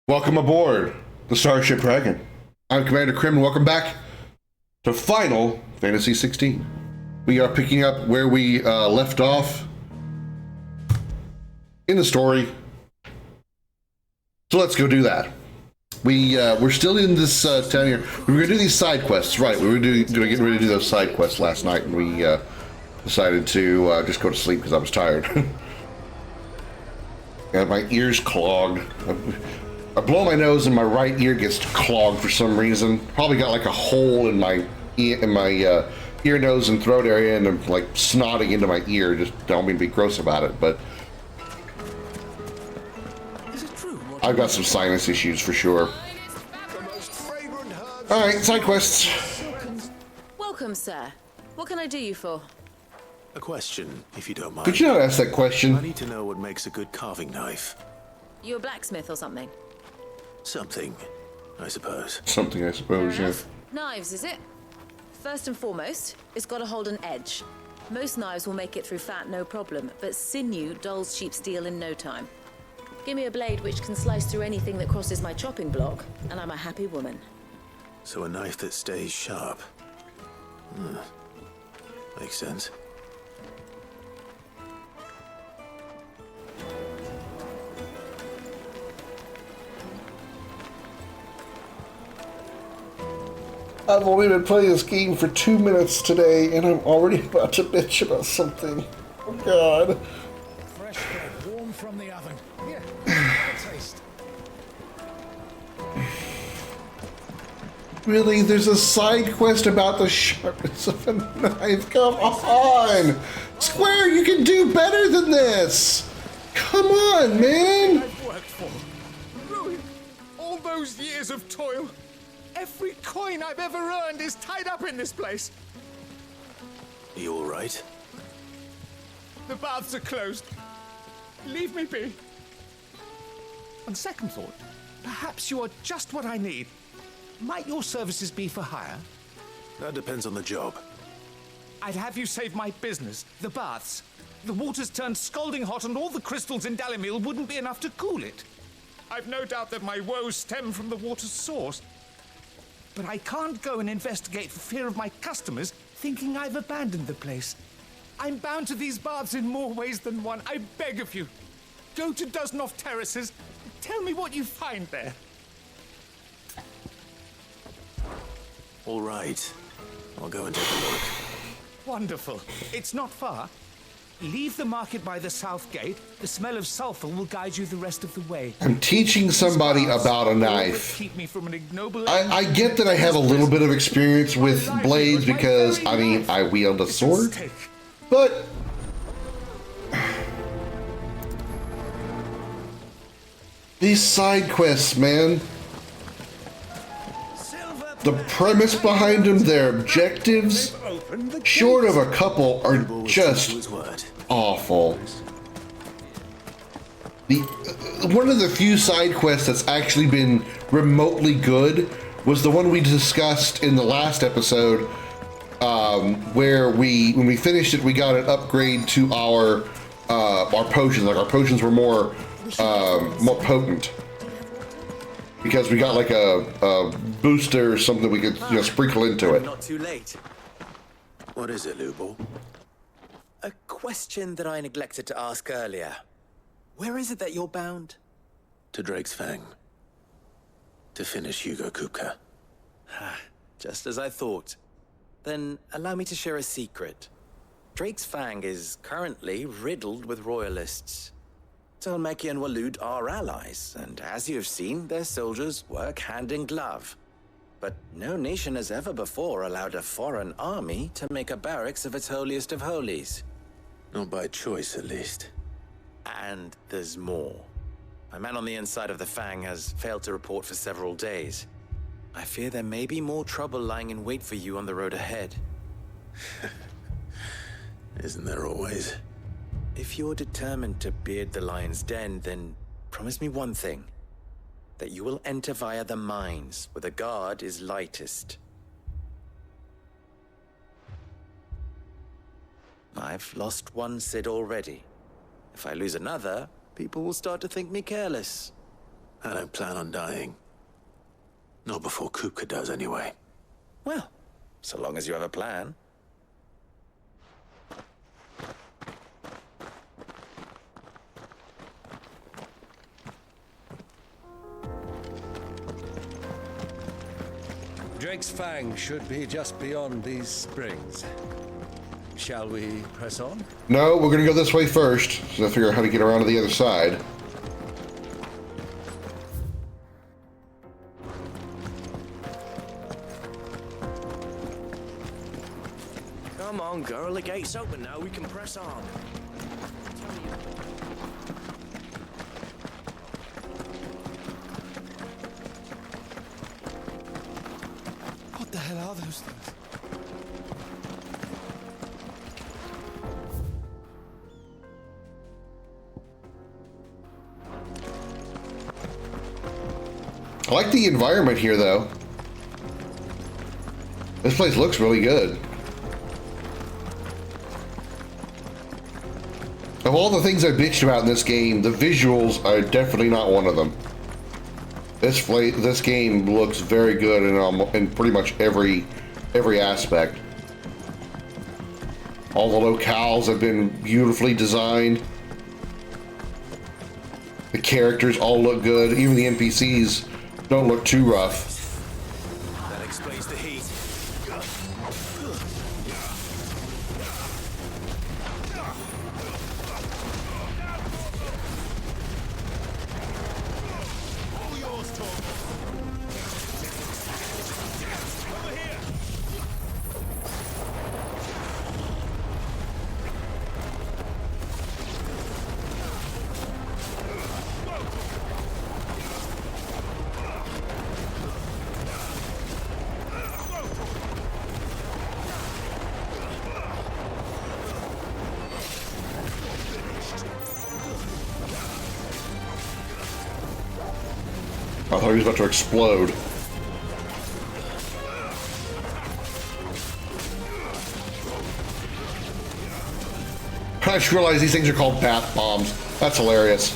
Welcome aboard the Starship Dragon. I'm Commander Krim, and welcome back to Final Fantasy XVI. We are picking up where we left off in the story. So let's go do that. We're still in this town here. We were gonna do these side quests, right? We were gonna get ready to do those side quests last night, and we decided to just go to sleep because I was tired. Got my ears clogged. I blow my nose and my right ear gets clogged for some reason. Probably got like a hole in my ear, nose, and throat area, and I'm like snotting into my ear. Just don't mean to be gross about it, but is it true? I've got some sinus issues for sure. All right, side quests. Welcome, sir. What can I do you for? A question, if you don't mind. Could you not ask that question? I need to know what makes a good carving knife. You a blacksmith or something? Something, I suppose. Something, I suppose, yeah. Knives, is it? First and foremost, it's got to hold an edge. Most knives will make it through fat, no problem, but sinew dulls cheap steel in no time. Give me a blade which can slice through anything that crosses my chopping block, and I'm a happy woman. So a knife that stays sharp. Makes sense. I've only been playing this game for 2 minutes today, and I'm already about to bitch about something. Oh, God. Fresh bread, warm from the oven. Here, have a taste. Really? There's a side quest about the sharpness of a knife? Come on! Square, you can do better than this! Come on, man! I've worked for. Ruined. All those years of toil. Every coin I've ever earned is tied up in this place. Are you all right? The baths are closed. Leave me be. On second thought, perhaps you are just what I need. Might your services be for hire? That depends on the job. I'd have you save my business, the baths. The water's turned scalding hot and all the crystals in Dalimil wouldn't be enough to cool it. I've no doubt that my woes stem from the water's source. But I can't go and investigate for fear of my customers thinking I've abandoned the place. I'm bound to these baths in more ways than one. I beg of you. Go to Dusnoff Terraces. Tell me what you find there. All right. I'll go and take a look. Wonderful. It's not far. Leave the market by the south gate. The smell of sulfur will guide you the rest of the way. I'm teaching somebody about a knife. Keep me from an ignoble I get that I have a little bit of experience with blades because, I mean, I wield a sword, but these side quests, man, the premise behind them, their objectives, short of a couple, are just awful. One of the few side quests that's actually been remotely good was the one we discussed in the last episode, where when we finished it, we got an upgrade to our potions. Like, our potions were more potent because we got like a booster or something we could sprinkle into it. Not too late. What is it, Lubel? A question that I neglected to ask earlier. Where is it that you're bound? To Drake's Fang. To finish Hugo Kupka. Just as I thought. Then allow me to share a secret. Drake's Fang is currently riddled with royalists. Tolmeki and Waloed are allies, and as you have seen, their soldiers work hand in glove. But no nation has ever before allowed a foreign army to make a barracks of its holiest of holies. Not by choice, at least. And there's more. My man on the inside of the Fang has failed to report for several days. I fear there may be more trouble lying in wait for you on the road ahead. Isn't there always? If you're determined to beard the lion's den, then promise me one thing. That you will enter via the mines, where the guard is lightest. I've lost one Cid already. If I lose another, people will start to think me careless. I don't plan on dying. Not before Kupka does, anyway. Well, so long as you have a plan. Drake's Fang should be just beyond these springs. Shall we press on? No, we're gonna go this way first, so I figure out how to get around to the other side. Come on, girl. The gate's open now. We can press on. What the hell are those things? I like the environment here, though. This place looks really good. Of all the things I bitched about in this game, the visuals are definitely not one of them. This game looks very good in pretty much every aspect. All the locales have been beautifully designed. The characters all look good. Even the NPCs don't look too rough. That explains the heat. I thought he was about to explode. I just realized these things are called bath bombs. That's hilarious.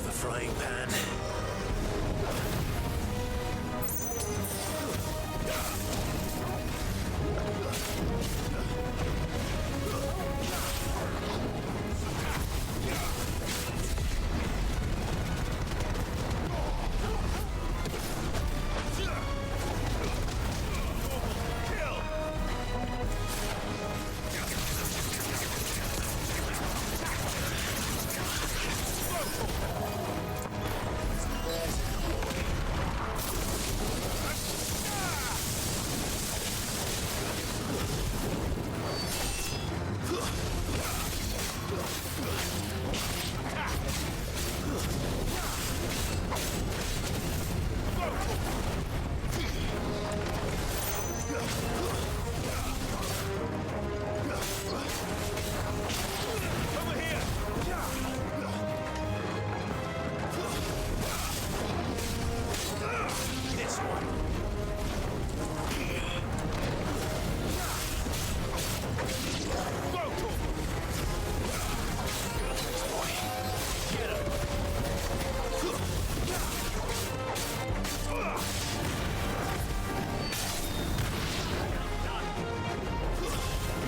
The frying pan.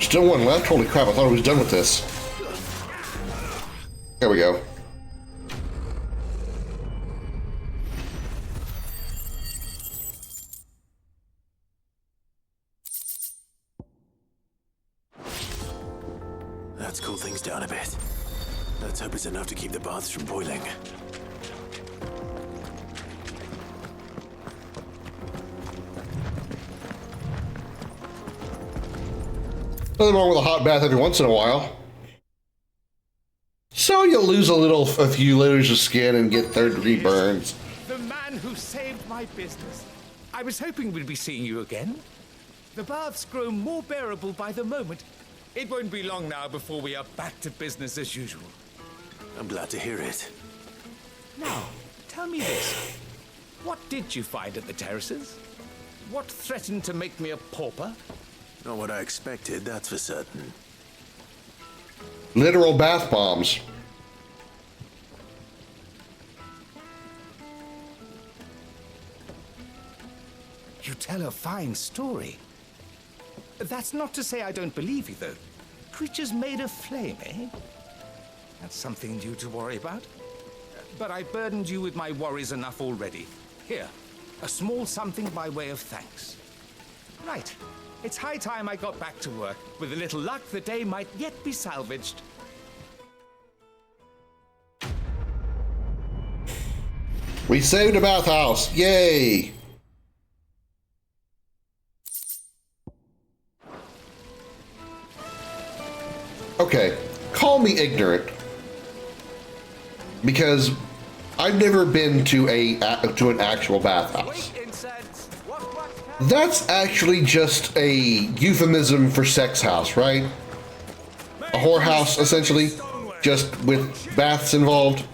Still one left? Holy crap, I thought I was done with this. There we go. Let's cool things down a bit. Let's hope it's enough to keep the baths from boiling. Nothing wrong with a hot bath every once in a while. So you lose a few layers of skin and get third-degree burns. The man who saved my business. I was hoping we'd be seeing you again. The baths grow more bearable by the moment. It won't be long now before we are back to business as usual. I'm glad to hear it. Now, tell me this. What did you find at the terraces? What threatened to make me a pauper? Not what I expected, that's for certain. Literal bath bombs. You tell a fine story. That's not to say I don't believe you, though. Creatures made of flame, eh? That's something new to worry about. But I burdened you with my worries enough already. Here, a small something by way of thanks. Right. It's high time I got back to work. With a little luck, the day might yet be salvaged. We saved a bathhouse. Yay! Okay, call me ignorant, because I've never been to an actual bathhouse. That's actually just a euphemism for sex house, right? A whorehouse, essentially, just with baths involved,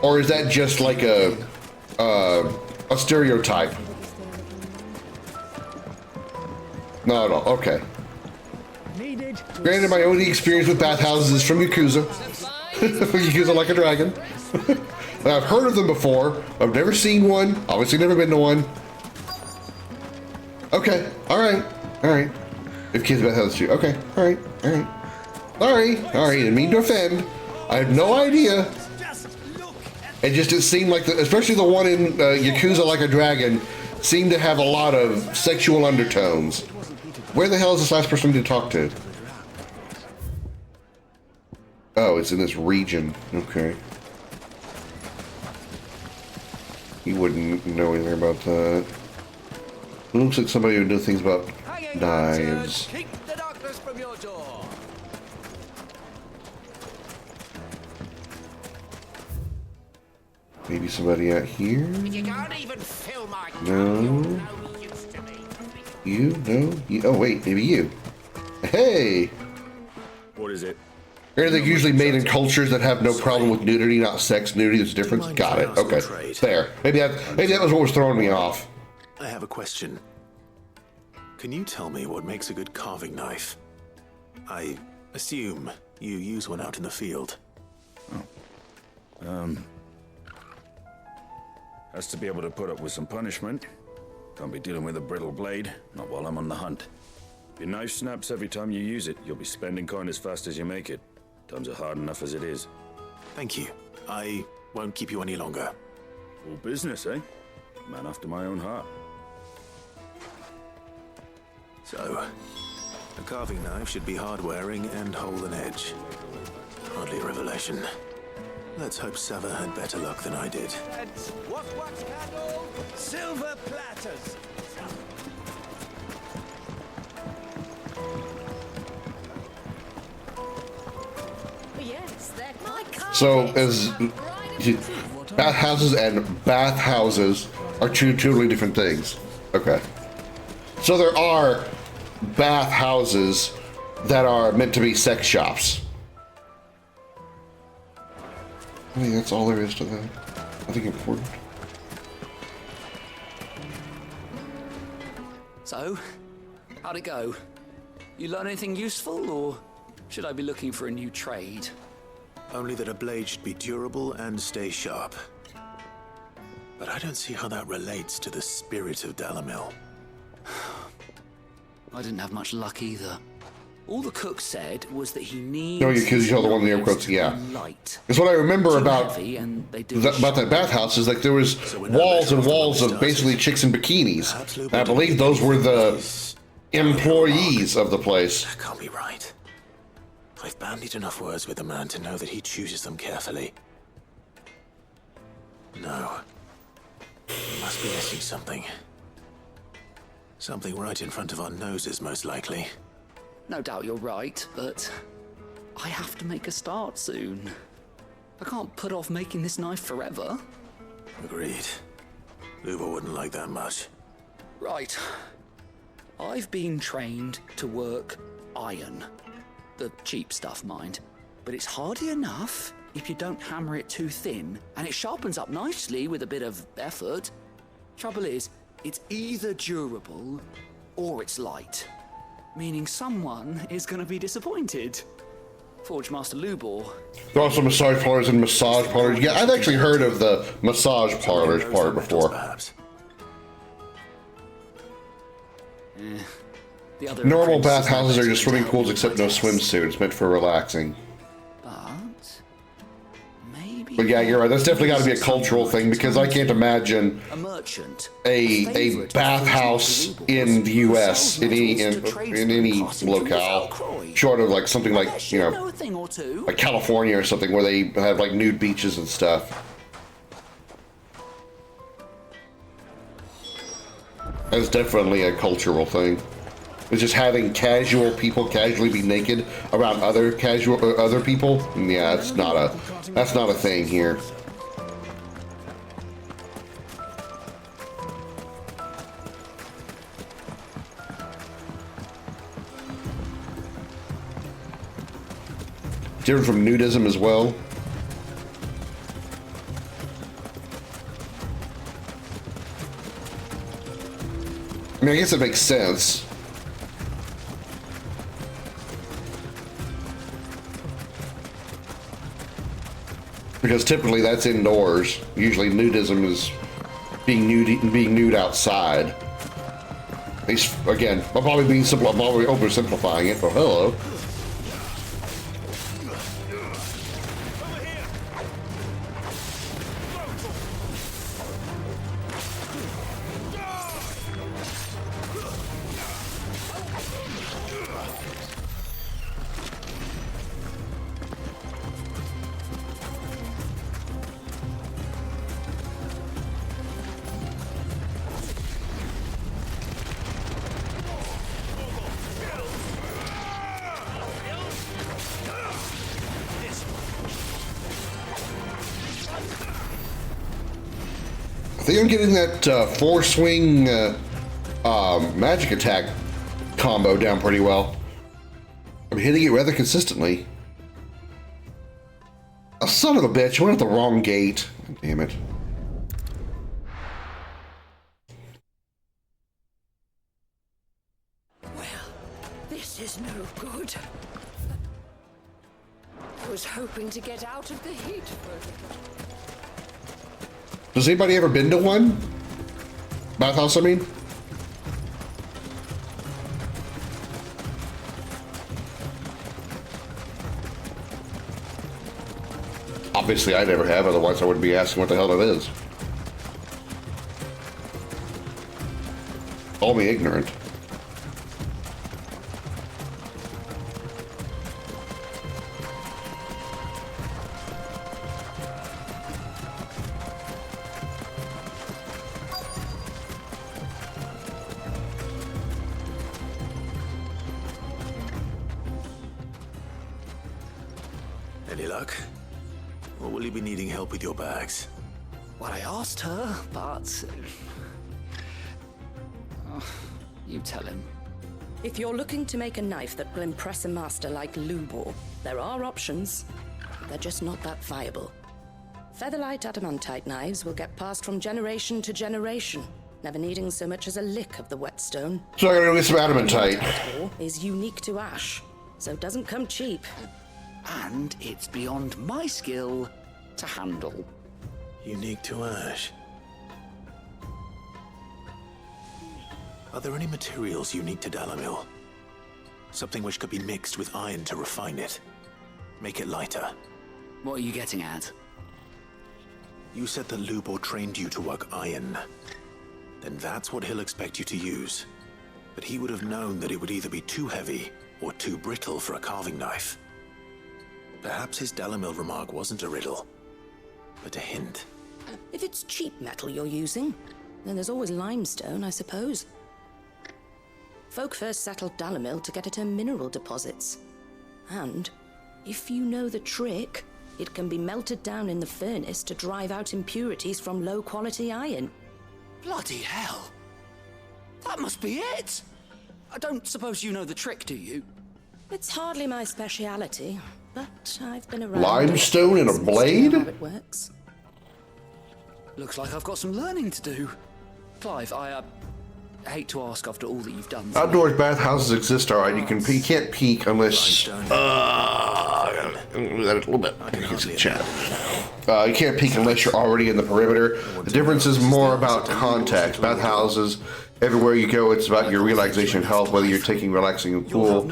or is that just like a stereotype? No, okay. Granted, my only experience with bathhouses is from Yakuza. Yakuza Like a Dragon. I've heard of them before. I've never seen one. Obviously never been to one. Okay, alright. Alright. If kids bathhouses too. Okay, alright, alright. Sorry, didn't mean to offend. I have no idea. It seemed like, especially the one in Yakuza Like a Dragon, seemed to have a lot of sexual undertones. Where the hell is this last person to talk to? Oh, it's in this region. Okay. He wouldn't know anything about that. It looks like somebody who knows things about knives. Keep the darkness from your door. Maybe somebody out here? You can't even fill my No. You? No? You? Oh, wait, maybe you. Hey! What is it? They're usually made in cultures that have no problem with nudity, not sex nudity. There's a difference. Got it. Okay. There. Maybe that was what was throwing me off. I have a question. Can you tell me what makes a good carving knife? I assume you use one out in the field. Has to be able to put up with some punishment. Can't be dealing with a brittle blade, not while I'm on the hunt. If your knife snaps every time you use it, you'll be spending coin as fast as you make it. Times are hard enough as it is. Thank you. I won't keep you any longer. All business, eh? Man after my own heart. So, a carving knife should be hard-wearing and hold an edge. Hardly a revelation. Let's hope Sava had better luck than I did. Wax candle, silver platters. Yes, they're quite So, as bathhouses and bathhouses are two totally different things. Okay. So there are bathhouses that are meant to be sex shops. I think that's all there is to that. Nothing important. So, how'd it go? You learn anything useful, or should I be looking for a new trade? Only that a blade should be durable and stay sharp. But I don't see how that relates to the spirit of Dalamil. I didn't have much luck either. All the cook said was that he needs... No, because you're the one in the air quotes, yeah. Light. Because what I remember about about that bathhouse is like there was walls and walls of basically chicks in bikinis. And I believe those were the employees of the place. That can't be right. I've bandied enough words with the man to know that he chooses them carefully. No. He must be missing something. Something right in front of our noses, most likely. No doubt you're right, but I have to make a start soon. I can't put off making this knife forever. Agreed. Uber wouldn't like that much. Right. I've been trained to work iron. The cheap stuff, mind. But it's hardy enough if you don't hammer it too thin, and it sharpens up nicely with a bit of effort. Trouble is, it's either durable or it's light, meaning someone is going to be disappointed. Forge Master Lubor. There are also massage parlors and massage parlors. Yeah, I've actually heard of the massage parlors part before. The other Normal apprentices bathhouses are never just swimming turned pools out except no like this. swimsuits, meant for relaxing. But maybe. But yeah, you're right. That's definitely got to be a cultural thing, because I can't imagine A merchant. a bathhouse in the U.S. in any locale, short of like something like, you know, a thing or two. like California or something, where they have like nude beaches and stuff. That's definitely a cultural thing. It's just having casual people casually be naked around other people. Yeah, that's not a thing here. Different from nudism as well. I mean, I guess it makes sense. Because typically that's indoors. Usually nudism is being nude outside. At least, again, I'm probably oversimplifying it, but hello. I think I'm getting that four-swing magic attack combo down pretty well. I'm hitting it rather consistently. A son of a bitch, I went at the wrong gate. Damn it. Well, this is no good. I was hoping to get out of the heat for a little. Has anybody ever been to one? Bathhouse, I mean? Obviously, I never have, otherwise I wouldn't be asking what the hell it is. Call me ignorant. Any luck? Or will you be needing help with your bags? Well, I asked her, but... you tell him. If you're looking to make a knife that will impress a master like Lubor, there are options. They're just not that viable. Featherlight adamantite knives will get passed from generation to generation, never needing so much as a lick of the whetstone. So I gotta go get some adamantite. Ore is unique to ash, so it doesn't come cheap. And it's beyond my skill to handle. Unique to ash. Are there any materials unique to Dalamil? Something which could be mixed with iron to refine it. Make it lighter. What are you getting at? You said that Lubor trained you to work iron. Then that's what he'll expect you to use. But he would have known that it would either be too heavy or too brittle for a carving knife. Perhaps his Dalamil remark wasn't a riddle, but a hint. If it's cheap metal you're using, then there's always limestone, I suppose. Folk first settled Dalamil to get at her mineral deposits. And, if you know the trick, it can be melted down in the furnace to drive out impurities from low-quality iron. Bloody hell! That must be it! I don't suppose you know the trick, do you? It's hardly my speciality, but I've been around. Limestone and a blade? How it works. Looks like I've got some learning to do. Clive, I hate to ask after all that you've done. Outdoors bathhouses exist, alright. You can't peek unless. That a little bit. Chat. You can't peek unless you're already in the perimeter. The difference is more about context. Bathhouses, everywhere you go, it's about your relaxation and health. Whether you're taking relaxing in the pool,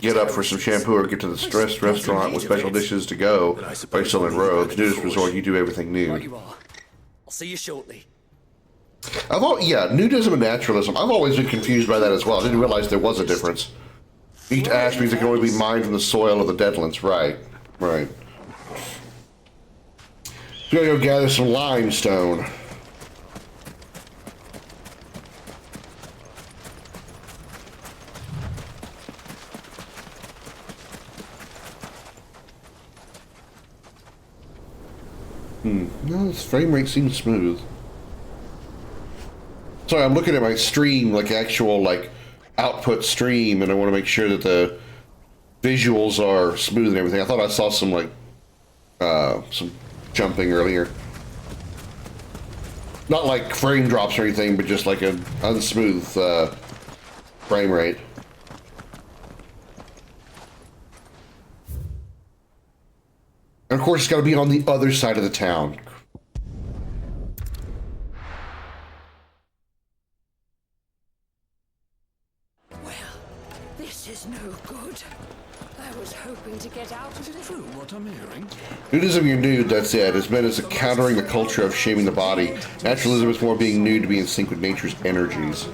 get up for some shampoo, or get to the stressed restaurant with special dishes to go. While you're still in robes. Nudist resort, you do everything nude. Right you are. I'll see you shortly. Nudism and naturalism. I've always been confused by that as well. I didn't realize there was a difference. Each ash means it can only be mined from the soil of the deadlands. Right. We're gonna go gather some limestone. No, this frame rate seems smooth. Sorry, I'm looking at my stream, like actual output stream, and I want to make sure that the visuals are smooth and everything. I thought I saw some some jumping earlier. Not like frame drops or anything, but just like an unsmooth frame rate. And of course, it's got to be on the other side of the town. Well, this is no good. I was hoping to get out of it. True, what I'm hearing. Nudism, you're nude, that's it. It's meant as countering the culture of shaming the body. Naturalism is more being nude to be in sync with nature's energies.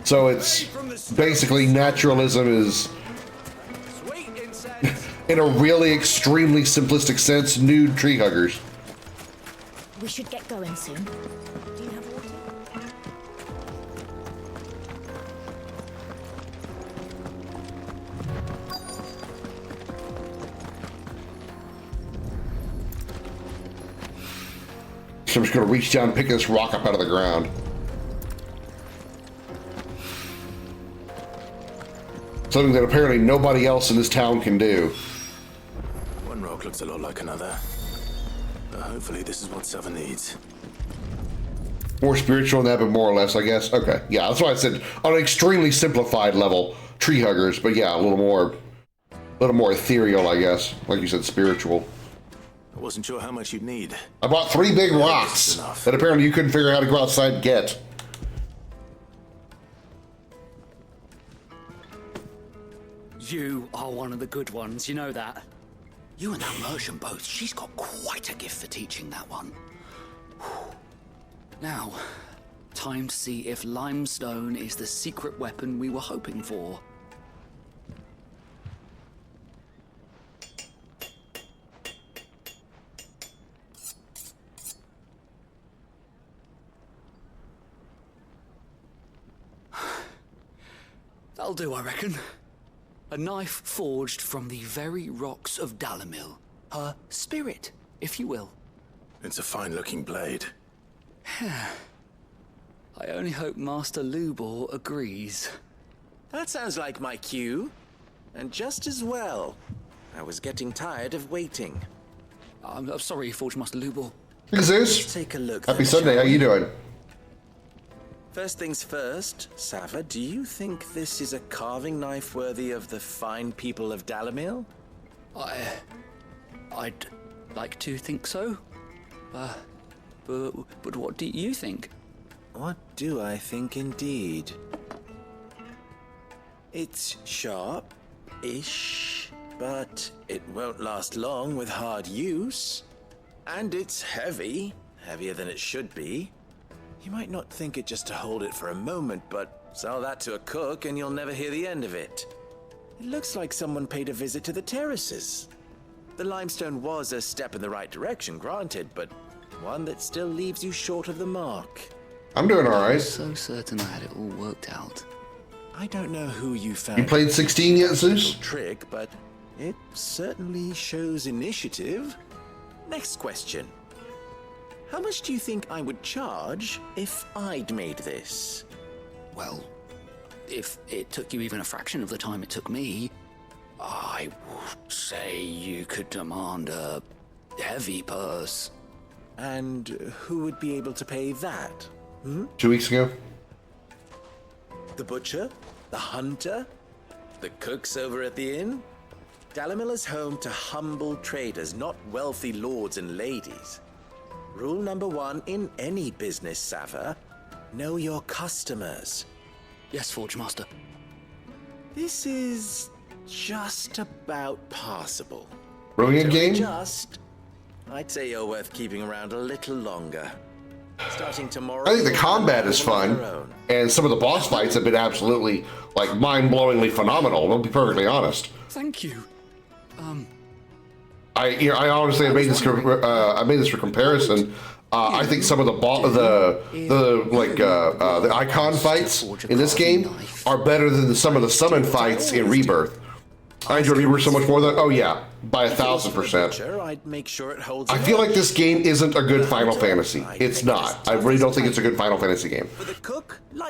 So it's basically naturalism is, in a really extremely simplistic sense, nude tree huggers. We should get going soon. Do you have water? So I'm just gonna reach down and pick this rock up out of the ground. Something that apparently nobody else in this town can do. One rock looks a lot like another. But hopefully this is what Sava needs. More spiritual than that, but more or less, I guess. Okay, yeah, that's why I said on an extremely simplified level, tree huggers, but yeah, a little more ethereal, I guess. Like you said, spiritual. I wasn't sure how much you'd need. I bought 3 big rocks that apparently you couldn't figure out how to go outside and get. You are one of the good ones, you know that. You and that merchant both, she's got quite a gift for teaching that one. Now, time to see if limestone is the secret weapon we were hoping for. That'll do, I reckon. A knife forged from the very rocks of Dalimil. Her spirit, if you will. It's a fine-looking blade. I only hope Master Lubor agrees. That sounds like my cue. And just as well. I was getting tired of waiting. I'm sorry, Forge Master Lubor. Zeus. Take a look. Happy then, Sunday, shall how you we? doing? First things first, Sava, do you think this is a carving knife worthy of the fine people of Dalimil? I'd like to think so. But what do you think? What do I think indeed? It's sharp-ish, but it won't last long with hard use. And it's heavy, heavier than it should be. You might not think it just to hold it for a moment, but sell that to a cook and you'll never hear the end of it. It looks like someone paid a visit to the terraces. The limestone was a step in the right direction, granted, but one that still leaves you short of the mark. I'm doing all right. So certain I had it all worked out. I don't know who you found. You played 16 yet, Zeus? Trick, but it certainly shows initiative. Next question. How much do you think I would charge if I'd made this? well, if it took you even a fraction of the time it took me, I would say you could demand a heavy purse. And who would be able to pay that? 2 weeks ago? The butcher? The hunter? The cooks over at the inn? Dalimil is home to humble traders, not wealthy lords and ladies. Rule number 1 in any business, Sava: know your customers. Yes, Forge Master. This is just about passable. Brilliant game? Just, I'd say you're worth keeping around a little longer. Starting tomorrow. I think the combat is fun, and some of the boss fights have been absolutely, like, mind-blowingly phenomenal. I'll be perfectly honest. Thank you. I honestly made this for comparison. I think some of the icon fights in this game are better than some of the summon fights in Rebirth. I enjoy Rebirth so much more than by 1,000%. I'd make sure it holds. I feel like this game isn't a good Final Fantasy. It's not. I really don't think it's a good Final Fantasy game.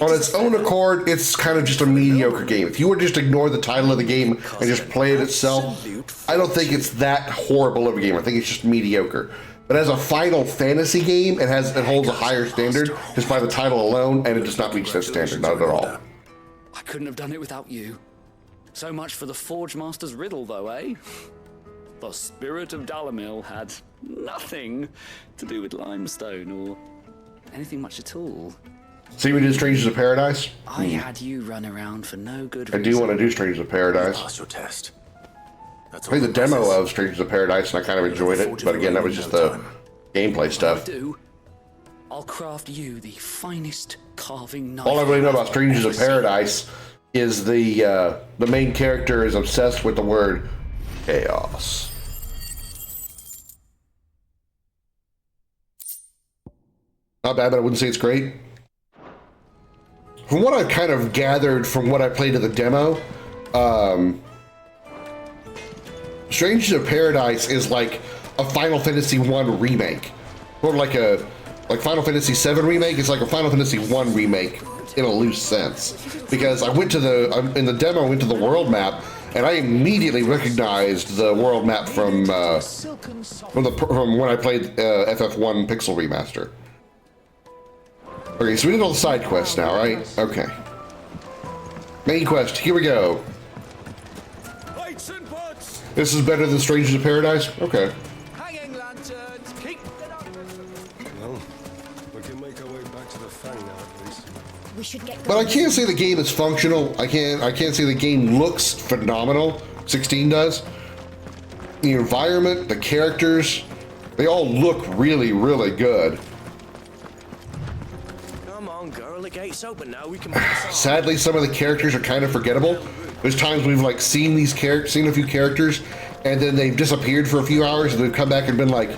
On its own accord, it's kind of just a mediocre game. If you were to just ignore the title of the game and just play it itself, I don't think it's that horrible of a game. I think it's just mediocre. But as a Final Fantasy game, it holds a higher standard just by the title alone, and it does not reach that standard, not at all. I couldn't have done it without you. So much for the Forge Master's riddle, though, eh? The spirit of Dalimil had nothing to do with limestone or anything much at all. See, we did Strangers of Paradise. I had you run around for no good I reason. do want to do Strangers of Paradise. Pass your test. I played the demo of Strangers of Paradise, and I kind of enjoyed it. But again, that was just the gameplay stuff. I'll craft you the finest carving knife. All I really know about Strangers of Paradise is the main character is obsessed with the word chaos. Not bad, but I wouldn't say it's great. From what I've kind of gathered from what I played of the demo, Strangers of Paradise is like a Final Fantasy 1 remake. Or like Final Fantasy 7 remake, it's like a Final Fantasy 1 remake in a loose sense. Because I went to in the demo, I went to the world map, and I immediately recognized the world map from when I played FF1 Pixel Remaster. Okay, so we did all the side quests now, right? Okay. Main quest, here we go. This is better than Strangers of Paradise? Okay. Hanging lanterns, keep it up. Well, we can make our way back to the Fang now, at least. We should get. But I can't say the game is functional. I can't say the game looks phenomenal. 16 does. The environment, the characters, they all look really, really good. Come on, girl, the gate's open now. We can. Sadly, some of the characters are kind of forgettable. There's times we've like seen a few characters, and then they've disappeared for a few hours, and they've come back and been like,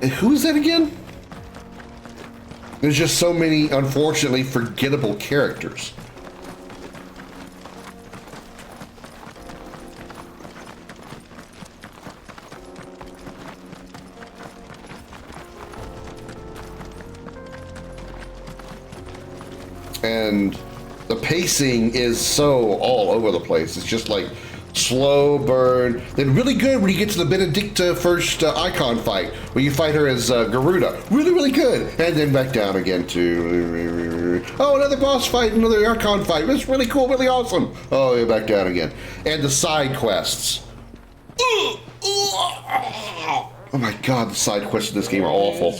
"Who is that again?" There's just so many, unfortunately, forgettable characters. And the pacing is so all over the place. It's just like slow burn, then really good when you get to the Benedicta first icon fight, where you fight her as Garuda. Really, really good. And then back down again to, oh, another boss fight, another icon fight. That's really cool, really awesome. Oh, yeah, back down again. And the side quests. Oh my god, the side quests in this game are awful.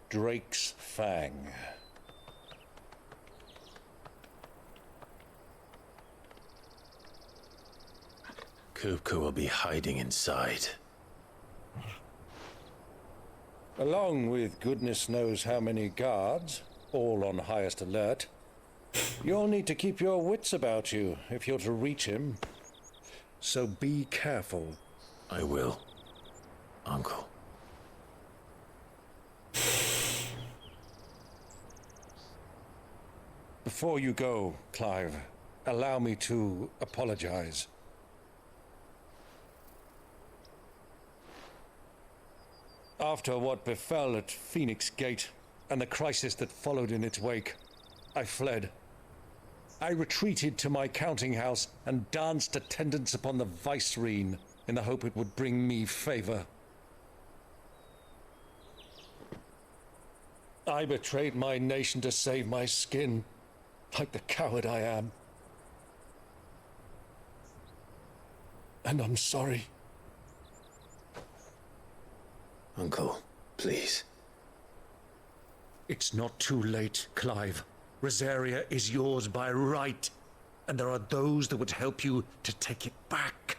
Drake's Fang. Kupka will be hiding inside. Along with goodness knows how many guards, all on highest alert, you'll need to keep your wits about you if you're to reach him. So be careful. I will, Uncle. Before you go, Clive, allow me to apologize. After what befell at Phoenix Gate and the crisis that followed in its wake, I fled. I retreated to my counting house and danced attendance upon the vicereine in the hope it would bring me favor. I betrayed my nation to save my skin, like the coward I am. And I'm sorry. Uncle, please. It's not too late, Clive. Rosaria is yours by right, and there are those that would help you to take it back.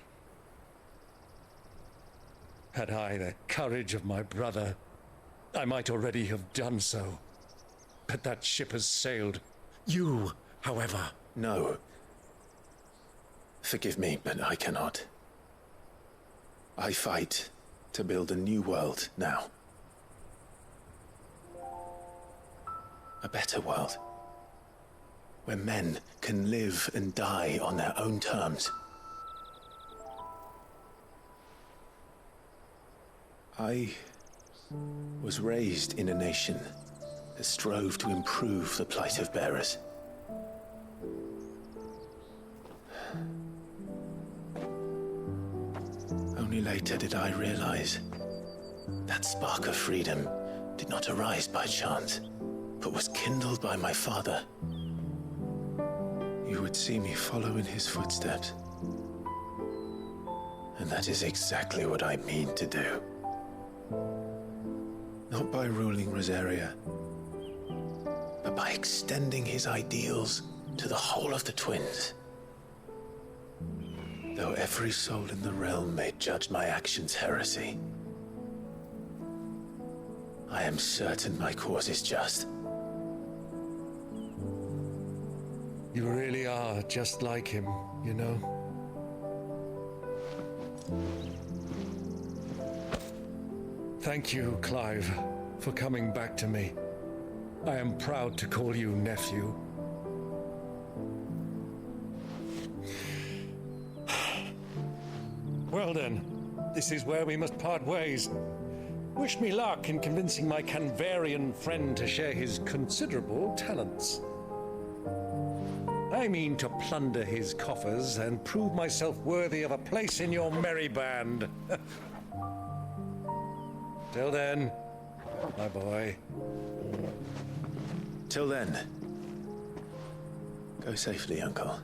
Had I the courage of my brother, I might already have done so. But that ship has sailed. You, however... No. Forgive me, but I cannot. I fight to build a new world now. A better world. Where men can live and die on their own terms. I was raised in a nation that strove to improve the plight of bearers. Only later did I realize that spark of freedom did not arise by chance, but was kindled by my father. You would see me follow in his footsteps. And that is exactly what I mean to do. Not by ruling Rosaria, but by extending his ideals to the whole of the twins. Though every soul in the realm may judge my actions heresy, I am certain my cause is just. You really are just like him, you know? Thank you, Clive, for coming back to me. I am proud to call you nephew. Well then, this is where we must part ways. Wish me luck in convincing my Canvarian friend to share his considerable talents. I mean to plunder his coffers and prove myself worthy of a place in your merry band. Till then, my boy. Till then, go safely, Uncle.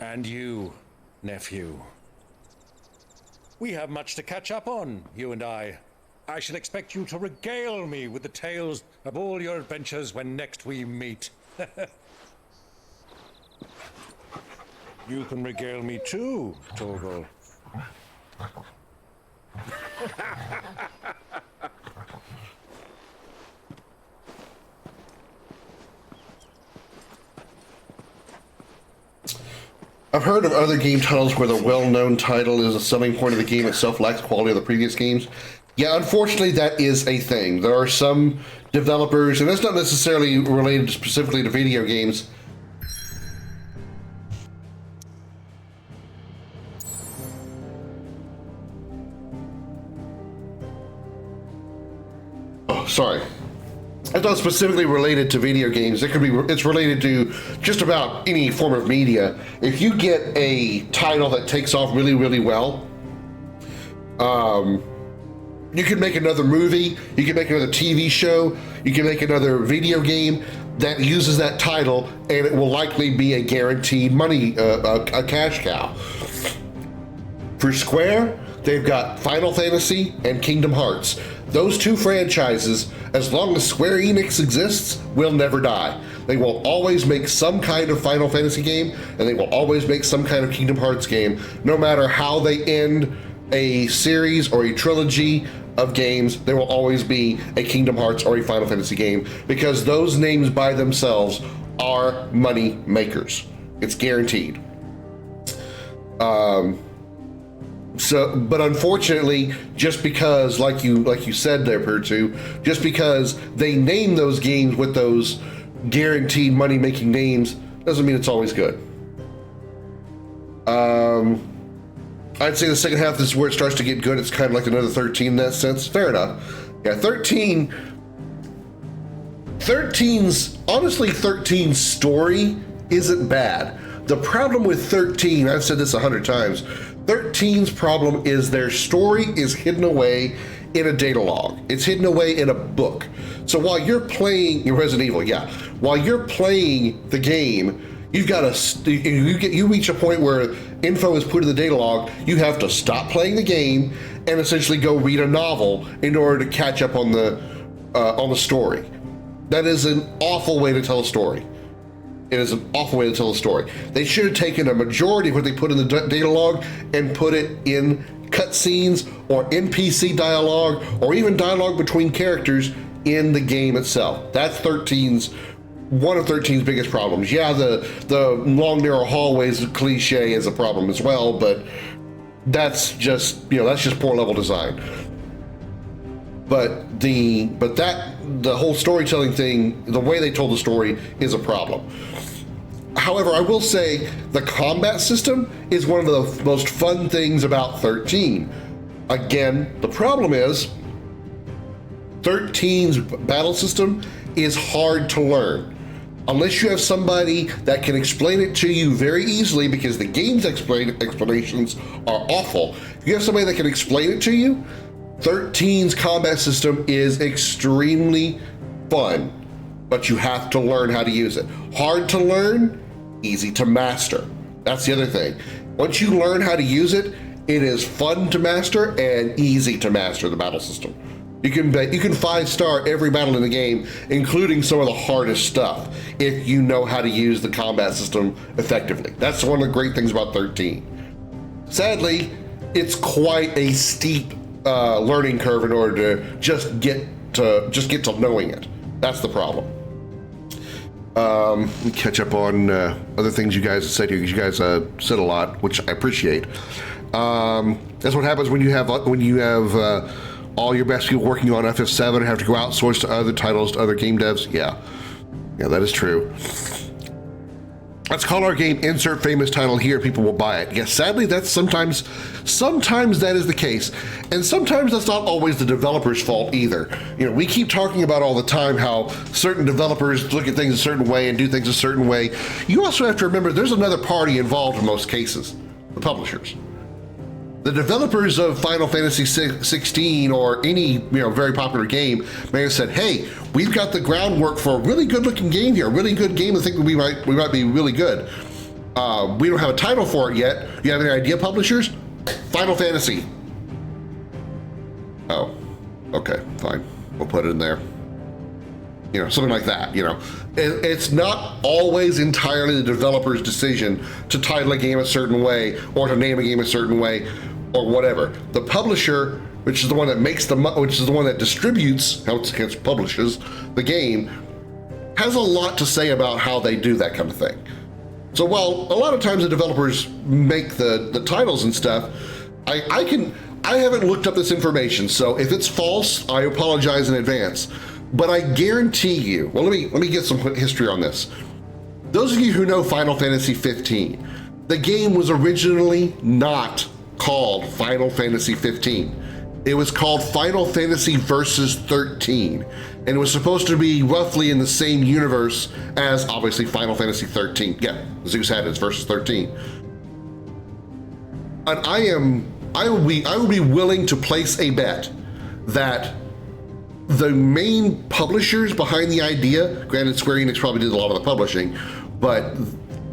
And you, nephew. We have much to catch up on, you and I. I shall expect you to regale me with the tales of all your adventures when next we meet. You can regale me too, Torgal. I've heard of other game titles where the well-known title is a selling point of the game itself lacks quality of the previous games. Yeah, unfortunately, that is a thing. There are some developers, and that's not necessarily related specifically to video games. Oh, sorry. It's not specifically related to video games. It could be. It's related to just about any form of media. If you get a title that takes off really, really well, you can make another movie. You can make another TV show. You can make another video game that uses that title, and it will likely be a guaranteed money, a cash cow. For Square, they've got Final Fantasy and Kingdom Hearts. Those two franchises, as long as Square Enix exists, will never die. They will always make some kind of Final Fantasy game, and they will always make some kind of Kingdom Hearts game, no matter how they end a series or a trilogy of games. There will always be a Kingdom Hearts or a Final Fantasy game, because those names by themselves are money makers. It's guaranteed. But unfortunately, just because, like you said there, Pertu, just because they name those games with those guaranteed money-making names, doesn't mean it's always good. I'd say the second half is where it starts to get good. It's kind of like another 13 in that sense. Fair enough. Yeah, 13 honestly, 13's story isn't bad. The problem with 13, I've said this 100 times, 13's problem is their story is hidden away in a data log. It's hidden away in a book. So while you're playing Resident Evil, while you're playing the game, you reach a point where info is put in the data log. You have to stop playing the game and essentially go read a novel in order to catch up on the story. That is an awful way to tell a story. It is an awful way to tell a story. They should have taken a majority of what they put in the data log and put it in cutscenes or NPC dialogue or even dialogue between characters in the game itself. That's one of 13's biggest problems. Yeah, the long narrow hallways cliche is a problem as well, but that's just poor level design. But the whole storytelling thing, the way they told the story is a problem. However, I will say the combat system is one of the most fun things about 13. Again, the problem is 13's battle system is hard to learn. Unless you have somebody that can explain it to you very easily, because the game's explanations are awful. If you have somebody that can explain it to you, 13's combat system is extremely fun, but you have to learn how to use it. Hard to learn, easy to master. That's the other thing. Once you learn how to use it, it is fun to master and easy to master the battle system. You can 5-star every battle in the game, including some of the hardest stuff, if you know how to use the combat system effectively. That's one of the great things about 13. Sadly, it's quite a steep learning curve in order to just get to knowing it. That's the problem. Let me catch up on other things you guys have said here, because you guys said a lot, which I appreciate. That's what happens when you have all your best people working on FF7 and have to go outsource to other titles, to other game devs. Yeah, that is true. Let's call our game insert famous title here, people will buy it. Yes, sadly, that's sometimes that is the case. And sometimes that's not always the developer's fault either. We keep talking about all the time how certain developers look at things a certain way and do things a certain way. You also have to remember there's another party involved in most cases, the publishers. The developers of Final Fantasy XVI or any very popular game may have said, "Hey, we've got the groundwork for a really good-looking game here, a really good game. I think we might be really good. We don't have a title for it yet. You have any idea, publishers? Final Fantasy." Oh, okay, fine. We'll put it in there. Something like that. It's not always entirely the developer's decision to title a game a certain way or to name a game a certain way or whatever. The publisher, which is the one that which is the one that distributes, publishes the game, has a lot to say about how they do that kind of thing. So while a lot of times the developers make the titles and stuff, I haven't looked up this information, so if it's false, I apologize in advance. But I guarantee you, well, let me get some history on this. Those of you who know Final Fantasy 15, the game was originally not called Final Fantasy 15. It was called Final Fantasy Versus 13, and it was supposed to be roughly in the same universe as, obviously, Final Fantasy 13. Yeah, Zeus had its Versus 13. And I would be willing to place a bet that the main publishers behind the idea, granted Square Enix probably did a lot of the publishing, but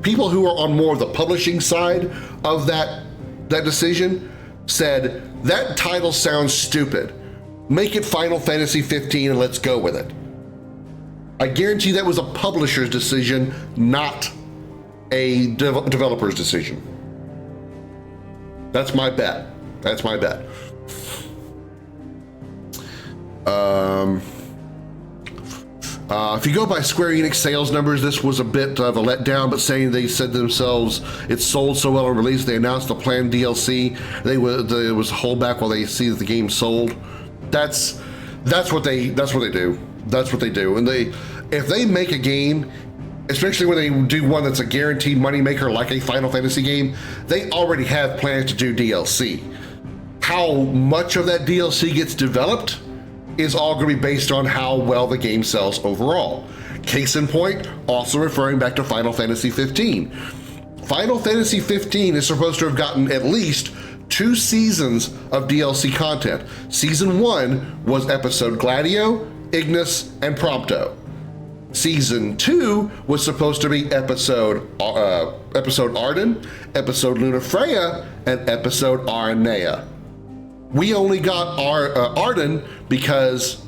people who are on more of the publishing side of that decision said, that title sounds stupid. Make it Final Fantasy 15 and let's go with it. I guarantee that was a publisher's decision, not a developer's decision. That's my bet. That's my bet. If you go by Square Enix sales numbers, this was a bit of a letdown, but saying they said themselves it sold so well on release, they announced the planned DLC. There was a holdback while they see that the game sold. That's what they do. That's what they do. And if they make a game, especially when they do one that's a guaranteed moneymaker like a Final Fantasy game, they already have plans to do DLC. How much of that DLC gets developed is all going to be based on how well the game sells overall. Case in point, also referring back to Final Fantasy 15. Final Fantasy 15 is supposed to have gotten at least 2 seasons of DLC content. Season 1 was episode Gladio, Ignis, and Prompto. Season 2 was supposed to be episode Arden, episode Lunafreya, and episode Aranea. We only got Arden because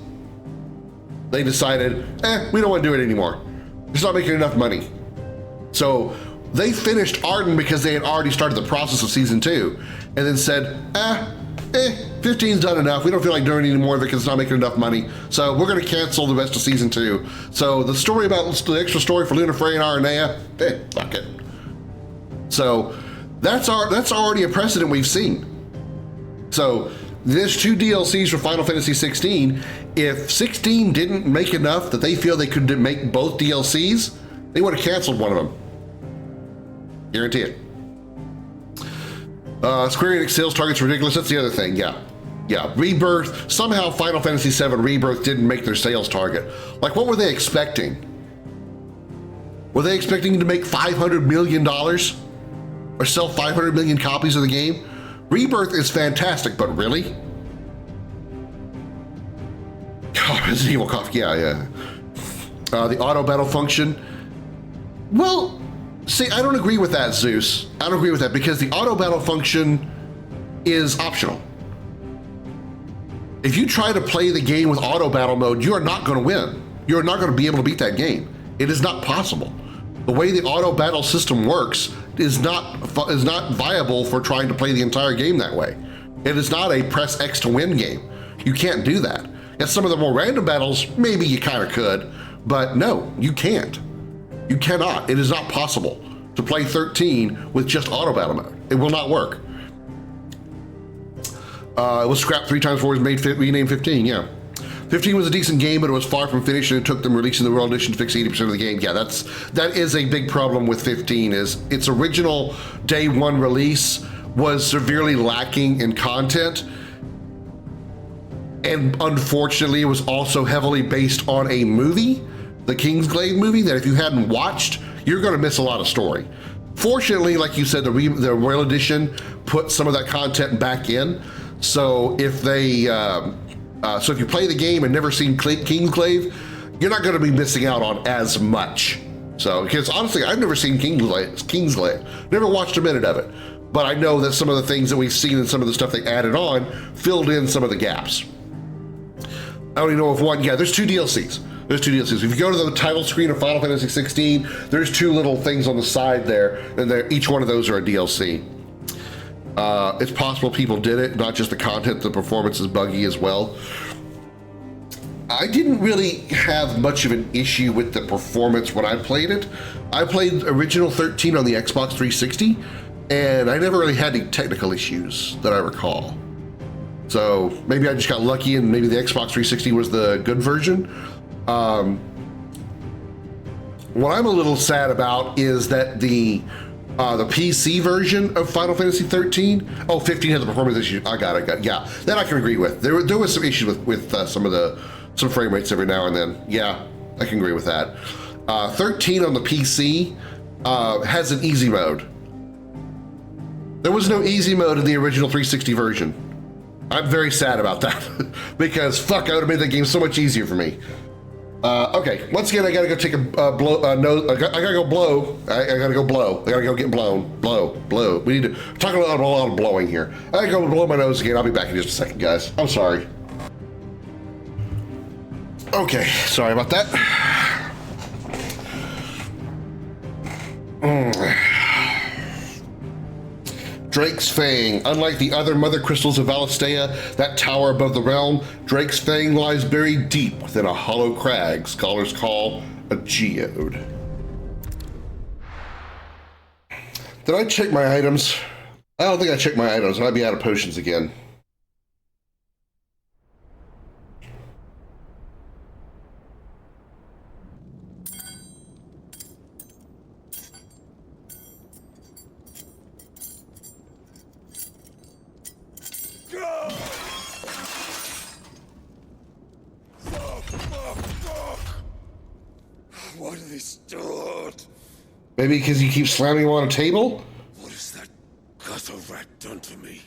they decided, we don't want to do it anymore. It's not making enough money. So they finished Arden because they had already started the process of season 2, and then said, 15's done enough. We don't feel like doing any more of it because it's not making enough money. So we're going to cancel the rest of season 2. So the story about the extra story for Lunafreya and Aranea, fuck it. So that's already a precedent we've seen. So there's 2 DLCs for Final Fantasy 16. If 16 didn't make enough that they feel they could make both DLCs, they would have canceled one of them. Guarantee it. Square Enix sales targets ridiculous. That's the other thing. Yeah. Rebirth. Somehow Final Fantasy VII Rebirth didn't make their sales target. Like, what were they expecting? Were they expecting to make $500 million or sell 500 million copies of the game? Rebirth is fantastic, but really? God, Resident Evil coffee. Yeah. The auto battle function. Well, see, I don't agree with that, Zeus. I don't agree with that because the auto battle function is optional. If you try to play the game with auto battle mode, you are not going to win. You're not going to be able to beat that game. It is not possible. The way the auto battle system works is not viable for trying to play the entire game that way. It is not a press X to win game. You can't do that. At some of the more random battles, maybe you kind of could, but no, you can't. You cannot. It is not possible to play 13 with just auto battle mode. It will not work. It was scrapped 3 times before it was renamed 15, yeah. 15 was a decent game, but it was far from finished, and it took them releasing the World Edition to fix 80% of the game. Yeah, that is a big problem with 15, is its original day 1 release was severely lacking in content. And unfortunately, it was also heavily based on a movie, the Kingsglaive movie, that if you hadn't watched, you're gonna miss a lot of story. Fortunately, like you said, the Royal Edition put some of that content back in. So if they, so if you play the game and never seen Kingsglaive, you're not gonna be missing out on as much. So, because honestly, I've never seen Kingsglaive, never watched a minute of it. But I know that some of the things that we've seen and some of the stuff they added on filled in some of the gaps. I don't even know if one, yeah, there's 2 DLCs. There's 2 DLCs. If you go to the title screen of Final Fantasy 16, there's 2 little things on the side there, and each one of those are a DLC. It's possible people did it, not just the content, the performance is buggy as well. I didn't really have much of an issue with the performance when I played it. I played original 13 on the Xbox 360, and I never really had any technical issues that I recall. So maybe I just got lucky and maybe the Xbox 360 was the good version. What I'm a little sad about is that the PC version of Final Fantasy 13, 15 had the performance issues. I got it, yeah. That I can agree with. There was some issues with some frame rates every now and then. Yeah, I can agree with that. 13 on the PC has an easy mode. There was no easy mode in the original 360 version. I'm very sad about that because fuck, I would have made that game so much easier for me. Okay, once again, I gotta go take a blow. I gotta go blow. I gotta go blow. I gotta go get blown. Blow. We need to talk a lot of blowing here. I gotta go blow my nose again. I'll be back in just a second, guys. I'm sorry. Okay, sorry about that. Drake's Fang. Unlike the other mother crystals of Valistea that tower above the realm, Drake's Fang lies buried deep within a hollow crag scholars call a geode. Did I check my items? I don't think I checked my items. I might be out of potions again. Maybe because you keep slamming him on a table? What has that gutter rat done to me?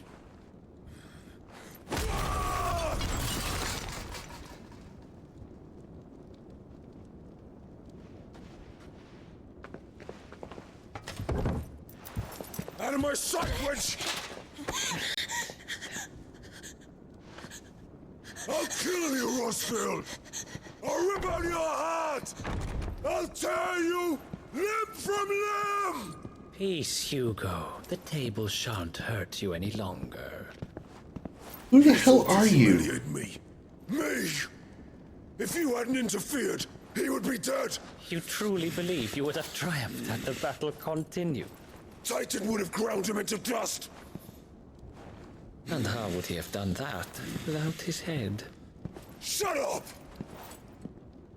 Out of my sight, wench! I'll kill you, Rossfield! I'll rip out your heart! I'll tear you limb from limb! Peace, Hugo. The table shan't hurt you any longer. Who the hell are you? Humiliate me. Me! If you hadn't interfered, he would be dead! You truly believe you would have triumphed had the battle continued? Titan would have ground him into dust! And how would he have done that without his head? Shut up!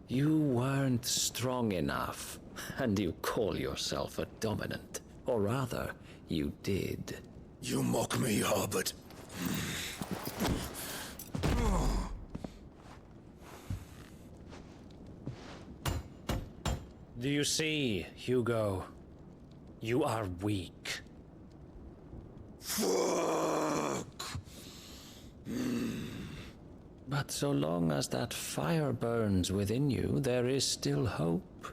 You weren't strong enough, and you call yourself a dominant. Or rather, you did. You mock me, Harbert. Do you see, Hugo? You are weak. Fuck! But so long as that fire burns within you, there is still hope.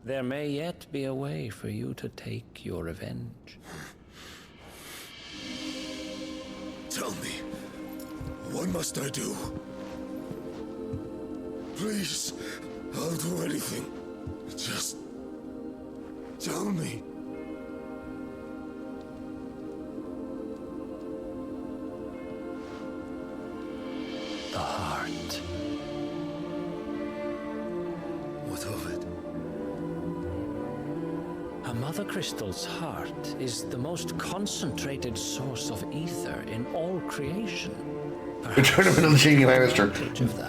There may yet be a way for you to take your revenge. Tell me, what must I do? Please, I'll do anything. Just tell me. The heart. What of it? A mother crystal's heart is the most concentrated source of ether in all creation. Return of Jaime Lannister.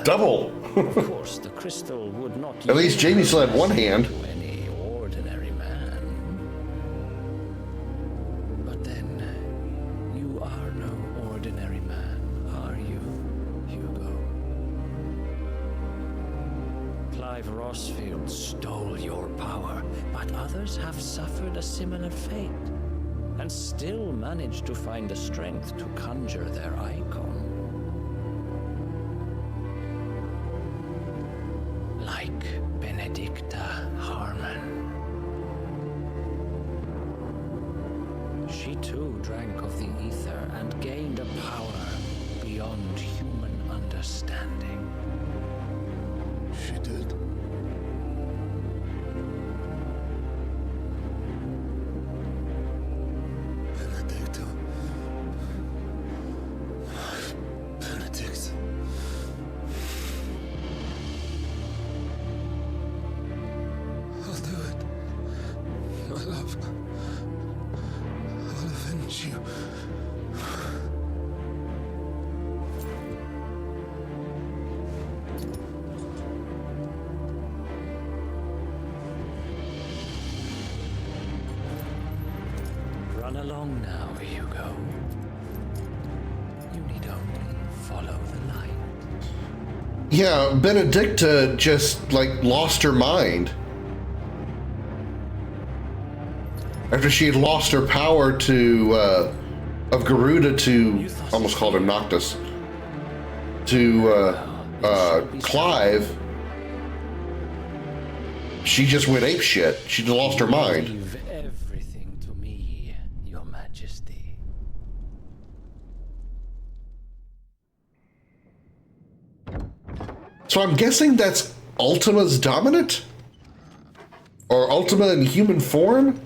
Double. Of course, the crystal would not. At least Jaime still had one hand. To any ordinary man. But then, you are no ordinary man, are you, Hugo? Clive Rossfield stole your power, but others have suffered a similar fate, and still managed to find the strength to conjure their icon. Like Benedicta Harmon. She too drank of the ether and gained a power beyond human understanding. She did. Benedicta. Benedict. I'll do it. My love. I'll avenge you. Run along now, Hugo. You need only follow the light. Yeah, Benedicta just, like, lost her mind. After she had lost her power to, of Garuda to, almost called him Noctis, to, Clive, she just went apeshit. She lost her mind. Leave everything to me, Your Majesty. So I'm guessing that's Ultima's dominant? Or Ultima in human form?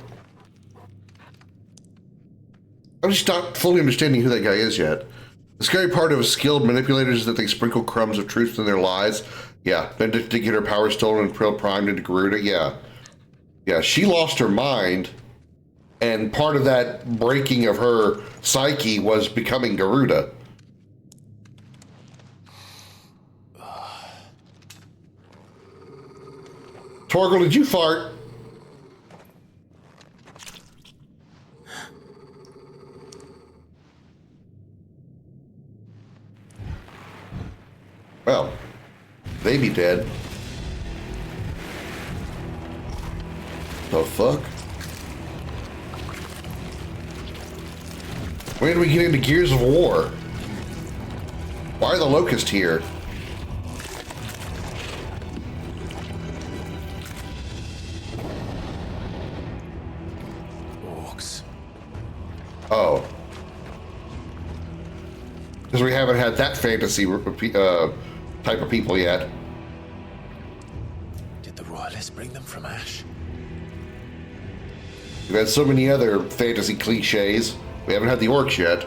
I'm just not fully understanding who that guy is yet. The scary part of skilled manipulators is that they sprinkle crumbs of truth in their lies. Yeah, Benedicta did get her power stolen and primed into Garuda. Yeah. Yeah, she lost her mind, and part of that breaking of her psyche was becoming Garuda. Torgal, did you fart? Well, they be dead. The fuck? When did we get into Gears of War? Why are the locusts here? Orcs. Oh. Because we haven't had that fantasy type of people yet. Did the royalists bring them from Ash? We've had so many other fantasy cliches. We haven't had the orcs yet.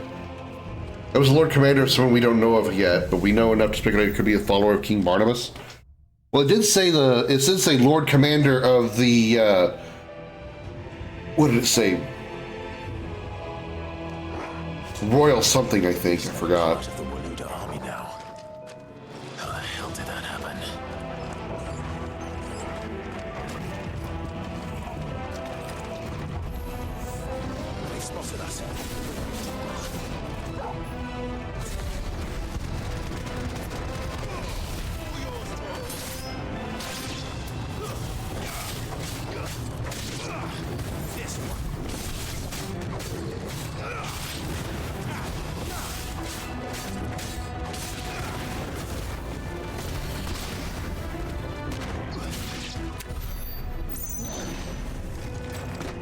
That was the Lord Commander of someone we don't know of yet, but we know enough to speculate it could be a follower of King Barnabas. Well, it did say Lord Commander of the, what did it say? Royal something, I think. I forgot. Part of the Waluda army now. How the hell did that happen? They spotted us.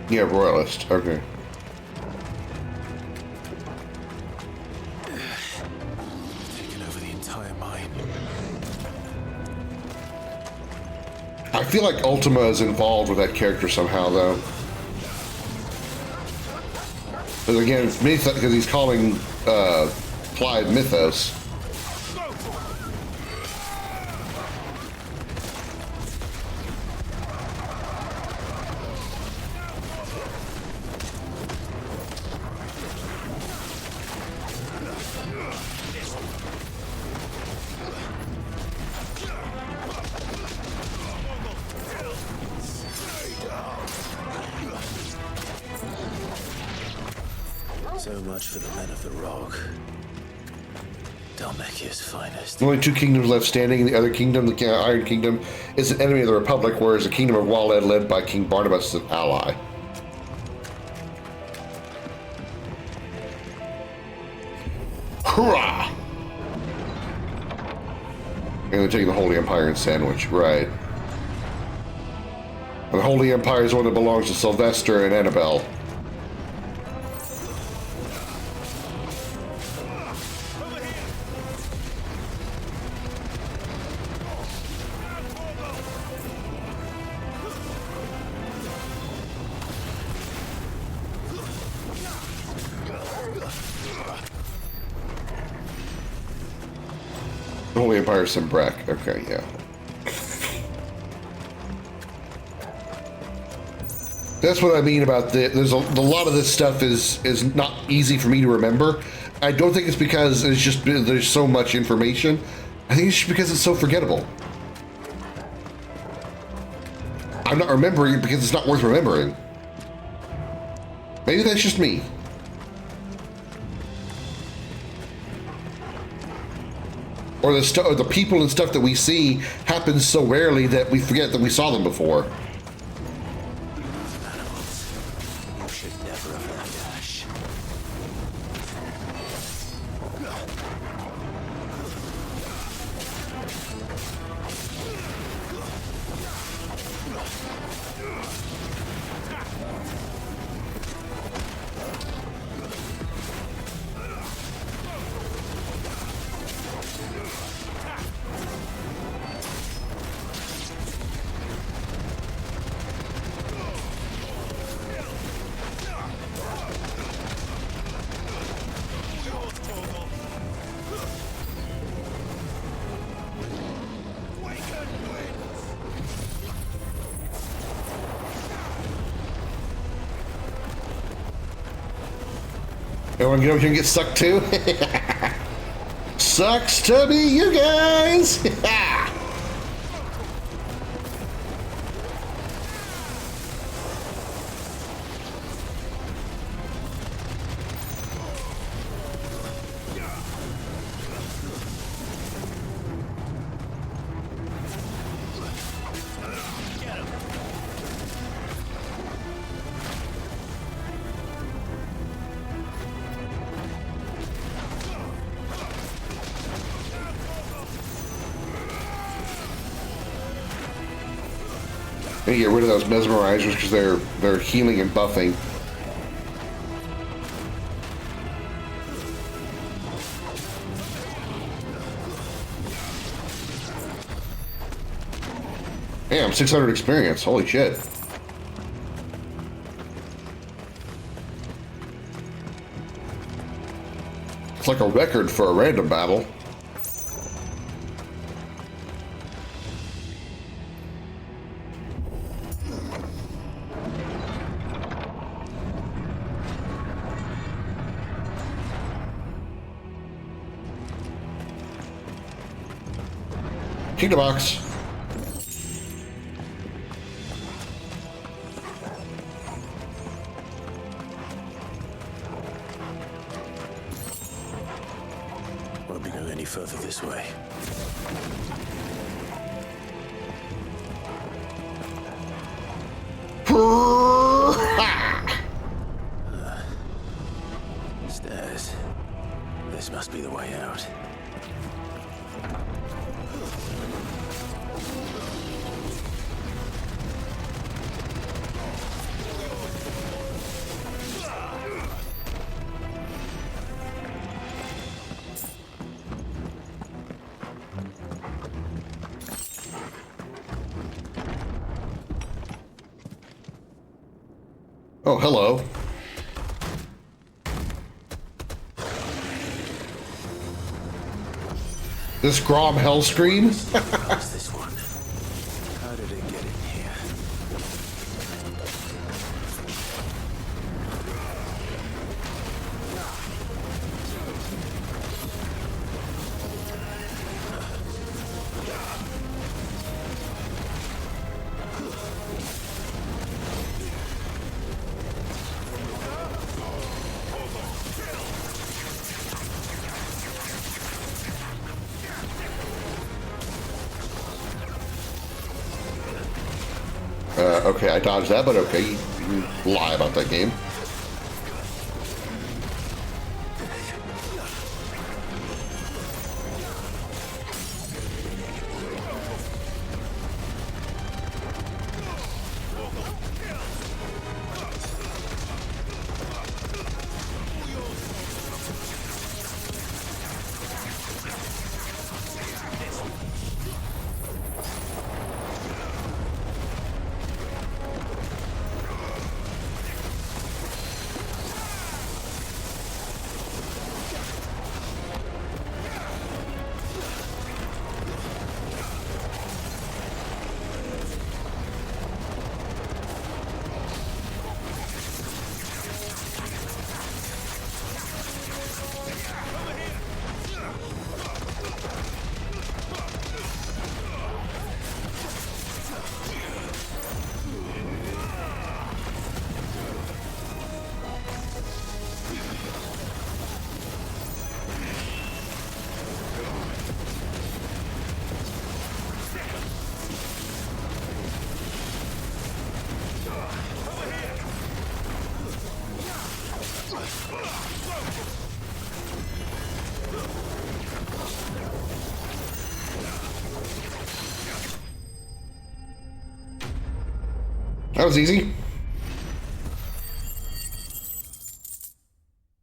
Yeah, royalist. Okay. Taken over the entire mine. I feel like Ultima is involved with that character somehow, though. But again, it's Mythos, because he's calling Clyde Mythos. So much for the men of the Rock. Dhalmekia's finest. The only two kingdoms left standing. The other kingdom, the Iron Kingdom, is an enemy of the Republic, whereas the Kingdom of Waled, led by King Barnabas, is an ally. Hurrah! And they're taking the Holy Empire in Sandwich, right. And the Holy Empire is one that belongs to Sylvester and Annabelle. Holy Empire Simbrek. Okay, yeah. That's what I mean about there's a lot of this stuff is not easy for me to remember. I don't think it's because it's just there's so much information. I think it's just because it's so forgettable. I'm not remembering it because it's not worth remembering. Maybe that's just me. Or the people and stuff that we see happens so rarely that we forget that we saw them before. You should never have left Ash. Everyone get over here and get sucked too? Sucks to be you guys! And get rid of those mesmerizers because they're healing and buffing. Damn, 600 experience. Holy shit. It's like a record for a random battle. Kingdom box. Won't be going any further this way. Stairs. This must be the way out. Oh, hello. This Grom Hellscream? What's this one? How did it get in here? Okay, I dodged that, but okay, you lie about that game. That was easy.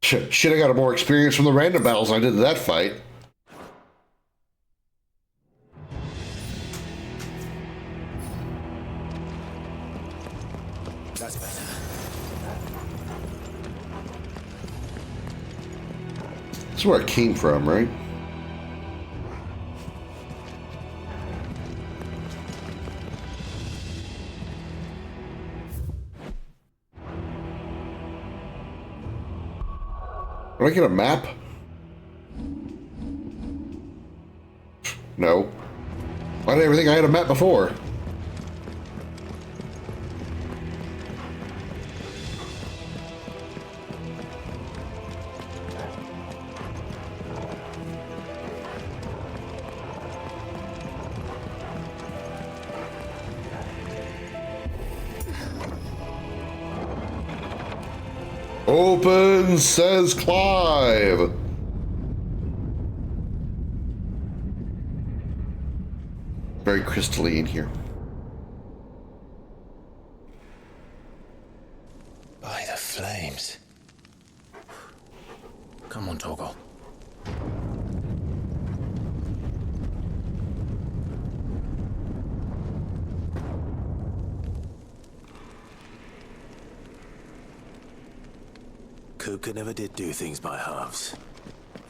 Shit, I got more experience from the random battles than I did in that fight. That's better. This is where I came from, right? Did I get a map? No. Why did I ever think I had a map before? Open, says Clive. Very crystalline here. Come on, Torgal. Kupka never did do things by halves.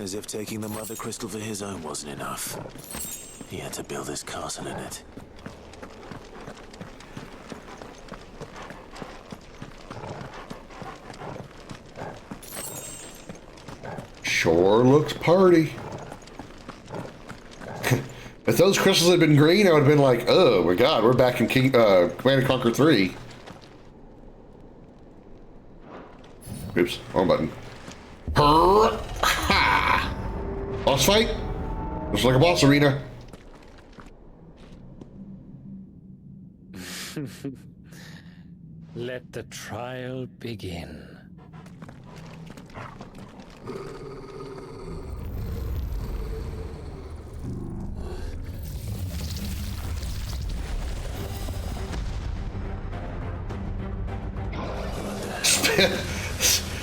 As if taking the mother crystal for his own wasn't enough. He had to build his castle in it. Sure looks party. If those crystals had been green, I would have been like, oh my god, we're back in Command & Conquer 3. Oops, wrong button. Ha! Boss fight? Looks like a boss arena. Let the trial begin.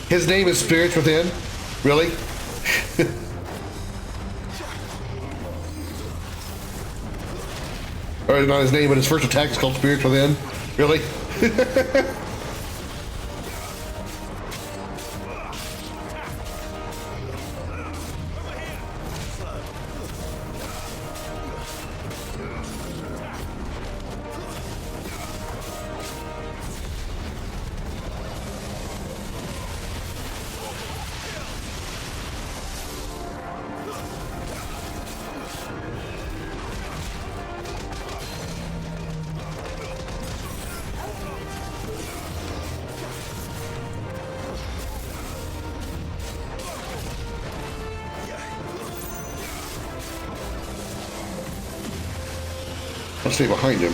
His name is Spirits Within? Really? Or not his name, but his first attack is called Spirits Within? Really? I'll stay behind him.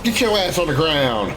Get your ass on the ground.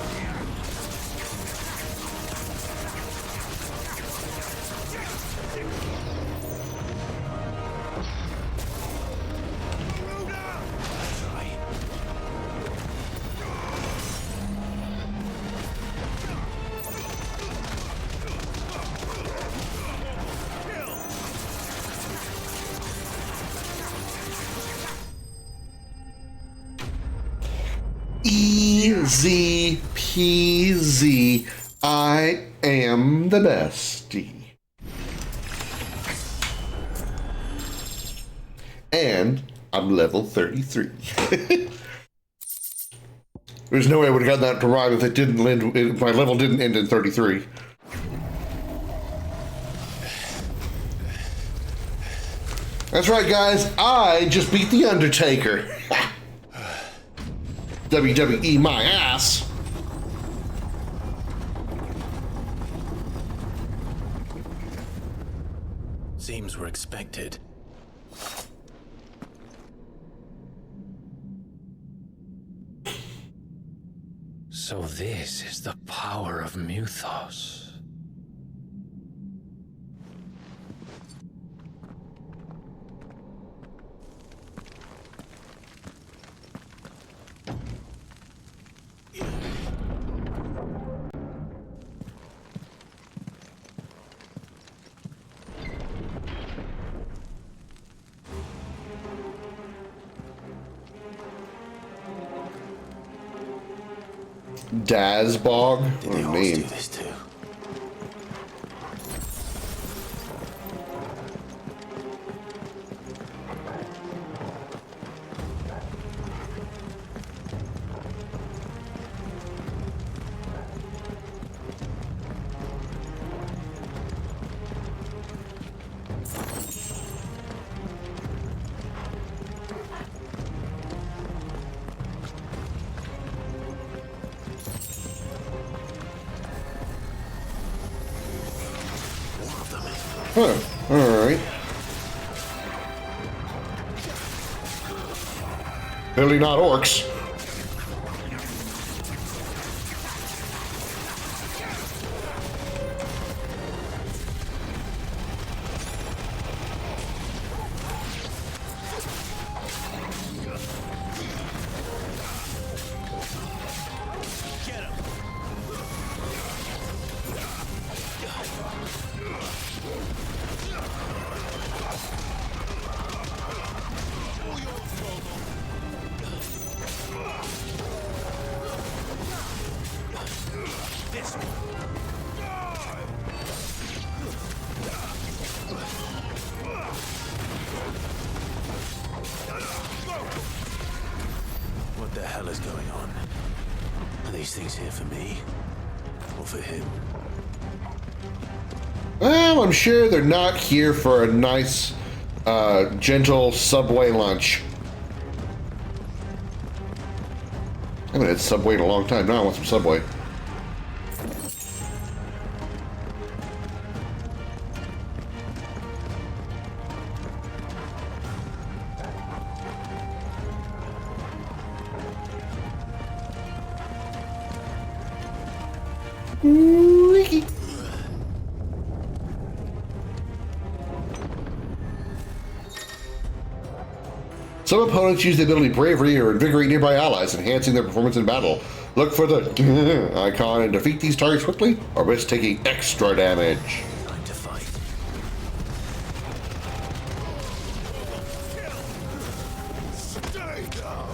Easy peasy. I am the bestie. And I'm level 33. There's no way I would have gotten that to rhyme if it didn't end, if my level didn't end in 33. That's right, guys. I just beat The Undertaker. WWE my ass. Seems we're expected. So this is the power of Mythos. Dazbog? Did What the a horse name. do this too? Huh. Alright. Clearly not orcs. What the hell is going on? Are these things here for me? Or for him? Well, I'm sure they're not here for a nice, gentle Subway lunch. I haven't had Subway in a long time. Now I want some Subway. Some opponents use the ability Bravery or Invigorate nearby allies, enhancing their performance in battle. Look for the icon and defeat these targets quickly, or risk taking extra damage. Time to fight. Stay down!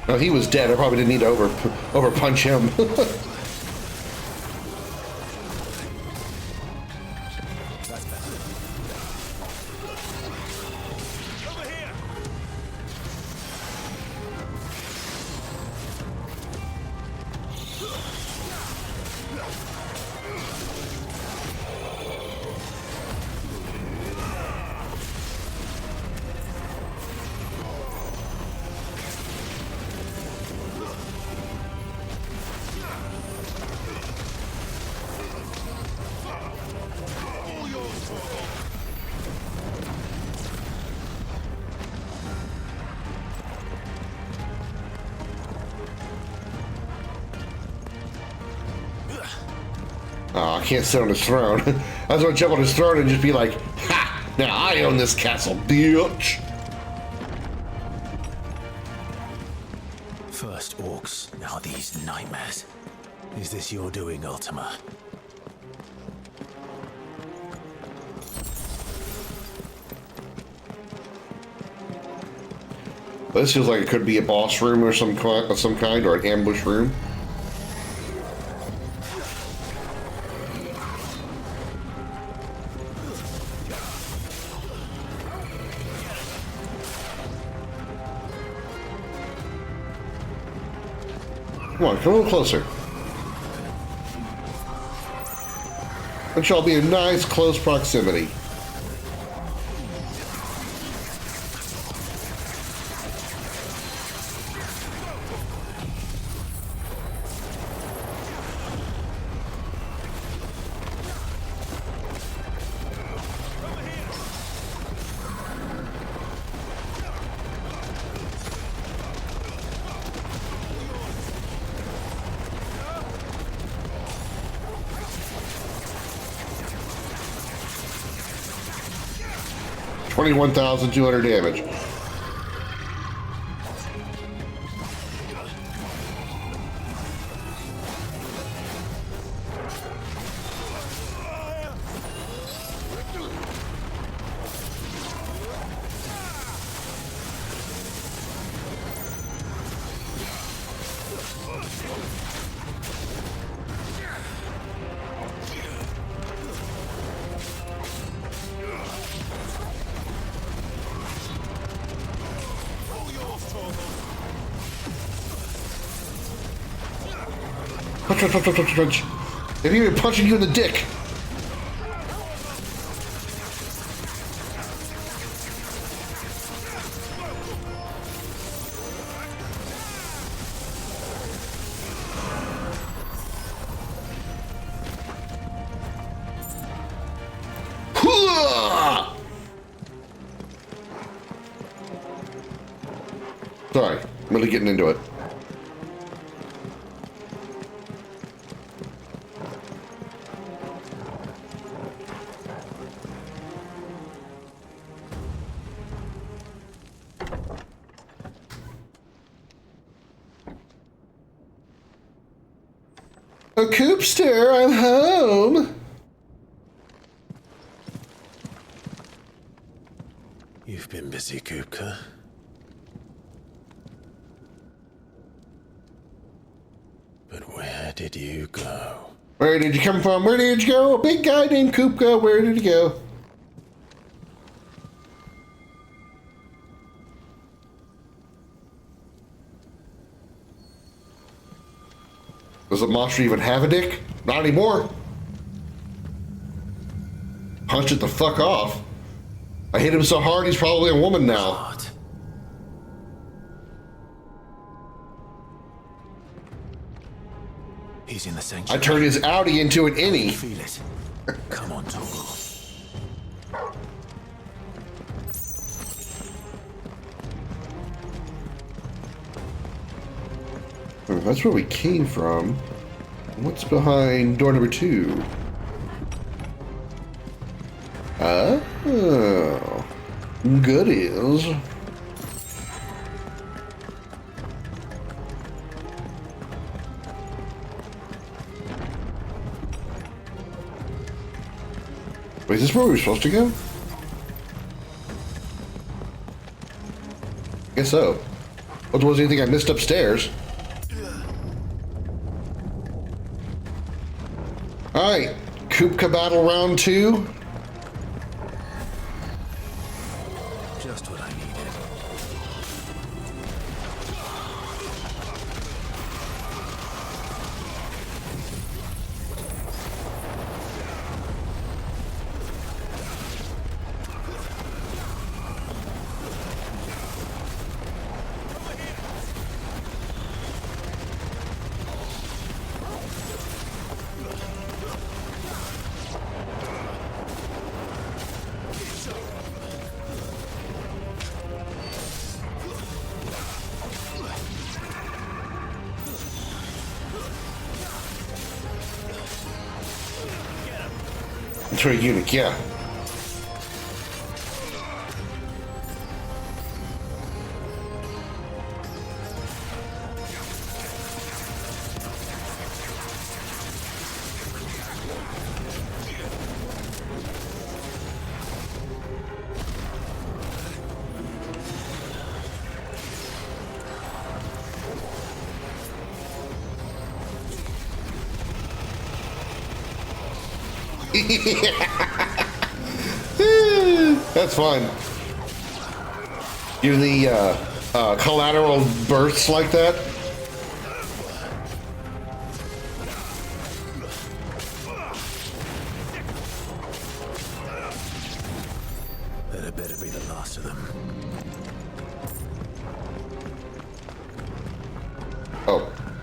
No, he was dead. I probably didn't need to over punch him. Oh, I can't sit on his throne. I was gonna jump on his throne and just be like, ha! Now I own this castle, bitch! First orcs, now these nightmares. Is this your doing, Ultima? This feels like it could be a boss room or some kind, or an ambush room. Come on, come a little closer. That shall be a nice close proximity. $21,200 damage. Punch. They're even punching you in the dick. Sorry, I'm really getting into it. A Coopster, I'm home. You've been busy, Kupka. But where did you go? Where did you come from? Where did you go? A big guy named Kupka. Where did you go? Does the monster even have a dick? Not anymore. Punch it the fuck off. I hit him so hard he's probably a woman now. What? He's in the sanctuary. I turned his Audi into an innie. Feel it. Come on, Toggle. That's where we came from. What's behind door number 2? Oh, goodies. Wait, is this where we were supposed to go? Guess so. What was anything I missed upstairs? Alright, Kupka battle round 2. Just what I needed. It's very unique, yeah. That's fun. Do the collateral bursts like that?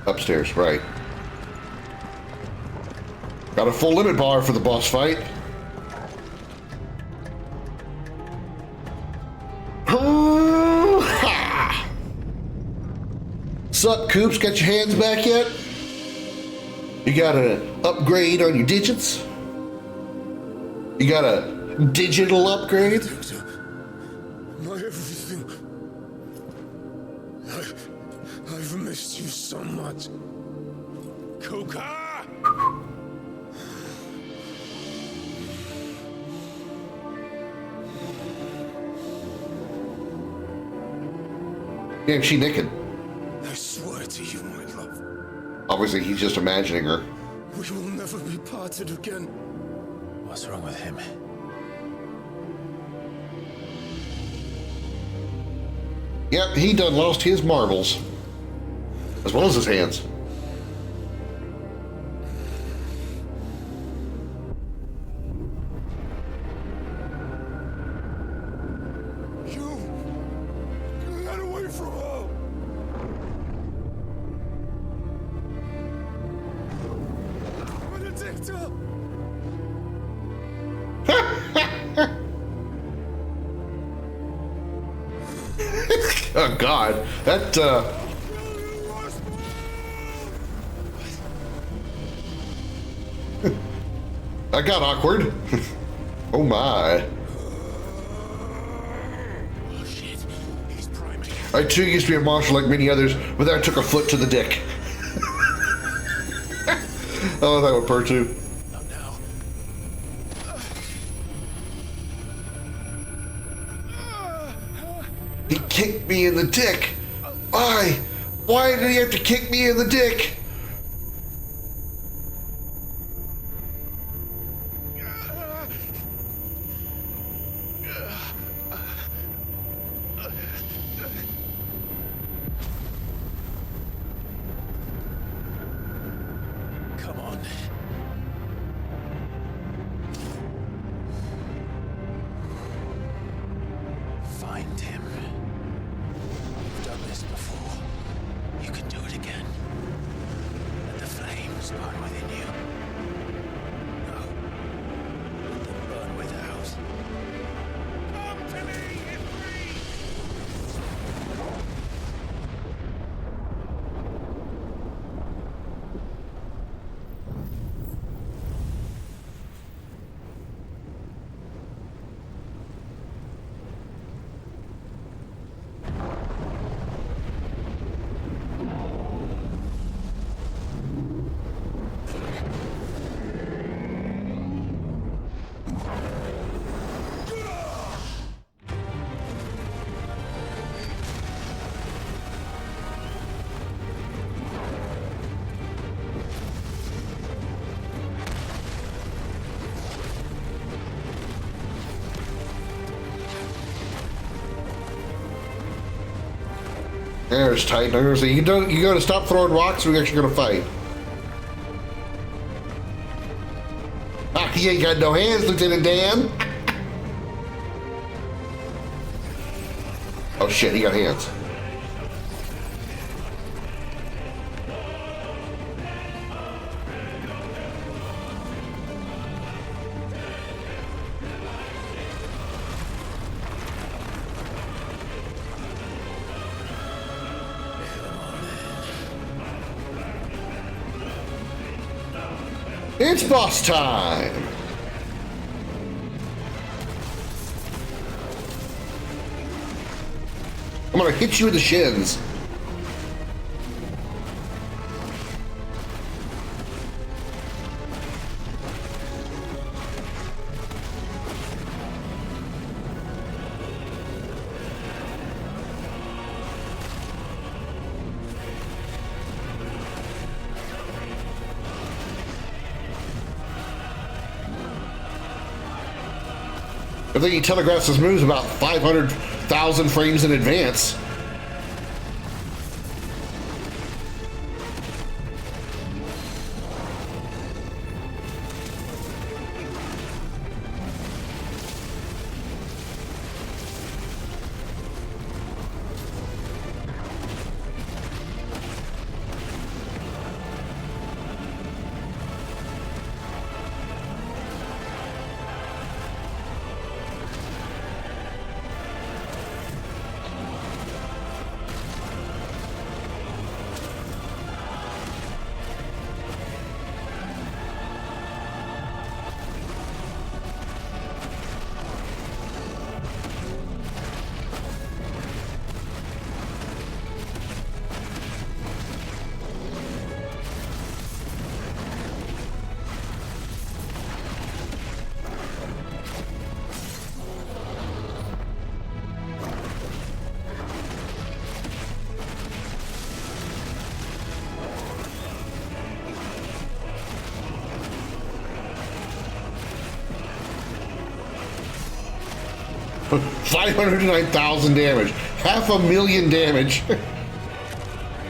Upstairs, right. Got a full limit bar for the boss fight. Sup, Coops? Got your hands back yet? You got an upgrade on your digits? You got a digital upgrade? My everything. I've missed you so much. Kuka! Damn, she naked. I swear to you, my love. Obviously, he's just imagining her. We will never be parted again. What's wrong with him? Yep, he done lost his marbles. As well as his hands. Get away from her! Benedicta! Oh God, that that got awkward. Oh my. I too used to be a marshal like many others, but then I took a foot to the dick. Oh, that would purr too. He kicked me in the dick. Why? Why did he have to kick me in the dick? Come on. Find him. You've done this before. You can do it again. Let the flames burn within you. No. Let them burn without. Come to me, Ifrit! There's tight. I'm gonna say you gotta stop throwing rocks. We're actually gonna fight. Ah, he ain't got no hands, Lieutenant Dan. Oh shit, he got hands. It's boss time! I'm gonna hit you in the shins. I think he telegraphs his moves about 500,000 frames in advance. 509,000 damage. 500,000 damage.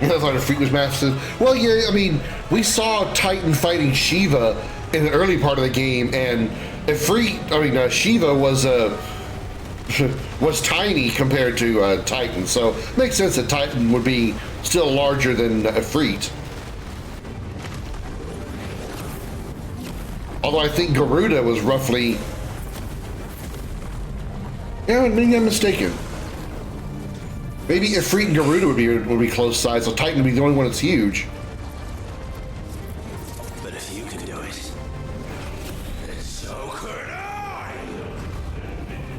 That's why the Ifrit was massive. Well, yeah, I mean, we saw Titan fighting Shiva in the early part of the game, and Shiva was tiny compared to Titan, so it makes sense that Titan would be still larger than Ifrit. Although I think Garuda was roughly... Yeah, maybe I'm mistaken. Maybe Ifrit and Garuda would be close size, so Titan would be the only one that's huge. But if you can do it, then so could I!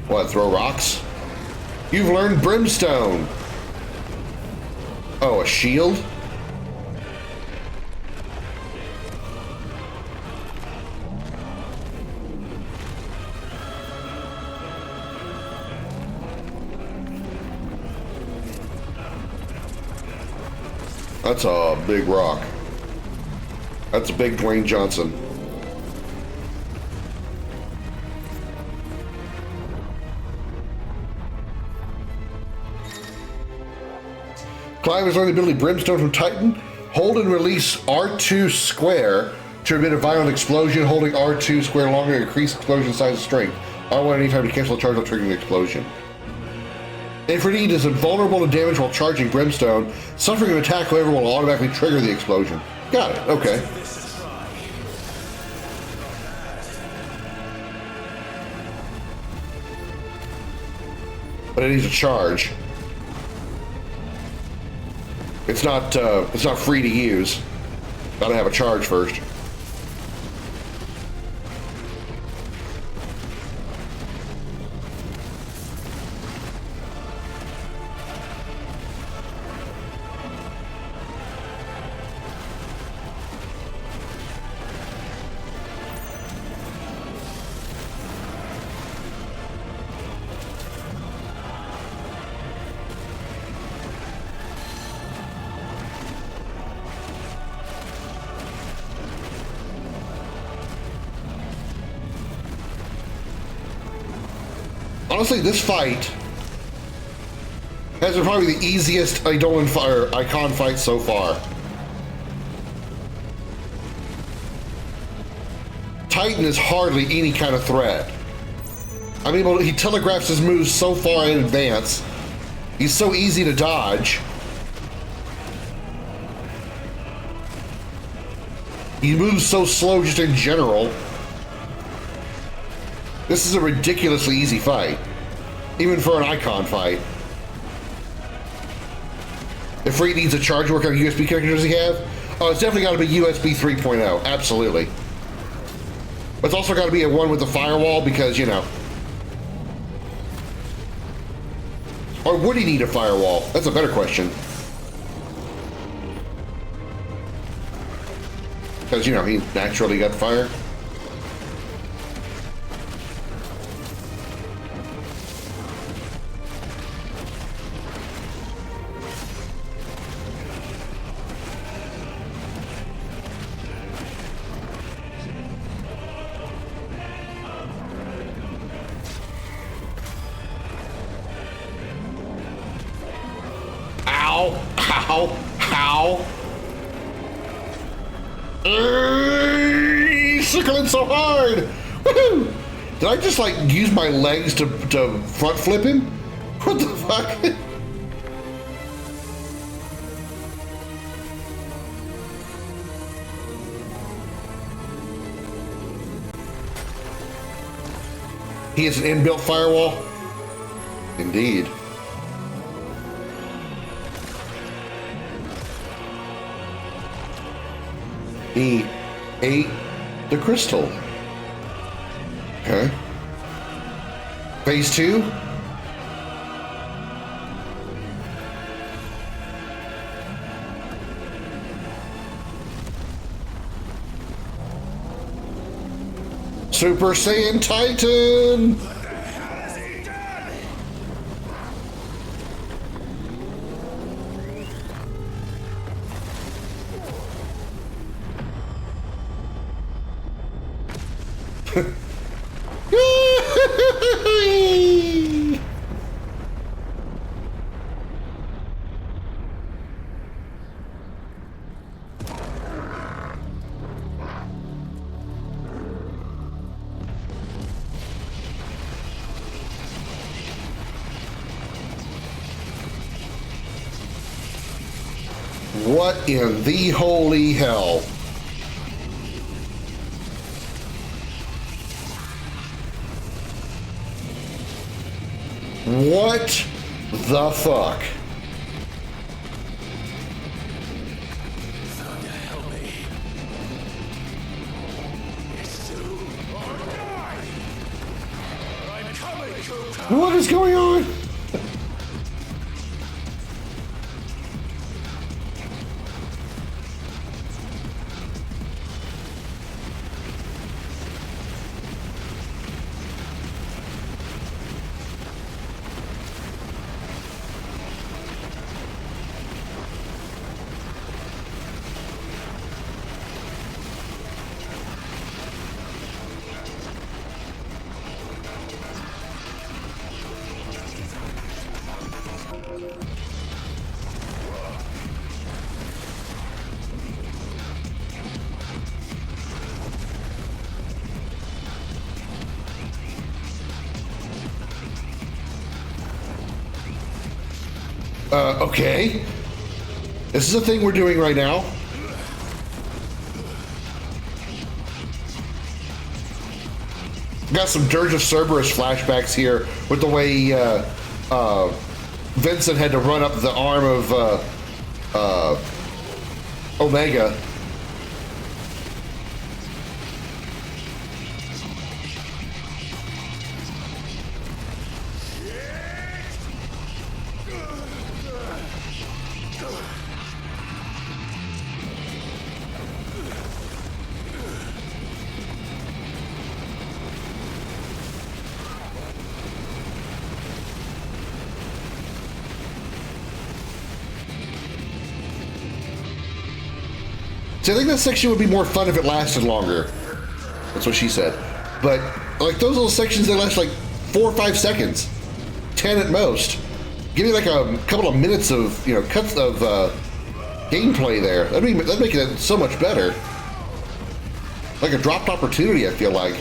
What, throw rocks? You've learned Brimstone. Oh, a shield? That's a big rock. That's a big Dwayne Johnson. Clive has learned the ability Brimstone from Titan. Hold and release R2 square to emit a violent explosion. Holding R2 square longer increase explosion size and strength. R1 anytime to cancel a charge while triggering the explosion. Ifrit is invulnerable to damage while charging Brimstone. Suffering an attack, however, will automatically trigger the explosion. Got it, okay. But it needs a charge. It's not free to use. Gotta have a charge first. Honestly, this fight has been probably the easiest Icon fight so far. Titan is hardly any kind of threat. I mean, he telegraphs his moves so far in advance. He's so easy to dodge. He moves so slow just in general. This is a ridiculously easy fight, even for an Icon fight. If Ifrit needs a charge, what kind of USB connector does he have? Oh, it's definitely got to be USB 3.0, absolutely. But it's also got to be a one with the firewall because, you know. Or would he need a firewall? That's a better question. Because, you know, he naturally got fire. He's circling so hard! Woohoo! Did I just like use my legs to front flip him? What the fuck? He has an inbuilt firewall? Indeed. He ate the crystal. Okay. Phase 2? Super Saiyan Titan! What in the holy hell? What the fuck? What is going on? Okay. This is a thing we're doing right now. Got some Dirge of Cerberus flashbacks here with the way Vincent had to run up the arm of Omega. See, I think that section would be more fun if it lasted longer. That's what she said. But, like, those little sections, they last like 4 or 5 seconds. 10 at most. Give me like a couple of minutes of, you know, cuts of gameplay there. That'd make it so much better. Like a dropped opportunity, I feel like.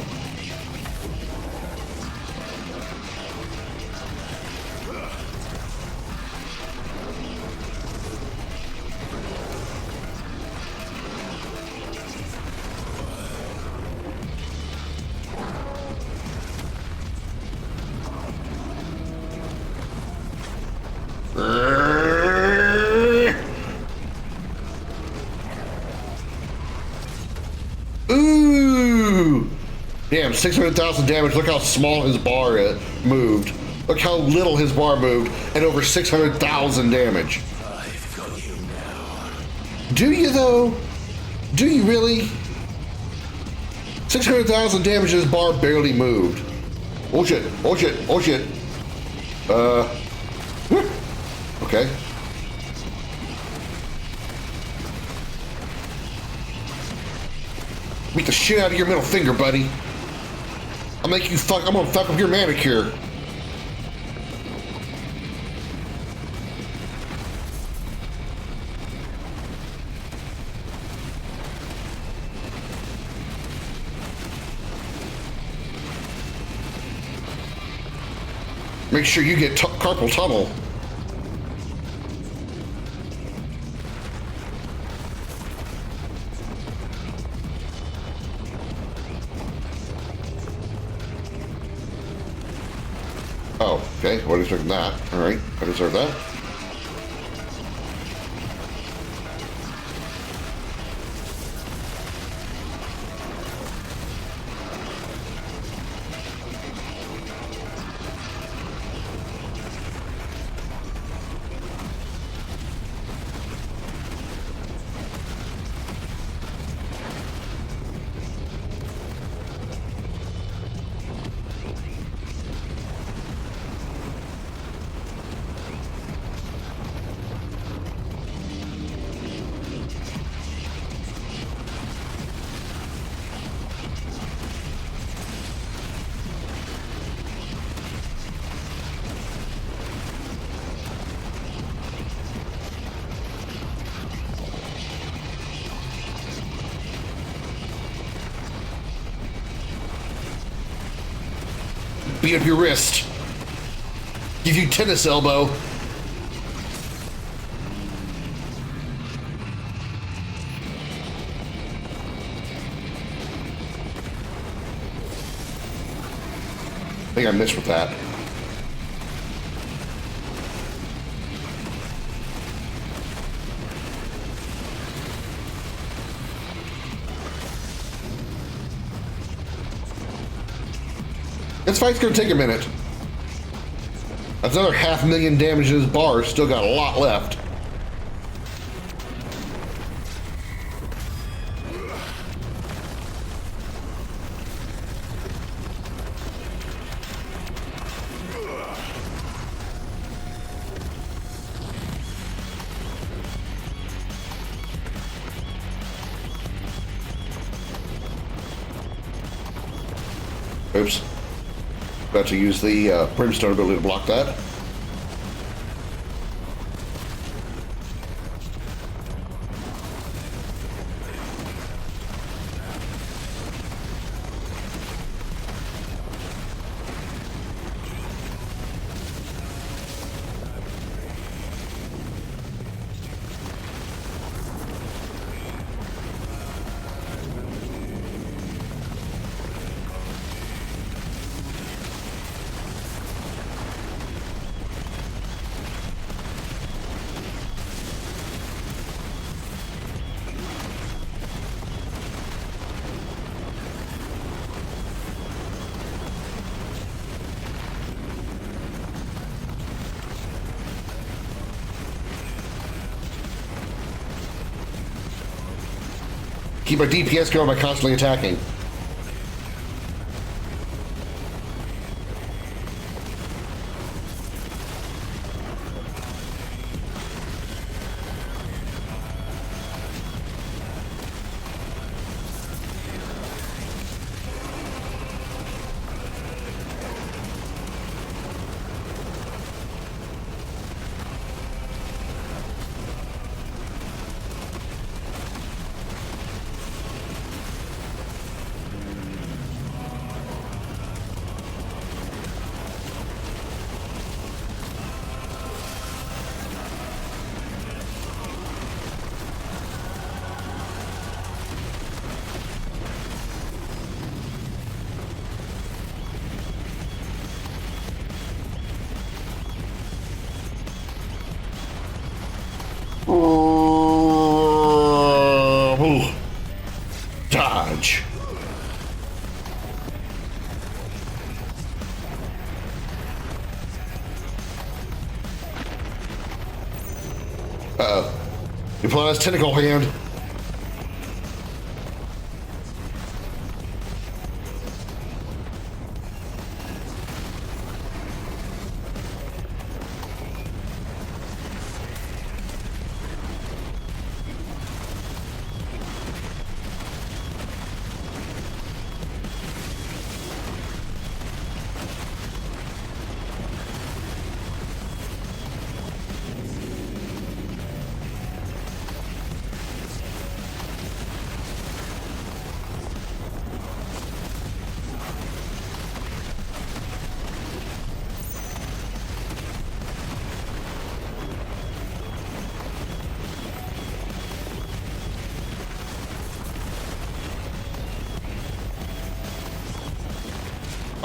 Ooh! Damn, 600,000 damage. Look how small his bar moved. Look how little his bar moved, and over 600,000 damage. I've got you now. Do you, though? Do you really? 600,000 damage, his bar barely moved. Oh shit, oh shit, oh shit. Okay. Beat the shit out of your middle finger, buddy. I'm gonna fuck up your manicure. Make sure you get carpal tunnel. Oh, okay. Wasn't expecting that. All right, I deserve that. Beat up your wrist. Give you tennis elbow. think I missed with that. This fight's gonna take a minute. That's another 500,000 damage to his bar. Still got a lot left. Oops. About to use the brimstone ability to block that. Keep our DPS going by constantly attacking. Dodge. Uh-oh. He pulled out his tentacle hand.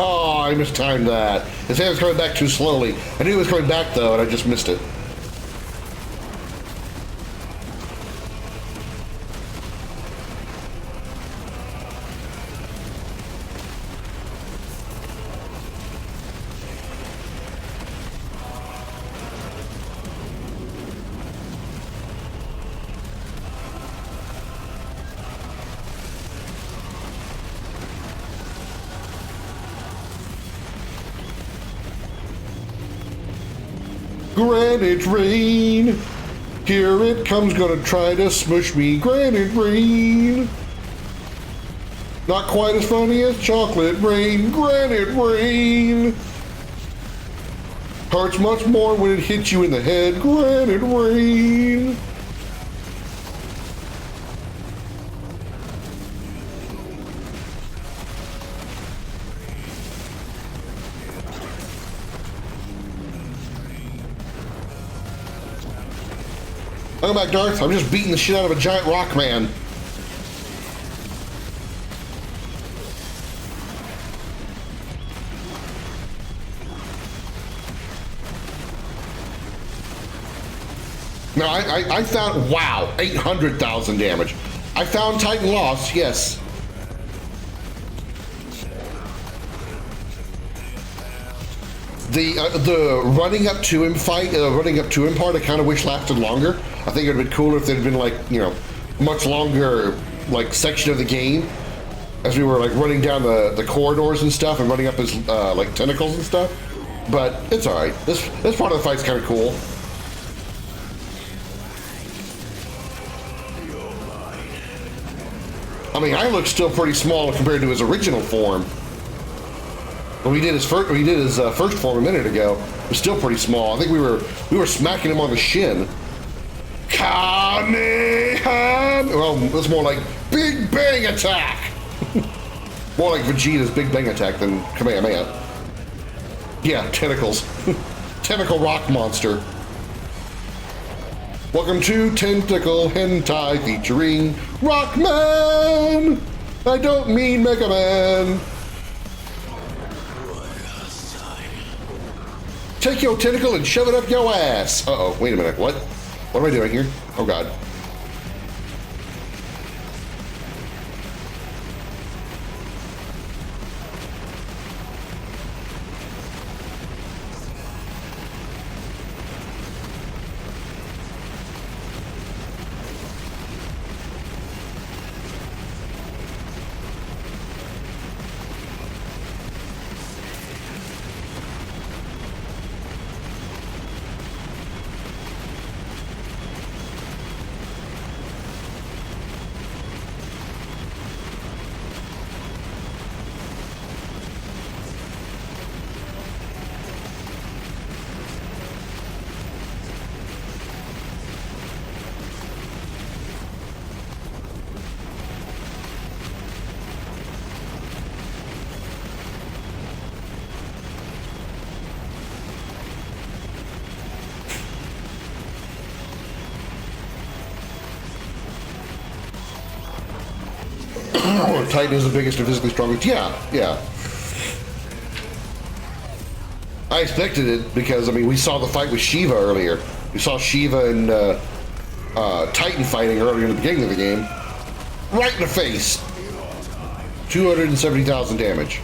Oh, I mistimed that. His hand was coming back too slowly. I knew it was coming back though, and I just missed it. Granite rain, here it comes, gonna try to smush me. Granite rain, not quite as funny as chocolate rain. Granite rain, hurts much more when it hits you in the head. Granite rain. Welcome back, Darth. I'm just beating the shit out of a giant rock man. No, I found, wow, 800,000 damage. I found Titan Lost, yes. The running up to him fight, running up to him part, I kind of wish lasted longer. I think it would have been cooler if there'd been like, you know, much longer like section of the game as we were like running down the corridors and stuff and running up his like tentacles and stuff. But it's all right. This part of the fight's kind of cool. I mean, I look still pretty small compared to his original form. When we did his first form a minute ago, it was still pretty small. I think we were smacking him on the shin. Kamehameha! Well, that's more like Big Bang Attack. More like Vegeta's Big Bang Attack than Kamehameha. Yeah, tentacles. Tentacle rock monster. Welcome to Tentacle Hentai featuring Rockman! I don't mean Mega Man. Take your tentacle and shove it up your ass. Uh-oh, wait a minute, what? What am I doing here? Oh God. Titan is the biggest and physically strongest. Yeah, yeah. I expected it because, I mean, we saw the fight with Shiva earlier. We saw Shiva and Titan fighting earlier in the beginning of the game. Right in the face. 270,000 damage.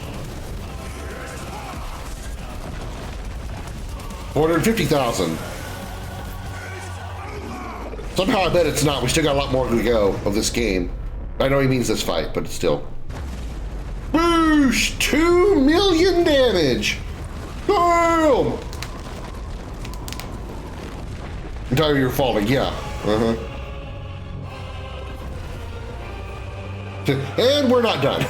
450,000. Somehow I bet it's not. We still got a lot more to go of this game. I know he means this fight, but still. Boosh! 2 million damage! Boom! Entirely you're falling, yeah. Uh-huh. And we're not done.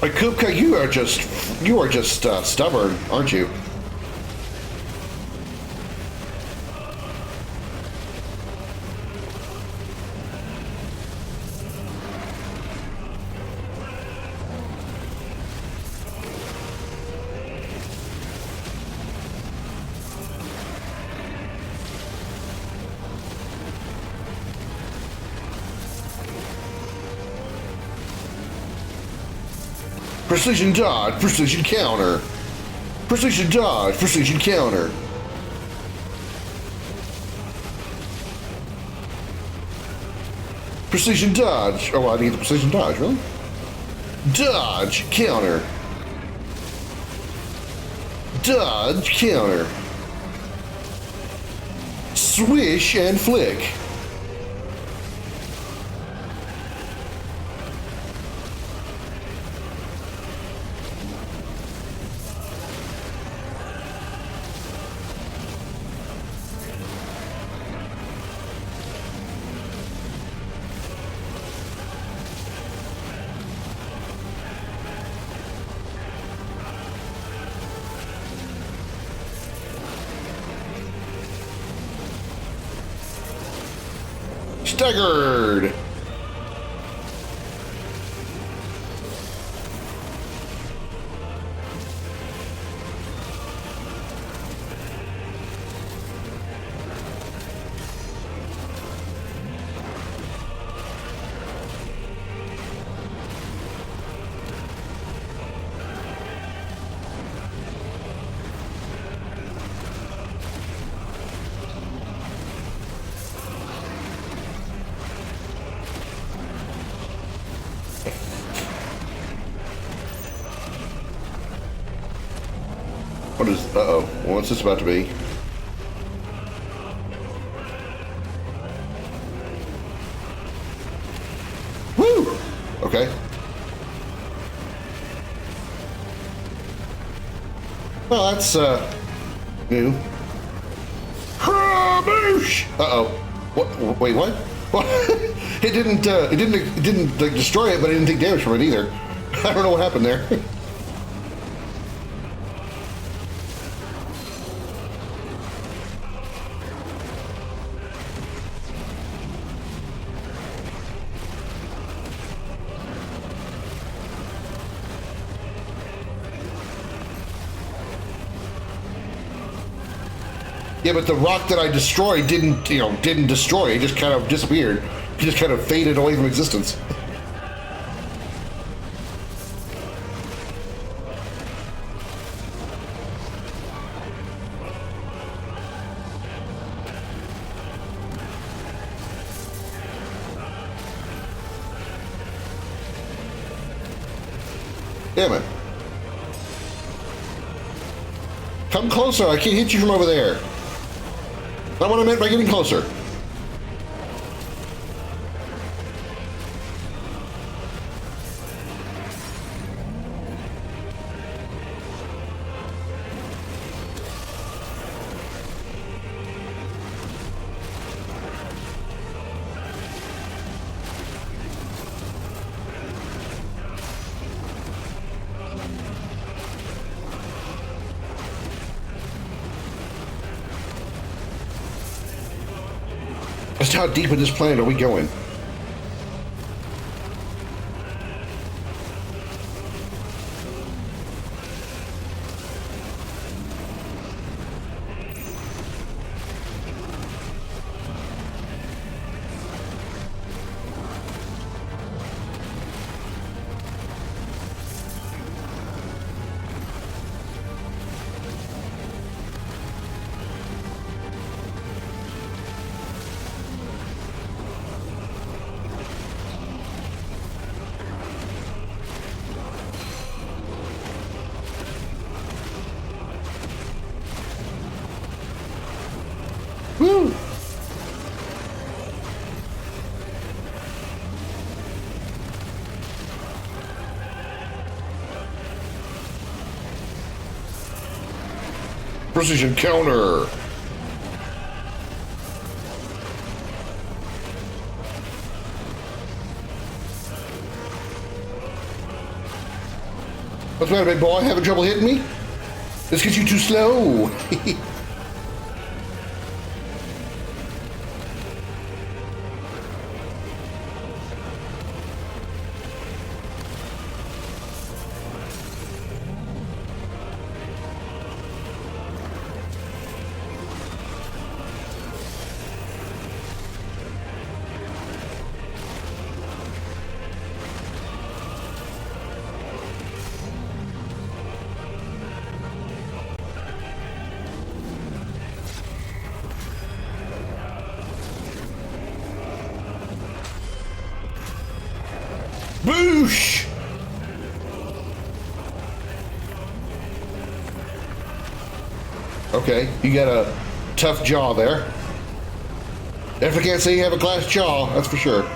Like, Kupka, you are just stubborn, aren't you? Precision dodge, precision counter. Precision dodge, precision counter. Precision dodge. Oh, I need the precision dodge, really? Dodge, counter. Dodge, counter. Swish and flick. Staggered. What is... Uh-oh. What's this about to be? Woo! Okay. Well, that's, new. Boosh! Uh-oh. What? Wait, what? What? It didn't like, destroy it, but it didn't take damage from it either. I don't know what happened there. Yeah, but the rock that I destroyed didn't destroy. It just kind of disappeared. It just kind of faded away from existence. Damn it. Come closer. I can't hit you from over there. That's what I meant by getting closer. Just how deep in this planet are we going? Woo! Precision counter. What's the matter, big boy? Having trouble hitting me? It's because you're too slow. Boosh! Okay, you got a tough jaw there. Definitely can't say you have a glass jaw, that's for sure.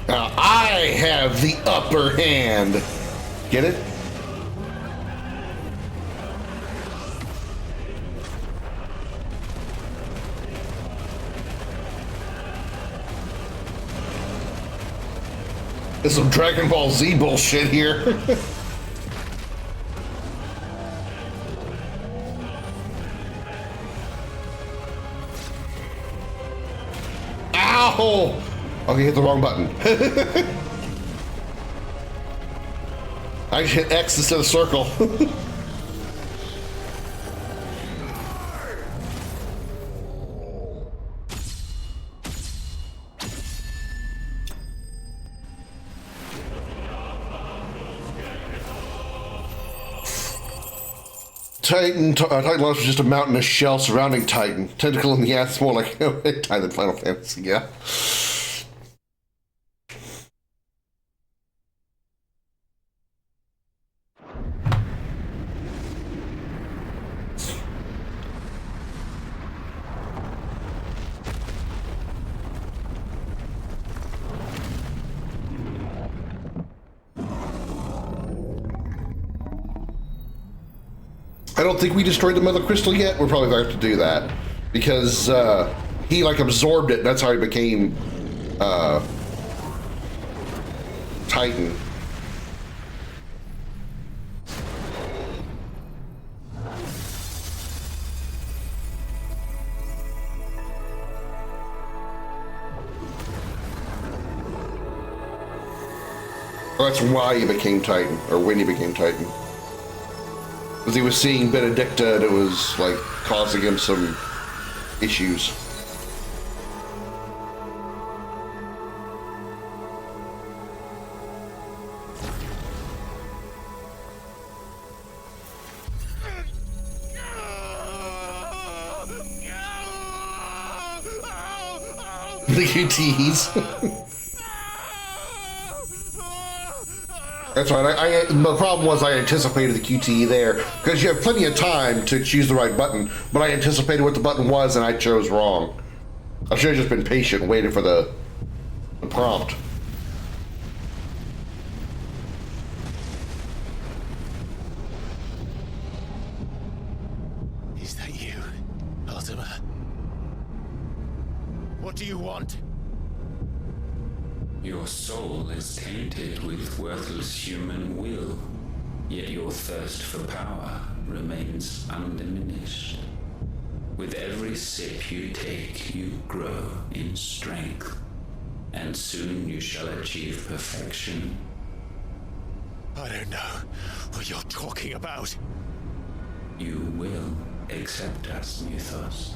Now I have the upper hand. Get it? There's some Dragon Ball Z bullshit here. Ow! Okay, hit the wrong button. I just hit X instead of circle. Titan Lost was just a mountainous shell surrounding Titan. Tentacle in the ass, more like Titan than Final Fantasy, yeah. I don't think we destroyed the Mother Crystal yet. We're probably going to have to do that because he like absorbed it. That's how he became Titan. Well, that's why he became Titan, or when he became Titan. Because he was seeing Benedicta and it was like causing him some issues. The QTs. That's right. The problem was I anticipated the QTE there because you have plenty of time to choose the right button, but I anticipated what the button was and I chose wrong. I should have just been patient and waited for the prompt. Is that you, Ultima? What do you want? Your soul is tainted with worthless human will, yet your thirst for power remains undiminished. With every sip you take, you grow in strength, and soon you shall achieve perfection. I don't know what you're talking about. You will accept us, Mythos.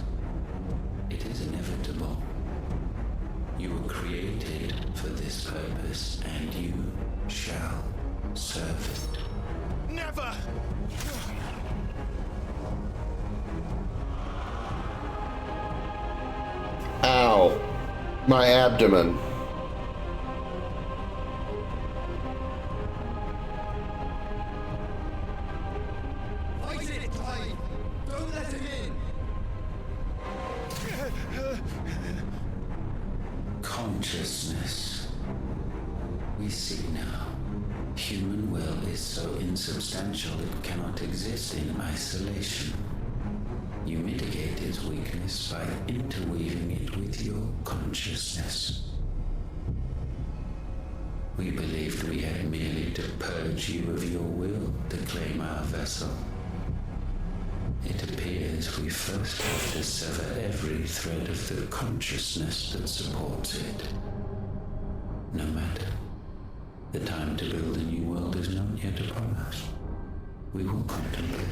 It is inevitable. You were created for this purpose, and you shall serve it. Never! Ow. My abdomen. Fight it, Clive! Don't let him in! Consciousness. We see now. Human will is so insubstantial it cannot exist in isolation. You mitigate its weakness by interweaving it with your consciousness. We believed we had merely to purge you of your will to claim our vessel. It appears we first have to sever every thread of the consciousness that supports it. No matter. The time to build a new world is not yet upon us. We will contemplate.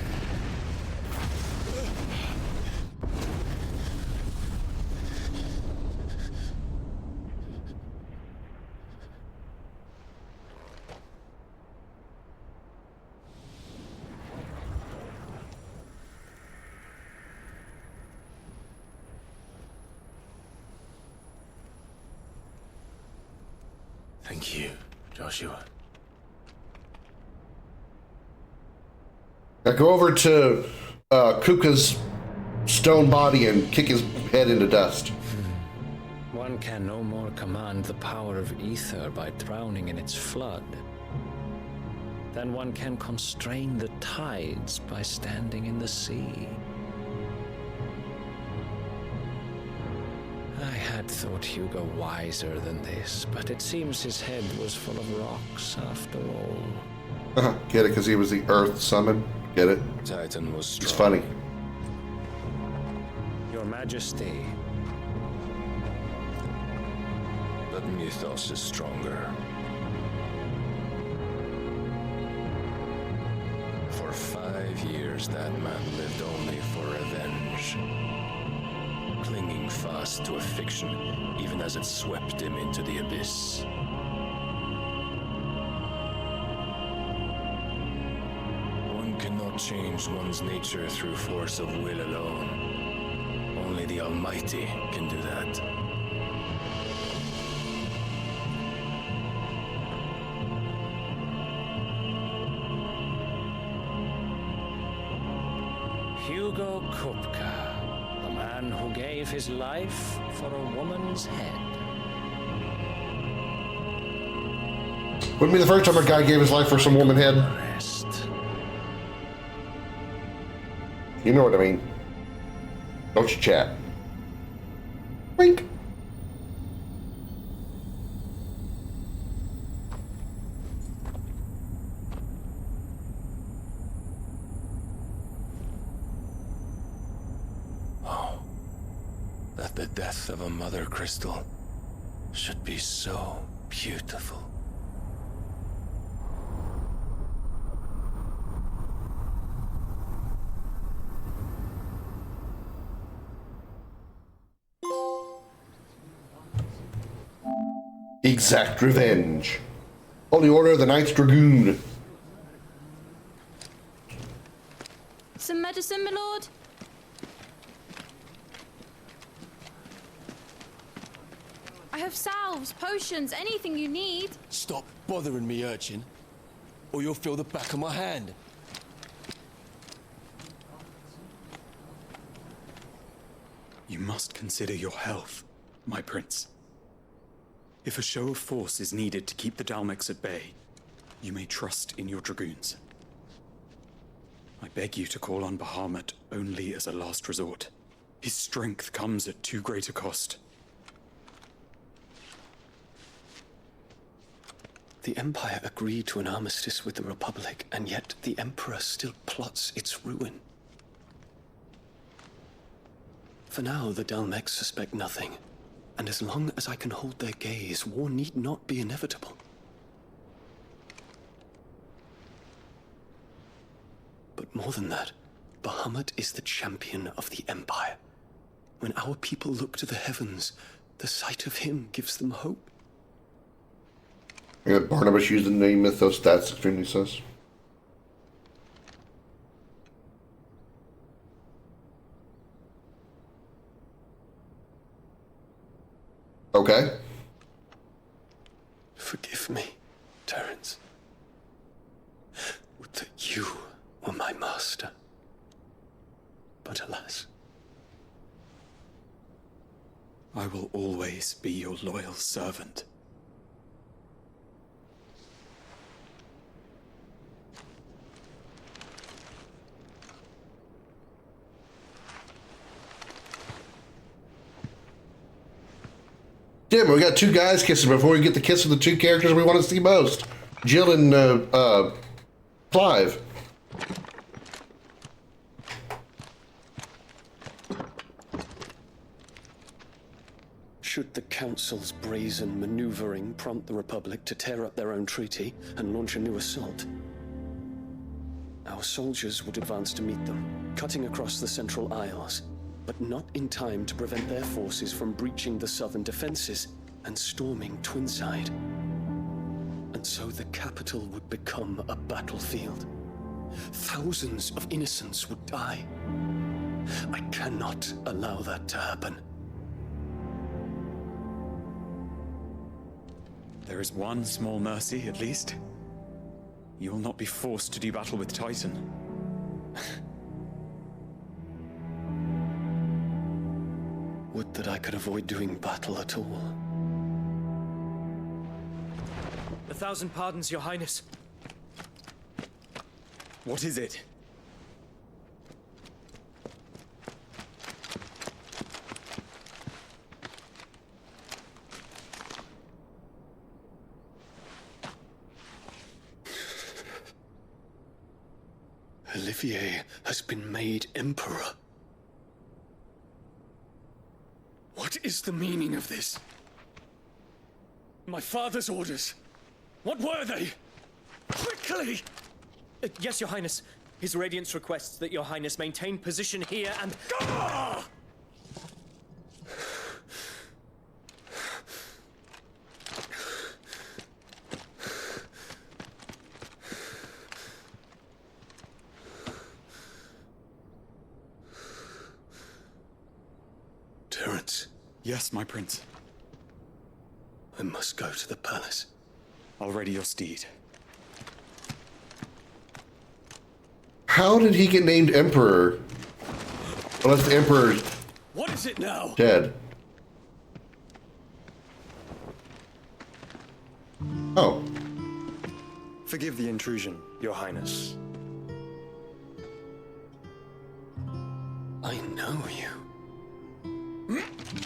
Thank you, Joshua. Now go over to Kuka's stone body and kick his head into dust. One can no more command the power of ether by drowning in its flood than one can constrain the tides by standing in the sea. I had thought Hugo wiser than this, but it seems his head was full of rocks after all. Get it? Because he was the Earth summon? Get it? Titan was strong. It's funny. Your Majesty. That mythos is stronger. For 5 years, that man lived only for revenge. Clinging fast to a fiction, even as it swept him into the abyss. One cannot change one's nature through force of will alone. Only the Almighty can do that. Hugo Kupka, the man who gave his life for a woman's head. Wouldn't be the first time a guy gave his life for some woman head. You know what I mean. Don't you chat. Wink. Oh, that the death of a mother crystal should be so beautiful. Exact revenge. Holy Order of the Knights Dragoon. Some medicine, my lord? I have salves, potions, anything you need. Stop bothering me, urchin, or you'll feel the back of my hand. You must consider your health, my prince. If a show of force is needed to keep the Dalmex at bay, you may trust in your dragoons. I beg you to call on Bahamut only as a last resort. His strength comes at too great a cost. The Empire agreed to an armistice with the Republic, and yet the Emperor still plots its ruin. For now, the Dalmex suspect nothing, and as long as I can hold their gaze, war need not be inevitable. But more than that, Bahamut is the champion of the Empire. When our people look to the heavens, the sight of him gives them hope. Yeah, Barnabas used the name mythos, that's extremely sus. Okay. Forgive me, Terence. Would that you were my master. But alas. I will always be your loyal servant. Jim, we got two guys kissing before we get the kiss of the two characters we want to see most. Jill and Clive. Should the Council's brazen maneuvering prompt the Republic to tear up their own treaty and launch a new assault, our soldiers would advance to meet them, cutting across the Central Isles, but not in time to prevent their forces from breaching the southern defenses and storming Twinside. And so the capital would become a battlefield. Thousands of innocents would die. I cannot allow that to happen. There is one small mercy, at least. You will not be forced to do battle with Titan. Would that I could avoid doing battle at all. 1,000 pardons, Your Highness. What is it? Olivier has been made Emperor. What is the meaning of this? My father's orders. What were they? Quickly! Yes, Your Highness. His Radiance requests that Your Highness maintain position here and... Gah! Terence. Yes, my prince. I must go to the palace. I'll ready your steed. How did he get named Emperor? Unless the Emperor's What is it now? dead. Oh. Forgive the intrusion, Your Highness. I know you.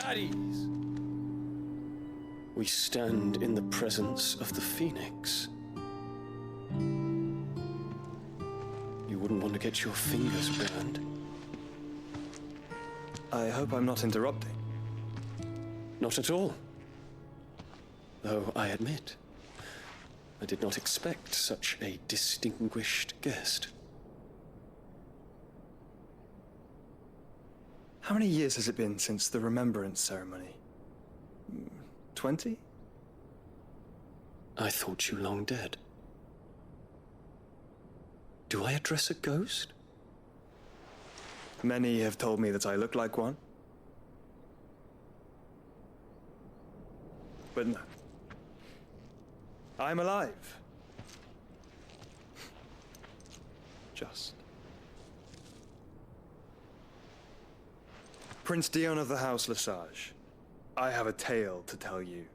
At ease. We stand in the presence of the Phoenix. You wouldn't want to get your fingers burned. I hope I'm not interrupting. Not at all. Though I admit, I did not expect such a distinguished guest. How many years has it been since the Remembrance ceremony? 20? I thought you long dead. Do I address a ghost? Many have told me that I look like one. But no. I'm alive. Just. Prince Dion of the House Lesage, I have a tale to tell you.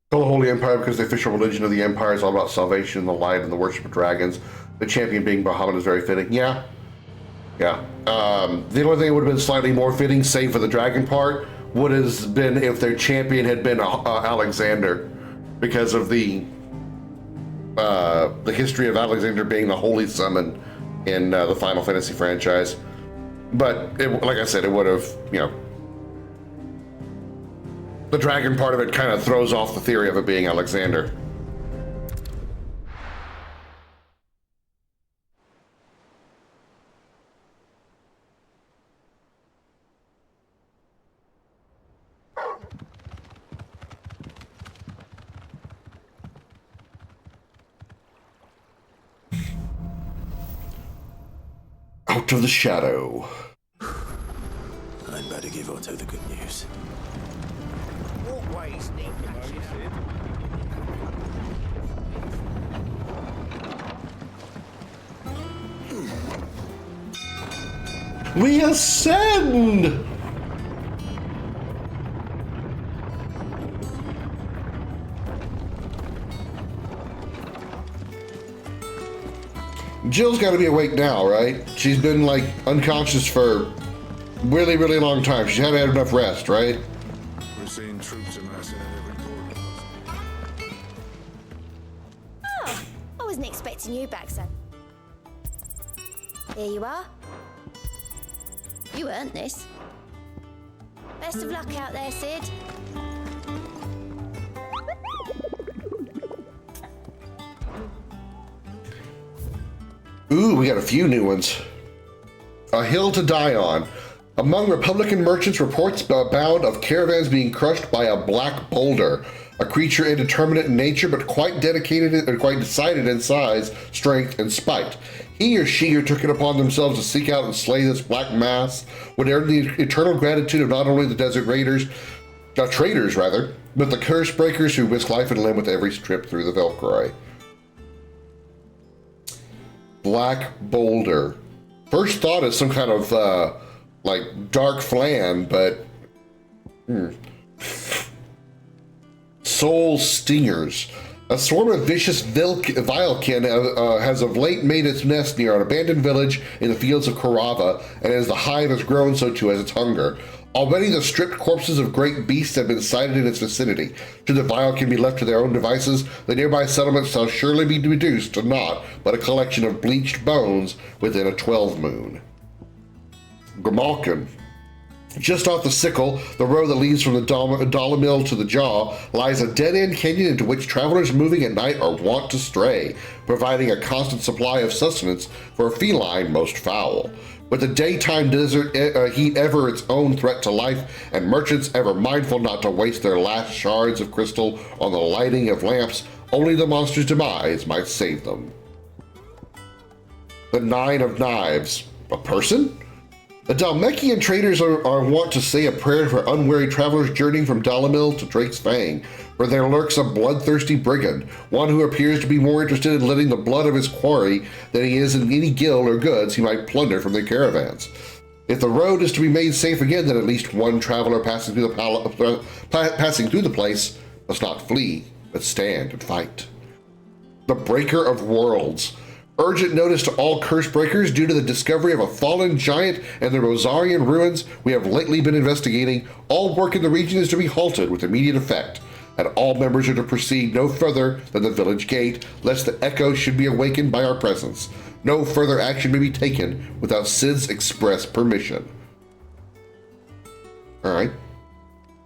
Call the Holy Empire because the official religion of the Empire is all about salvation, the light, and the worship of dragons. The champion being Bahamut is very fitting. Yeah. Yeah. The only thing that would have been slightly more fitting, save for the dragon part, would have been if their champion had been Alexander, because of the history of Alexander being the holy summon in the Final Fantasy franchise. But like I said, it would have, the dragon part of it kind of throws off the theory of it being Alexander. Out of the shadow. I'd better give Otto the good news. Walkways need promoted. We ascend! Jill's got to be awake now, right? She's been like unconscious for really, really long time. She's had enough rest, right? We're seeing troops amassing at every corner. Oh, I wasn't expecting you back, son. Here you are. You earned this. Best of luck out there, Sid. Ooh, we got a few new ones. A hill to die on. Among Republican merchants, reports abound of caravans being crushed by a black boulder, a creature indeterminate in nature but quite dedicated and quite decided in size, strength, and spite. He or she who took it upon themselves to seek out and slay this black mass would earn the eternal gratitude of not only the desert raiders, traders rather, but the curse breakers who risk life and limb with every trip through the Velcroy. Black boulder. First thought is some kind of like dark flan, but soul stingers. A swarm of vicious vilekin has of late made its nest near an abandoned village in the fields of Korava, and as the hive has grown, so too has its hunger. Already the stripped corpses of great beasts have been sighted in its vicinity. Should the vilekin be left to their own devices, the nearby settlement shall surely be reduced to naught but a collection of bleached bones within a 12 moon. Grimalkin. Just off the Sickle, the road that leads from the dollar mill to the Jaw, lies a dead-end canyon into which travelers moving at night are wont to stray, providing a constant supply of sustenance for a feline most foul. With the daytime desert heat ever its own threat to life, and merchants ever mindful not to waste their last shards of crystal on the lighting of lamps, only the monster's demise might save them. The Nine of Knives. A person? The Dalmekian traders are wont to say a prayer for unwary travelers journeying from Dalamil to Drake's Fang, where there lurks a bloodthirsty brigand, one who appears to be more interested in letting the blood of his quarry than he is in any gil or goods he might plunder from their caravans. If the road is to be made safe again, then at least one traveler passing through the place must not flee, but stand and fight. The Breaker of Worlds. Urgent notice to all curse breakers due to the discovery of a fallen giant and the Rosarian ruins we have lately been investigating. All work in the region is to be halted with immediate effect, and all members are to proceed no further than the village gate, lest the echo should be awakened by our presence. No further action may be taken without Sid's express permission. All right.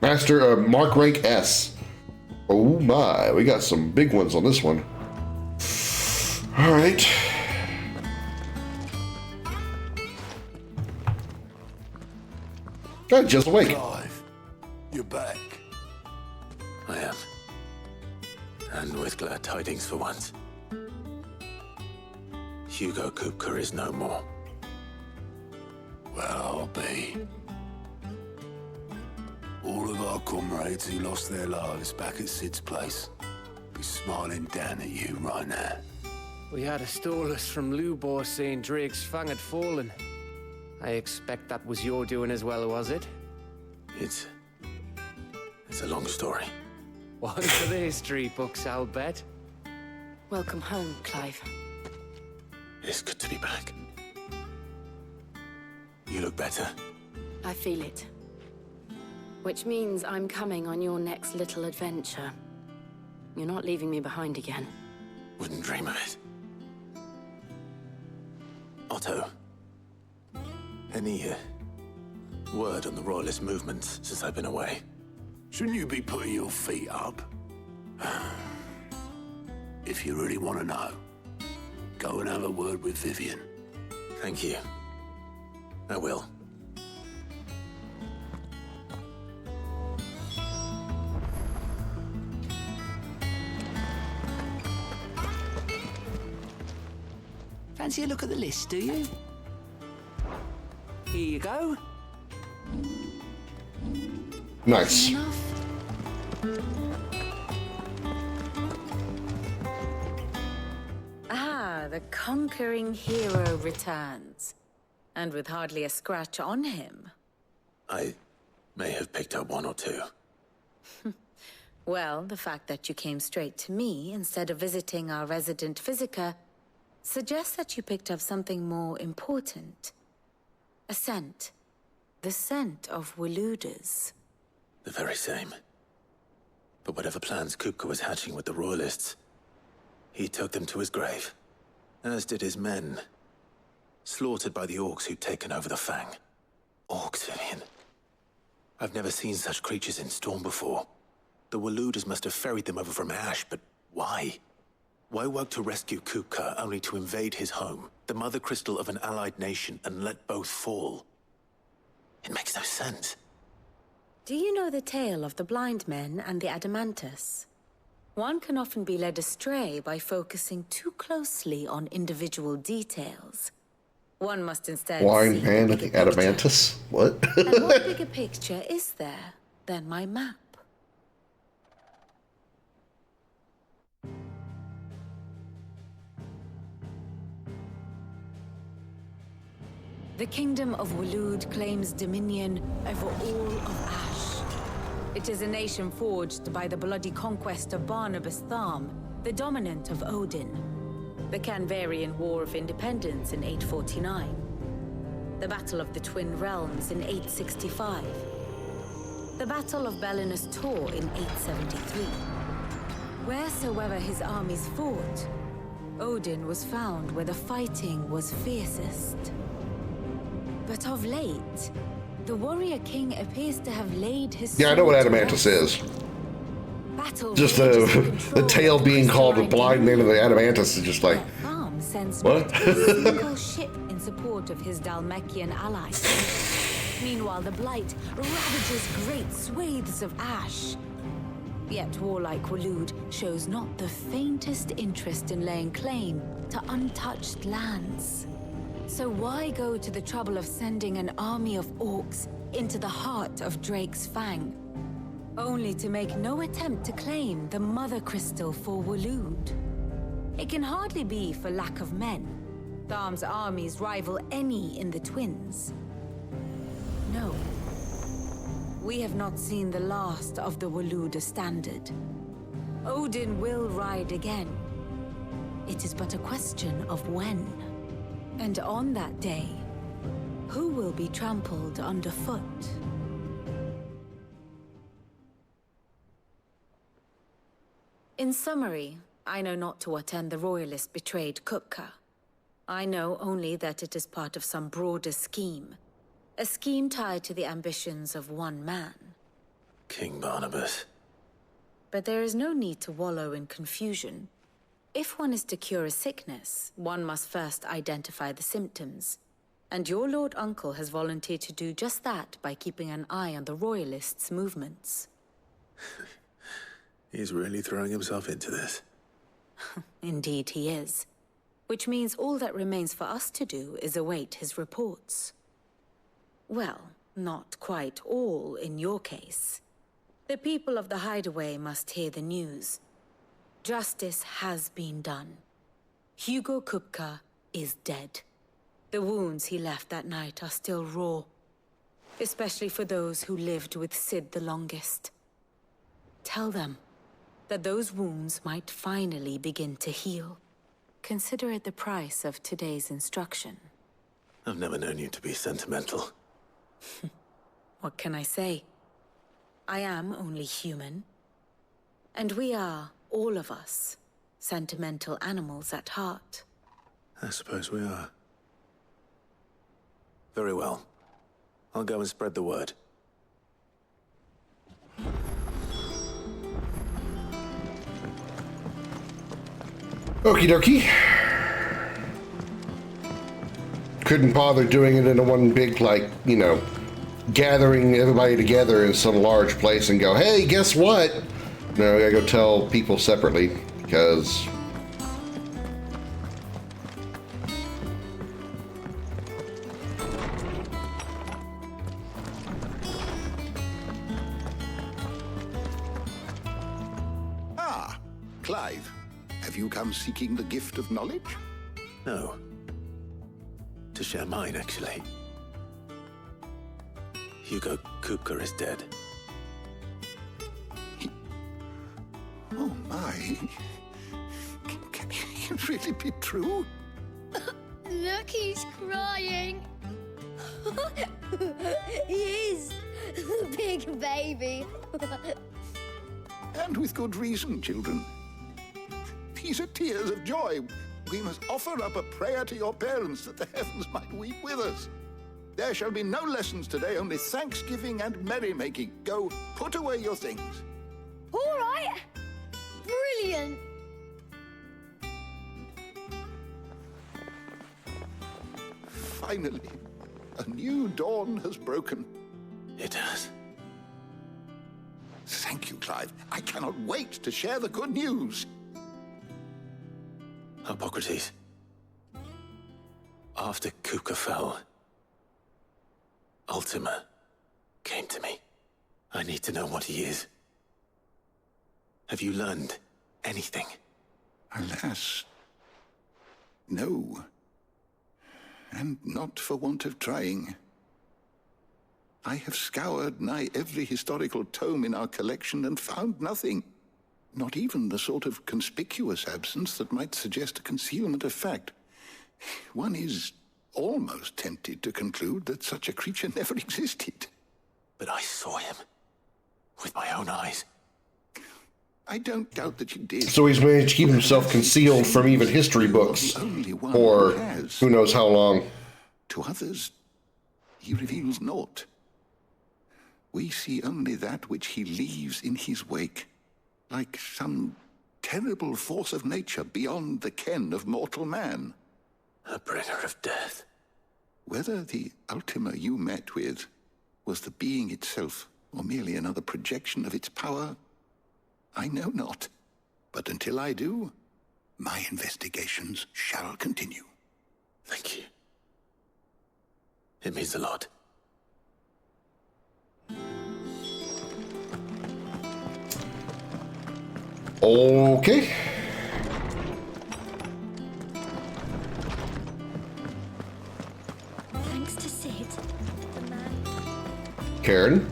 Master Mark Rank S. Oh my, we got some big ones on this one. All right. God, just awake. Clive, you're back. I am. And with glad tidings for once. Hugo Kupka is no more. Well, I'll be. All of our comrades who lost their lives back at Sid's place be smiling down at you right now. We had a stolus from Lubor saying Drake's Fang had fallen. I expect that was your doing as well, was it? It's a long story. One for the history books, I'll bet. Welcome home, Clive. It's good to be back. You look better. I feel it. Which means I'm coming on your next little adventure. You're not leaving me behind again. Wouldn't dream of it. Otto, any word on the Royalist movements since I've been away? Shouldn't you be putting your feet up? If you really want to know, go and have a word with Vivian. Thank you. I will. Fancy a look at the list, do you? Here you go. Nice. Ah, the conquering hero returns. And with hardly a scratch on him. I may have picked up one or two. Well, the fact that you came straight to me instead of visiting our resident physiker suggests that you picked up something more important. A scent. The scent of Waludas. The very same. But whatever plans Kupka was hatching with the Royalists, he took them to his grave. As did his men. Slaughtered by the orcs who'd taken over the Fang. Orcs, Vivian. I've never seen such creatures in Storm before. The Waludas must have ferried them over from Ash, but why? Why work to rescue Kupka only to invade his home, the mother crystal of an allied nation, and let both fall? It makes no sense. Do you know the tale of the blind men and the Adamantus? One can often be led astray by focusing too closely on individual details. One must instead Blind see man the at the bigger picture. Adamantus? What? And what bigger picture is there than my map? The kingdom of Walud claims dominion over all of Ash. It is a nation forged by the bloody conquest of Barnabas Tharm, the dominant of Odin. The Canvarian War of Independence in 849. The Battle of the Twin Realms in 865. The Battle of Belinus Tor in 873. Wheresoever his armies fought, Odin was found where the fighting was fiercest. But of late, the warrior king appears to have laid his Yeah, I know what sword to Adamantus rest. is. Battle Just rages for the control tale of the being called the crystalline blind man of the diamond. Adamantus is just like, Farm sends what? not a single ship in support of his Dalmekian allies. Meanwhile, the Blight ravages great swathes of ash. Yet warlike Waloed shows not the faintest interest in laying claim to untouched lands. So why go to the trouble of sending an army of orcs into the heart of Drake's Fang, only to make no attempt to claim the Mother Crystal for Waloed? It can hardly be for lack of men. Tharm's armies rival any in the Twins. No. We have not seen the last of the Waloed standard. Odin will ride again. It is but a question of when. And on that day, who will be trampled underfoot? In summary, I know not to what end the Royalists betrayed Kupka. I know only that it is part of some broader scheme. A scheme tied to the ambitions of one man. King Barnabas. But there is no need to wallow in confusion. If one is to cure a sickness, one must first identify the symptoms. And your Lord Uncle has volunteered to do just that by keeping an eye on the Royalists' movements. He's really throwing himself into this. Indeed he is. Which means all that remains for us to do is await his reports. Well, not quite all in your case. The people of the Hideaway must hear the news. Justice has been done. Hugo Kupka is dead. The wounds he left that night are still raw, especially for those who lived with Sid the longest. Tell them that those wounds might finally begin to heal. Consider it the price of today's instruction. I've never known you to be sentimental. What can I say? I am only human. And we are, all of us, sentimental animals at heart. I suppose we are. Very well. I'll go and spread the word. Okie dokie. Couldn't bother doing it in a one big, like, you know, gathering everybody together in some large place and go, hey, guess what? No, I gotta go tell people separately, because... Ah, Clive. Have you come seeking the gift of knowledge? No. To share mine, actually. Hugo Kupka is dead. Oh my. Can it really be true? Look, he's crying. He is. Big baby. And with good reason, children. These are tears of joy. We must offer up a prayer to your parents that the heavens might weep with us. There shall be no lessons today, only thanksgiving and merrymaking. Go, put away your things. All right. Brilliant. Finally, a new dawn has broken. It has. Thank you, Clive. I cannot wait to share the good news. Hippocrates. After Kupka fell, Ultima came to me. I need to know what he is. Have you learned anything? Alas, no. And not for want of trying. I have scoured nigh every historical tome in our collection and found nothing. Not even the sort of conspicuous absence that might suggest a concealment of fact. One is almost tempted to conclude that such a creature never existed. But I saw him. With my own eyes. I don't doubt that you did. So he's managed to keep himself concealed from even history books. Or who knows how long. To others, he reveals naught. We see only that which he leaves in his wake, like some terrible force of nature beyond the ken of mortal man. A bringer of death. Whether the Ultima you met with was the being itself, or merely another projection of its power, I know not. But until I do, my investigations shall continue. Thank you. It means a lot. Okay. Thanks to Sid, the man. Karen?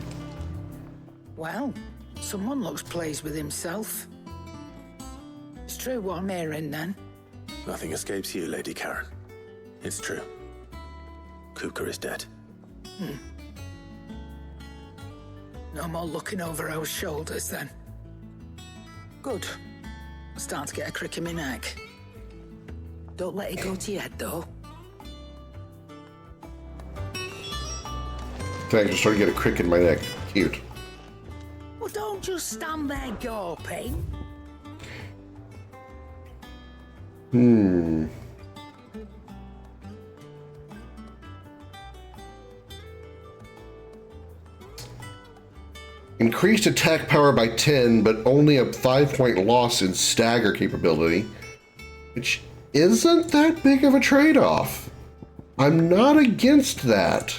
Well, someone looks pleased with himself. It's true what I'm hearing, then. Nothing escapes you, Lady Karen. It's true. Kupka is dead. No more looking over our shoulders, then. Good. I'm starting to get a crick in my neck. Don't let it go to your head, though. Thanks, I'm starting to get a crick in my neck. Cute. Well, don't just stand there gawping. Increased attack power by 10, but only a 5-point loss in stagger capability, which isn't that big of a trade-off. I'm not against that.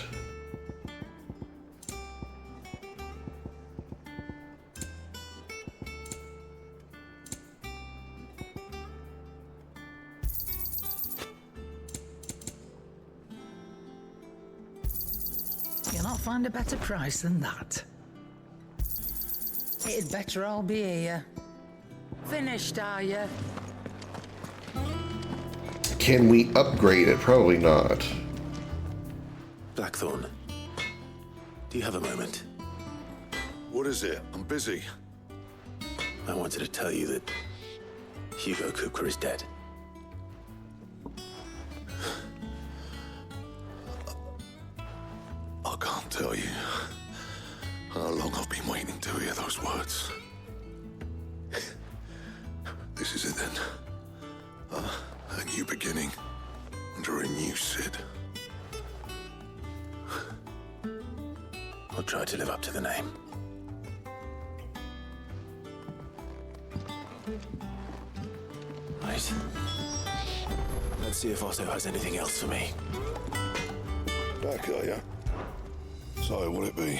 You'll not find a better price than that. It'd better all be here. Finished, are you? Can we upgrade it? Probably not. Blackthorn, do you have a moment? What is it? I'm busy. I wanted to tell you that Hugo Kupka is dead. I can't tell you how long I've been waiting to hear those words. This is it then. A new beginning under a new Sid. I'll try to live up to the name. Right. Let's see if Otto has anything else for me. Back, are ya? So, will it be?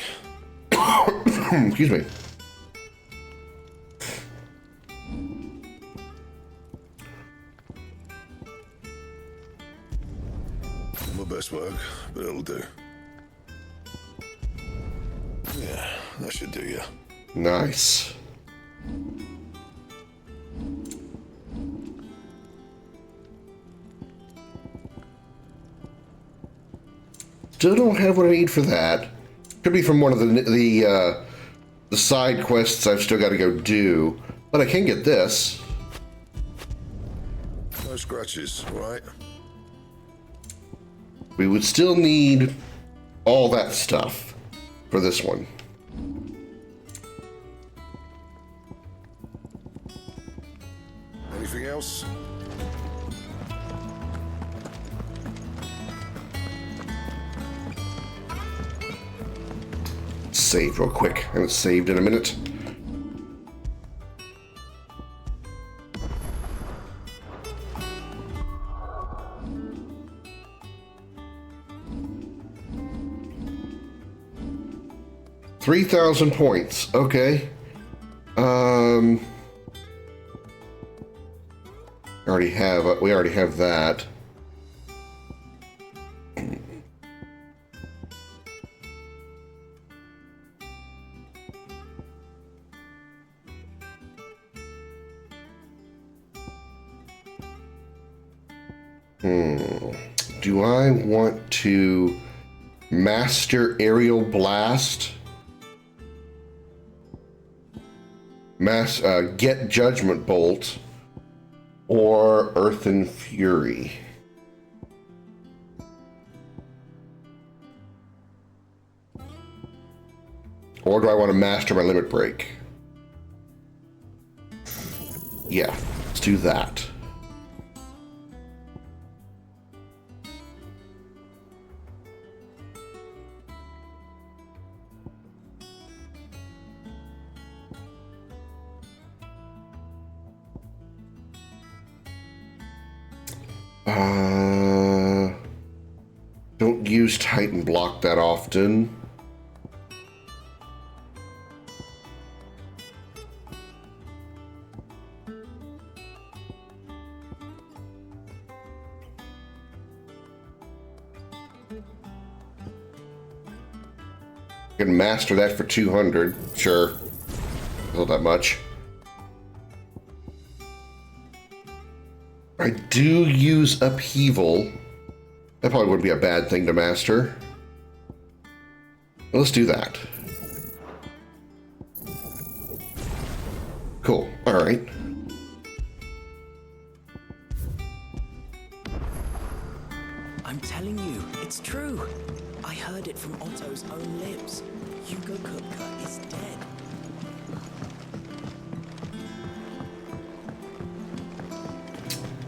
Excuse me. Not my best work, but it'll do. Yeah, that should do you. Nice. Still don't have what I need for that. Could be from one of the side quests I've still got to go do, but I can get this. No scratches, right? We would still need all that stuff for this one. Anything else? Save real quick. I haven't saved in a minute. $3,000 points. Okay. We already have that. Do I want to master aerial blast? Get judgment bolt or earthen fury? Or do I want to master my limit break? Yeah, let's do that. Don't use Titan block that often. Can master that for 200, sure. Not that much. I do use upheaval. That probably wouldn't be a bad thing to master. Let's do that. Cool. All right. I'm telling you, it's true. I heard it from Otto's own lips. Hugo Kupka is dead.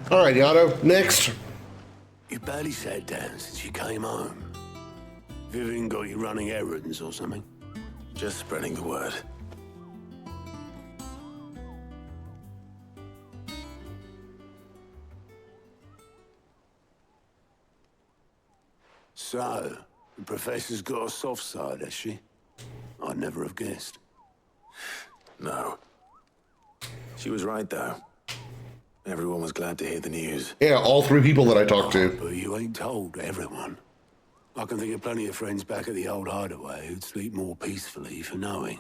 All right, Otto. Next. You barely sat down since you came home. Vivian got you running errands or something? Just spreading the word. So, the professor's got a soft side, has she? I'd never have guessed. No. She was right, though. Everyone was glad to hear the news. Yeah, all three people that I talked to. But you ain't told everyone. I can think of plenty of friends back at the old hideaway who'd sleep more peacefully for knowing.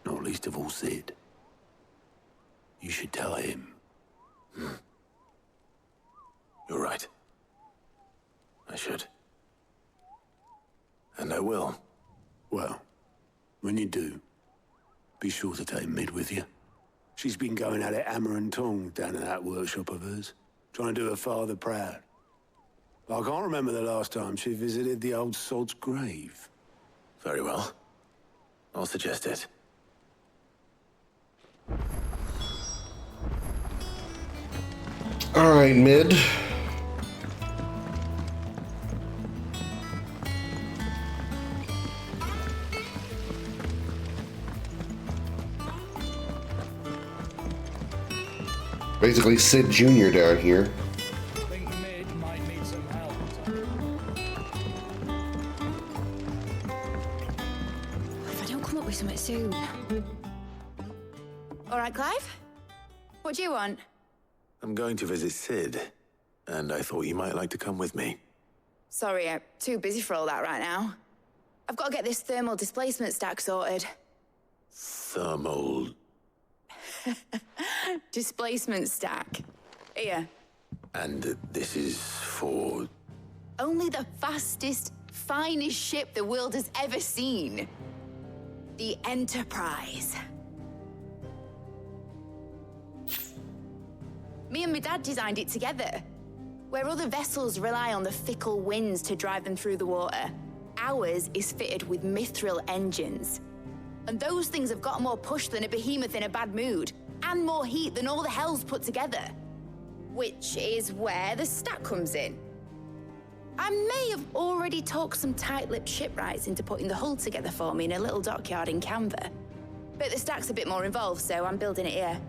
Not least of all Sid. You should tell him. You're right. I should. And I will. Well, when you do, be sure to take Mid with you. She's been going at it hammer and tongs down in that workshop of hers, trying to do her father proud. I can't remember the last time she visited the old sod's grave. Very well. I'll suggest it. All right, Mid. Basically, Sid Jr. down here. Think Mid might need some help. If I don't come up with something soon. All right, Clive? What do you want? I'm going to visit Sid, and I thought you might like to come with me. Sorry, I'm too busy for all that right now. I've got to get this thermal displacement stack sorted. Thermal... Displacement stack. Here. And this is for... Only the fastest, finest ship the world has ever seen. The Enterprise. Me and my dad designed it together. Where other vessels rely on the fickle winds to drive them through the water, ours is fitted with mithril engines. And those things have got more push than a behemoth in a bad mood, and more heat than all the hells put together. Which is where the stack comes in. I may have already talked some tight-lipped shipwrights into putting the hull together for me in a little dockyard in Canva. But the stack's a bit more involved, so I'm building it here.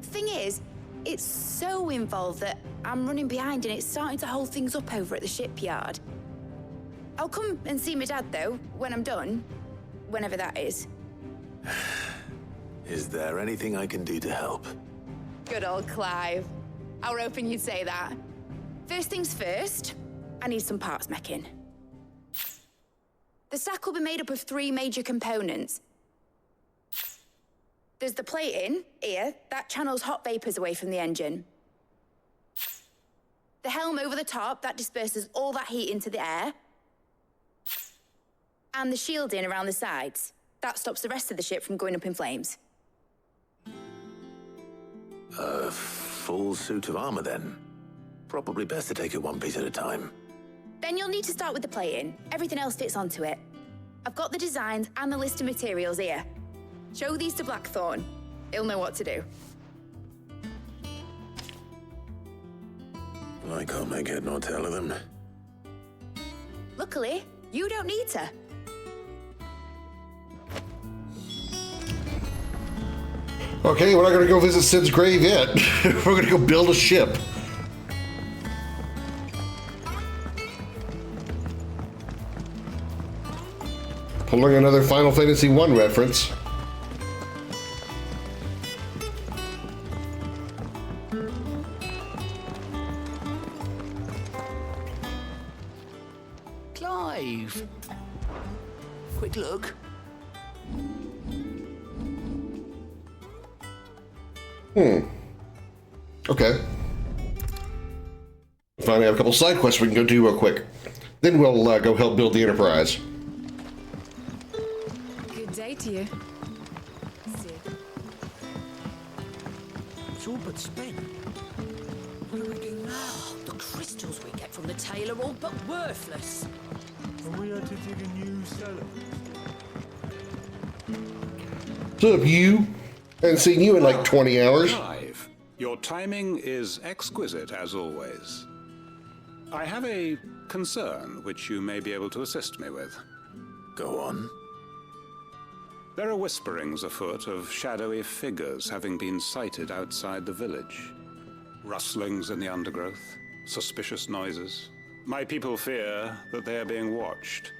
Thing is, it's so involved that I'm running behind and it's starting to hold things up over at the shipyard. I'll come and see my dad, though, when I'm done. Whenever that is. Is there anything I can do to help? Good old Clive. I were hoping you'd say that. First things first, I need some parts meching. The stack will be made up of 3 major components. There's the plating, here, that channels hot vapors away from the engine. The helm over the top, that disperses all that heat into the air. And the shielding around the sides. That stops the rest of the ship from going up in flames. A full suit of armor, then. Probably best to take it one piece at a time. Then you'll need to start with the plating. Everything else fits onto it. I've got the designs and the list of materials here. Show these to Blackthorn. He'll know what to do. I can't make head nor tail of them. Luckily, you don't need to. Okay, we're not gonna go visit Sid's grave yet. We're gonna go build a ship. Pulling another Final Fantasy I reference. Clive! Quick look. Okay. Finally have a couple side quests we can go do real quick. Then we'll go help build the Enterprise. Good day to you. Sid. It's all but spent. What do we do now? The crystals we get from the tail are all but worthless. And we had to dig a new cellar. What's up, you? Haven't seen you in like 20 hours. Clive, your timing is exquisite as always. I have a concern which you may be able to assist me with. Go on. There are whisperings afoot of shadowy figures having been sighted outside the village. Rustlings in the undergrowth, suspicious noises. My people fear that they are being watched.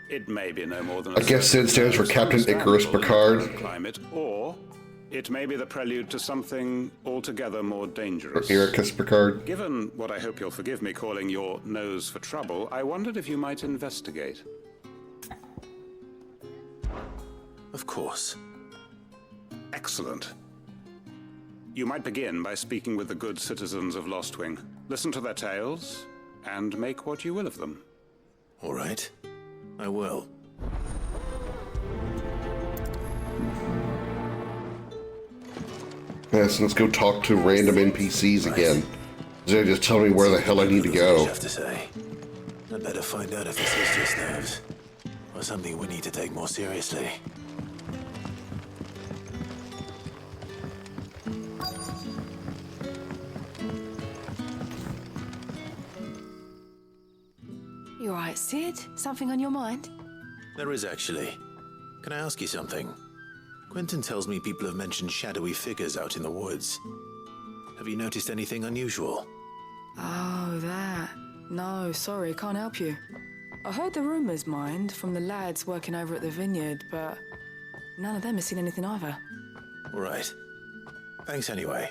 It may be no more than I guess Sid stands for Captain Icarus Picard. Climate, or it may be the prelude to something altogether more dangerous. Or Icarus Picard. Given what I hope you'll forgive me calling your nose for trouble, I wondered if you might investigate. Of course. Excellent. You might begin by speaking with the good citizens of Lostwing. Listen to their tales, and make what you will of them. All right. I will. Yes, let's go talk to random NPCs again. They're just telling me where the hell I need to go. I have to say. I'd better find out if this is just nerves, or something we need to take more seriously. You all right, Sid? Something on your mind? There is actually. Can I ask you something? Quentin tells me people have mentioned shadowy figures out in the woods. Have you noticed anything unusual? Oh, that. No, sorry, can't help you. I heard the rumours, mind, from the lads working over at the vineyard, but none of them has seen anything either. All right. Thanks anyway.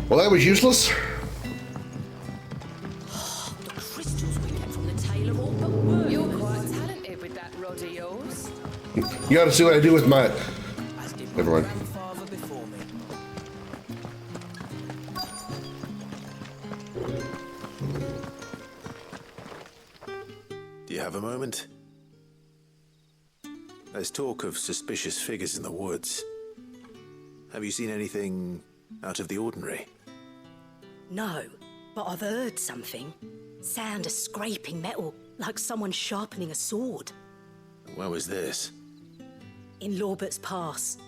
Well, that was useless. The crystals we get from the tail are all but worthless. You're quite talented with that rod of yours. You gotta see what I do with my... Never mind. Grandfather before me. Do you have a moment? There's talk of suspicious figures in the woods. Have you seen anything out of the ordinary? No, but I've heard something. Sound of scraping metal, like someone sharpening a sword. Where was this? In Lorbert's Pass.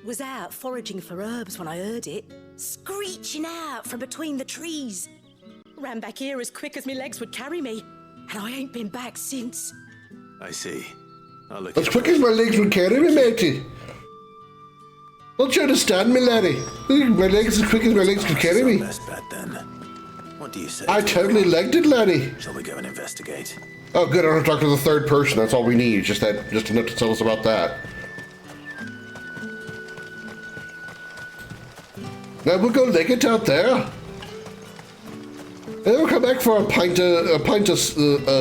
Was out foraging for herbs when I heard it, screeching out from between the trees. Ran back here as quick as my legs would carry me, and I ain't been back since. I see. I'll look As quick as my legs would carry me, matey. Don't you understand me, laddie? My legs as quick as my legs could carry me. Best bet then. What do you say? I totally legged it, laddie. Shall we go and investigate? Oh, good. I don't have to talk to the third person. That's all we need. Just enough to tell us about that. Now we'll go leg it out there. And then we'll come back for a pint of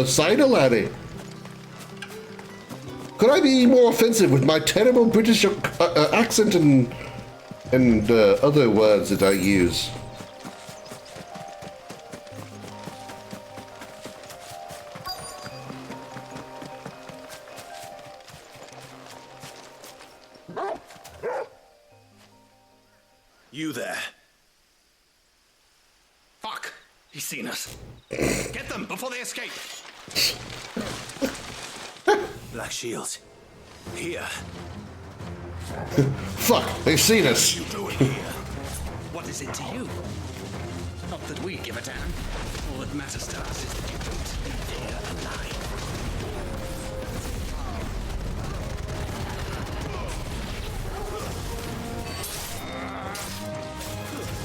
cider, laddie. Could I be more offensive with my terrible British accent and other words that I use? You there. Fuck! He's seen us. Get them before they escape. Black Shields. Here. Fuck, they've seen us. What is it to you? Not that we give a damn. All that matters to us is that you don't leave here alive.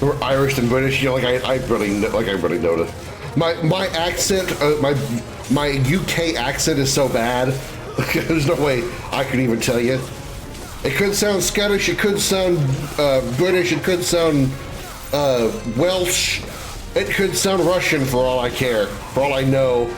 We're Irish and British, you know, I really noticed. My accent, my UK accent is so bad. There's no way I could even tell you. It could sound Scottish, it could sound British, it could sound Welsh, it could sound Russian for all I care, for all I know.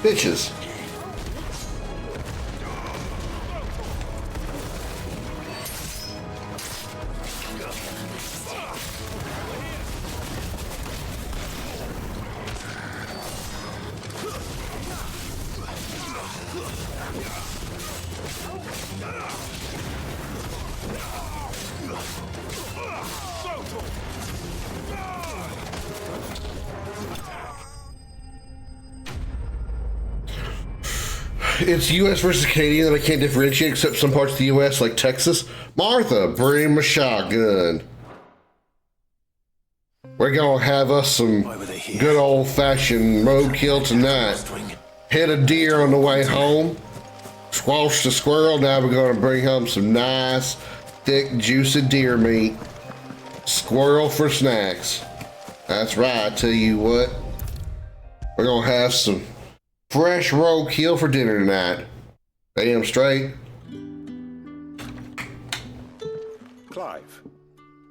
Bitches. It's U.S. versus Canadian that I can't differentiate except some parts of the U.S. like Texas. Martha, bring my shotgun. We're gonna have us some good old-fashioned roadkill tonight. Hit a deer on the way home. Squash the squirrel. Now we're gonna bring home some nice, thick, juicy deer meat. Squirrel for snacks. That's right, I tell you what. We're gonna have some fresh roadkill for dinner tonight. Damn straight. Clive,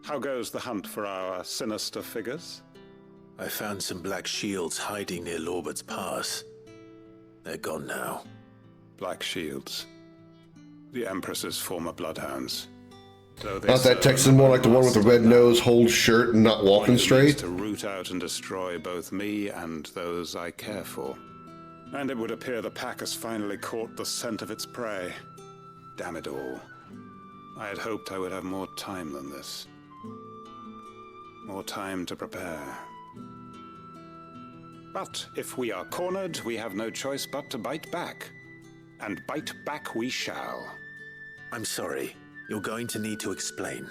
how goes the hunt for our sinister figures? I found some Black Shields hiding near Lorbert's Pass. They're gone now. Black Shields. The Empress's former bloodhounds. Not that Texan, more like the one with the red nose, holds shirt, and not walking straight. To root out and destroy both me and those I care for. And it would appear the pack has finally caught the scent of its prey. Damn it all. I had hoped I would have more time than this. More time to prepare. But if we are cornered, we have no choice but to bite back. And bite back we shall. I'm sorry. You're going to need to explain.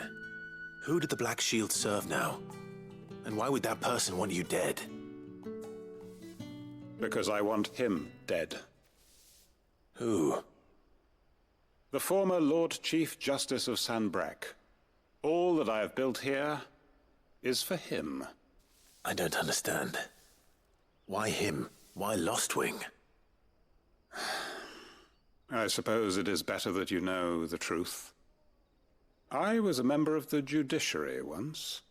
Who did the Black Shield serve now? And why would that person want you dead? Because I want him dead. Who? The former Lord Chief Justice of Sanbreque. All that I have built here is for him. I don't understand. Why him? Why Lostwing? I suppose it is better that you know the truth. I was a member of the judiciary once.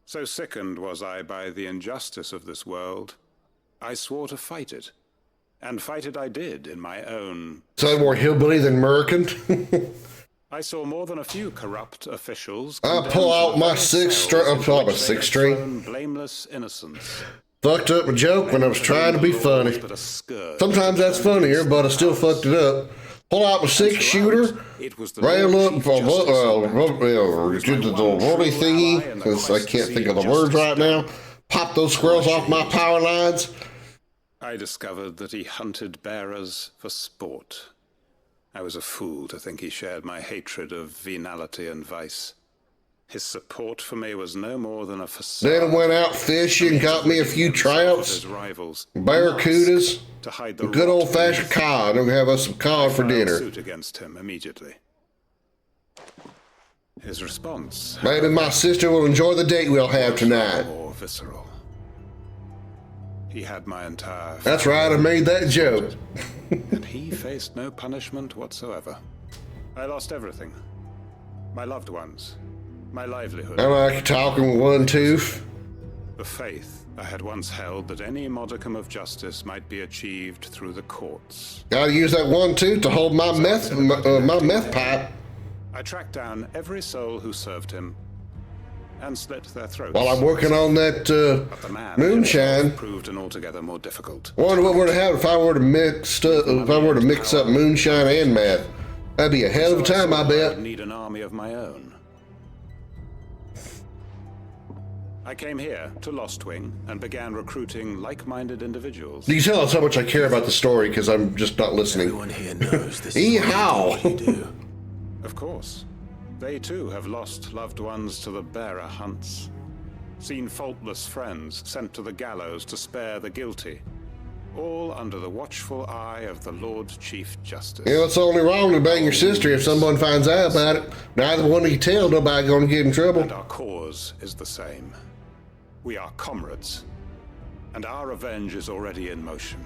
So sickened was I by the injustice of this world, I swore to fight it. And fight it I did in my own... So more hillbilly than American? I saw more than a few corrupt officials... I'll pull out my six string. Blameless innocence. Fucked up a joke when I was trying to be funny. Sometimes that's funnier, but I still fucked it up. Pull out my 6-shooter, rail up, get the rolly thingy, because I can't think of the words right now. Pop those squirrels off my power lines. I discovered that he hunted bearers for sport. I was a fool to think he shared my hatred of venality and vice. His support for me was no more than a facade. Then I went out fishing, got me a few trouts, barracudas, to hide a the good rot old-fashioned cod. I'm gonna have us some cod for dinner. suit against him immediately. His response. Maybe my sister will enjoy the date we'll have tonight. More visceral. He had my entire. That's right, I made that joke. And he faced no punishment whatsoever. I lost everything. My loved ones. My livelihood. I like talking with one tooth. The faith I had once held that any modicum of justice might be achieved through the courts. Gotta use that one tooth to hold my meth pipe. I tracked down every soul who served him and slit their throats. While I'm working on that moonshine. Proved an altogether more difficult. Wonder what would happen if I were to mix up moonshine and meth. That'd be a hell of a time, I bet. I'd need an army of my own. I came here to Lostwing and began recruiting like-minded individuals. You tell us how much I care about the story because I'm just not listening. Everyone here knows this is what you do. Of course. They too have lost loved ones to the bearer hunts. Seen faultless friends sent to the gallows to spare the guilty. All under the watchful eye of the Lord Chief Justice. You know, it's only wrong to bang your sister if someone finds out about it. Neither one can tell, nobody gonna get in trouble. And our cause is the same. We are comrades, and our revenge is already in motion.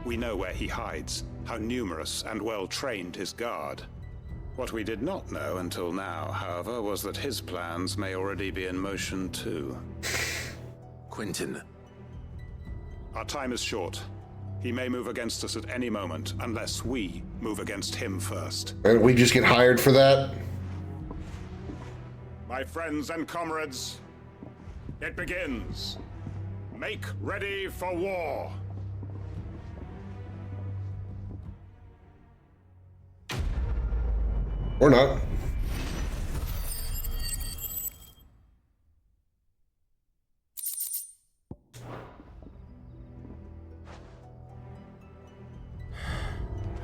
We know where he hides, how numerous and well-trained his guard. What we did not know until now, however, was that his plans may already be in motion too. Quentin. Our time is short. He may move against us at any moment, unless we move against him first. And we just get hired for that? My friends and comrades, it begins. Make ready for war. Or not.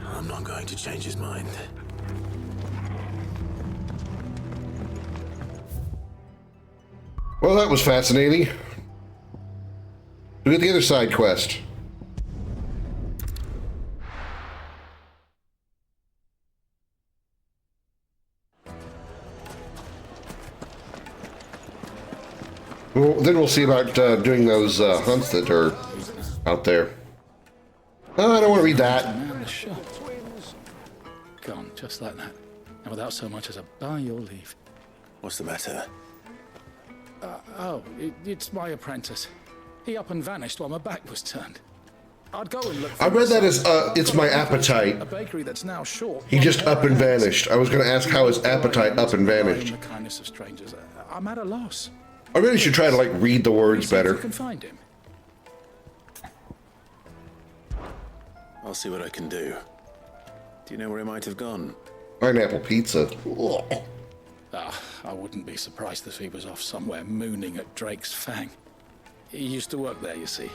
I'm not going to change his mind. Well, that was fascinating. We get the other side quest. Well, then we'll see about doing those hunts that are out there. Oh, I don't want to read that. Gone, just like that. And without so much as a by your leave. What's the matter? It's my apprentice. He up and vanished while my back was turned. I'd go and look for I read that as, it's my appetite. A bakery that's now short. He just up and vanished. I was going to ask how his appetite up and vanished. The kindness of strangers. I'm at a loss. I really should try to, like, read the words better. You can find him. I'll see what I can do. Do you know where he might have gone? Pineapple pizza. I wouldn't be surprised if he was off somewhere mooning at Drake's Fang. He used to work there, you see.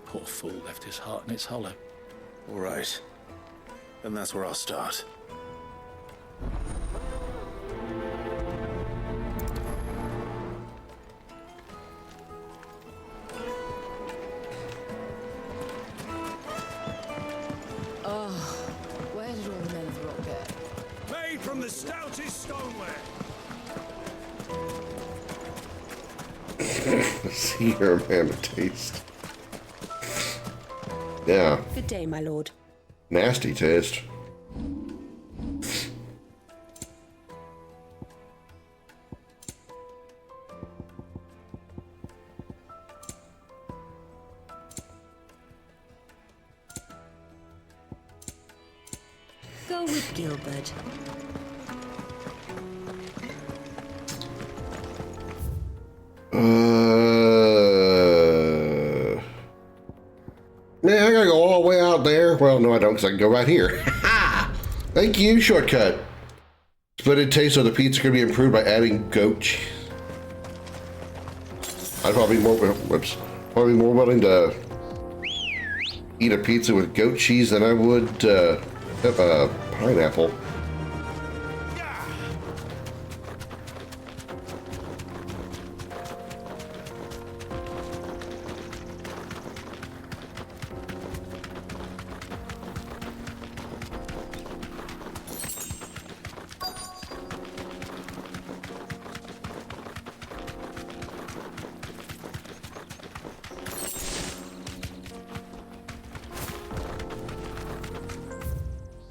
Poor fool left his heart in its hollow. All right. Then that's where I'll start. Where did all the men of the rock go? Made from the stoutest stoneware. See your man a taste. Yeah. Good day, my lord. Nasty taste. Go with Gilbert. Man, I gotta go all the way out there. Well, no, I don't, because I can go right here. Thank you, shortcut. Splitted taste of the pizza could be improved by adding goat cheese. I'd probably be more willing to eat a pizza with goat cheese than I would have a pineapple.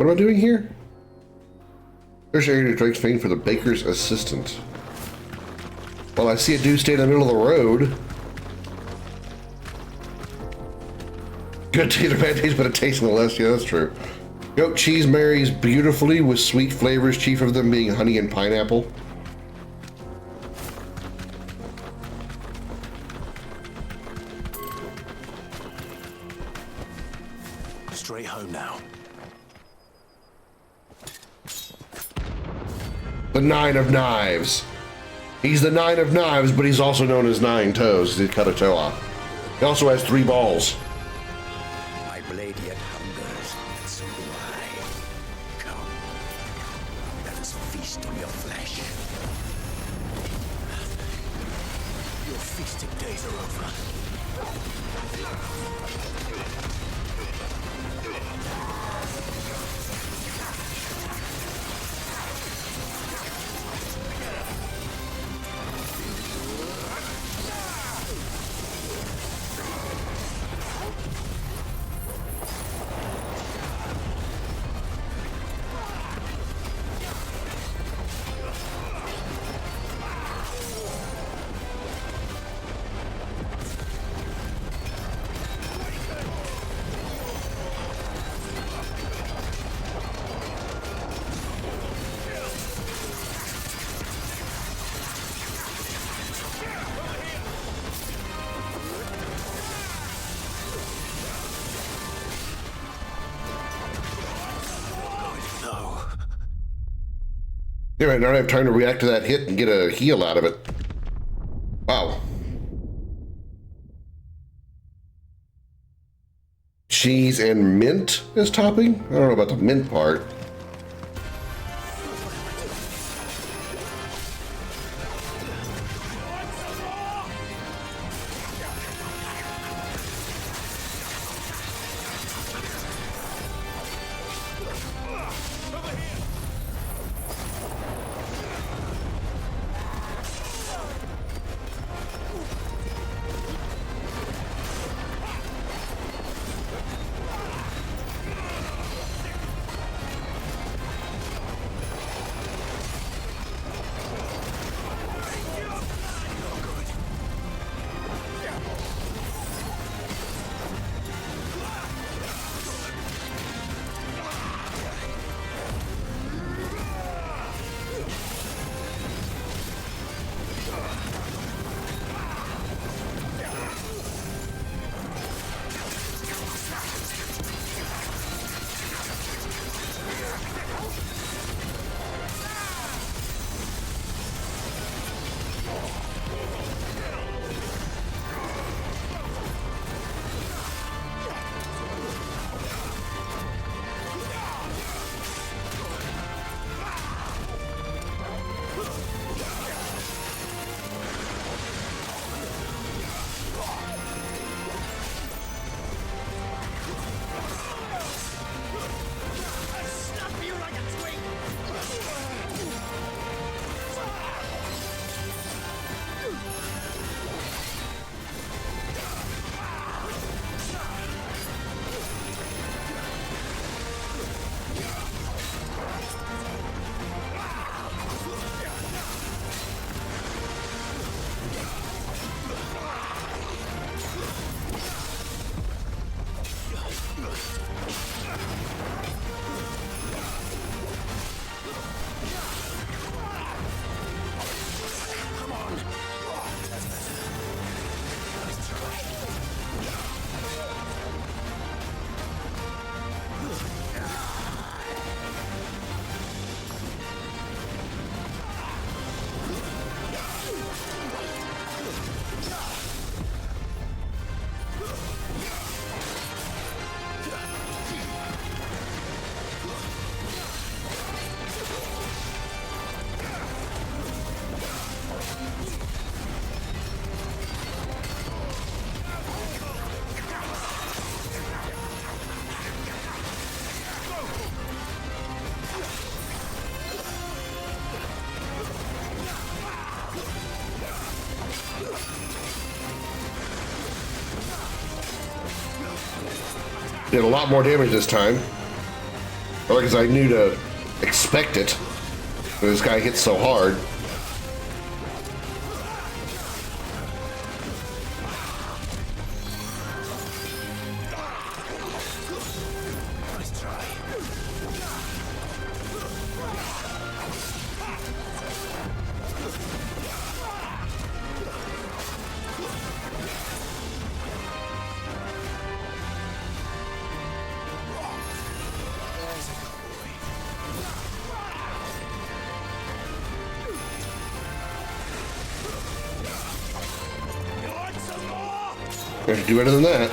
What am I doing here? There's area Drake's fame for the baker's assistant. Well, I see a dude stay in the middle of the road. Good taste or bad taste, but a taste nonetheless. Yeah, that's true. Goat cheese marries beautifully with sweet flavors, chief of them being honey and pineapple. Straight home now. The Nine of Knives. He's the Nine of Knives, but he's also known as Nine Toes. He cut a toe off. He also has 3 balls. My blade yet hungers, and so do I. Come, let us feast on your flesh. Your feasting days are over. Yeah, right, now I have time to react to that hit and get a heal out of it. Wow. Cheese and mint is topping? I don't know about the mint part. Did a lot more damage this time. Or because I knew to expect it. But this guy hits so hard. I should do better than that.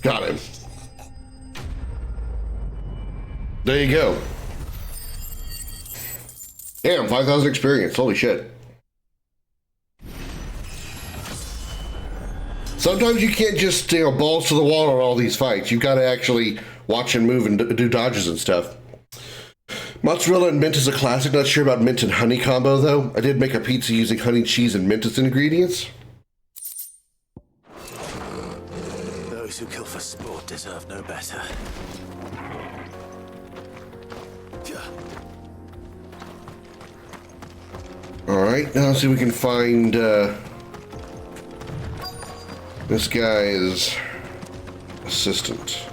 Got him. There you go. Damn, 5,000 experience. Holy shit. Sometimes you can't just, balls to the wall on all these fights. You've got to actually watch and move and do dodges and stuff. Mozzarella and mint is a classic. Not sure about mint and honey combo, though. I did make a pizza using honey, cheese, and mint as ingredients. Those who kill for sport deserve no better. Alright, now let's see if we can find, this guy's assistant.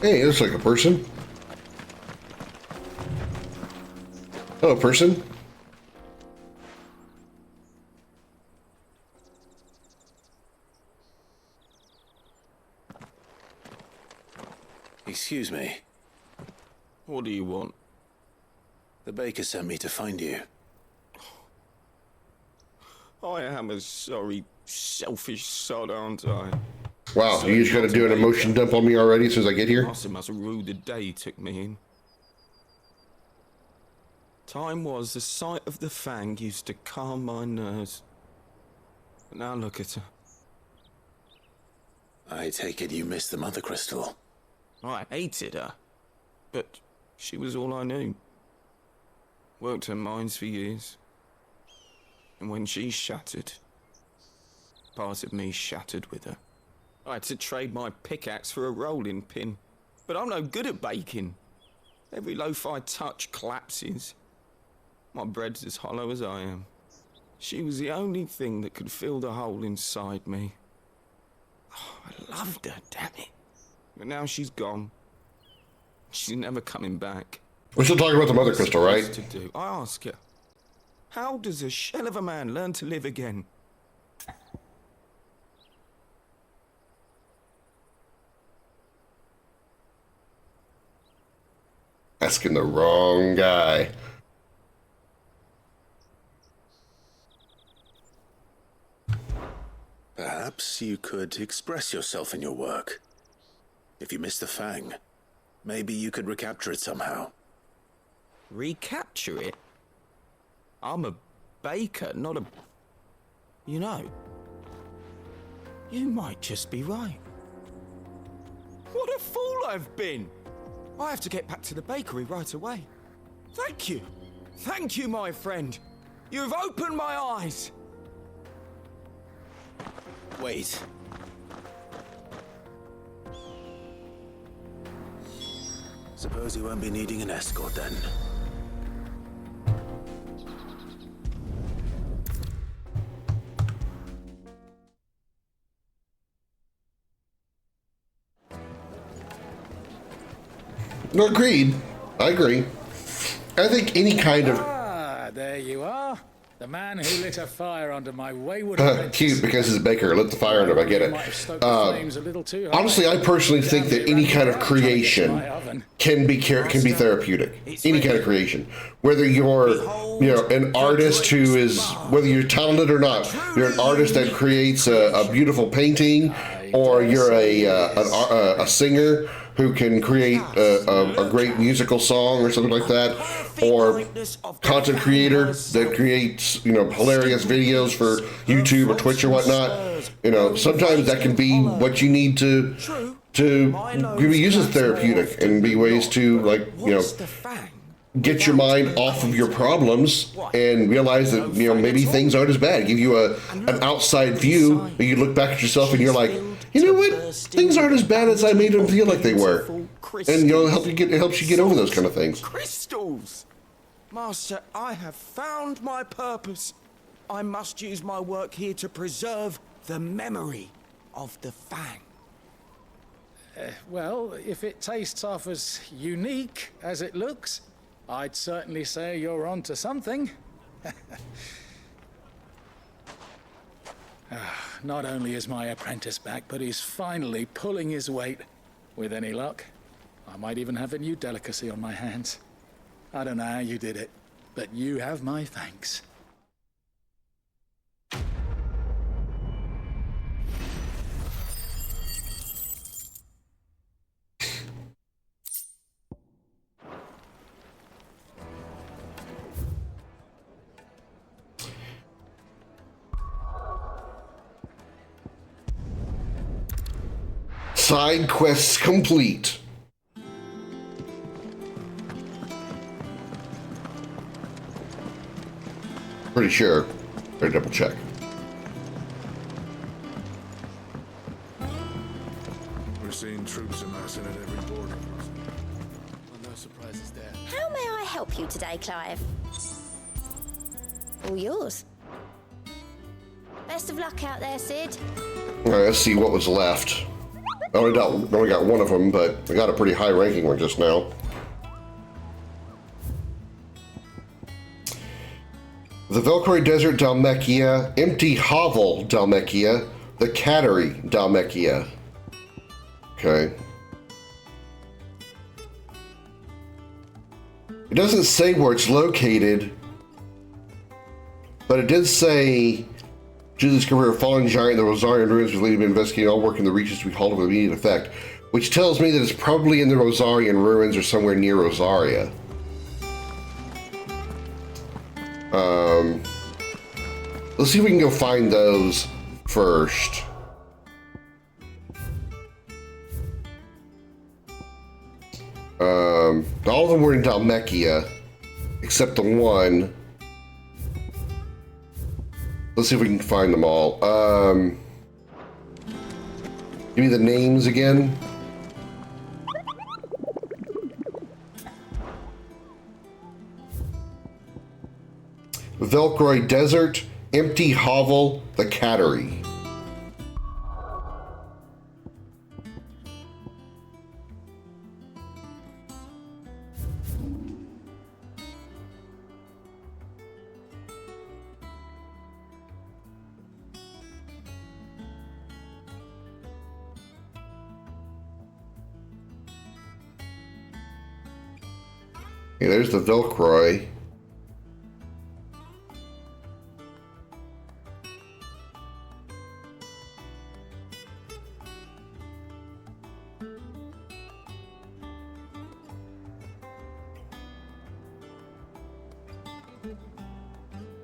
Hey, it looks like a person. Hello, person. Excuse me. What do you want? The baker sent me to find you. I am a sorry, selfish sod, aren't I? Wow, you just gotta do an emotion dump on me already as soon as I get here? Must have ruled the day he took me in. Time was the sight of the fang used to calm my nerves. But now look at her. I take it you missed the mother crystal. I hated her, but she was all I knew. Worked her mines for years. And when she shattered, part of me shattered with her. I had to trade my pickaxe for a rolling pin, but I'm no good at baking. Every loaf I touch collapses. My bread's as hollow as I am. She was the only thing that could fill the hole inside me. Oh, I loved her, damn it. But now she's gone. She's never coming back. We're still talking about the mother crystal, right? To do? I ask her, how does a shell of a man learn to live again? Asking the wrong guy. Perhaps you could express yourself in your work. If you missed the fang, maybe you could recapture it somehow. Recapture it? I'm a baker, not a... You know, you might just be right. What a fool I've been! I have to get back to the bakery right away. Thank you. Thank you, my friend. You've opened my eyes. Wait. Suppose you won't be needing an escort then. No, agreed. I agree. I think any kind of Ah, there you are. The man who lit a fire under my wayward cute because he's a baker. Lit the fire under him. I get it. Honestly, I personally think that any kind of creation can be therapeutic. Any kind of creation, whether you're an artist who is, whether you're talented or not, you're an artist that creates a beautiful painting, or you're a singer who can create a great musical song or something like that, or content creator that creates hilarious videos for YouTube or Twitch or whatnot. Sometimes that can be what you need to be used as therapeutic and be ways to get your mind off of your problems and realize that maybe things aren't as bad. Give you an outside view, and you look back at yourself and you're like, you know what? Things aren't as bad as I made them feel like they were. And it helps you get over those kind of things. Crystals! Master, I have found my purpose. I must use my work here to preserve the memory of the Fang. Well, if it tastes half as unique as it looks, I'd certainly say you're onto something. Not only is my apprentice back, but he's finally pulling his weight. With any luck, I might even have a new delicacy on my hands. I don't know how you did it, but you have my thanks. Side quests complete. Pretty sure. Better double check. We're seeing troops amassing at every border. Well, no surprises there. How may I help you today, Clive? All yours. Best of luck out there, Sid. All right, let's see what was left. I only got one of them, but I got a pretty high ranking one just now. The Velcroy Desert Dalmekia, Empty Hovel Dalmekia, the Cattery Dalmekia. Okay. It doesn't say where it's located, but it did say, due to the discovery of a fallen giant in the Rosarian ruins, we've lately been investigating all work in the regions to be halted with immediate effect, which tells me that it's probably in the Rosarian ruins or somewhere near Rosaria. Let's see if we can go find those first. All of them were in Dalmekia, except the one. Let's see if we can find them all. Give me the names again. Velcroy Desert, Empty Hovel, the Cattery. Okay, there's the Velcroy.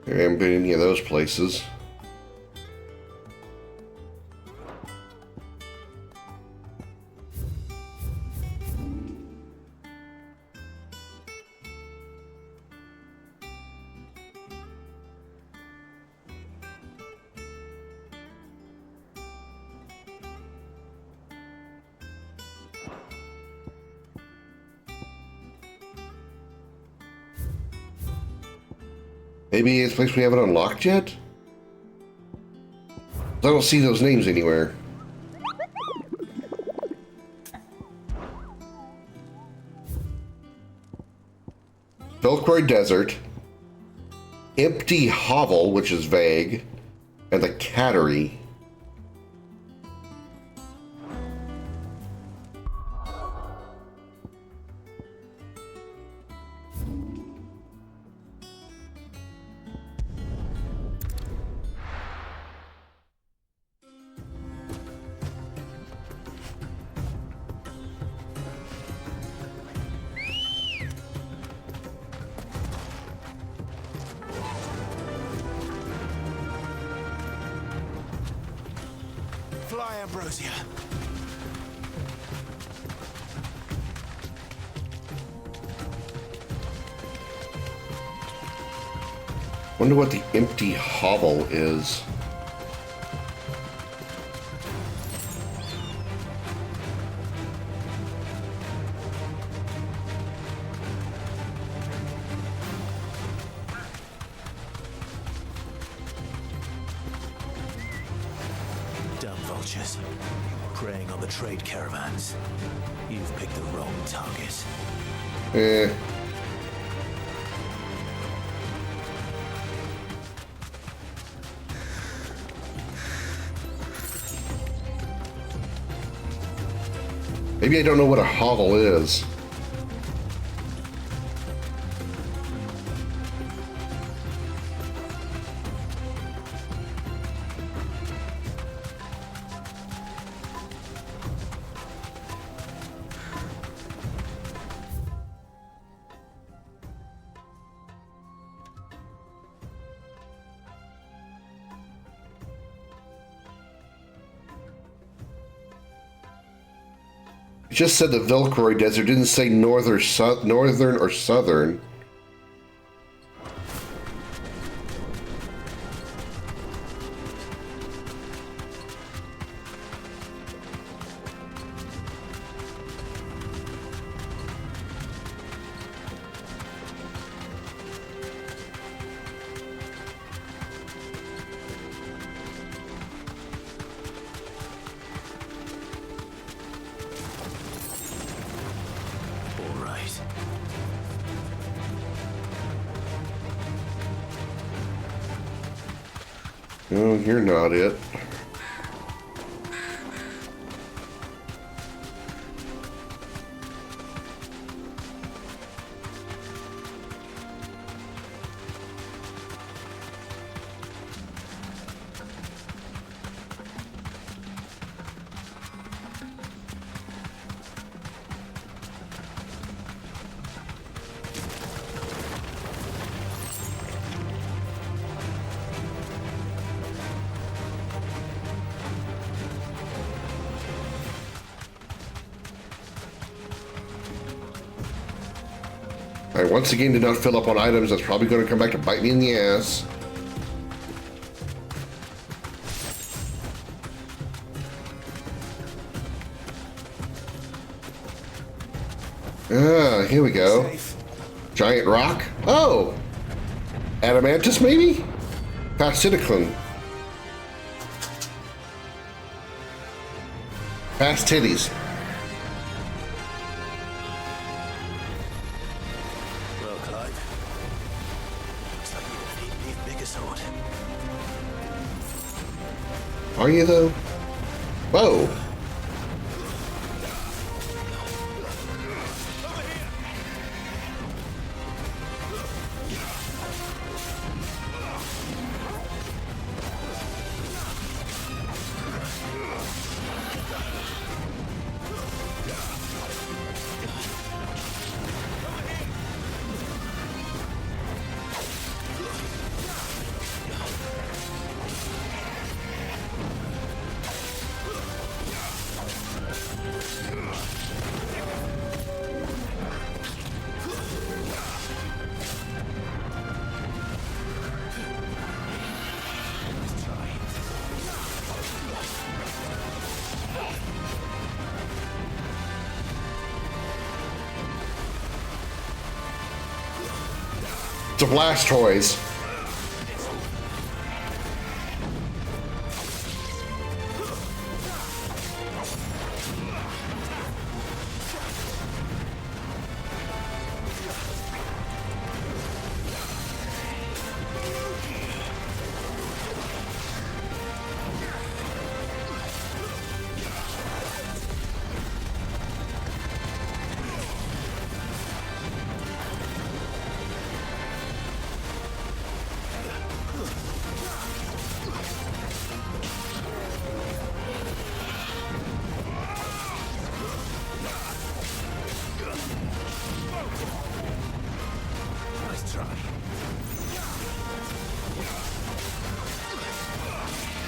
I haven't been in any of those places. Maybe it's a place we haven't unlocked yet? I don't see those names anywhere. Vilcroy Desert, Empty Hovel, which is vague, and the Cattery. Fly, Ambrosia. Wonder what the Empty Hovel is. Dumb vultures. Preying on the trade caravans. You've picked the wrong target. Eh. Maybe I don't know what a hovel is. It just said the Vilcroy Desert, didn't say northern or southern. No, you're not it. I once again did not fill up on items. That's probably going to come back to bite me in the ass. Ah, here we go. Giant rock. Oh! Adamantus, maybe? Fastidiculum. Fast titties. Well, Clive. Looks like you're gonna need me a bigger sword. Are you, though? Whoa. It's a Blastoise.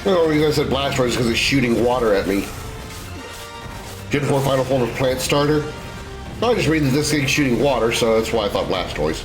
The only reason I said Blastoise is because it's shooting water at me. Gen 4 final form of plant starter? No, I just read that this thing's shooting water, so that's why I thought Blastoise.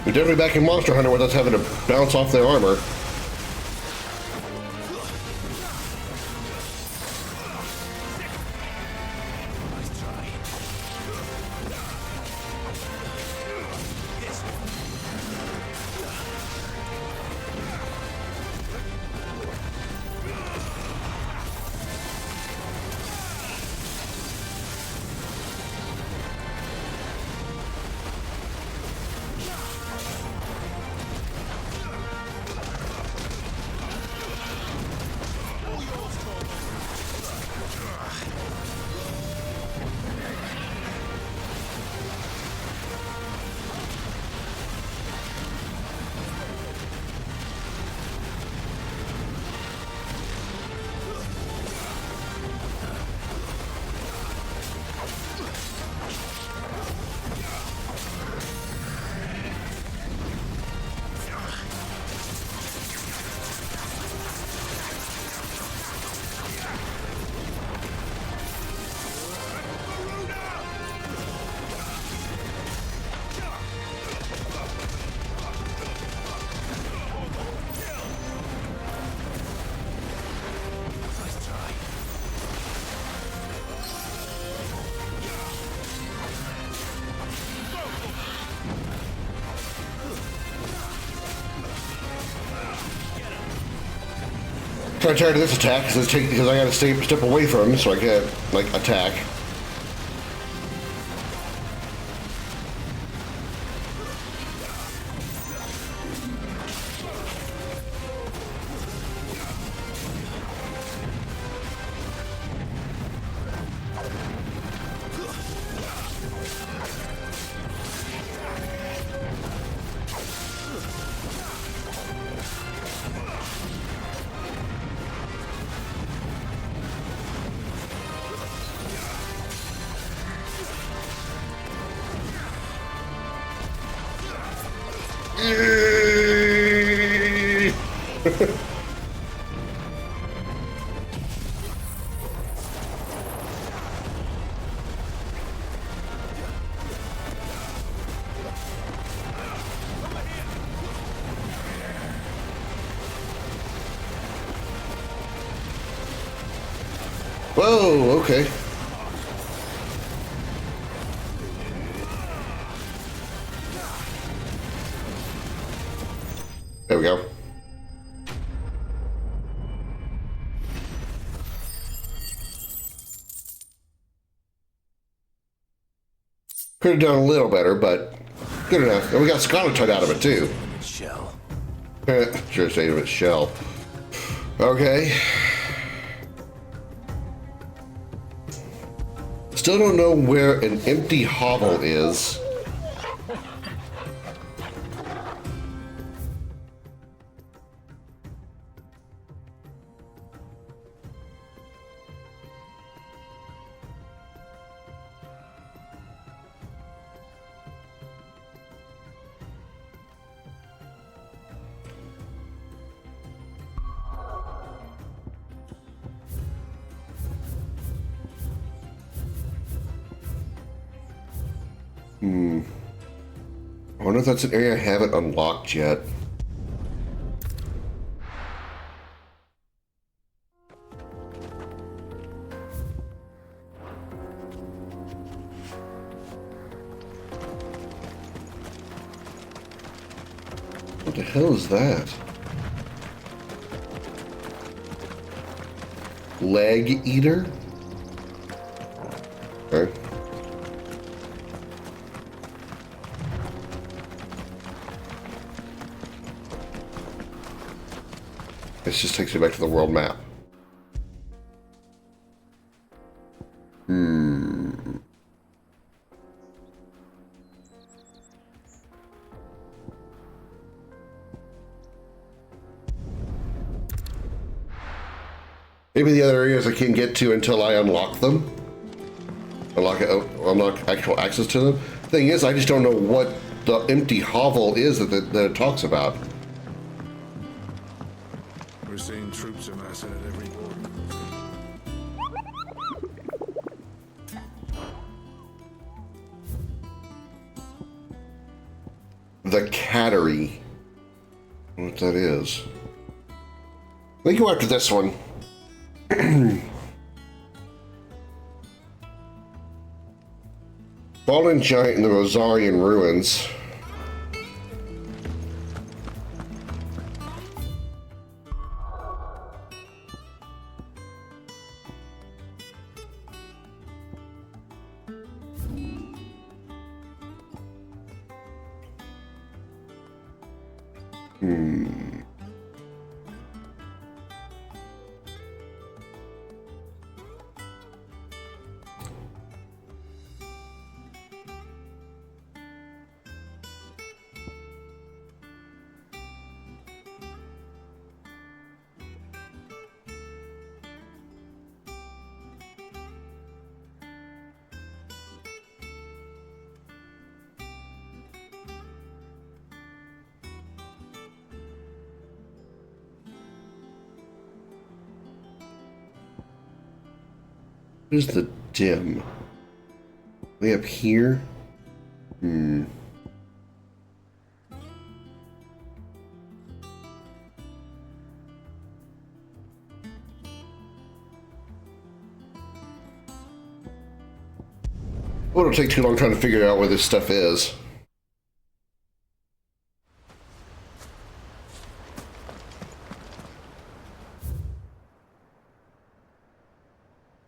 We're definitely back in Monster Hunter with us having to bounce off their armor. I'm tired of this attack because I gotta step away from him so I can't, like, attack. Whoa, okay. There we go. Could have done a little better, but good enough. And we got Scarletite out of it too. Shell. Sure, say of its shell. Okay. Still don't know where an empty hovel is. I wonder if that's an area I haven't unlocked yet. What the hell is that? Leg eater? Okay. This just takes me back to the world map. Maybe the other areas I can't get to until I unlock them. Unlock actual access to them. Thing is, I just don't know what the empty hovel is that it talks about. We're seeing troops amassing at every border. The Cattery. What that is. Let me go after this one. Fallen Giant in the Rosarian Ruins. What is the dim? Way up here? Well, it'll take too long trying to figure out where this stuff is.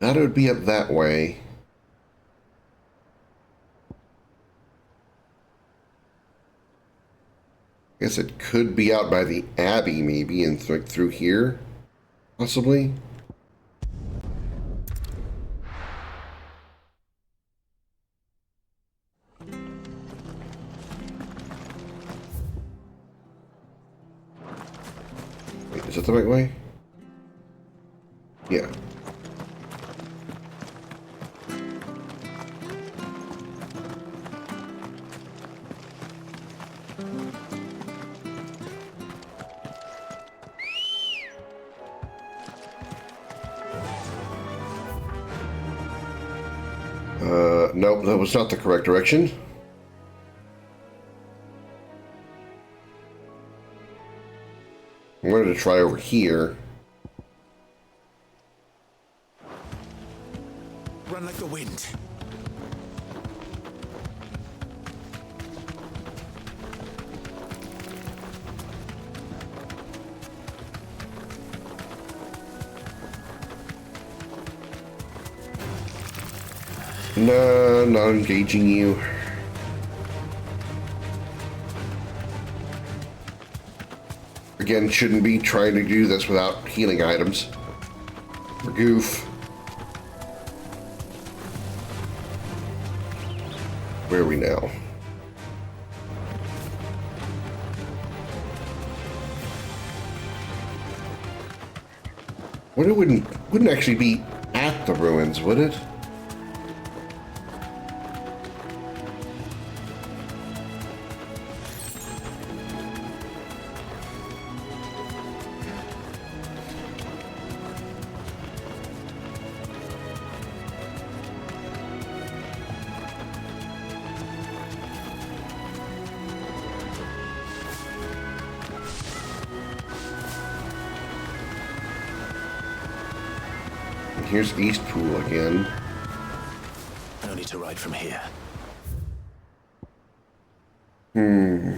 That would be up that way. I guess it could be out by the Abbey, maybe, and through here, possibly. Wait, is that the right way? Yeah. Nope, that was not the correct direction. I wanted to try over here. Run like the wind. No, not engaging you. Again, shouldn't be trying to do this without healing items. For goof. Where are we now? Well, it wouldn't actually be at the ruins, would it? here's East Pool again. No need to ride from here. Hmm.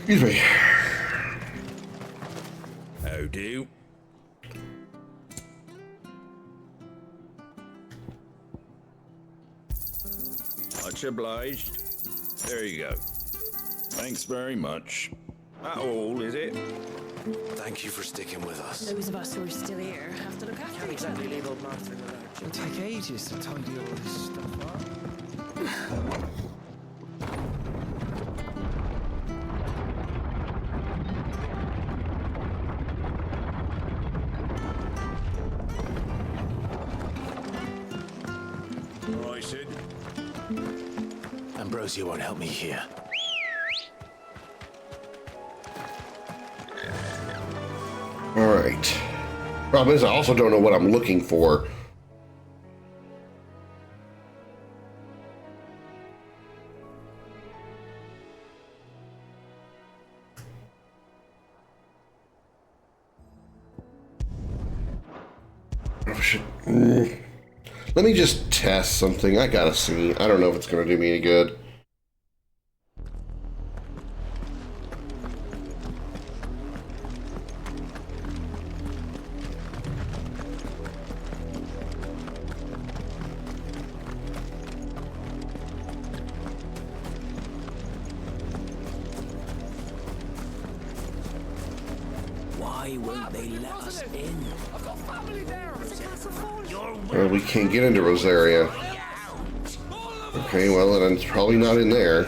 Excuse me. How do? Much obliged. There you go. Thanks very much. That all, is it? Thank you for sticking with us. Those of us who are still here have to look after Can't each other. exactly leave old Martha in the lurch. It'll take ages to tidy all this stuff up. I said. Ambrosia won't help me here. Alright. Problem is, I also don't know what I'm looking for. Oh, shit. Let me just test something. I gotta see. I don't know if it's gonna do me any good. Why won't they let us in? I've got family there. It's a castle full. Well, we can't get into Rosaria. Okay, well, then it's probably not in there.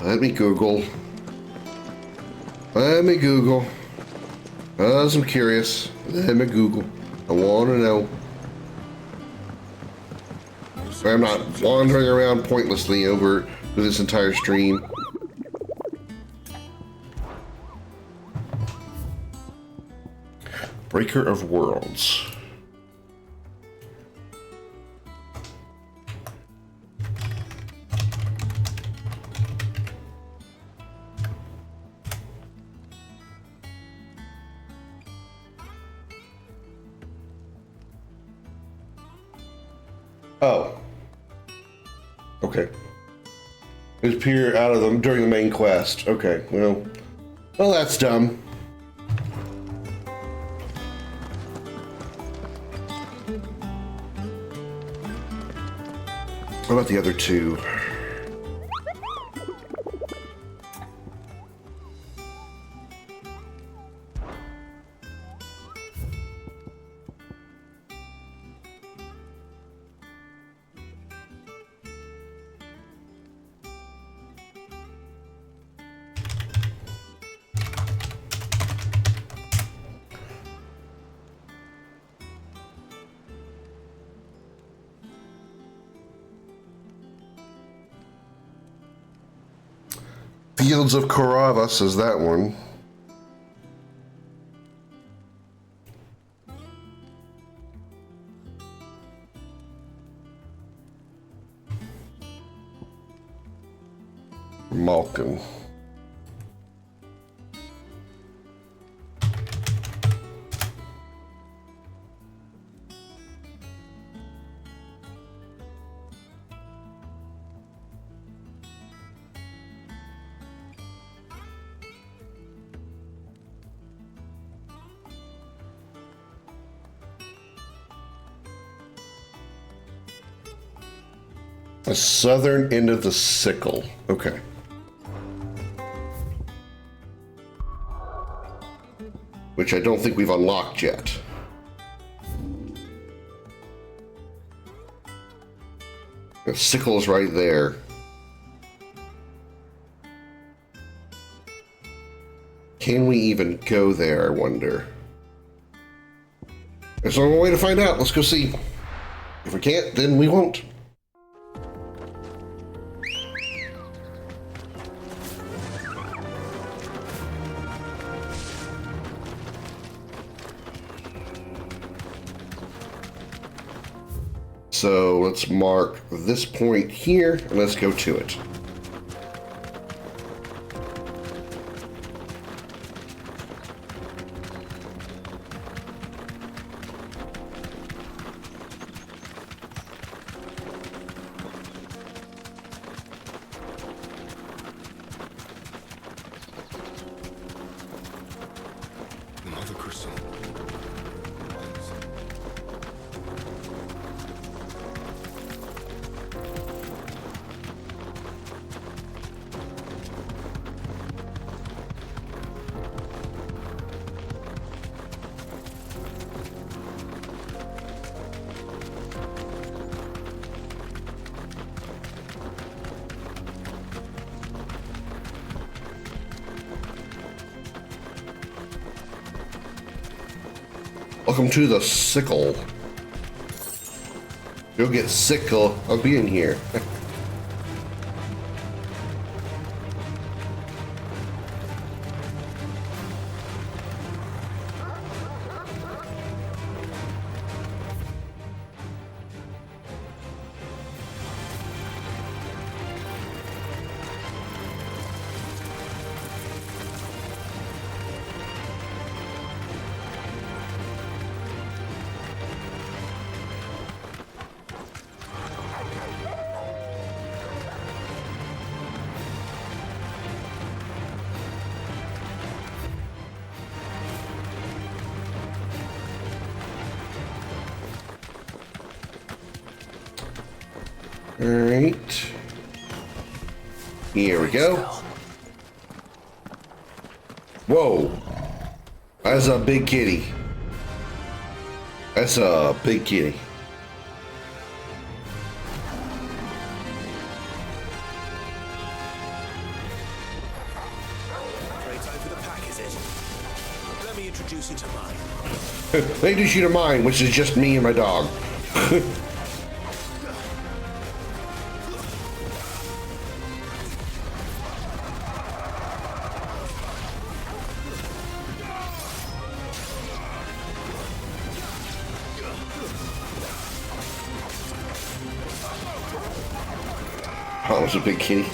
Let me Google. Let me Google. I'm curious. Let me Google. I want to know. So I'm not wandering around pointlessly over this entire stream. Breaker of Worlds. Oh. Okay. It appear out of them during the main quest. Okay, well, that's dumb. What about the other two? Fields of Korava says that one. Malkin. The southern end of the sickle. Okay. which I don't think we've unlocked yet. The sickle's right there. Can we even go there, I wonder? There's no way to find out. Let's go see. If we can't, then we won't. So let's mark this point here and let's go to it. Mother Crystal. Welcome to the sickle. You'll get sickle of being here. Alright. Here we go. Whoa. That's a big kitty. That's a big kitty. Great time for the pack, is it? Let me introduce you to mine. They introduce you to mine, which is just me and my dog. Oh, it's a big kitty.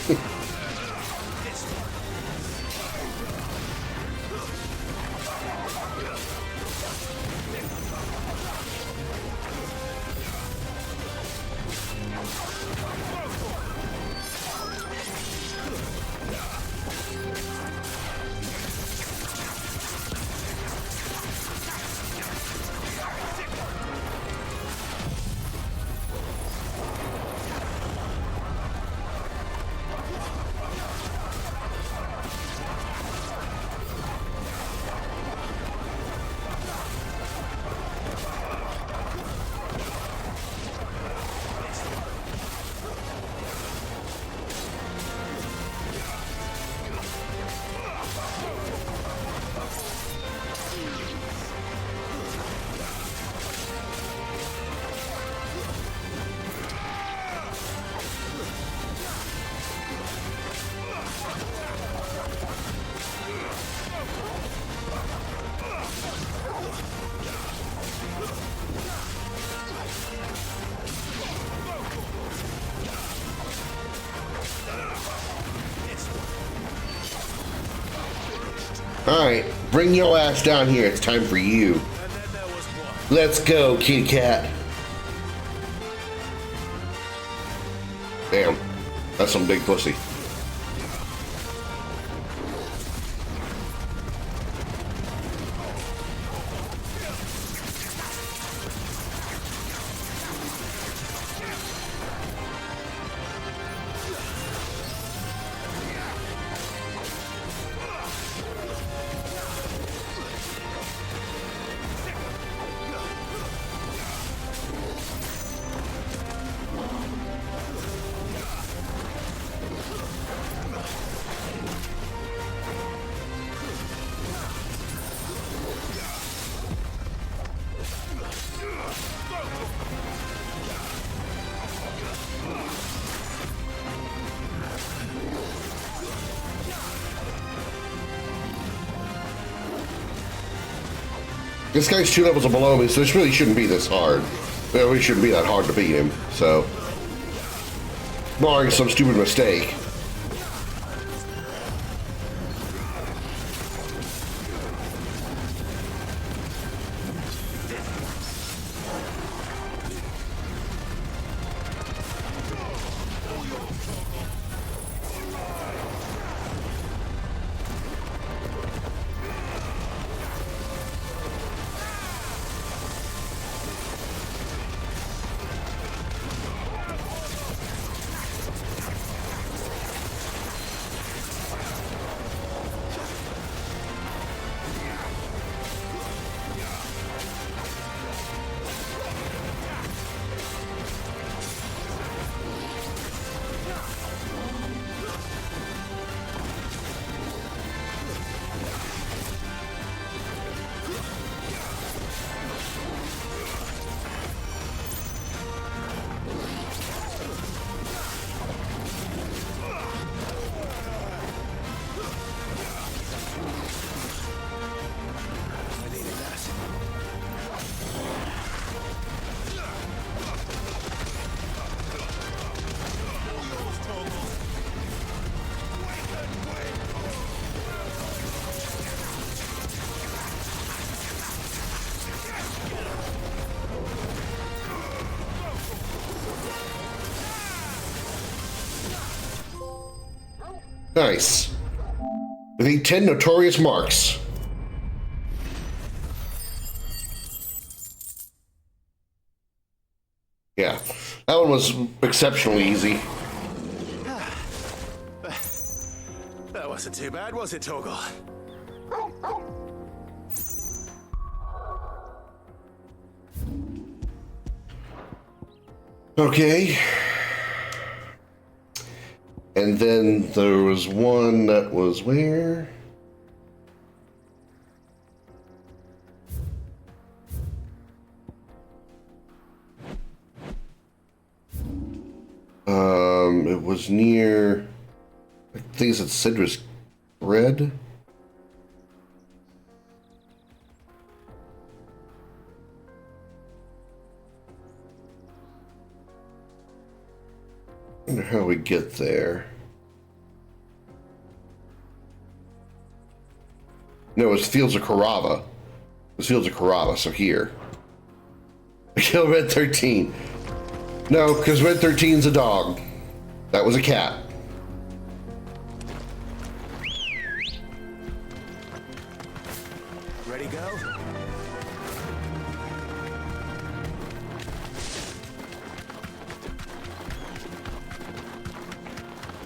Alright, bring your ass down here. It's time for you. Let's go, kitty cat. Damn, that's some big pussy. This guy's 2 levels below me, so this really shouldn't be this hard. It really shouldn't be that hard to beat him, so. Barring some stupid mistake. Nice. We need 10 notorious marks. Yeah, that one was exceptionally easy. That wasn't too bad, was it, Torgal? Okay. And then there was one that was where? It was near, I think it's at Citrus Red. I wonder how we get there. No, it's Fields of Carava. It's Fields of Carava, so here. I killed Red 13. No, because Red 13's a dog. That was a cat. Ready, go?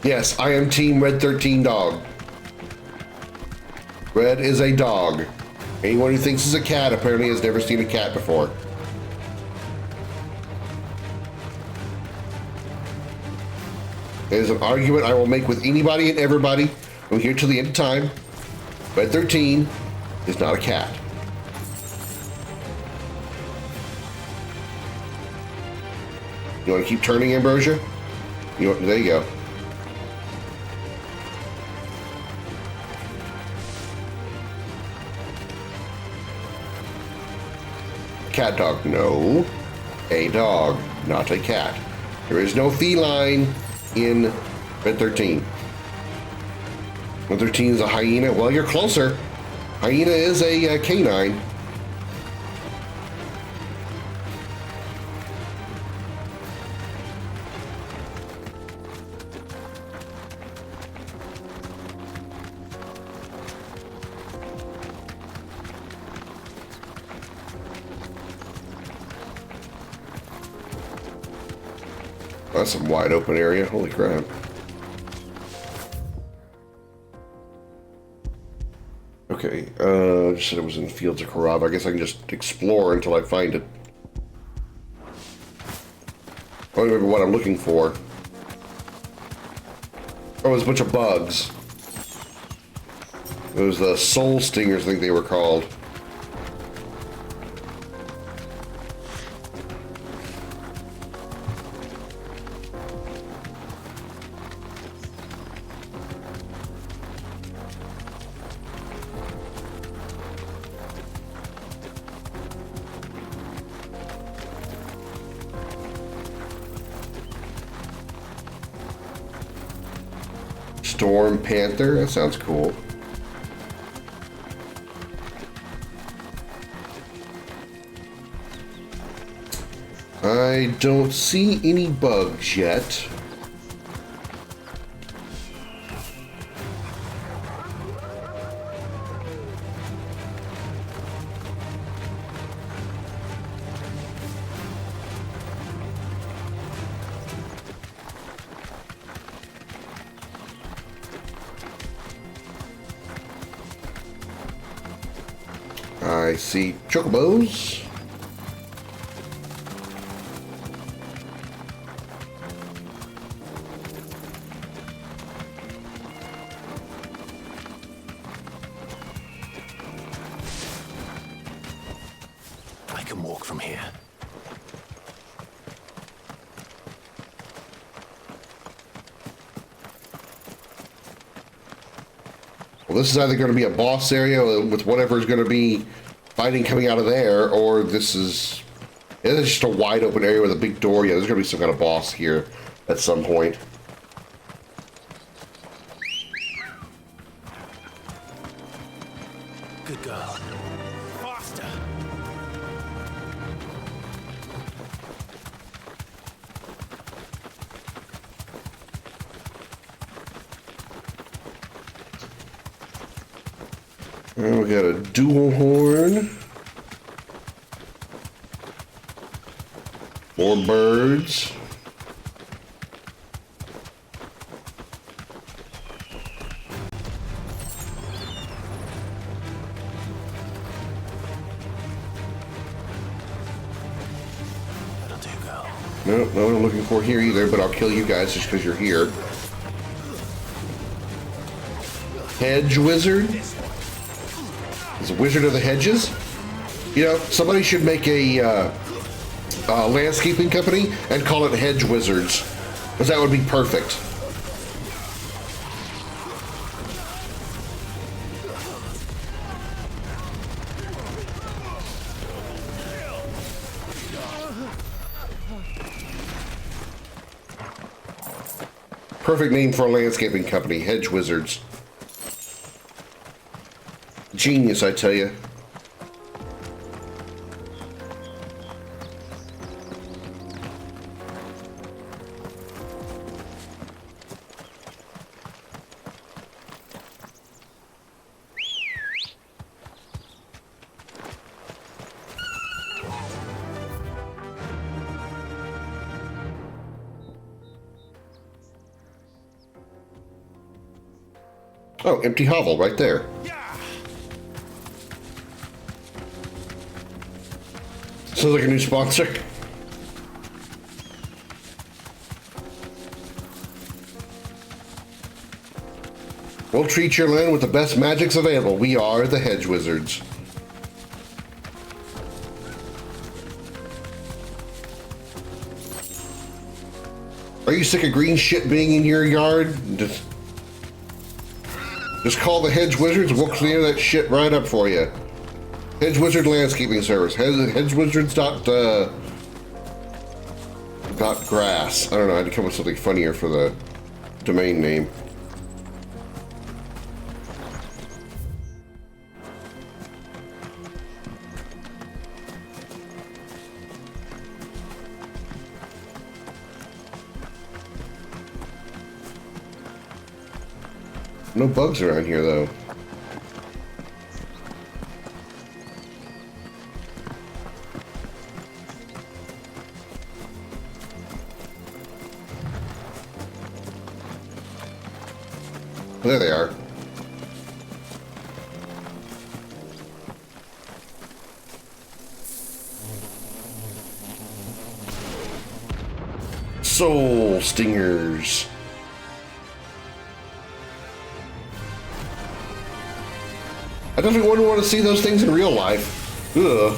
Yes, I am Team Red 13 dog. Red is a dog. Anyone who thinks it's a cat apparently has never seen a cat before. It is an argument I will make with anybody and everybody from here till the end of time. Red 13 is not a cat. You want to keep turning, Ambrosia? You want, there you go. Cat dog, no. A dog, not a cat. There is no feline in Red 13. Red 13 is a hyena. Well, you're closer. Hyena is a canine. That's some wide open area. Holy crap. Okay, just said it was in the Fields of Carava. I guess I can just explore until I find it. I don't remember what I'm looking for. Oh, there's a bunch of bugs. It was the soul stingers, I think they were called. Storm Panther. That sounds cool. I don't see any bugs yet. I see chocobos. I can walk from here. Well, this is either going to be a boss area with whatever's going to be fighting coming out of there, or this is just a wide open area with a big door. Yeah, there's going to be some kind of boss here at some point. Good girl. Faster. And we got a dual horn. More birds. That'll do, girl. No, not what I'm looking for here either, but I'll kill you guys just because you're here. Hedge wizard? Is a wizard of the hedges? You know, somebody should make a landscaping company and call it Hedge Wizards, because that would be perfect. Perfect name for a landscaping company, Hedge Wizards. Genius, I tell you. Oh, empty hovel right there. Sounds like a new sponsor. We'll treat your land with the best magics available. We are the Hedge Wizards. Are you sick of green shit being in your yard? Just call the Hedge Wizards and we'll clear that shit right up for you. Hedge Wizard Landscaping Service. Hedgewizards dot grass. I don't know, I had to come up with something funnier for the domain name. No bugs around here, though. There they are. Soul Stingers. I definitely wouldn't want to see those things in real life. Ugh.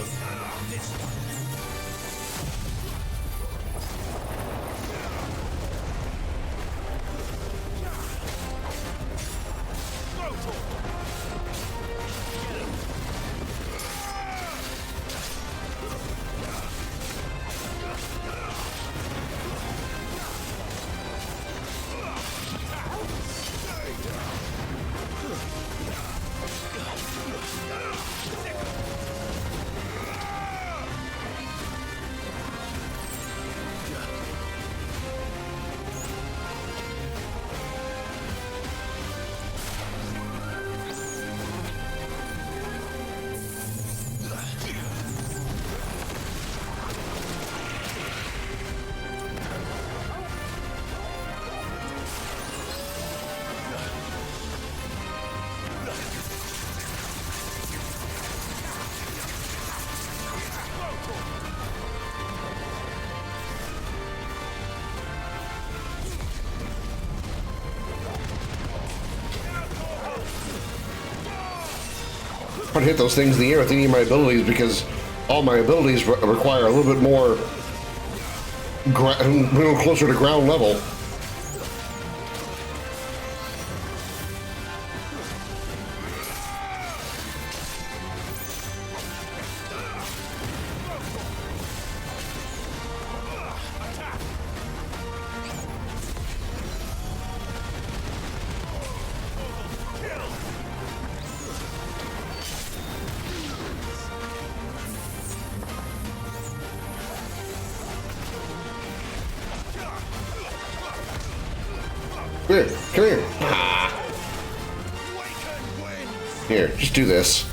to hit those things in the air with any of my abilities because all my abilities require a little bit more closer to ground level. Here, come here. Ah. Here, just do this.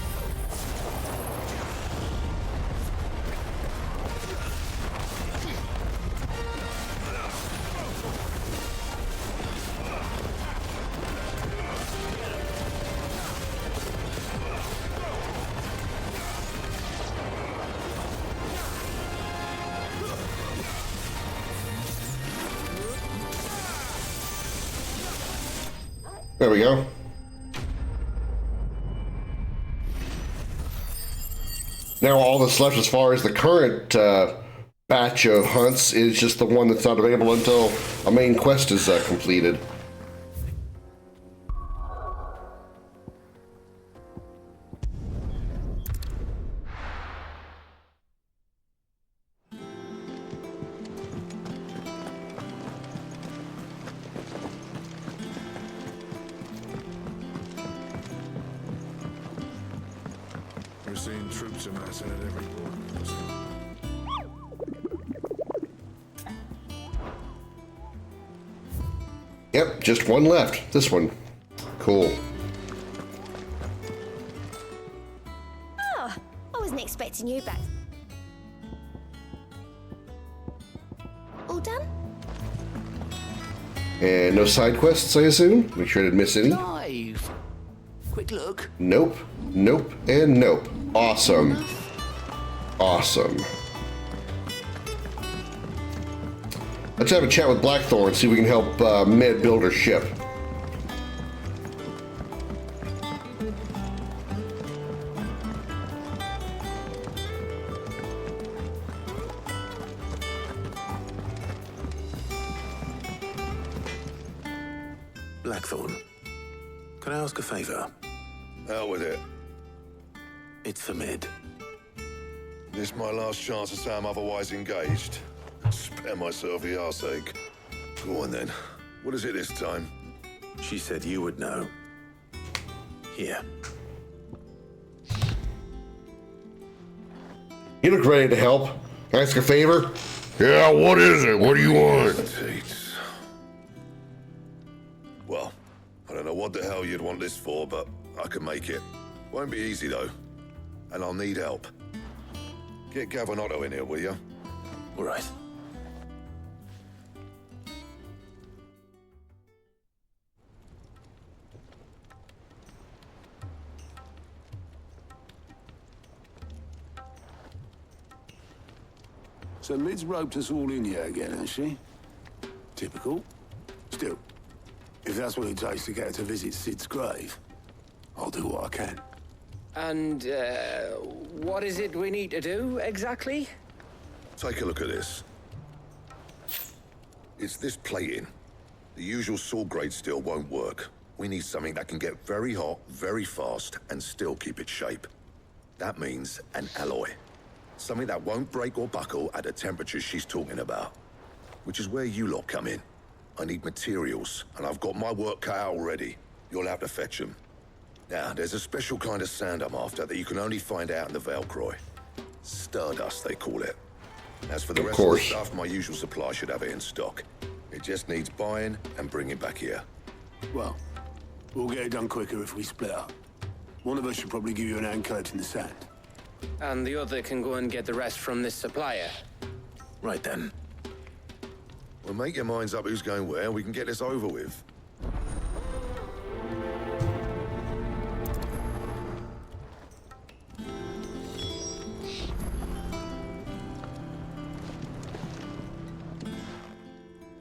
There we go. Now all that's left as far as the current batch of hunts is just the one that's not available until a main quest is completed. We're seeing troops amassing at every border. Yep, just one left. This one. Cool. Oh, I wasn't expecting you back. All done? And no side quests, I assume? Make sure I didn't miss any. Live. Quick look. Nope, nope, and nope. Awesome. Awesome. Let's have a chat with Blackthorn, see if we can help Med build her ship. Blackthorn, can I ask a favor? Out with it. It's for Med. This my last chance to say I'm otherwise engaged. Spare myself the arseache. Go on then. What is it this time? She said you would know. Here. You look ready to help. Can I ask a favor? Yeah, what is it? What do you want? Well, I don't know what the hell you'd want this for, but I can make it. Won't be easy though. And I'll need help. Get Gavinotto in here, will you? All right. So Mid's roped us all in here again, hasn't she? Typical. Still, if that's what it takes to get her to visit Sid's grave, I'll do what I can. And, what is it we need to do, exactly? Take a look at this. It's this plating. The usual sword grade steel won't work. We need something that can get very hot, very fast, and still keep its shape. That means an alloy. Something that won't break or buckle at the temperatures she's talking about. Which is where you lot come in. I need materials, and I've got my work cut out already. You'll have to fetch them. Now, there's a special kind of sand I'm after that you can only find out in the Valcroy. Stardust, they call it. As for the rest of the stuff, my usual supply should have it in stock. It just needs buying and bringing back here. Well, we'll get it done quicker if we split up. One of us should probably give you an hand collecting the sand. And the other can go and get the rest from this supplier. Right then. Well, make your minds up who's going where, and we can get this over with.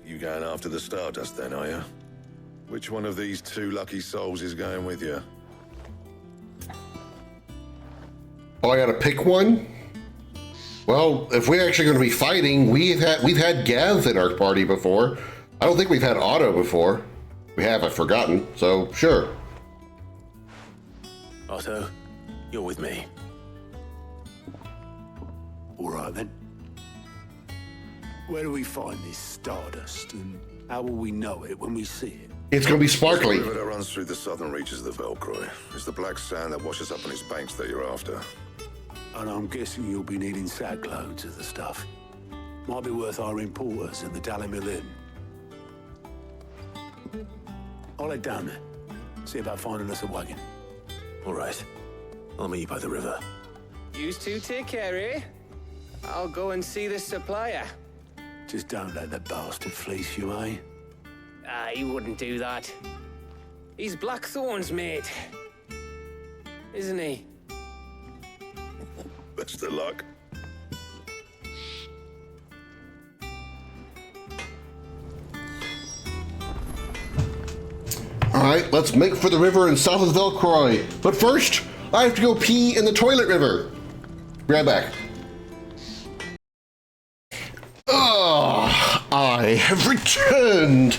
You going after the Stardust then, are you? Which one of these two lucky souls is going with you? Oh, I gotta pick one? Well, if we're actually going to be fighting, we've had Gav in our party before. I don't think we've had Otto before. We have, I've forgotten, so sure. Otto, you're with me. All right, then. Where do we find this stardust, and how will we know it when we see it? It's going to be sparkly. The river that runs through the southern reaches of the Velcroy. It's the black sand that washes up on its banks that you're after. And I'm guessing you'll be needing sackloads of the stuff. Might be worth hiring porters at the Dalimil Inn. I'll head down there. See about finding us a wagon. All right. I'll meet you by the river. You two take care, eh? I'll go and see this supplier. Just don't let the bastard fleece you, eh? He wouldn't do that. He's Blackthorn's mate. Isn't he? Best of luck. Alright, let's make for the river in south of Velcroy. But first, I have to go pee in the toilet river. Be right back. Ah, I have returned.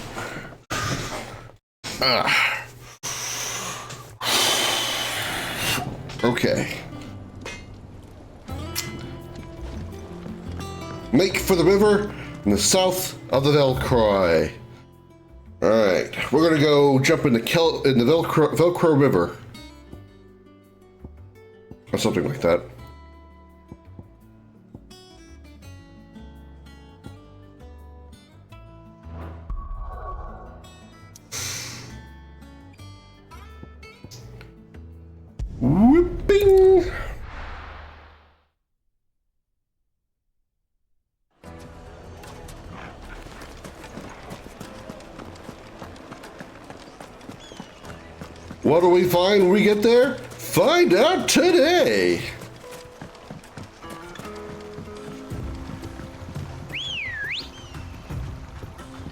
Okay. Make for the river in the south of the Velcroy. Alright, we're gonna go jump in the Velcro River. Or something like that. Whooping! What do we find when we get there? Find out today!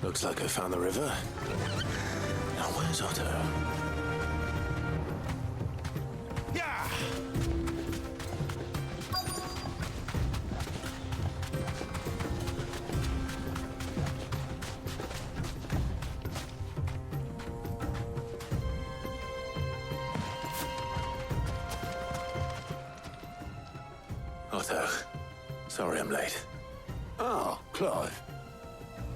Looks like I found the river. Now where's Otto? Otto, sorry I'm late. Oh, Clive.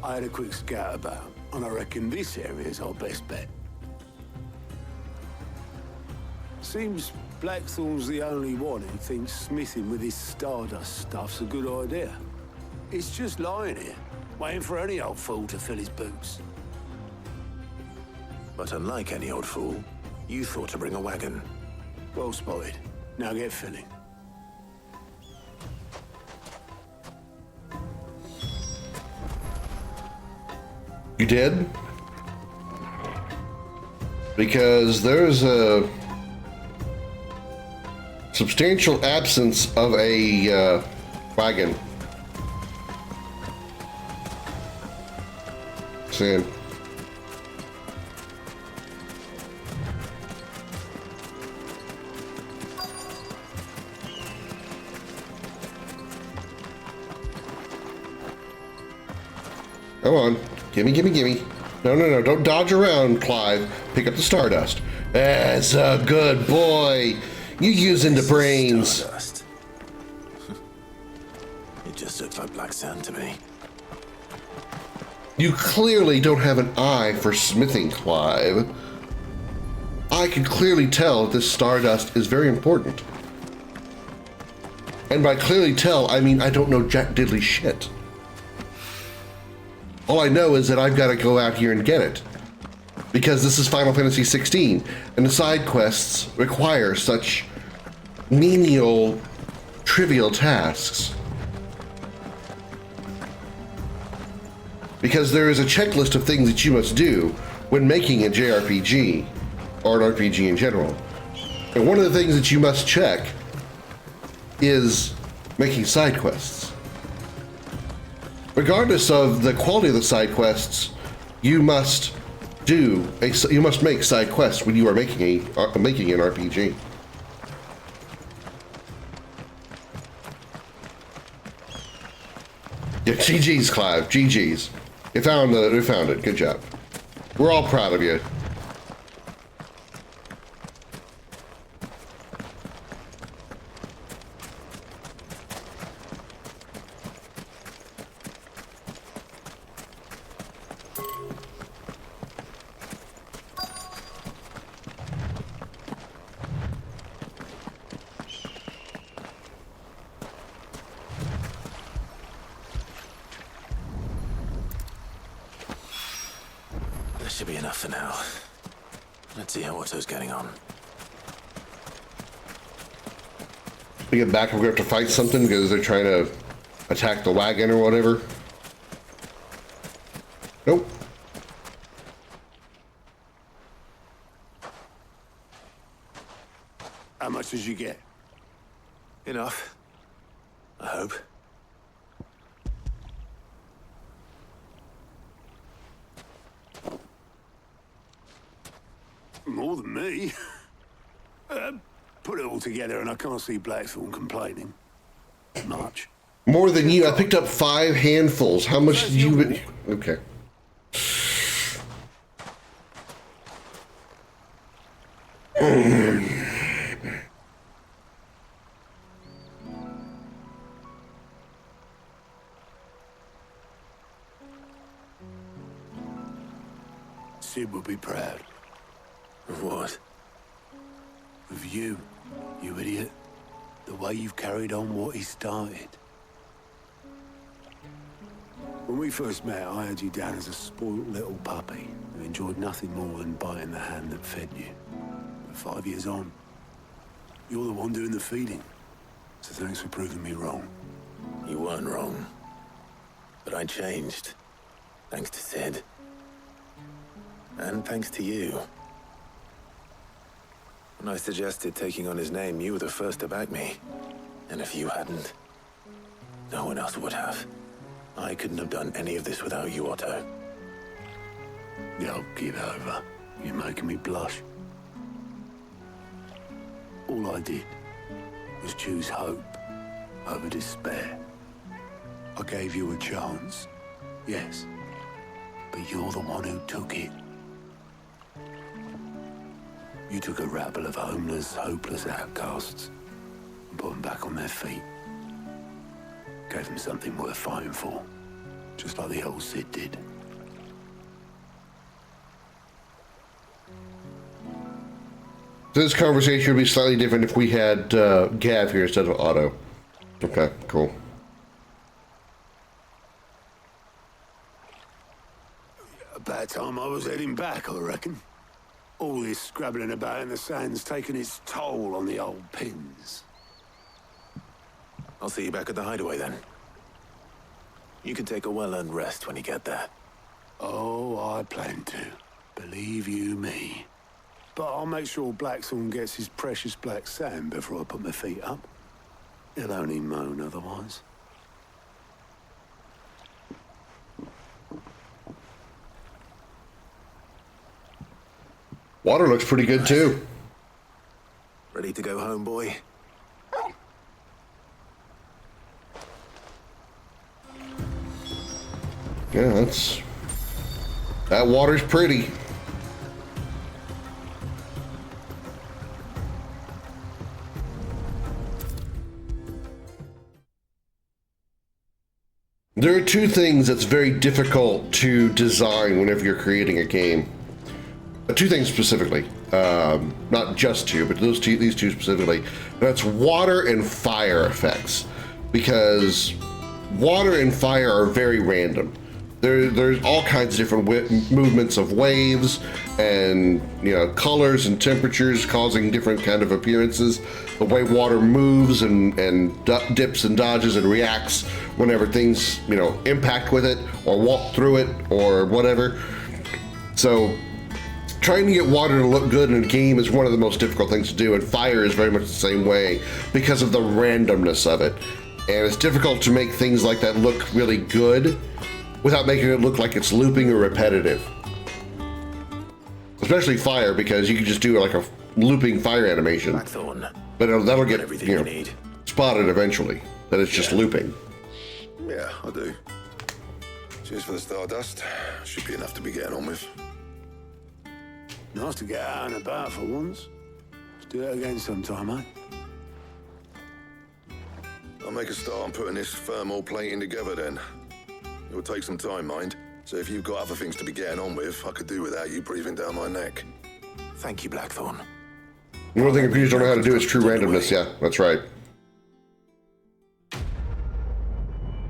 I had a quick scout about, and I reckon this area's our best bet. Seems Blackthorn's the only one who thinks smithing with his stardust stuff's a good idea. It's just lying here, waiting for any old fool to fill his boots. But unlike any old fool, you thought to bring a wagon. Well spotted. Now get filling. You did? Because there's a substantial absence of a wagon. Sam. Come on. Gimme, gimme, gimme. No, don't dodge around, Clive. Pick up the stardust. That's a good boy. You using the brains. Stardust. It just looks like black sand to me. You clearly don't have an eye for smithing, Clive. I can clearly tell that this stardust is very important. And by clearly tell, I mean I don't know jack diddly shit. All I know is that I've got to go out here and get it. Because this is Final Fantasy XVI, and the side quests require such menial, trivial tasks. Because there is a checklist of things that you must do when making a JRPG, or an RPG in general. And one of the things that you must check is making side quests. Regardless of the quality of the side quests, you must make side quests when you are making an RPG. Yeah, GG's, Clive. GG's. You found it. Good job. We're all proud of you. This should be enough for now. Let's see how Otto's getting on. We get back and we have to fight something because they're trying to attack the wagon or whatever. Nope. How much did you get? Enough. I hope. More than me. Put it all together and I can't see Blackthorn complaining. Much. More than you. I picked up 5 handfuls. How much did you... Okay. Sid will be proud. Of what? Of you, you idiot. The way you've carried on what he started. When we first met, I had you down as a spoiled little puppy who enjoyed nothing more than biting the hand that fed you. But 5 years on, you're the one doing the feeding. So thanks for proving me wrong. You weren't wrong. But I changed. Thanks to Sid. And thanks to you. When I suggested taking on his name, you were the first to back me. And if you hadn't, no one else would have. I couldn't have done any of this without you, Otto. Yo, give over. You're making me blush. All I did was choose hope over despair. I gave you a chance, yes, but you're the one who took it. You took a rabble of homeless, hopeless outcasts and put them back on their feet. Gave them something worth fighting for, just like the old Sid did. This conversation would be slightly different if we had Gav here instead of Otto. Okay, cool. About time I was heading back, I reckon. All this scrabbling about in the sand's taken its toll on the old pins. I'll see you back at the hideaway then. You can take a well-earned rest when you get there. Oh, I plan to. Believe you me. But I'll make sure Blackthorn gets his precious black sand before I put my feet up. He'll only moan otherwise. Water looks pretty good too. Ready to go home, boy? Yeah, that water's pretty. There are 2 things that's very difficult to design whenever you're creating a game. 2 things specifically, not just 2, but these 2 specifically. That's water and fire effects, because water and fire are very random. There's all kinds of different movements of waves and, you know, colors and temperatures causing different kind of appearances. The way water moves and dips and dodges and reacts whenever things, you know, impact with it or walk through it or whatever. So trying to get water to look good in a game is one of the most difficult things to do, and fire is very much the same way because of the randomness of it. And it's difficult to make things like that look really good without making it look like it's looping or repetitive. Especially fire, because you can just do like a looping fire animation. Blackthorn. But that'll get, everything you know, you need. spotted eventually, that it's just looping. Yeah, I do. Cheers for the stardust. Should be enough to be getting on with. Nice to get out and about for once. Let's do it again sometime, eh? I'll make a start on putting this thermal plating together then. It will take some time, mind. So if you've got other things to be getting on with, I could do without you breathing down my neck. Thank you, Blackthorn. One thing computers don't know how to do is true randomness. Yeah, that's right.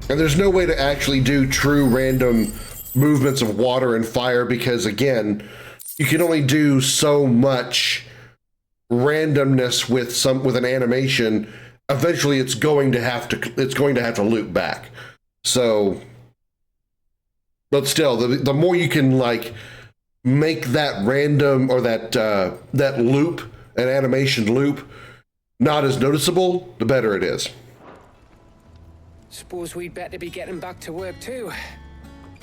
And there's no way to actually do true random movements of water and fire because, again, you can only do so much randomness with an animation. Eventually, it's going to have to loop back. So, but still, the more you can like make that random or that loop, an animation loop, not as noticeable, the better it is. Suppose we'd better be getting back to work too.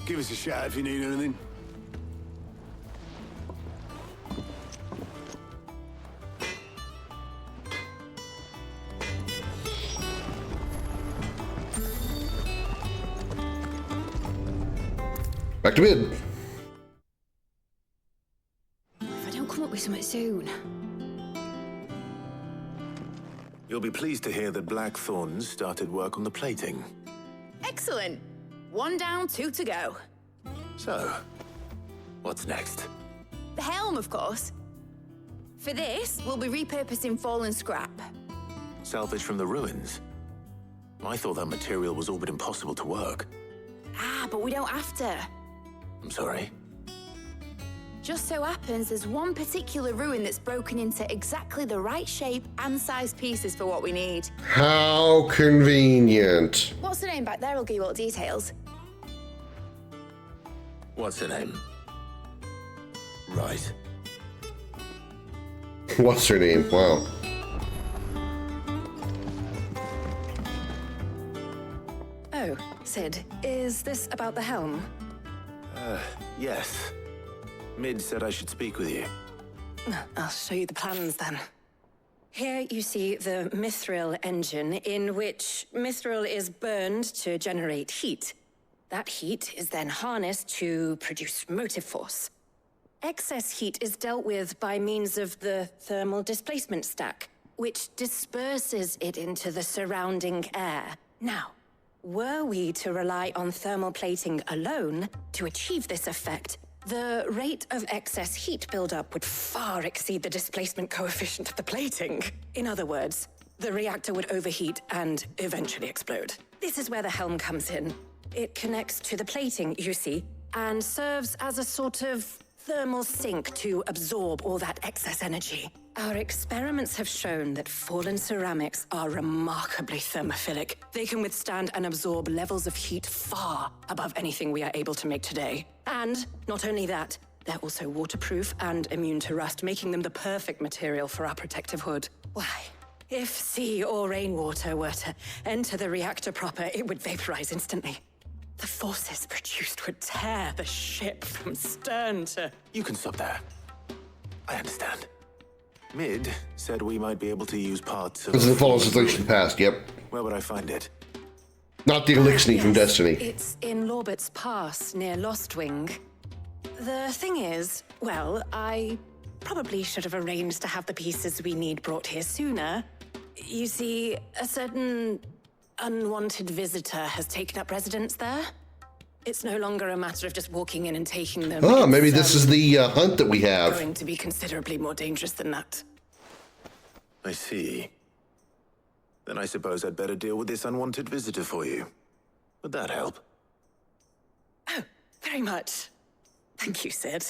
Give us a shout if you need anything. Back to bed. If I don't come up with something soon. You'll be pleased to hear that Blackthorn's started work on the plating. Excellent. 1 down, 2 to go. So, what's next? The helm, of course. For this, we'll be repurposing fallen scrap. Salvage from the ruins? I thought that material was all but impossible to work. Ah, but we don't have to. I'm sorry. Just so happens there's one particular ruin that's broken into exactly the right shape and size pieces for what we need. How convenient. What's the name back there? I'll give you all the details. What's her name? Right. What's her name? Wow. Oh, Sid, is this about the helm? Yes. Mid said I should speak with you. I'll show you the plans then. Here you see the mithril engine, in which mithril is burned to generate heat. That heat is then harnessed to produce motive force. Excess heat is dealt with by means of the thermal displacement stack, which disperses it into the surrounding air. Now, were we to rely on thermal plating alone to achieve this effect, the rate of excess heat buildup would far exceed the displacement coefficient of the plating. In other words, the reactor would overheat and eventually explode. This is where the helm comes in. It connects to the plating, you see, and serves as a sort of thermal sink to absorb all that excess energy. Our experiments have shown that fallen ceramics are remarkably thermophilic. They can withstand and absorb levels of heat far above anything we are able to make today. And not only that, they're also waterproof and immune to rust, making them the perfect material for our protective hood. Why? If sea or rainwater were to enter the reactor proper, it would vaporize instantly. The forces produced would tear the ship from stern to... You can stop there. I understand. Mid said we might be able to use parts of... This is the fallen solution past, yep. Where would I find it? Not the elixir from Destiny. It's in Lorbert's Pass, near Lostwing. The thing is, well, I probably should have arranged to have the pieces we need brought here sooner. You see, a certain unwanted visitor has taken up residence there. It's no longer a matter of just walking in and taking them. Oh, maybe this is the hunt that we have. Going to be considerably more dangerous than that. I see. Then I suppose I'd better deal with this unwanted visitor for you. Would that help? Oh, very much. Thank you, Sid.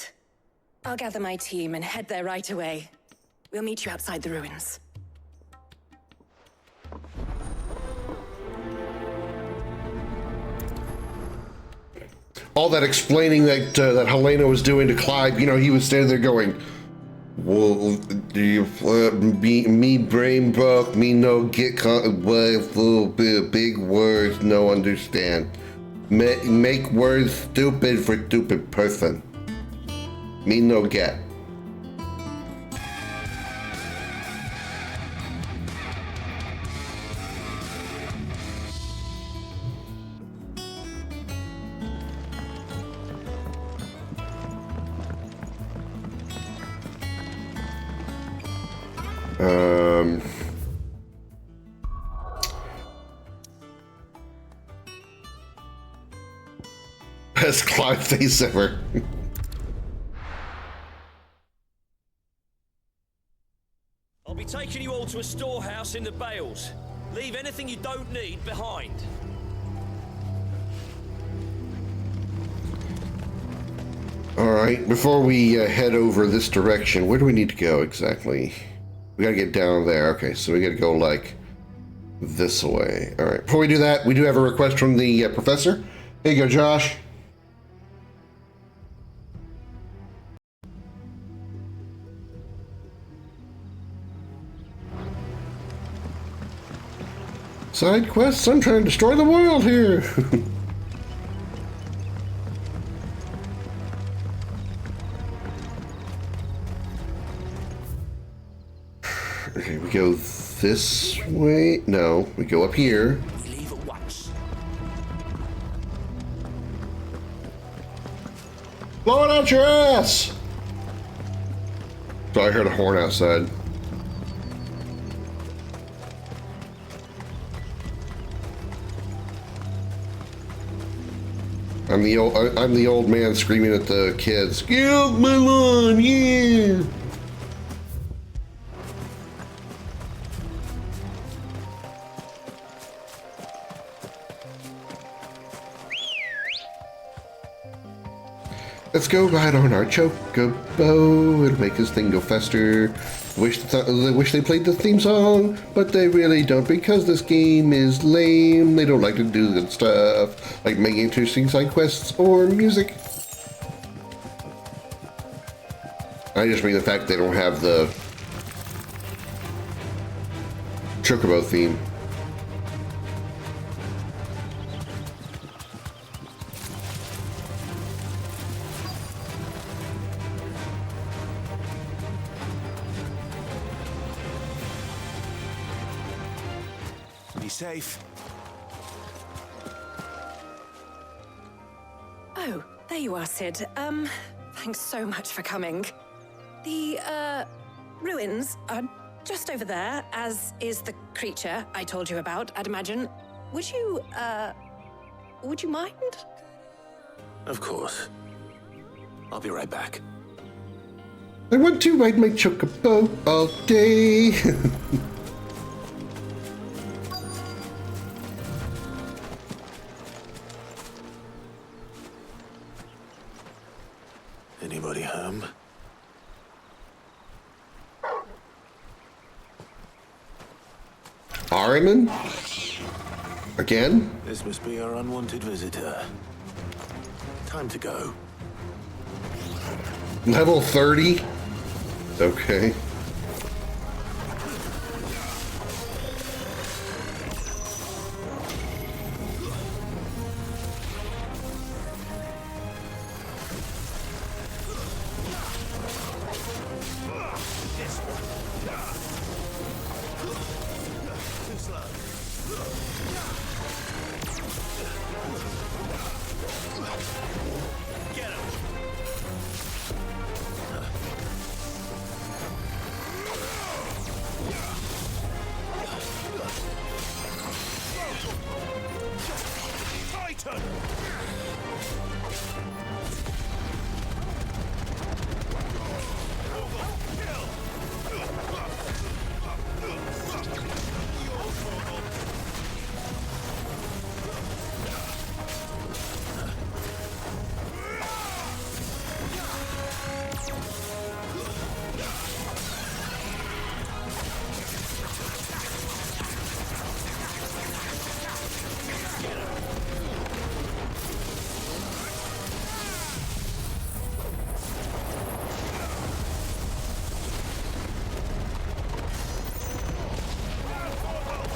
I'll gather my team and head there right away. We'll meet you outside the ruins. All that explaining that Helena was doing to Clive, you know, he was standing there going, "Well, do you me brain broke, me no get little bit big words, no understand. Make words stupid for stupid person. Me no get." Best climb face ever. I'll be taking you all to a storehouse in the Bales. Leave anything you don't need behind. Alright, before we head over this direction, where do we need to go exactly? We gotta get down there. Okay, so we gotta go like this way. Alright, before we do that, we do have a request from the professor. Here you go, Josh. Side quests? I'm trying to destroy the world here. Okay, we go this way. No, we go up here. We leave at once. Blow it out your ass! So I heard a horn outside. I'm the old man screaming at the kids. Get off my lawn, yeah! Let's go ride on our chocobo. It'll make this thing go faster. Wish they played the theme song, but they really don't because this game is lame. They don't like to do good stuff, like making interesting side quests or music. I just mean the fact they don't have the chocobo theme. Be safe. Oh, there you are, Sid. Thanks so much for coming. The, ruins are just over there, as is the creature I told you about, I'd imagine. Would you mind? Of course. I'll be right back. I want to ride my chocobo all day. Anybody home? Ariman? Again? This must be our unwanted visitor. Time to go. Level 30? Okay.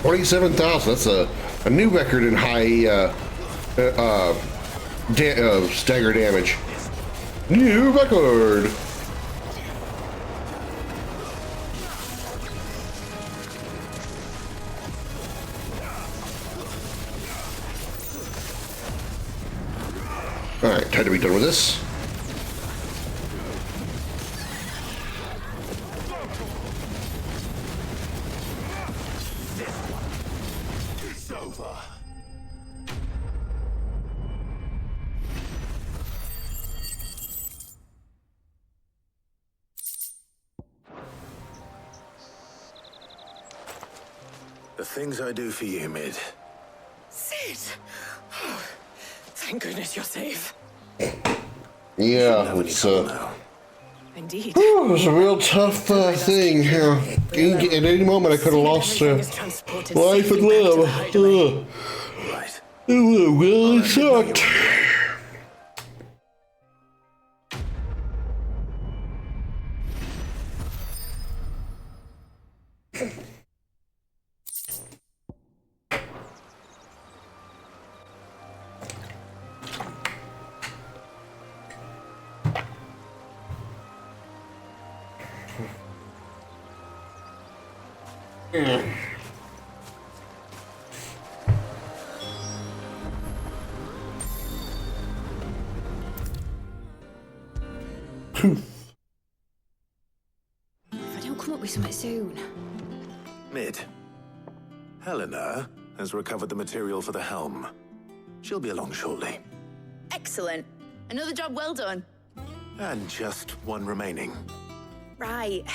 $27,000. That's a new record in high stagger damage. New record. All right, time to be done with this. over. The things I do for you, Mid. Sid! Oh, thank goodness you're safe. Yeah, it's Indeed. it was a real tough thing. At any moment, I could have lost life and limb. Right. It really sucked. If I don't come up with something soon. Mid. Helena has recovered the material for the helm. She'll be along shortly. Excellent. Another job well done. And just one remaining. Right.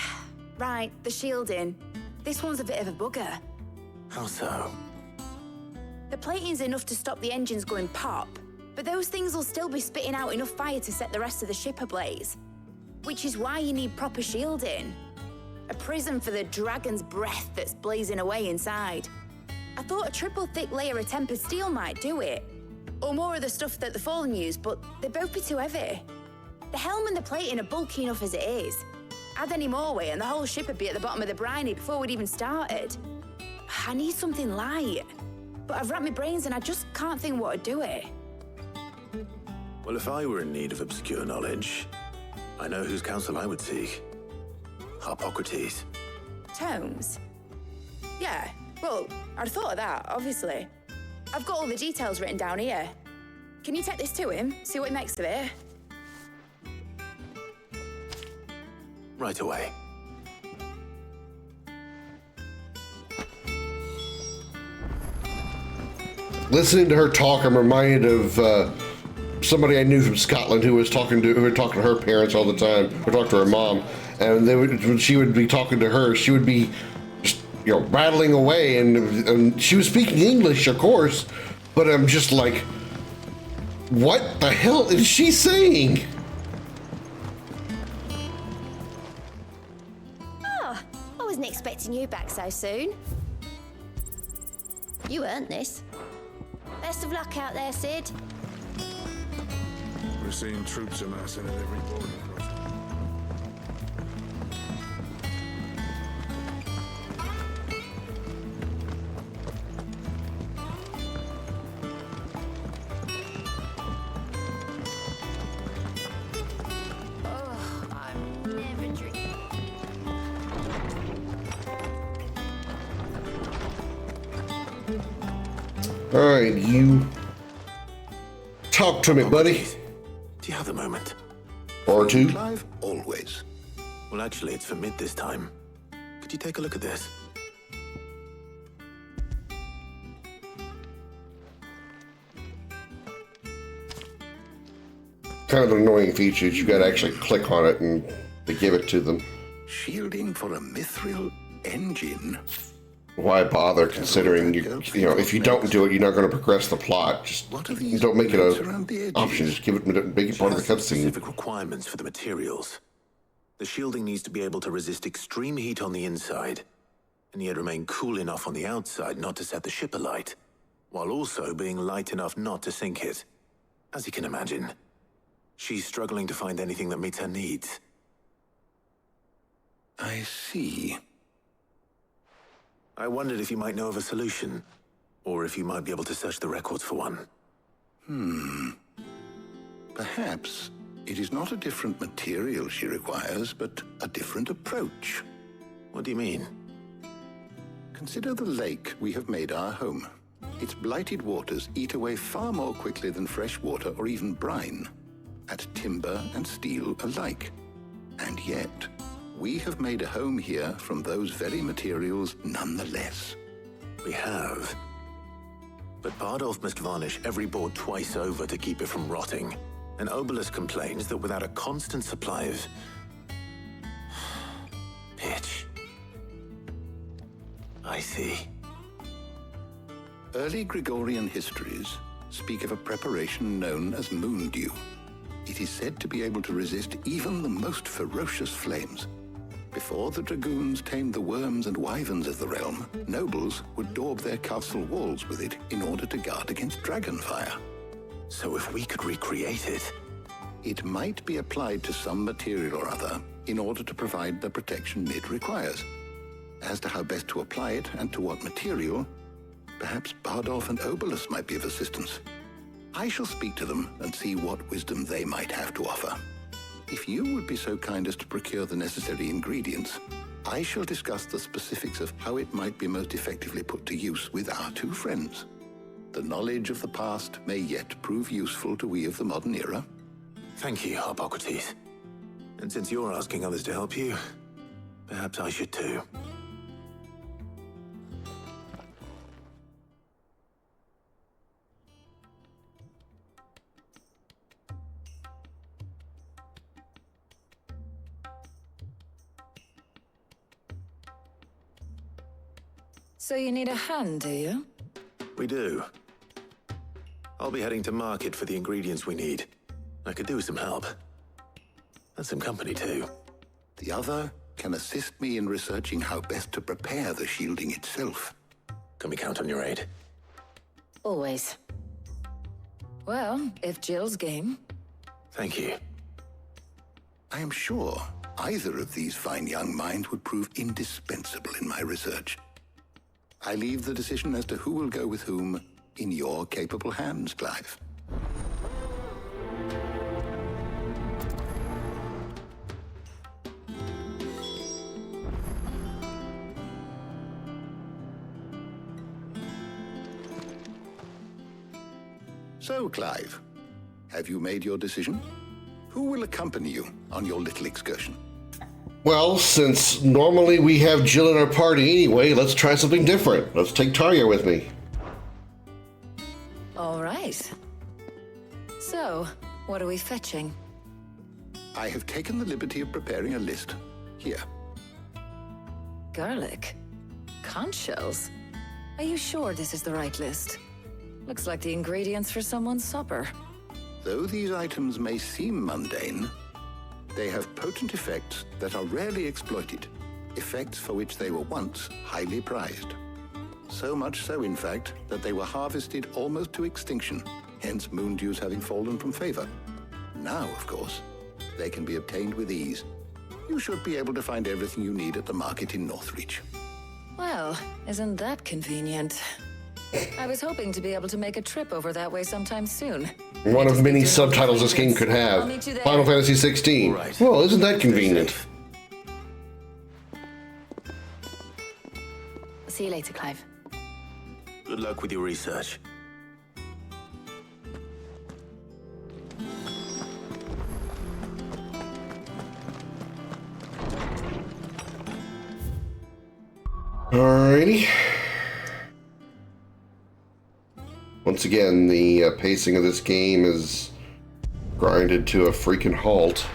Right, the shielding. This one's a bit of a bugger. How so? The plating's enough to stop the engines going pop, but those things will still be spitting out enough fire to set the rest of the ship ablaze. Which is why you need proper shielding. A prison for the dragon's breath that's blazing away inside. I thought a triple thick layer of tempered steel might do it. Or more of the stuff that the Fallen use, but they'd both be too heavy. The helm and the plating are bulky enough as it is. Add any more weight and the whole ship would be at the bottom of the briny before we'd even started. I need something light. But I've racked my brains and I just can't think what would do it. Well, if I were in need of obscure knowledge, I know whose counsel I would seek. Harpocrates. Tomes? Yeah, well, I'd thought of that, obviously. I've got all the details written down here. Can you take this to him, see what he makes of it? Right away. Listening to her talk, I'm reminded of somebody I knew from Scotland who would talk to her parents all the time, or talk to her mom, and when she would be talking to her, she would be just, rattling away, and she was speaking English, of course, but I'm just like, what the hell is she saying? Oh, I wasn't expecting you back so soon. You earned this. Best of luck out there, Sid. We're seeing troops amassing at every border crossing. Oh, I'm never drinking. All right, you talk to me, buddy. Do you have a moment? Or two? Clive, always. Well, actually, it's for Mid this time. Could you take a look at this? Kind of an annoying feature is you got to actually click on it and to give it to them. Shielding for a mithril engine. Why bother, considering if you don't do it, you're not going to progress the plot. Just don't make it an option. Just make it part of the cutscene. Specific requirements for the materials. The shielding needs to be able to resist extreme heat on the inside, and yet remain cool enough on the outside not to set the ship alight, while also being light enough not to sink it. As you can imagine, she's struggling to find anything that meets her needs. I see. I wondered if you might know of a solution, or if you might be able to search the records for one. Perhaps it is not a different material she requires, but a different approach. What do you mean? Consider the lake we have made our home. Its blighted waters eat away far more quickly than fresh water or even brine, at timber and steel alike. And yet, we have made a home here from those very materials nonetheless. We have. but Bardolph must varnish every board twice over to keep it from rotting. And Obelus complains that without a constant supply of pitch. I see. Early Gregorian histories speak of a preparation known as moon dew. It is said to be able to resist even the most ferocious flames. Before the dragoons tamed the worms and wyverns of the realm, nobles would daub their castle walls with it in order to guard against dragon fire. So if we could recreate it... It might be applied to some material or other in order to provide the protection it requires. As to how best to apply it and to what material, perhaps Bardolph and Obelus might be of assistance. I shall speak to them and see what wisdom they might have to offer. If you would be so kind as to procure the necessary ingredients, I shall discuss the specifics of how it might be most effectively put to use with our two friends. The knowledge of the past may yet prove useful to we of the modern era. Thank you, Hippocrates. And since you're asking others to help you, perhaps I should too. So you need a hand, do you? We do. I'll be heading to market for the ingredients we need. I could do with some help. And some company, too. The other can assist me in researching how best to prepare the shielding itself. Can we count on your aid? Always. Well, if Jill's game. Thank you. I am sure either of these fine young minds would prove indispensable in my research. I leave the decision as to who will go with whom in your capable hands, Clive. So, Clive, have you made your decision? Who will accompany you on your little excursion? Well, since normally we have Jill in our party anyway, let's try something different. Let's take Tarja with me. All right. So, what are we fetching? I have taken the liberty of preparing a list. Here. Garlic? Conch shells? Are you sure this is the right list? Looks like the ingredients for someone's supper. Though these items may seem mundane, they have potent effects that are rarely exploited, effects for which they were once highly prized. So much so, in fact, that they were harvested almost to extinction, hence moon dews having fallen from favor. Now, of course, they can be obtained with ease. You should be able to find everything you need at the market in Northreach. Well, isn't that convenient? I was hoping to be able to make a trip over that way sometime soon. One of many subtitles this game could have. Final Fantasy XVI. Right. Well, isn't that convenient? See you later, Clive. Good luck with your research. Alrighty. Once again, the pacing of this game is grinded to a freaking halt.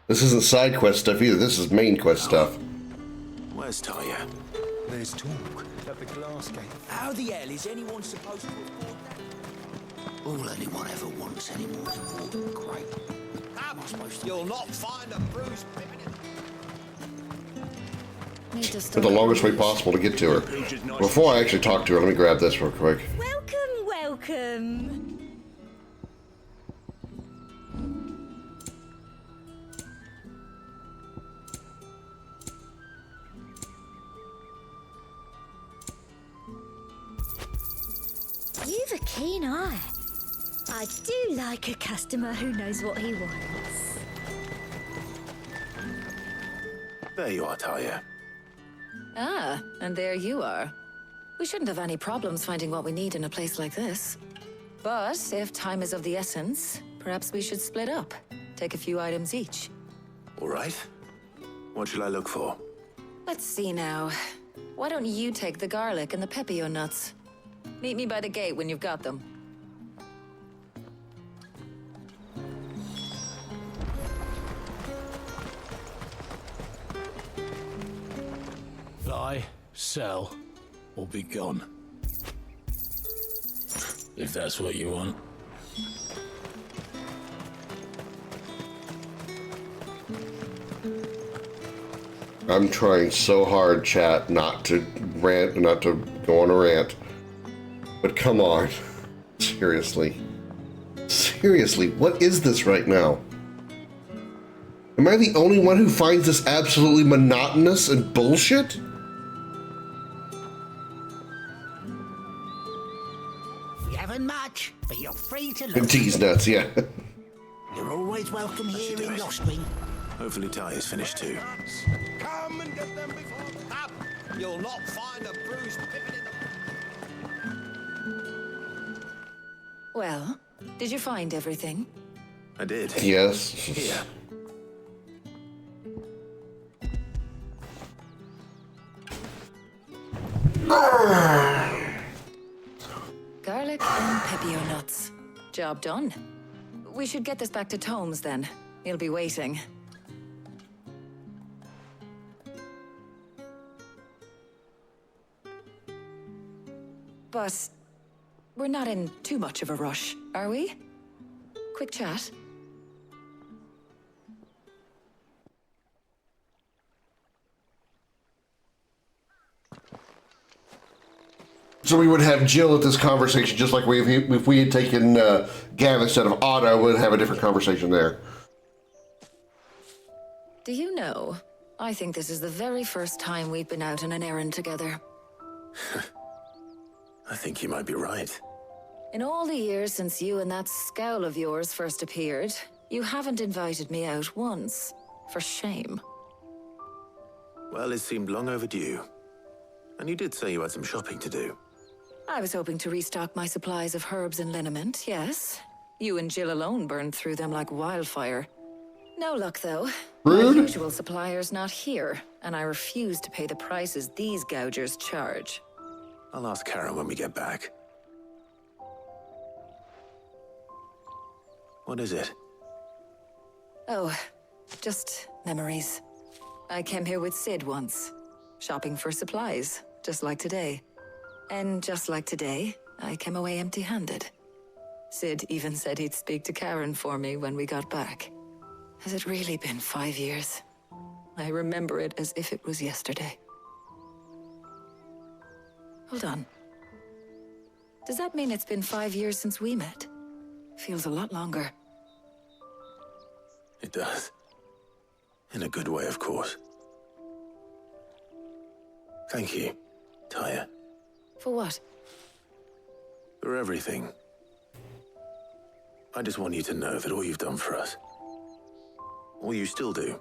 This isn't side quest stuff either, this is main quest stuff. Where's Tarja? There's talk at the glass gate. How the hell is anyone supposed to afford that? All anyone ever wants anymore is a water crate. How am I supposed to? You'll not find a bruised For the longest way possible to get to her. Before I actually talk to her, let me grab this real quick. Welcome, welcome. You've a keen eye. I do like a customer who knows what he wants. There you are, Tarja. Ah, and there you are. We shouldn't have any problems finding what we need in a place like this. But if time is of the essence, perhaps we should split up. Take a few items each. All right. What shall I look for? Let's see now. Why don't you take the garlic and the pepio nuts? Meet me by the gate when you've got them. Buy, sell, or be gone. If that's what you want. I'm trying so hard, chat, not to rant, not to go on a rant. But come on. Seriously. Seriously, what is this right now? Am I the only one who finds this absolutely monotonous and bullshit? You haven't much, but you're free to And look. tease nuts, yeah. You're always welcome here in Lost Wing. Hopefully Ty is finished too. Come and get them before the up. You'll not find a bruised pippin in the... Well, did you find everything? I did. Yes. Here. Garlic and pepio nuts. Job done. We should get this back to Tomes then. He'll be waiting. But we're not in too much of a rush, are we? Quick chat. So we would have Jill at this conversation, just like if we had taken Gav instead of Otto, we'd have a different conversation there. Do you know, I think this is the very first time we've been out on an errand together. I think you might be right. In all the years since you and that scowl of yours first appeared, you haven't invited me out once. For shame. Well, it seemed long overdue. And you did say you had some shopping to do. I was hoping to restock my supplies of herbs and liniment, yes. You and Jill alone burned through them like wildfire. No luck, though. Rude. My usual supplier's not here, and I refuse to pay the prices these gougers charge. I'll ask Karen when we get back. What is it? Oh, just memories. I came here with Sid once, shopping for supplies, just like today. And just like today, I came away empty-handed. Sid even said he'd speak to Karen for me when we got back. Has it really been 5 years? I remember it as if it was yesterday. Hold on. Does that mean it's been 5 years since we met? Feels a lot longer. It does. In a good way, of course. Thank you, Taya. For what? For everything. I just want you to know that all you've done for us, all you still do,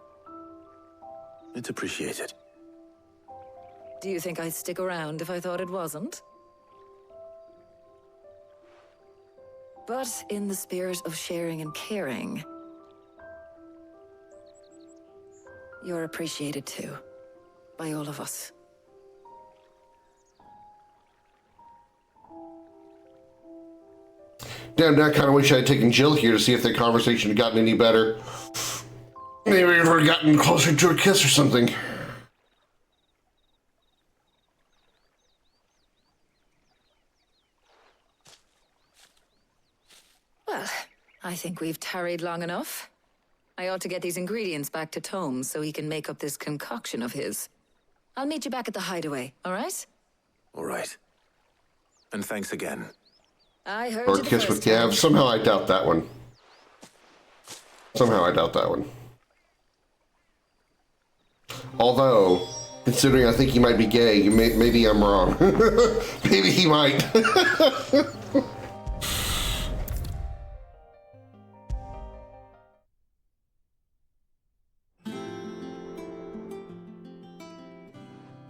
it's appreciated. Do you think I'd stick around if I thought it wasn't? But in the spirit of sharing and caring, you're appreciated too, by all of us. Damn, I kind of wish I had taken Jill here to see if the conversation had gotten any better. Maybe we'd have gotten closer to a kiss or something. Well, I think we've tarried long enough. I ought to get these ingredients back to Tomes so he can make up this concoction of his. I'll meet you back at the hideaway, all right? All right. And thanks again. I heard Or you the kiss with first time. Gav. Somehow I doubt that one. Somehow I doubt that one. Although, considering I think he might be gay, maybe I'm wrong. Maybe he might.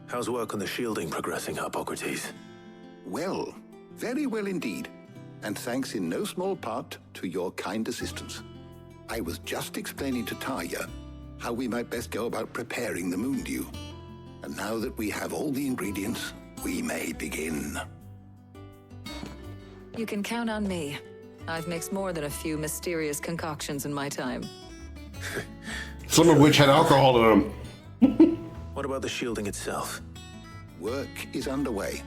How's work on the shielding progressing, Hippocrates? Well, very well indeed. And thanks in no small part to your kind assistance. I was just explaining to Taya how we might best go about preparing the moon dew. And now that we have all the ingredients, we may begin. You can count on me. I've mixed more than a few mysterious concoctions in my time. Some of which had alcohol in them. What about the shielding itself? Work is underway,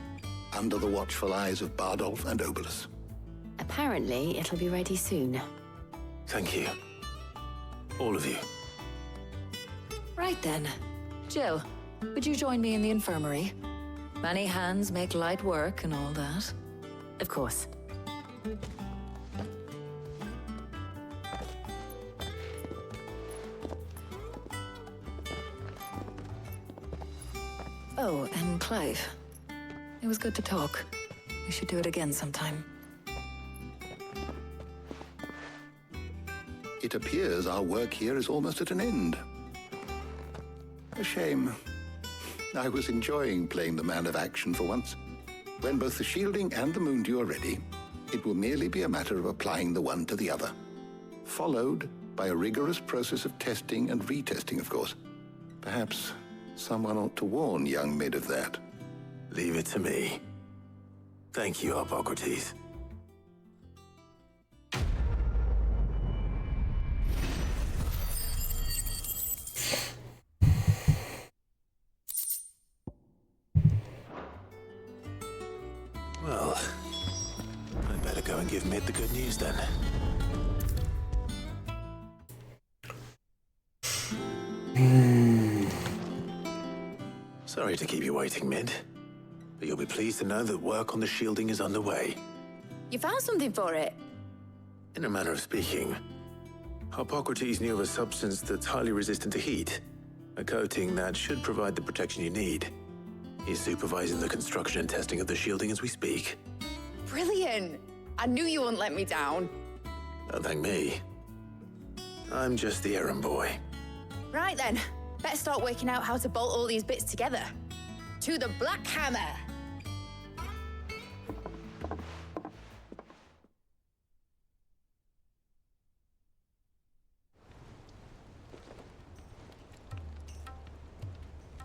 under the watchful eyes of Bardolph and Obolus. Apparently, it'll be ready soon. Thank you. All of you. Right then. Jill, would you join me in the infirmary? Many hands make light work and all that. Of course. Oh, and Clive. It was good to talk. We should do it again sometime. It appears our work here is almost at an end. A shame. I was enjoying playing the man of action for once. When both the shielding and the Moondew are ready, it will merely be a matter of applying the one to the other. Followed by a rigorous process of testing and retesting, of course. Perhaps someone ought to warn young Mid of that. Leave it to me. Thank you, Hippocrates. Well, I better go and give Mid the good news then. Sorry to keep you waiting, Mid, but you'll be pleased to know that work on the shielding is underway. You found something for it? In a manner of speaking, Hippocrates knew of a substance that's highly resistant to heat, a coating that should provide the protection you need. He's supervising the construction and testing of the shielding as we speak. Brilliant! I knew you wouldn't let me down. Don't thank me. I'm just the errand boy. Right then, better start working out how to bolt all these bits together. To the Black Hammer!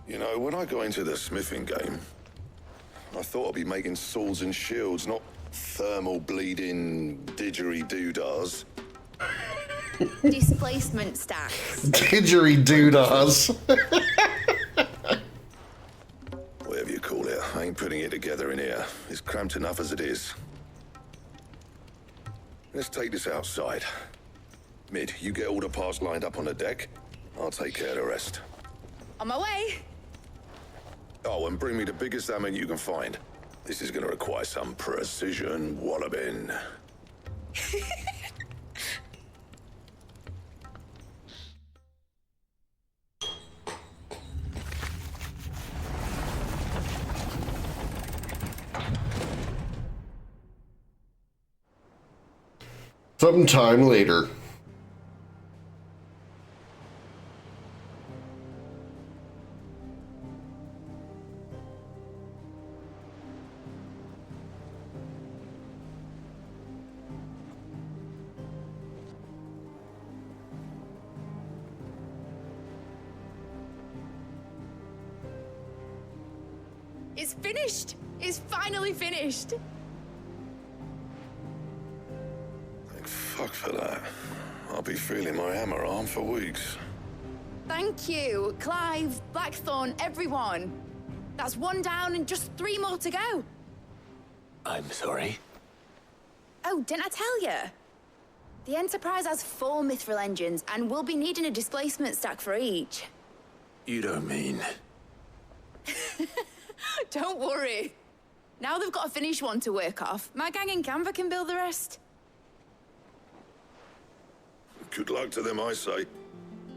You know, when I got into the smithing game, I thought I'd be making swords and shields, not thermal bleeding didgeridoo-dahs. Displacement stacks. Didgeridoo-dahs. Whatever you call it, I ain't putting it together in here. It's cramped enough as it is. Let's take this outside. Mid, you get all the parts lined up on the deck. I'll take care of the rest. On my way. Oh, and bring me the biggest hammer you can find. This is gonna require some precision walloping. Sometime later. It's finished! It's finally finished! Thank fuck for that. I'll be feeling my hammer arm for weeks. Thank you, Clive, Blackthorn, everyone. That's one down and just 3 more to go. I'm sorry. Oh, didn't I tell you? The Enterprise has 4 mithril engines, and we'll be needing a displacement stack for each. You don't mean... Don't worry. Now they've got a finished one to work off. My gang in Canva can build the rest. Good luck to them, I say.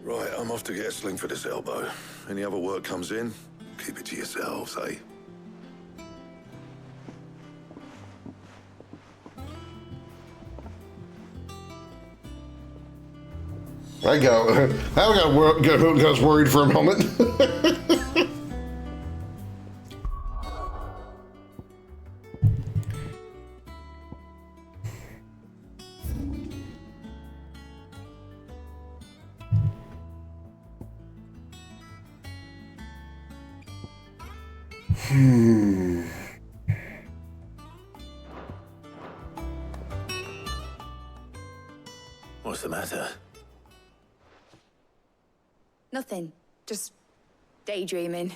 Right, I'm off to get a sling for this elbow. Any other work comes in, keep it to yourselves, eh? I got worried for a moment. What's the matter? Nothing. Just daydreaming.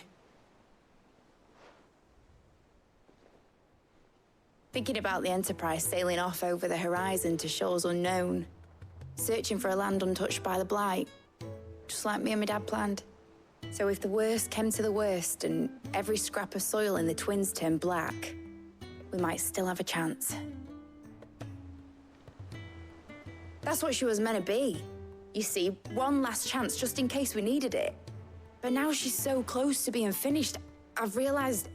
Thinking about the Enterprise sailing off over the horizon to shores unknown, searching for a land untouched by the Blight, just like me and my dad planned. So if the worst came to the worst and every scrap of soil in the Twins turned black, we might still have a chance. That's what she was meant to be. You see, one last chance just in case we needed it. But now she's so close to being finished, I've realized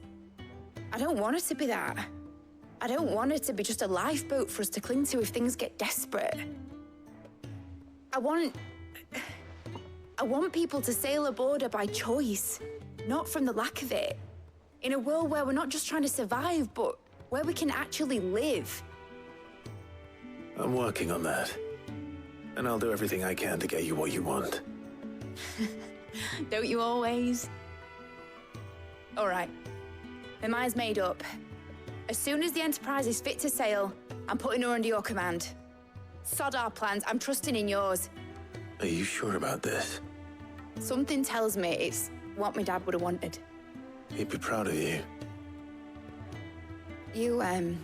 I don't want her to be that. I don't want it to be just a lifeboat for us to cling to if things get desperate. I want people to sail aboard her by choice, not from the lack of it. In a world where we're not just trying to survive, but where we can actually live. I'm working on that. And I'll do everything I can to get you what you want. Don't you always? All right. My mind's made up. As soon as the Enterprise is fit to sail, I'm putting her under your command. Sod our plans, I'm trusting in yours. Are you sure about this? Something tells me it's what my dad would have wanted. He'd be proud of you. You were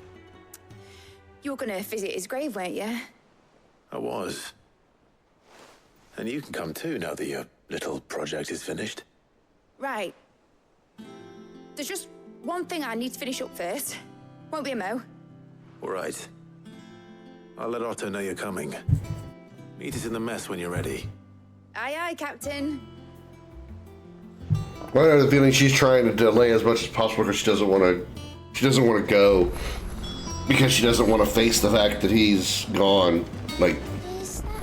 gonna visit his grave, weren't you? I was. And you can come too now that your little project is finished. Right. There's just one thing I need to finish up first. Won't be a mo. All right. I'll let Otto know you're coming. Meet us in the mess when you're ready. Aye, aye, Captain. I have the feeling she's trying to delay as much as possible because she doesn't want to. She doesn't want to go because she doesn't want to face the fact that he's gone. Like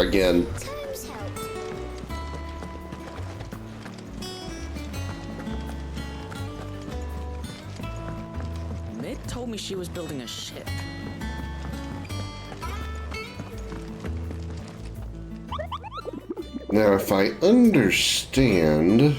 again. Mid told me she was building a ship. Now, if I understand...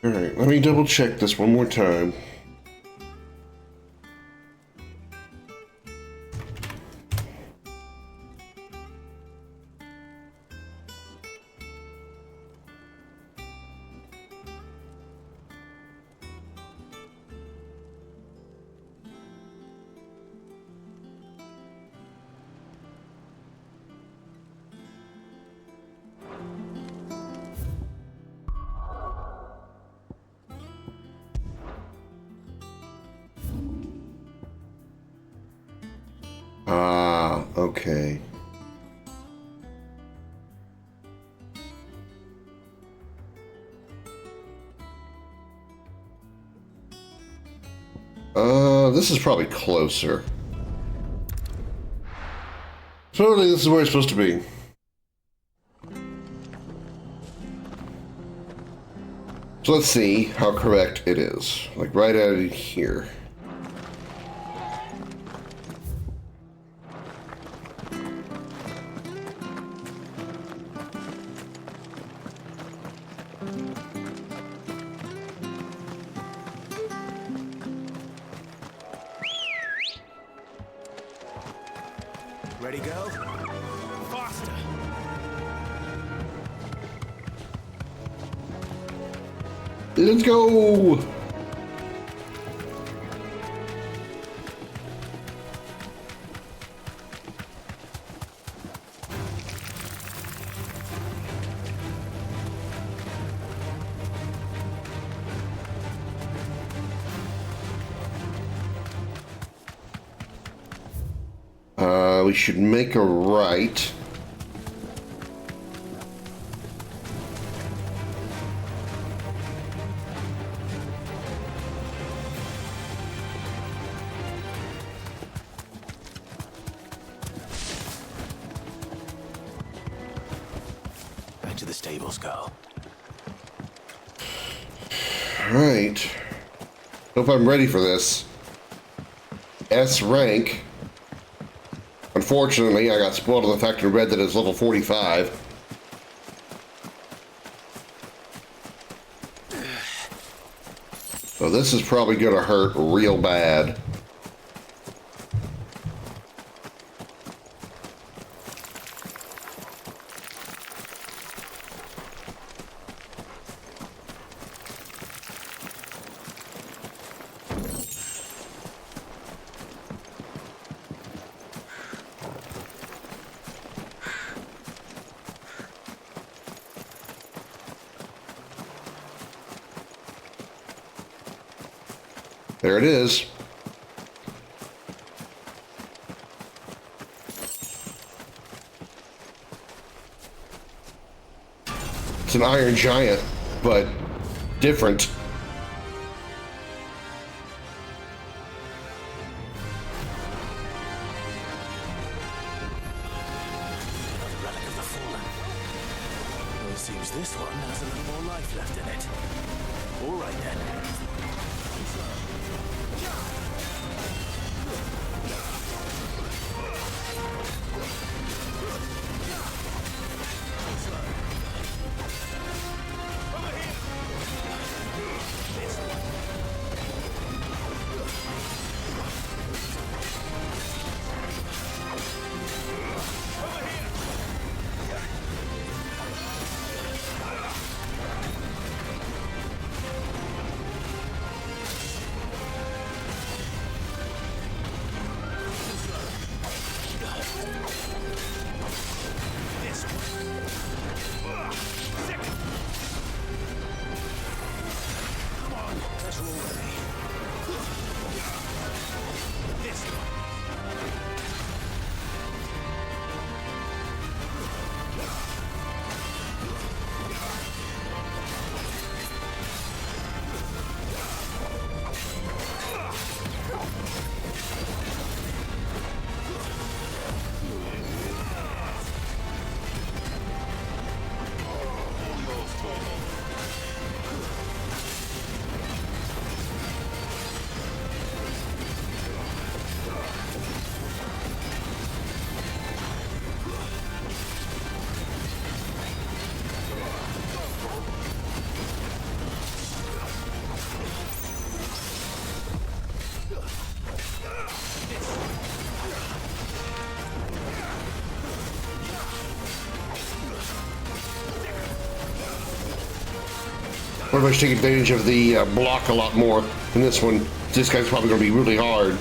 Alright, let me double check this one more time. Ah, okay. This is probably closer. Totally, this is where it's supposed to be. So let's see how correct it is. Like right out of here. Ready, go? Faster! Let's go! We should make a right. Back to the stables, girl. Right. Hope I'm ready for this. S rank. Unfortunately, I got spoiled on the fact and read that it's level 45. So this is probably going to hurt real bad. There it is. It's an iron giant, but different. Relic of the Fallen. Well, it seems this one has a little more life left in it. All right then. What if I should take advantage of the block a lot more in this one? This guy's probably going to be really hard.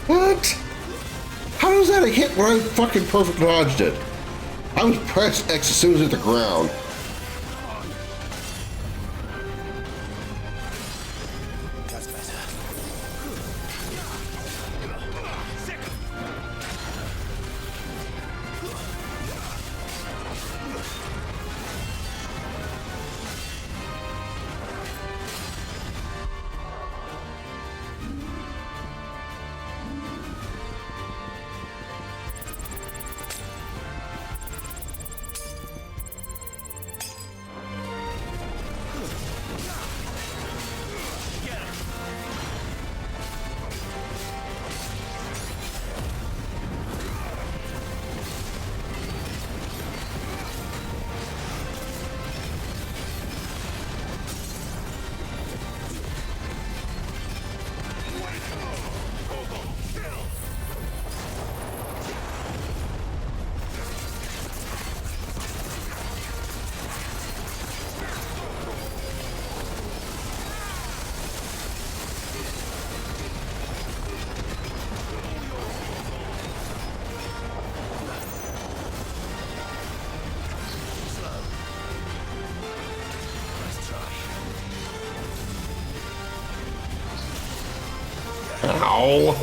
What? How does that hit when I fucking perfect dodged it? I was pressed X as soon as it hit the ground. That's better. Ow.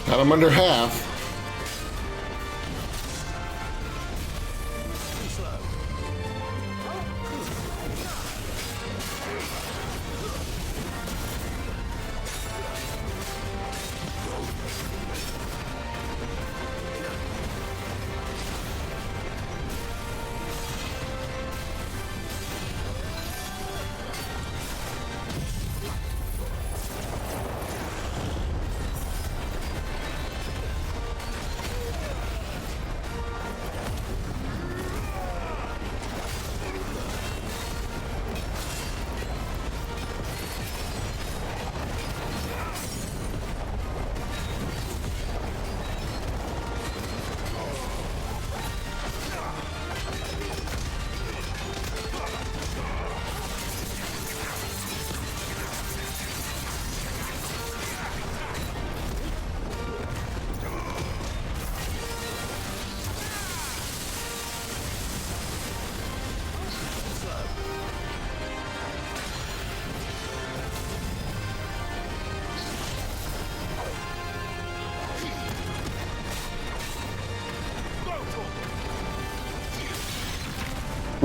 Got him under half.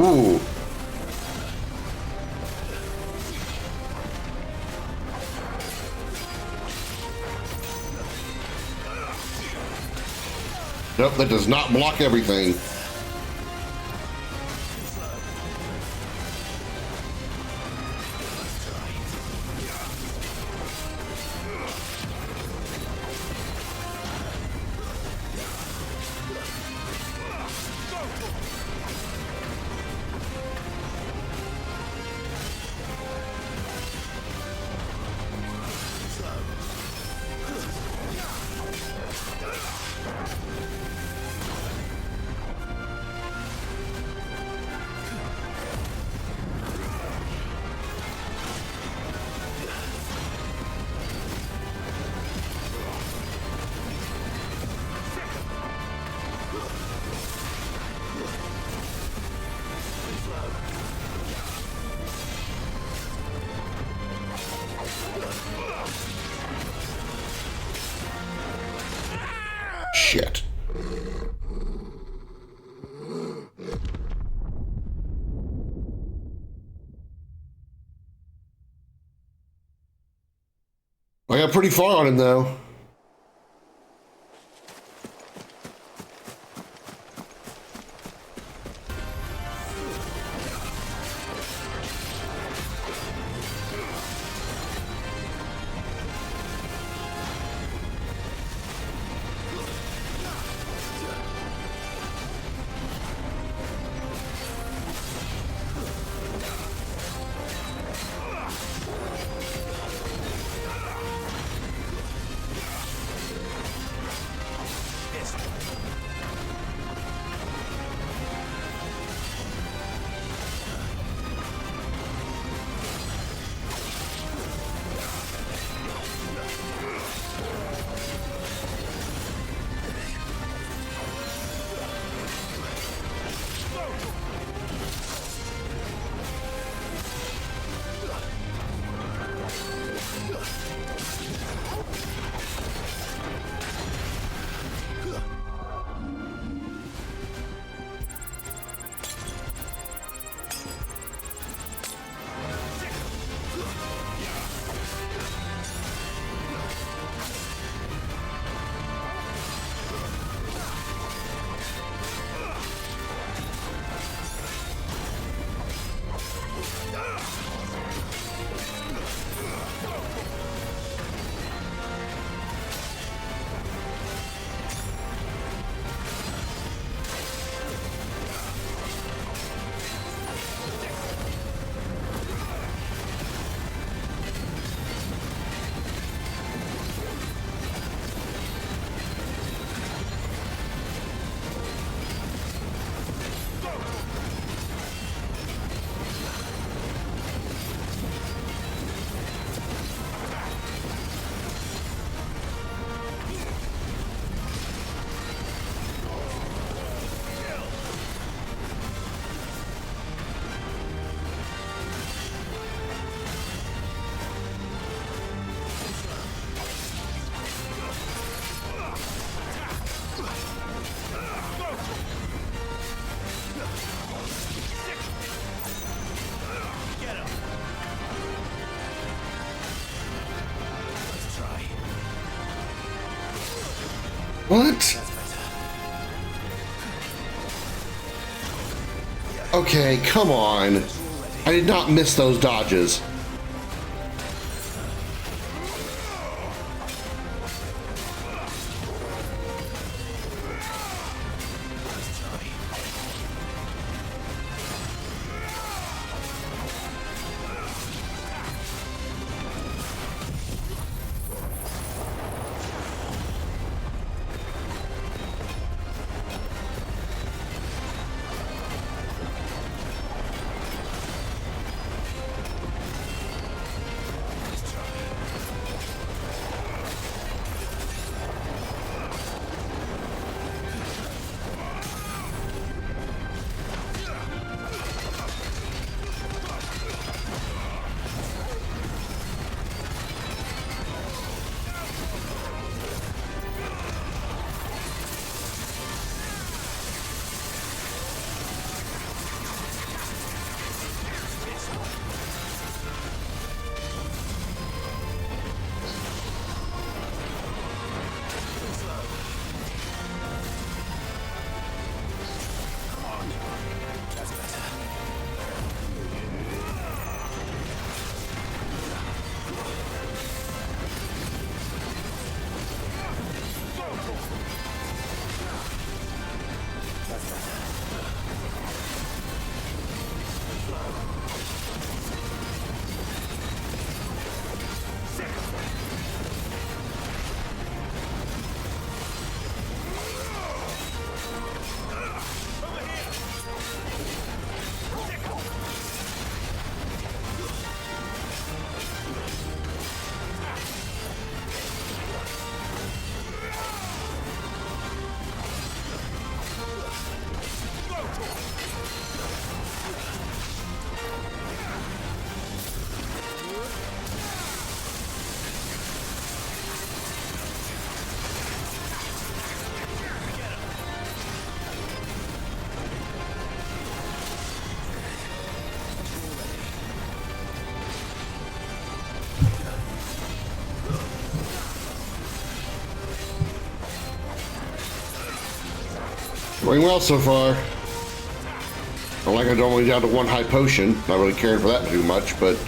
Ooh. Nope, that does not block everything. Shit. I got pretty far on him though. What? Okay, come on. I did not miss those dodges. Going well so far. I like I'm only down to one high potion. Not really caring for that too much, but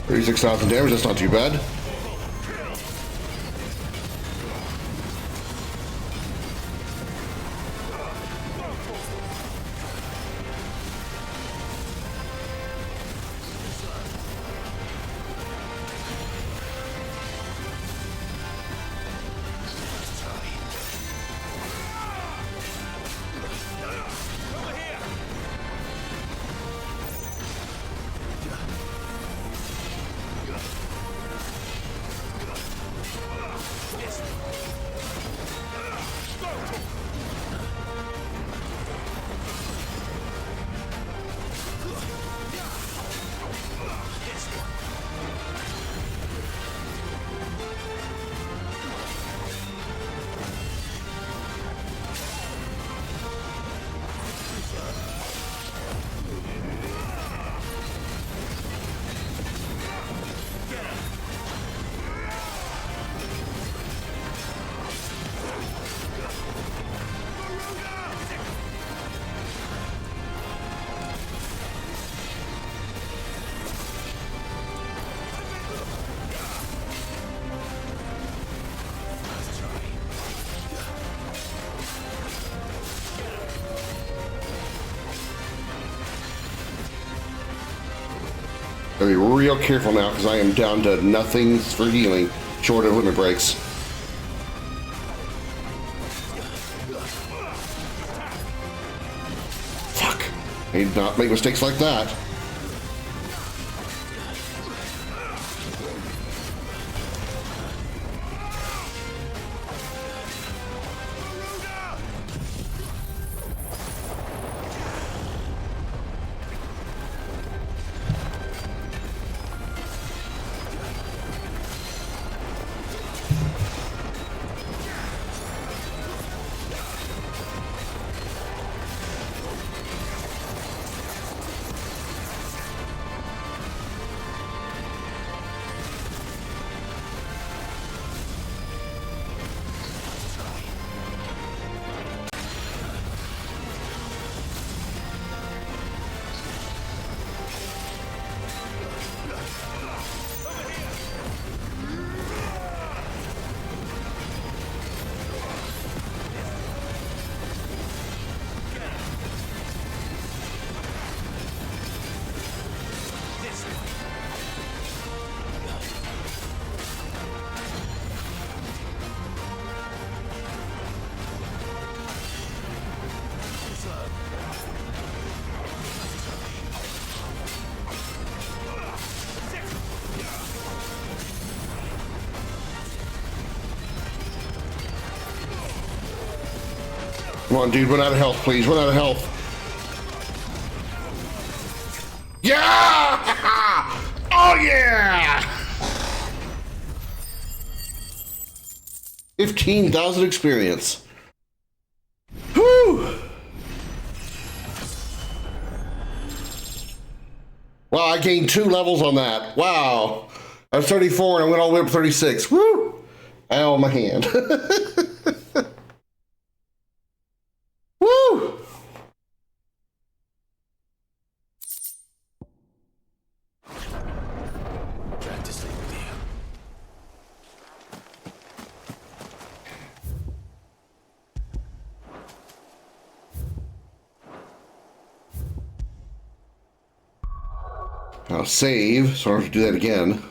$36,000 damage, that's not too bad. Gotta be real careful now because I am down to nothing for healing. Short of limit breaks. Fuck. Need not make mistakes like that. Come on, dude, run out of health, please. Run out of health. Yeah! Oh, yeah! 15,000 experience. Whew! Wow, I gained 2 levels on that. Wow. I was 34 and I went all the way up to 36. Woo! Ow, my hand. Woo! Glad to sleep with you. I'll save, so I don't have to do that again.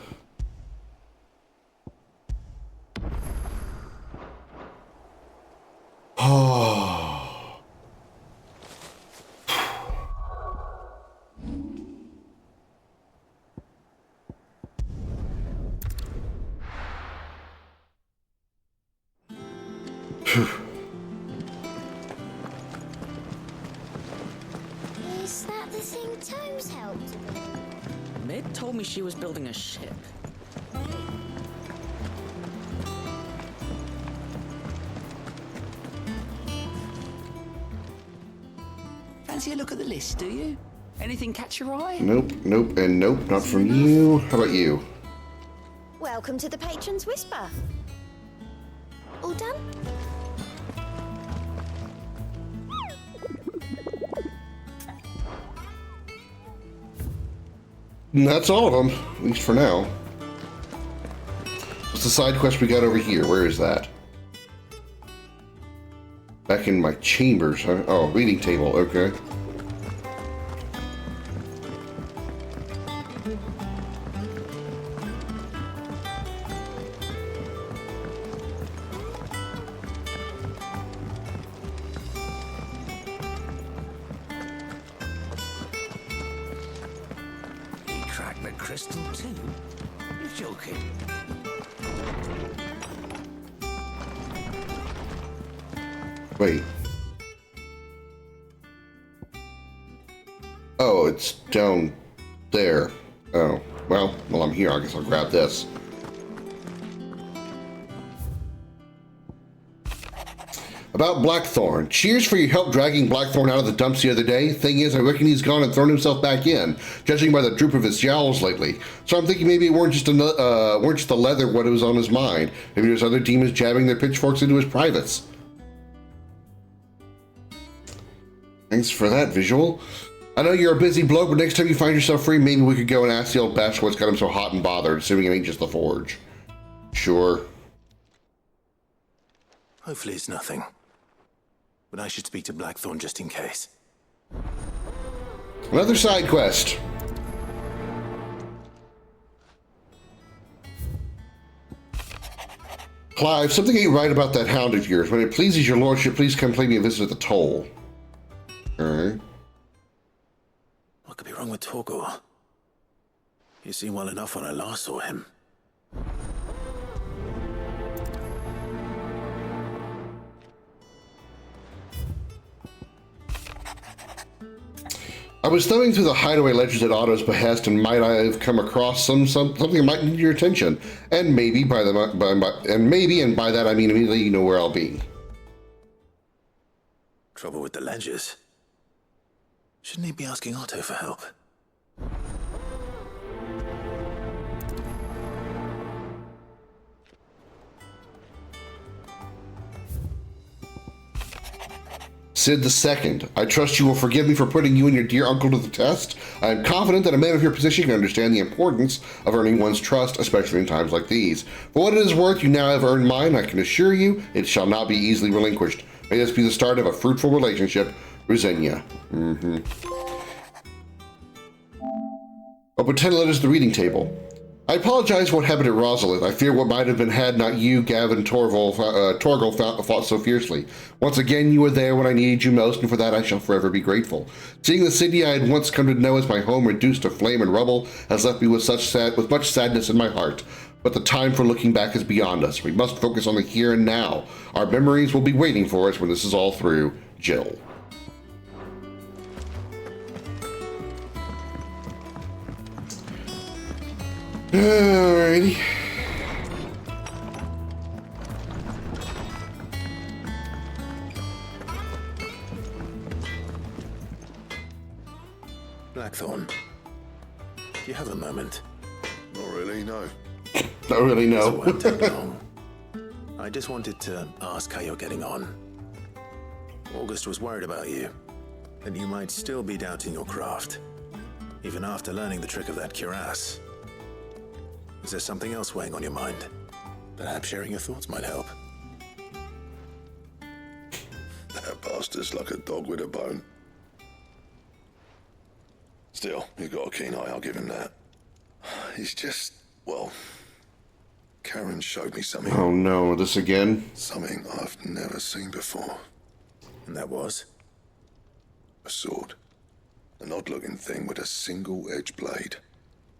Oh. Is that the thing Tomes helped? Mid told me she was building a ship. Fancy a look at the list, do you? Anything catch your eye? Nope, nope, and nope, not from you. How about you? Welcome to the Patron's Whisper. All done? And that's all of them, at least for now. What's the side quest we got over here? Where is that? Back in my chambers, huh? Oh, reading table, okay. He cracked the crystal too? You're joking. Wait. Oh, it's down there. Oh, well, while I'm here, I guess I'll grab this. About Blackthorn. Cheers for your help dragging Blackthorn out of the dumps the other day. Thing is, I reckon he's gone and thrown himself back in, judging by the droop of his jowls lately. So I'm thinking maybe it weren't just the leather what was on his mind. Maybe there's other demons jabbing their pitchforks into his privates. Thanks for that visual. I know you're a busy bloke, but next time you find yourself free, maybe we could go and ask the old bastard what's got him so hot and bothered, assuming it ain't just the forge. Sure. Hopefully it's nothing. But I should speak to Blackthorn just in case. Another side quest. Clive, something ain't right about that hound of yours. When it pleases your lordship, please come pay me a visit at the toll. Alright. What could be wrong with Torgor? He seemed well enough when I last saw him. I was thumbing through the hideaway ledgers at Otto's behest, and might I have come across something that might need your attention. And maybe by that I mean immediately you know where I'll be. Trouble with the ledgers? Shouldn't he be asking Otto for help? Sid II, I trust you will forgive me for putting you and your dear uncle to the test. I am confident that a man of your position can understand the importance of earning one's trust, especially in times like these. For what it is worth, you now have earned mine. I can assure you it shall not be easily relinquished. May this be the start of a fruitful relationship. Rosenia. Open 10 letters to the reading table. I apologize for what happened at Rosalith. I fear what might have been had not you, Gavin, Torgal fought so fiercely. Once again, you were there when I needed you most, and for that I shall forever be grateful. Seeing the city I had once come to know as my home reduced to flame and rubble has left me with much sadness in my heart. But the time for looking back is beyond us. We must focus on the here and now. Our memories will be waiting for us when this is all through. Jill. Alrighty. Blackthorn, do you have a moment? Not really, no. Not really, no. It won't take long. I just wanted to ask how you're getting on. August was worried about you, that you might still be doubting your craft, even after learning the trick of that cuirass. Is there something else weighing on your mind? Perhaps sharing your thoughts might help. That bastard's like a dog with a bone. Still, you've got a keen eye, I'll give him that. He's just, well, Karen showed me something. Oh no, this again? Something I've never seen before. And that was? A sword. An odd-looking thing with a single-edged blade.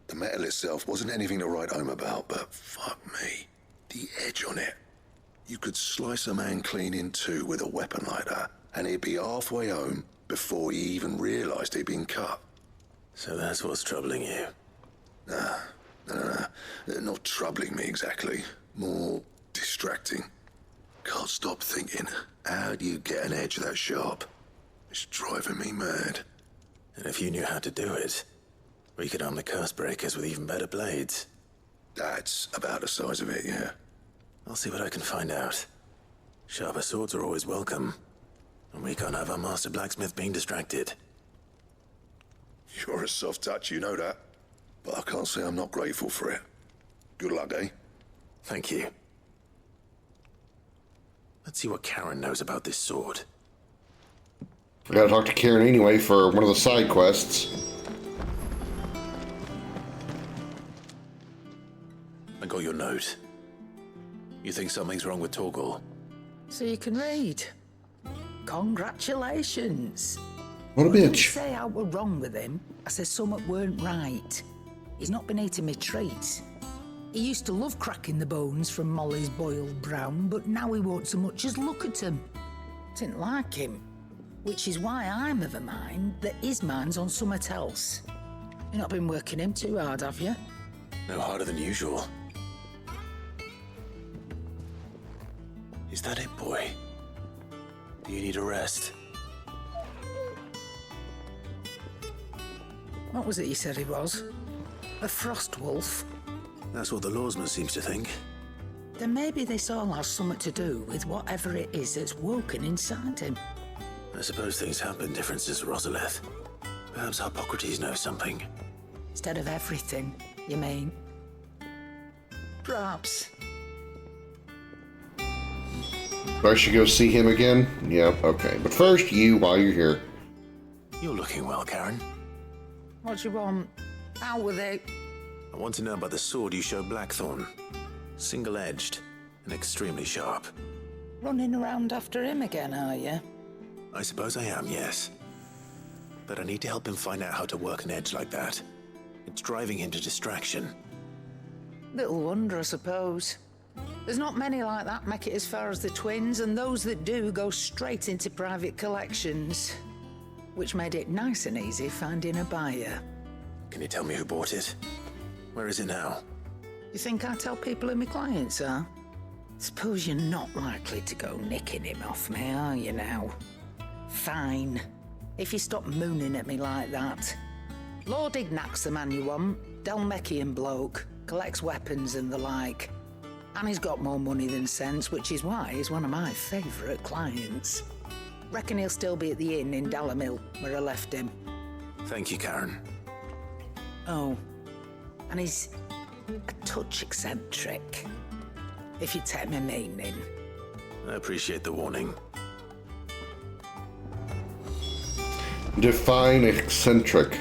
The metal itself wasn't anything to write home about, but fuck me. The edge on it. You could slice a man clean in two with a weapon like that, and he'd be halfway home before he even realized he'd been cut. So that's what's troubling you? Nah. Not troubling me exactly. More distracting. Can't stop thinking, how do you get an edge that sharp? It's driving me mad. And if you knew how to do it, we could arm the curse breakers with even better blades. That's about the size of it, yeah. I'll see what I can find out. Sharper swords are always welcome. And we can't have our master blacksmith being distracted. You're a soft touch, you know that. But I can't say I'm not grateful for it. Good luck, eh? Thank you. Let's see what Karen knows about this sword. I gotta talk to Karen anyway for one of the side quests. I got your note. You think something's wrong with Torgal? So you can read. Congratulations. What a I didn't bitch. say I were wrong with him. I said something weren't right. He's not been eating me treats. He used to love cracking the bones from Molly's boiled brown, but now he won't so much as look at them. Didn't like him. Which is why I'm of a mind that his mind's on something else. You've not been working him too hard, have you? No harder than usual. Is that it, boy? Do you need a rest? What was it you said he was? A frost wolf? That's what the lawsman seems to think. Then maybe this all has something to do with whatever it is that's woken inside him. I suppose things have been different since Rosalith. Perhaps Hippocrates knows something. Instead of everything, you mean? Perhaps. I should go see him again? Yep, okay. But first, you, while you're here. You're looking well, Karen. What do you want? Out with it. I want to know about the sword you showed Blackthorn. Single-edged, and extremely sharp. Running around after him again, are you? I suppose I am, yes. But I need to help him find out how to work an edge like that. It's driving him to distraction. Little wonder, I suppose. There's not many like that make it as far as the twins, and those that do go straight into private collections, which made it nice and easy finding a buyer. Can you tell me who bought it? Where is it now? You think I tell people who my clients are? Suppose you're not likely to go nicking him off me, are you now? Fine. If you stop mooning at me like that. Lord Ignac's the man you want. Dalmekian bloke. Collects weapons and the like. And he's got more money than sense, which is why he's one of my favourite clients. Reckon he'll still be at the inn in Dalamil, where I left him. Thank you, Karen. Oh, and he's a touch eccentric, if you take my meaning. I appreciate the warning. Define eccentric.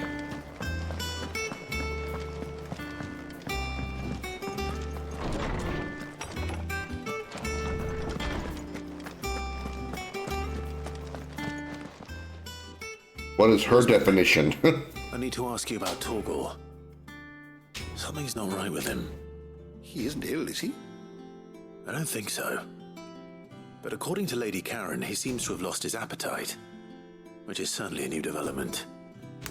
What is her definition? I need to ask you about Torgor. Something's not right with him. He isn't ill, is he? I don't think so. But according to Lady Karen, he seems to have lost his appetite, which is certainly a new development.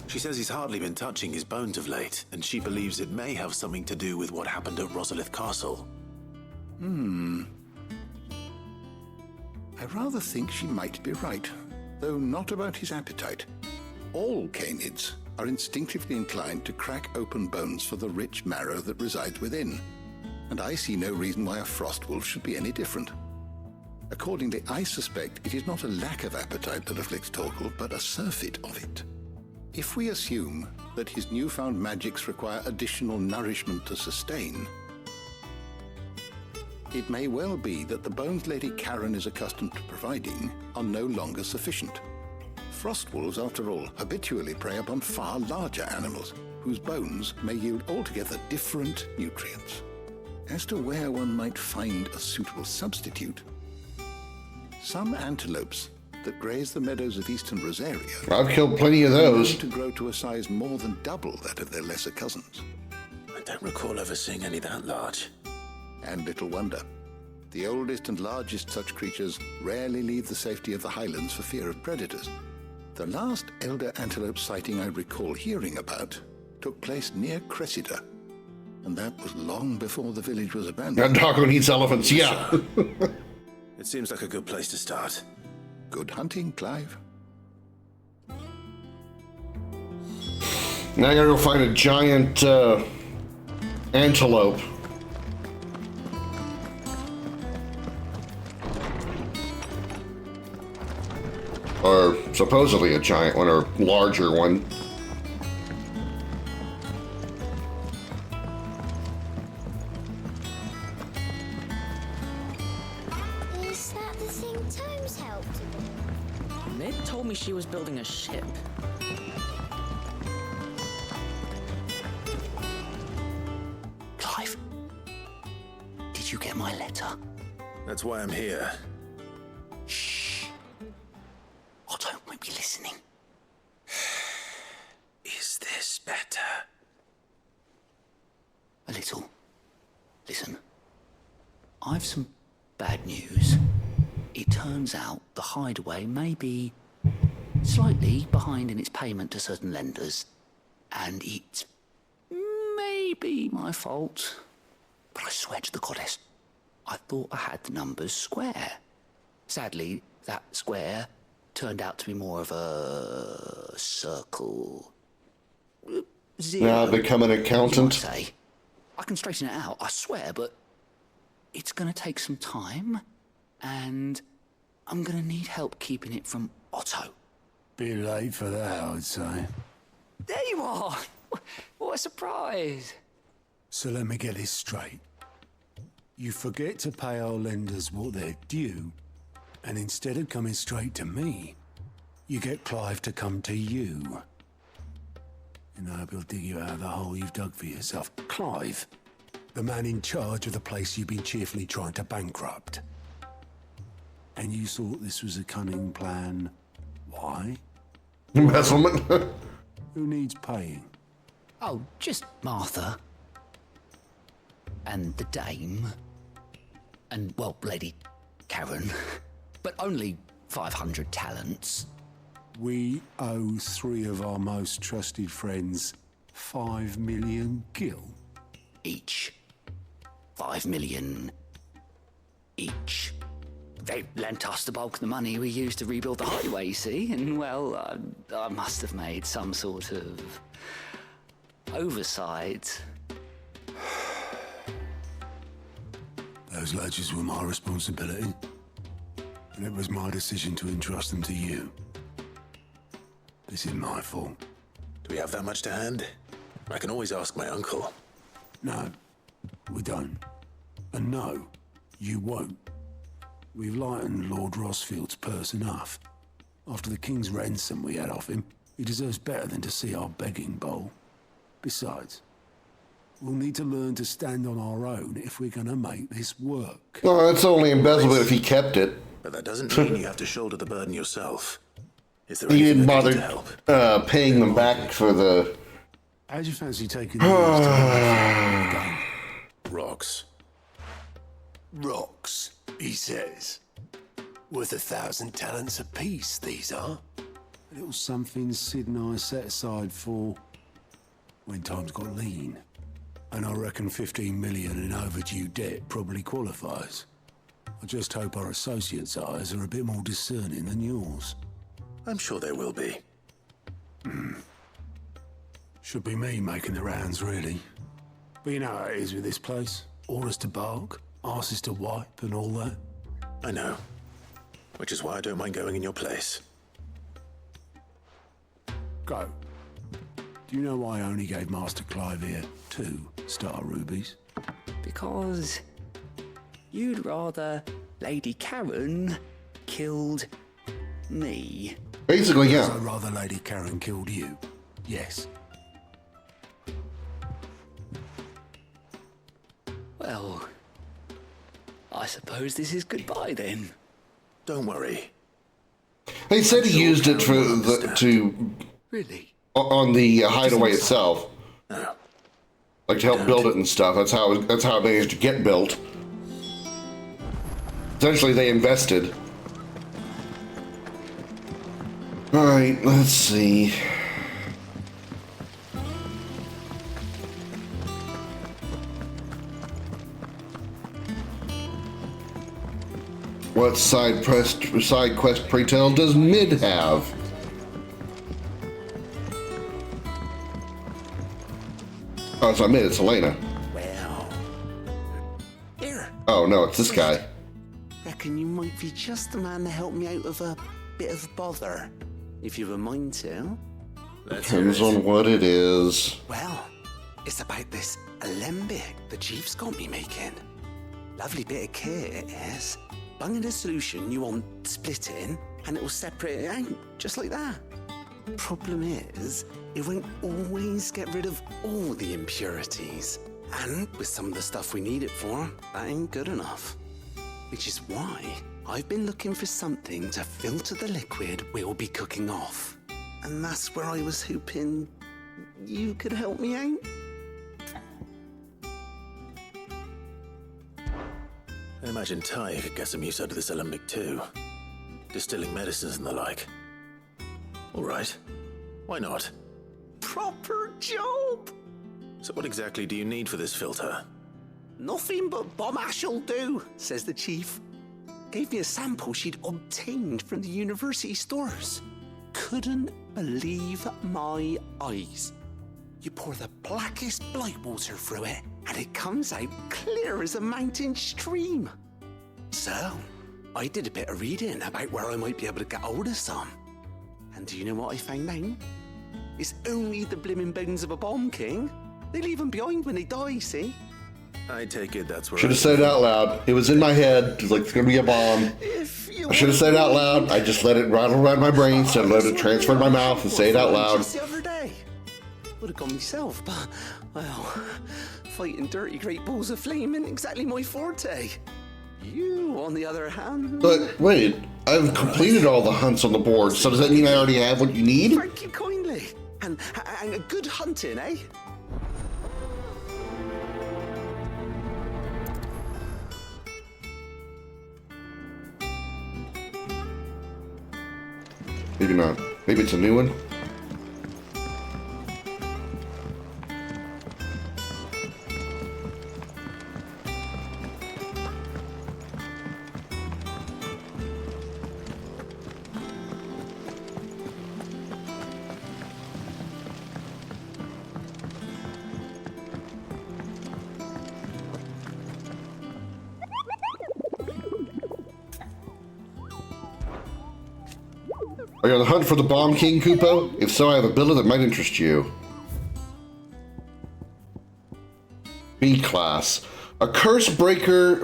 She says he's hardly been touching his bones of late, and she believes it may have something to do with what happened at Rosalith Castle. I rather think she might be right, though not about his appetite. All canids are instinctively inclined to crack open bones for the rich marrow that resides within, and I see no reason why a frostwolf should be any different. Accordingly, I suspect it is not a lack of appetite that afflicts Torgal, but a surfeit of it. If we assume that his newfound magics require additional nourishment to sustain, it may well be that the bones Lady Karen is accustomed to providing are no longer sufficient. Frostwolves, after all, habitually prey upon far larger animals, whose bones may yield altogether different nutrients. As to where one might find a suitable substitute, some antelopes that graze the meadows of eastern Rosaria... I've killed plenty of those. ...to grow to a size more than double that of their lesser cousins. I don't recall ever seeing any that large. And little wonder. The oldest and largest such creatures rarely leave the safety of the highlands for fear of predators. The last elder antelope sighting I recall hearing about took place near Cressida, and that was long before the village was abandoned. Doggo needs elephants, yeah. It seems like a good place to start. Good hunting, Clive. Now I gotta go find a giant antelope. Or supposedly a giant one, or larger one. Is that the thing Tomes helped with? Ned told me she was building a ship. Clive, did you get my letter? That's why I'm here. Otto might be listening. Is this better? A little. Listen, I've some bad news. It turns out the hideaway may be slightly behind in its payment to certain lenders, and it may be my fault. But I swear to the goddess, I thought I had the numbers square. Sadly, that square turned out to be more of a circle. Zero. Now become an accountant. Say. I can straighten it out, I swear, but it's gonna take some time, and I'm gonna need help keeping it from Otto. Bit late for that, I would say. There you are! What a surprise! So let me get this straight. You forget to pay our lenders what they're due, and instead of coming straight to me, you get Clive to come to you. And I hope he'll dig you out of the hole you've dug for yourself. Clive, the man in charge of the place you've been cheerfully trying to bankrupt. And you thought this was a cunning plan. Why? Embezzlement. Who needs paying? Oh, just Martha. And the dame. And, well, Lady Karen. But only 500 talents. We owe 3 of our most trusted friends 5 million gil. Each. 5 million each. They lent us the bulk of the money we used to rebuild the highway, you see, and, well, I must have made some sort of oversight. Those ledgers were my responsibility, and it was my decision to entrust them to you. This is my fault. Do we have that much to hand? I can always ask my uncle. No, we don't. And no, you won't. We've lightened Lord Rosfield's purse enough. After the king's ransom we had off him, he deserves better than to see our begging bowl. Besides, we'll need to learn to stand on our own if we're gonna make this work. Well, it's only embezzlement if he kept it. But that doesn't mean you have to shoulder the burden yourself. Is there He anything didn't I can do to bother help? paying them back for the... How'd you fancy taking the rest Rocks. Rocks, he says. Worth 1,000 talents apiece, these are. A little something Sid and I set aside for when times got lean. And I reckon 15 million in overdue debt probably qualifies. I just hope our associates' eyes are a bit more discerning than yours. I'm sure they will be. Should be me making the rounds, really. But you know how it is with this place. Orders to bark, arses to wipe, and all that. I know. Which is why I don't mind going in your place. Go. Do you know why I only gave Master Clive here 2 star rubies? Because you'd rather Lady Karen killed me. Basically, yeah. I'd rather Lady Karen killed you. Yes. Well, I suppose this is goodbye then. Don't worry. They said he used it for Really? on the hideaway itself. No. Like to help build it and stuff. That's how it managed to get built. Essentially, they invested. All right, let's see. What side quest pretell does Mid have? Oh, it's not Mid, it's Elena. Well, here. Oh no, it's this guy. Reckon you might be just the man to help me out of a bit of bother, if you've a mind to. Depends on what it is. Well, it's about this alembic the chief's got me making. Lovely bit of kit it is. Bunging a solution you want splitting, and it will separate it out, just like that. Problem is, it won't always get rid of all the impurities. And with some of the stuff we need it for, that ain't good enough. Which is why I've been looking for something to filter the liquid we'll be cooking off. And that's where I was hoping you could help me out. I imagine Ty could get some use out of this alembic too. Distilling medicines and the like. All right. Why not? Proper job! So what exactly do you need for this filter? Nothing but bomb ash'll do, says the chief. Gave me a sample she'd obtained from the university stores. Couldn't believe my eyes. You pour the blackest blight water through it, and it comes out clear as a mountain stream. So, I did a bit of reading about where I might be able to get hold of some. And do you know what I found out? It's only the blimmin' bones of a bomb king. They leave them behind when they die, see? I take it that's where Should have said it out loud. It was in my head. It was like, it's gonna be a bomb. I should have said it out loud. I just let it rattle around my brain, so I let it transfer to my mouth and say it out loud. Just the other day. Would have gone myself, but, well, fighting dirty great balls of flame ain't exactly my forte. You, on the other hand... But wait, I've completed all the hunts on the board, so does that mean I already have what you need? Thank you kindly. And good hunting, eh? Maybe not. Maybe it's a new one. Are you on the hunt for the Bomb King, Kupo? If so, I have a builder that might interest you. B class. A curse breaker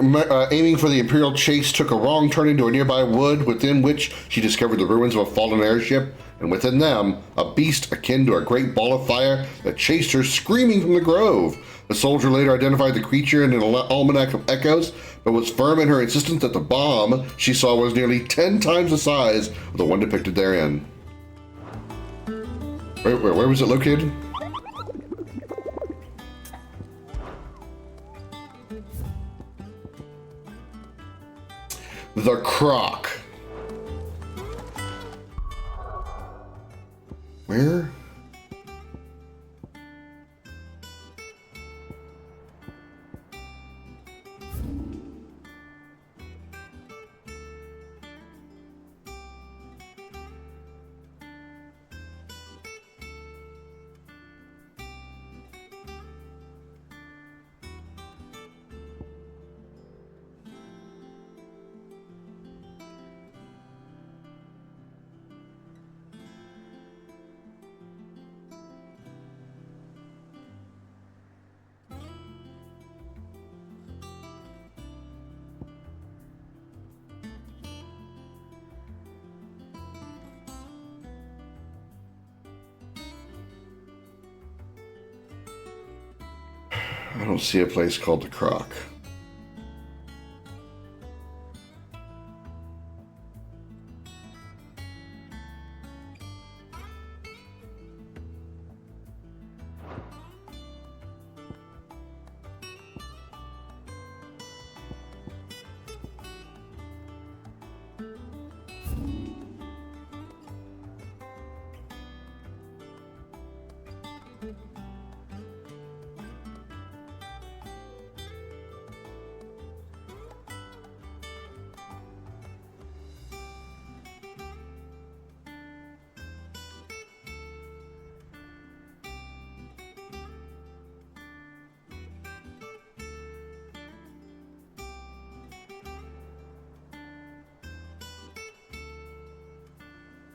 aiming for the Imperial chase took a wrong turn into a nearby wood, within which she discovered the ruins of a fallen airship, and within them, a beast akin to a great ball of fire that chased her screaming from the grove. The soldier later identified the creature in an almanac of echoes, but was firm in her insistence that the bomb she saw was nearly 10 times the size of the one depicted therein. Where was it located? The Croc. Where? I don't see a place called the Croc.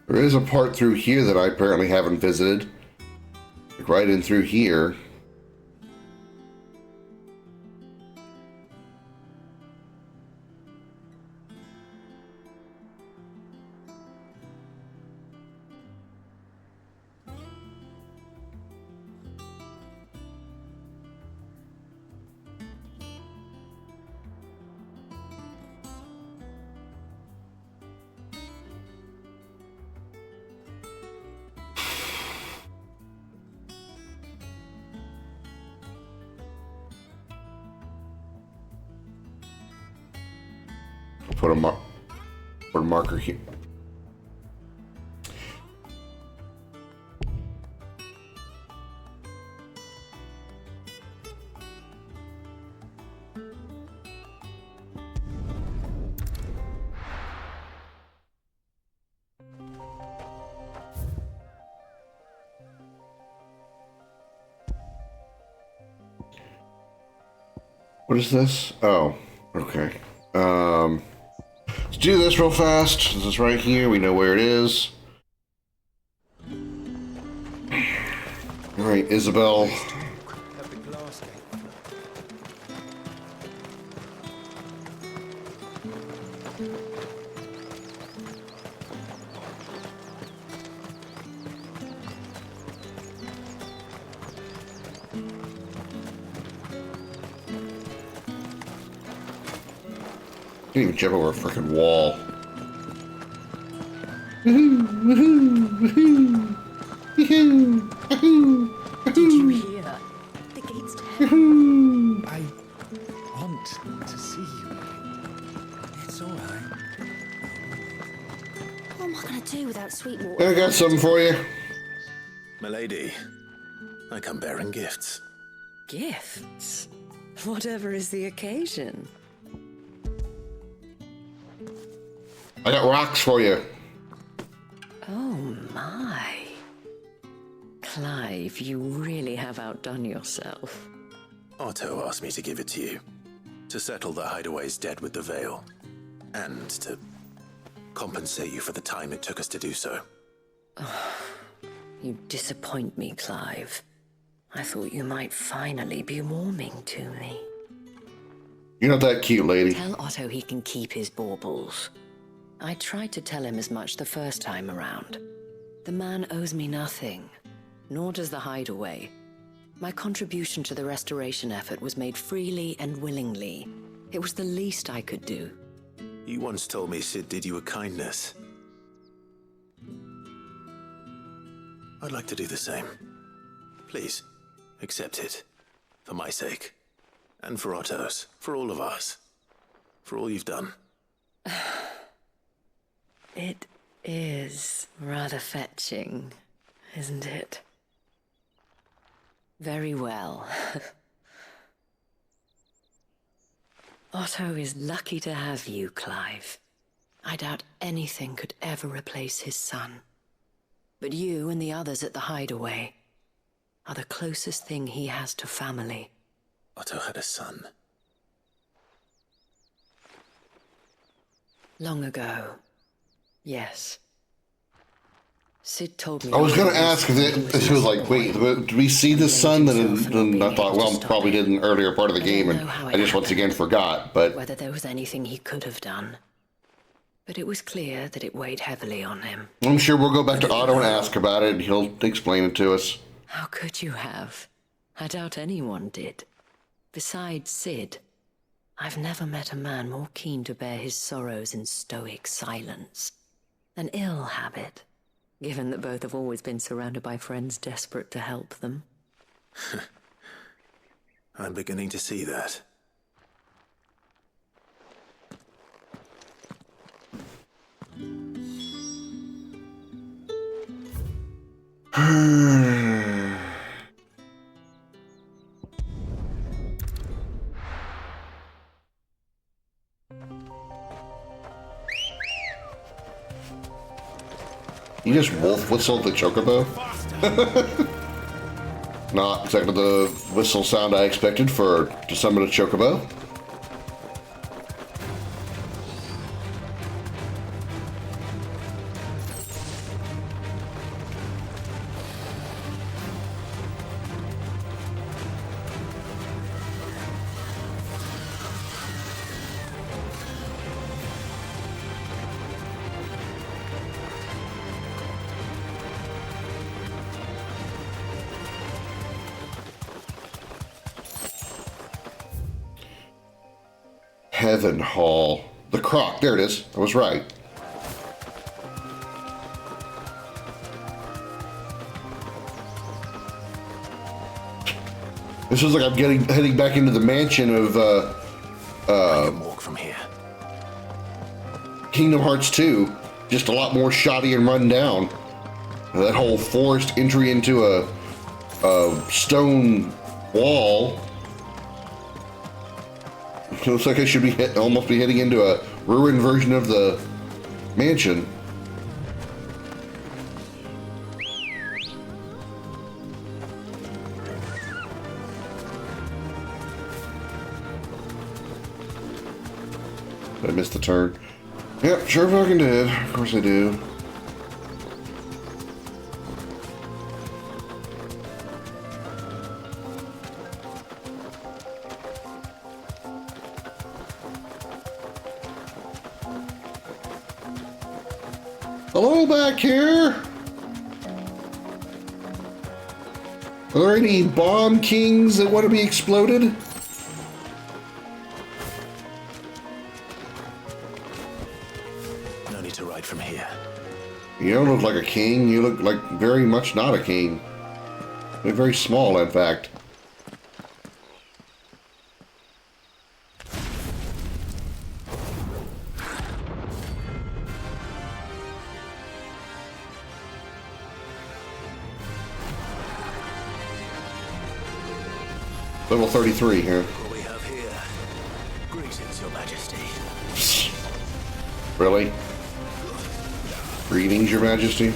There is a part through here that I apparently haven't visited. Like right in through here. Put a marker here. What is this? Oh, okay. Let's do this real fast. This is right here. We know where it is. All right, Isabel. Can't even jump over a freaking wall. Did you hear? The gate's I want to see you. It's all right. What am I going to do without Sweetwater? I got something for you. Milady, I come bearing gifts. Gifts? Whatever is the occasion. I got rocks for you. Oh my. Clive, you really have outdone yourself. Otto asked me to give it to you. To settle the Hideaway's debt with the Veil. And to compensate you for the time it took us to do so. You disappoint me, Clive. I thought you might finally be warming to me. You're not that cute, lady. Tell Otto he can keep his baubles. I tried to tell him as much the first time around. The man owes me nothing, nor does the Hideaway. My contribution to the restoration effort was made freely and willingly. It was the least I could do. You once told me Sid did you a kindness. I'd like to do the same. Please, accept it. For my sake. And for Otto's. For all of us. For all you've done. It is rather fetching, isn't it? Very well. Otto is lucky to have you, Clive. I doubt anything could ever replace his son. But you and the others at the Hideaway are the closest thing he has to family. Otto had a son. Long ago, yes. Sid told me... I was going to ask if it was like, wait, did we see the son? And I thought, well, probably did in the earlier part of the game, and I just once again forgot, but... Whether there was anything he could have done. But it was clear that it weighed heavily on him. I'm sure we'll go back to Otto and ask about it, and he'll explain it to us. How could you have? I doubt anyone did. Besides Sid, I've never met a man more keen to bear his sorrows in stoic silence. An ill habit, given that both have always been surrounded by friends desperate to help them. I'm beginning to see that. You just wolf whistled the chocobo? Not exactly the whistle sound I expected to summon a chocobo. Heaven Hall. The Croc. There it is. I was right. This is like I'm heading back into the mansion of I can walk from here. Kingdom Hearts 2. Just a lot more shoddy and run down. That whole forced entry into a stone wall. It looks like I should be almost be heading into a ruined version of the mansion. I missed the turn. Yep, sure fucking did. Of course I do. Hello back here. Are there any bomb kings that want to be exploded? You don't look like a king. You look like very much not a king. You're very small, in fact. Level 33 here. What we have here. Greetings, Your Majesty. Really? Greetings, Your Majesty.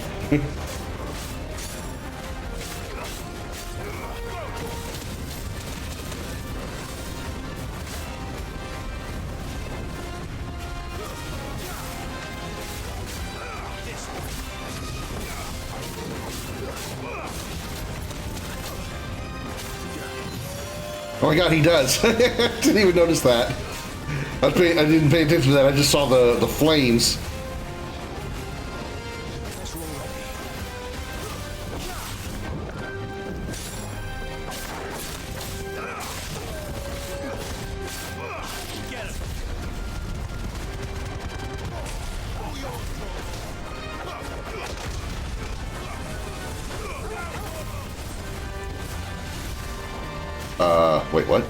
Oh my god, he does. Didn't even notice that. I didn't pay attention to that. I just saw the flames. Wait, what?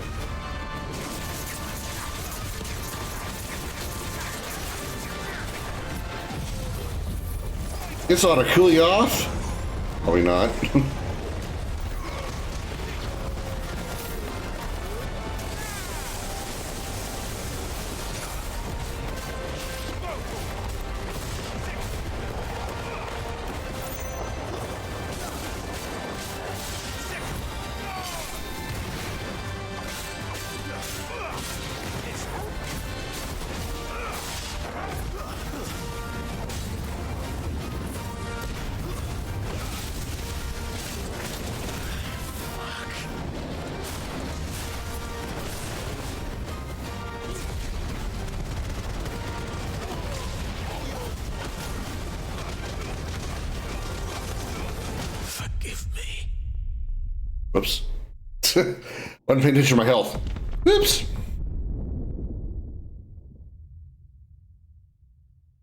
This ought to cool you off? Probably not. Whoops. Wasn't paying attention to my health. Whoops.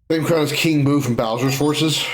Same crown as King Boo from Bowser's Forces.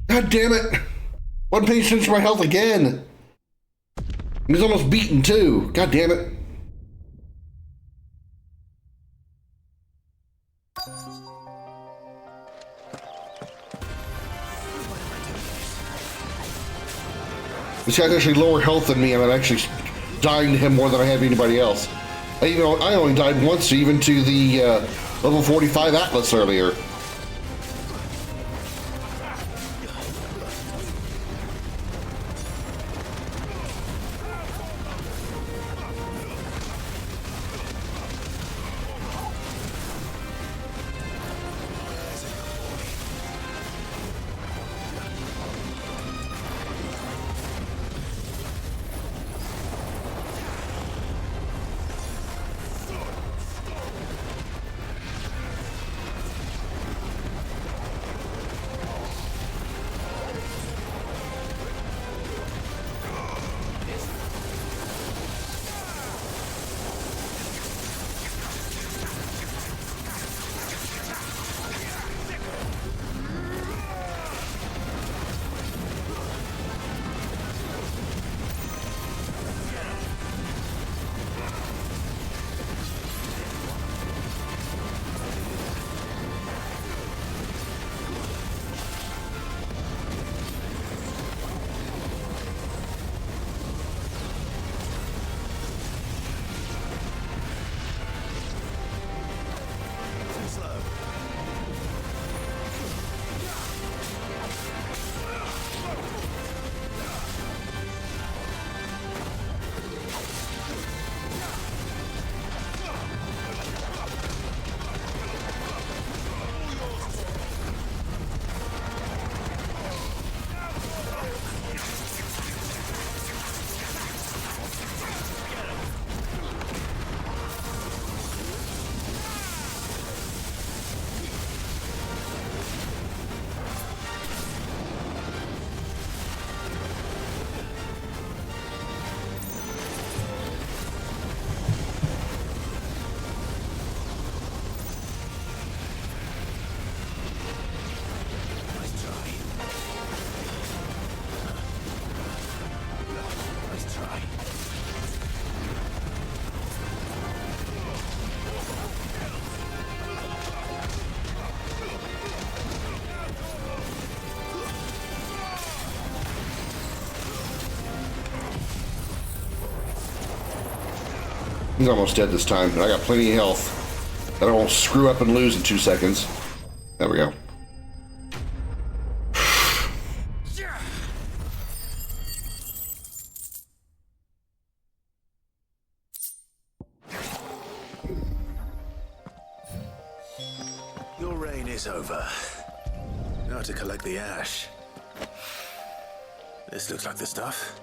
God damn it! Wasn't paying attention to my health again. He's almost beaten too. God damn it. This guy's actually lower health than me, and I'm actually dying to him more than I have anybody else. I only died once, even to the level 45 Atlas earlier. He's almost dead this time, and I got plenty of health that I won't screw up and lose in 2 seconds. There we go. Your reign is over. Now to collect the ash. This looks like the stuff.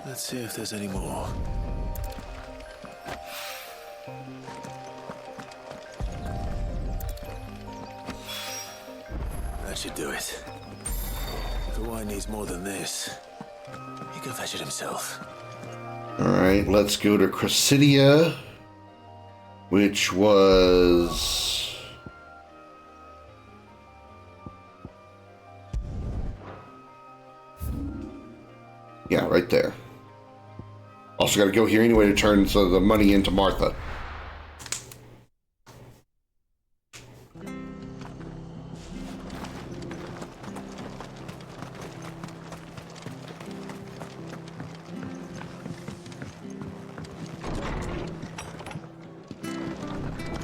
Let's see if there's any more. That should do it. If the wine needs more than this, he can fetch it himself. Alright, let's go to Cressidia, which was... yeah, right there. Also got to go here anyway to turn the money into Martha.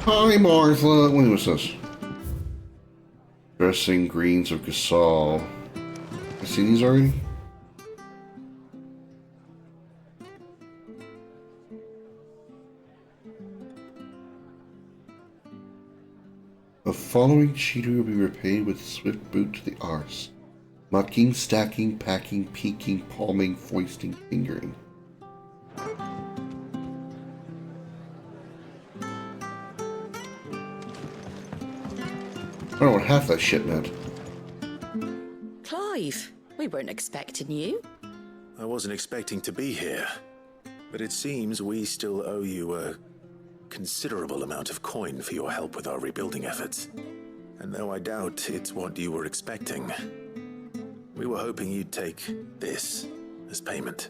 Hi, Martha. When was this? Dressing greens of Gasol. I seen these already? The following cheater will be repaid with a swift boot to the arse. Mucking, stacking, packing, peeking, palming, foisting, fingering. I don't know what half that shit meant. Clive, we weren't expecting you. I wasn't expecting to be here, but it seems we still owe you a considerable amount of coin for your help with our rebuilding efforts. And though I doubt it's what you were expecting, we were hoping you'd take this as payment.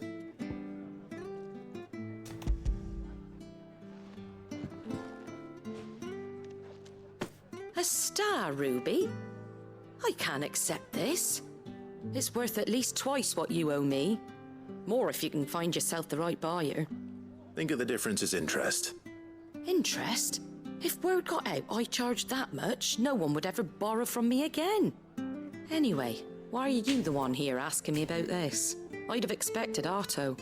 A star ruby? I can't accept this. It's worth at least twice what you owe me. More if you can find yourself the right buyer. Think of the difference as interest. Interest? If word got out I charged that much, no one would ever borrow from me again. Anyway, why are you the one here asking me about this? I'd have expected Otto.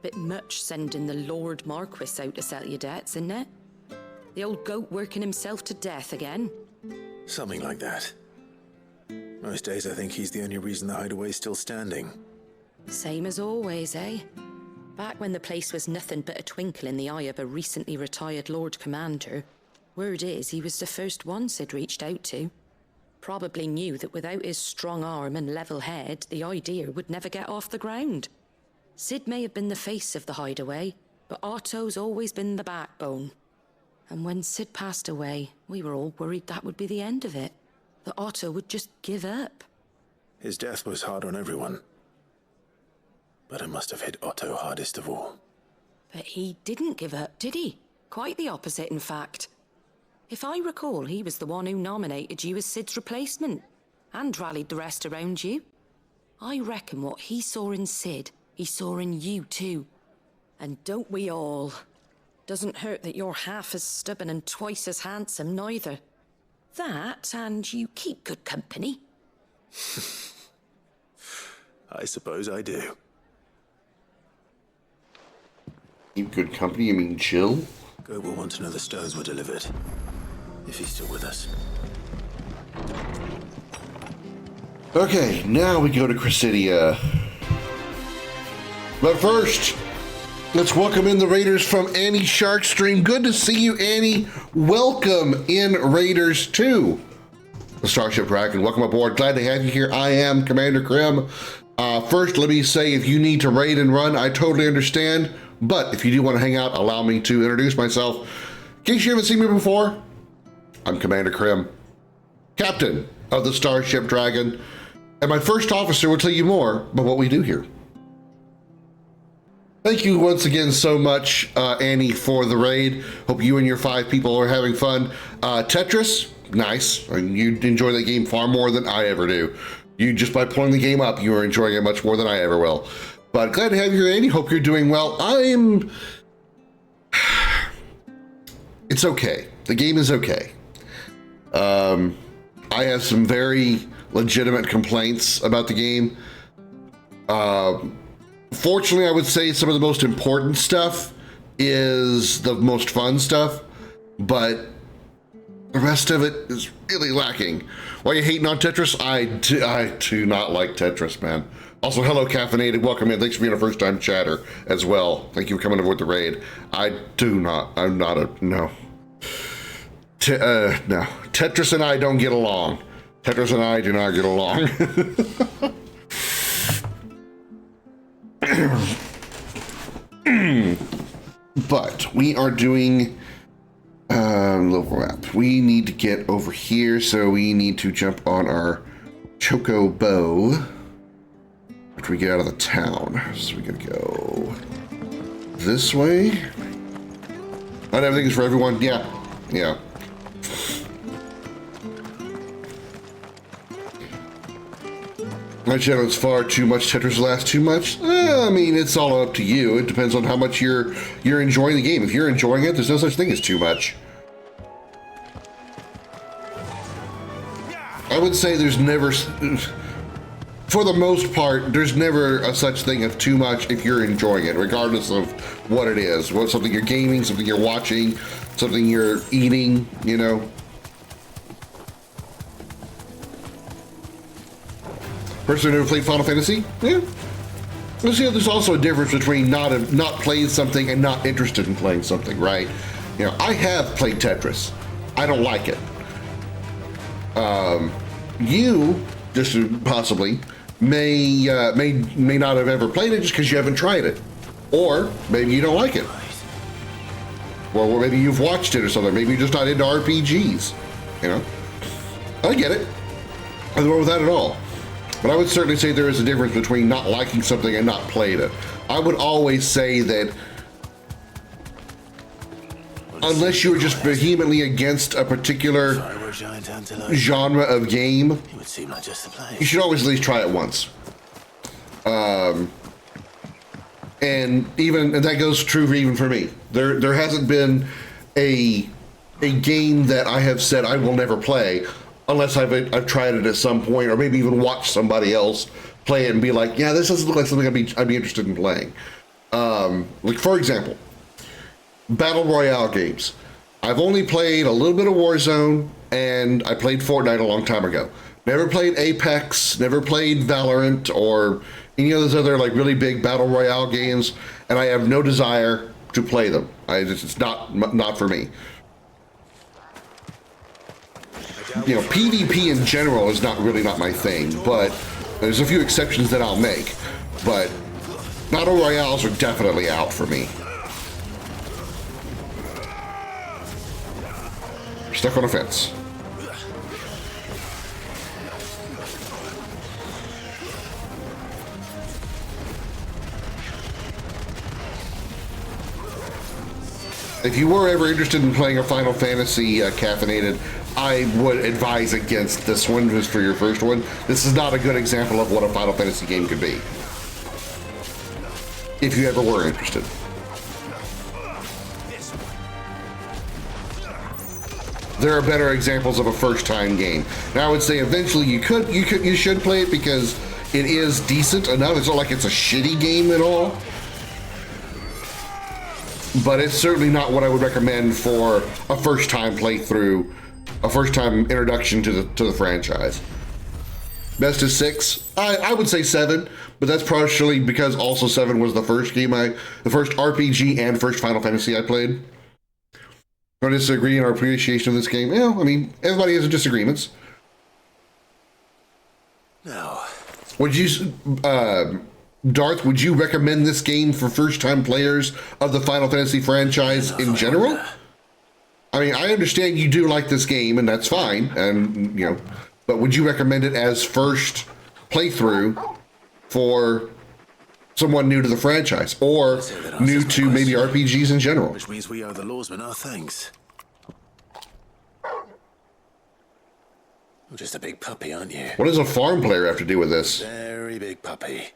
Bit much sending the Lord Marquis out to settle your debts, isn't it? The old goat working himself to death again. Something like that. Most days I think he's the only reason the hideaway's still standing. Same as always, eh? Back when the place was nothing but a twinkle in the eye of a recently retired Lord Commander, word is he was the first one Sid reached out to. Probably knew that without his strong arm and level head, the idea would never get off the ground. Sid may have been the face of the hideaway, but Otto's always been the backbone. And when Sid passed away, we were all worried that would be the end of it. That Otto would just give up. His death was hard on everyone. But it must have hit Otto hardest of all. But he didn't give up, did he? Quite the opposite, in fact. If I recall, he was the one who nominated you as Sid's replacement, and rallied the rest around you. I reckon what he saw in Sid, he saw in you too. And don't we all? Doesn't hurt that you're half as stubborn and twice as handsome, neither. That, and you keep good company. I suppose I do. Keep good company, you mean chill? Goat will want to know the stones were delivered. If he's still with us. Okay, now we go to Chrysidia. But first, let's welcome in the Raiders from Annie Sharkstream. Good to see you, Annie. Welcome in, Raiders 2. The Starship Dragon, welcome aboard. Glad to have you here. I am Commander Krim. First, let me say, if you need to raid and run, I totally understand. But if you do want to hang out, allow me to introduce myself. In case you haven't seen me before, I'm Commander Krim, Captain of the Starship Dragon. And my first officer will tell you more about what we do here. Thank you once again so much, Annie, for the raid. Hope you and your 5 people are having fun. Tetris, nice. You enjoy that game far more than I ever do. You, just by pulling the game up, you are enjoying it much more than I ever will. But glad to have you here, Annie. Hope you're doing well. It's okay. The game is okay. I have some very legitimate complaints about the game. Fortunately, I would say some of the most important stuff is the most fun stuff, but the rest of it is really lacking. Why are you hating on Tetris? I do not like Tetris, man. Also, hello, Caffeinated. Welcome in. Thanks for being a first-time chatter as well. Thank you for coming aboard the raid. I'm not a, no. No. Tetris and I don't get along. Tetris and I do not get along. But we are doing level wrap. We need to get over here, so we need to jump on our Choco Bow after we get out of the town. So we gotta go this way. Not everything is for everyone. Yeah. My channel is far too much. Tetris lasts too much. I mean, it's all up to you. It depends on how much you're enjoying the game. If you're enjoying it, there's no such thing as too much. I would say there's never, for the most part, there's never a such thing of too much if you're enjoying it, regardless of what it is. What, something you're gaming, something you're watching, something you're eating, you know. Person who never played Final Fantasy? Yeah. Well, see, there's also a difference between not playing something and not interested in playing something, right? You know, I have played Tetris. I don't like it. You, just possibly, may not have ever played it just because you haven't tried it. Or maybe you don't like it. Or maybe you've watched it or something. Maybe you're just not into RPGs, you know? I get it. Nothing wrong with that at all. But I would certainly say there is a difference between not liking something and not playing it. I would always say that unless you were just vehemently against a particular genre of game, It would seem like just the place. you should always at least try it once. And that goes true even for me. There hasn't been a game that I have said I will never play unless I've tried it at some point, or maybe even watched somebody else play it and be like, yeah, this doesn't look like something I'd be interested in playing. Like for example, Battle Royale games. I've only played a little bit of Warzone, and I played Fortnite a long time ago. Never played Apex, never played Valorant, or any of those other like really big Battle Royale games, and I have no desire to play them. It's not for me. You know, PvP in general is not my thing, but there's a few exceptions that I'll make. But Battle Royales are definitely out for me. Stuck on a fence. If you were ever interested in playing a Final Fantasy caffeinated, I would advise against this one just for your first one. This is not a good example of what a Final Fantasy game could be. If you ever were interested. There are better examples of a first-time game. Now, I would say eventually you should play it because it is decent enough. It's not like it's a shitty game at all. But it's certainly not what I would recommend for a first-time playthrough, a first-time introduction to the franchise. Best of 6, I would say 7, but that's partially because also 7 was the first game the first RPG and first Final Fantasy I played. Don't disagree in our appreciation of this game. Yeah, I mean, everybody has disagreements. No. Would you, Darth, would you recommend this game for first-time players of the Final Fantasy franchise in general? I mean, I understand you do like this game, and that's fine, and you know, but would you recommend it as first playthrough for someone new to the franchise, or new to maybe RPGs in general? Which means we owe the lawsman our thanks. You're just a big puppy, aren't you? What does a farm player have to do with this? Very big puppy.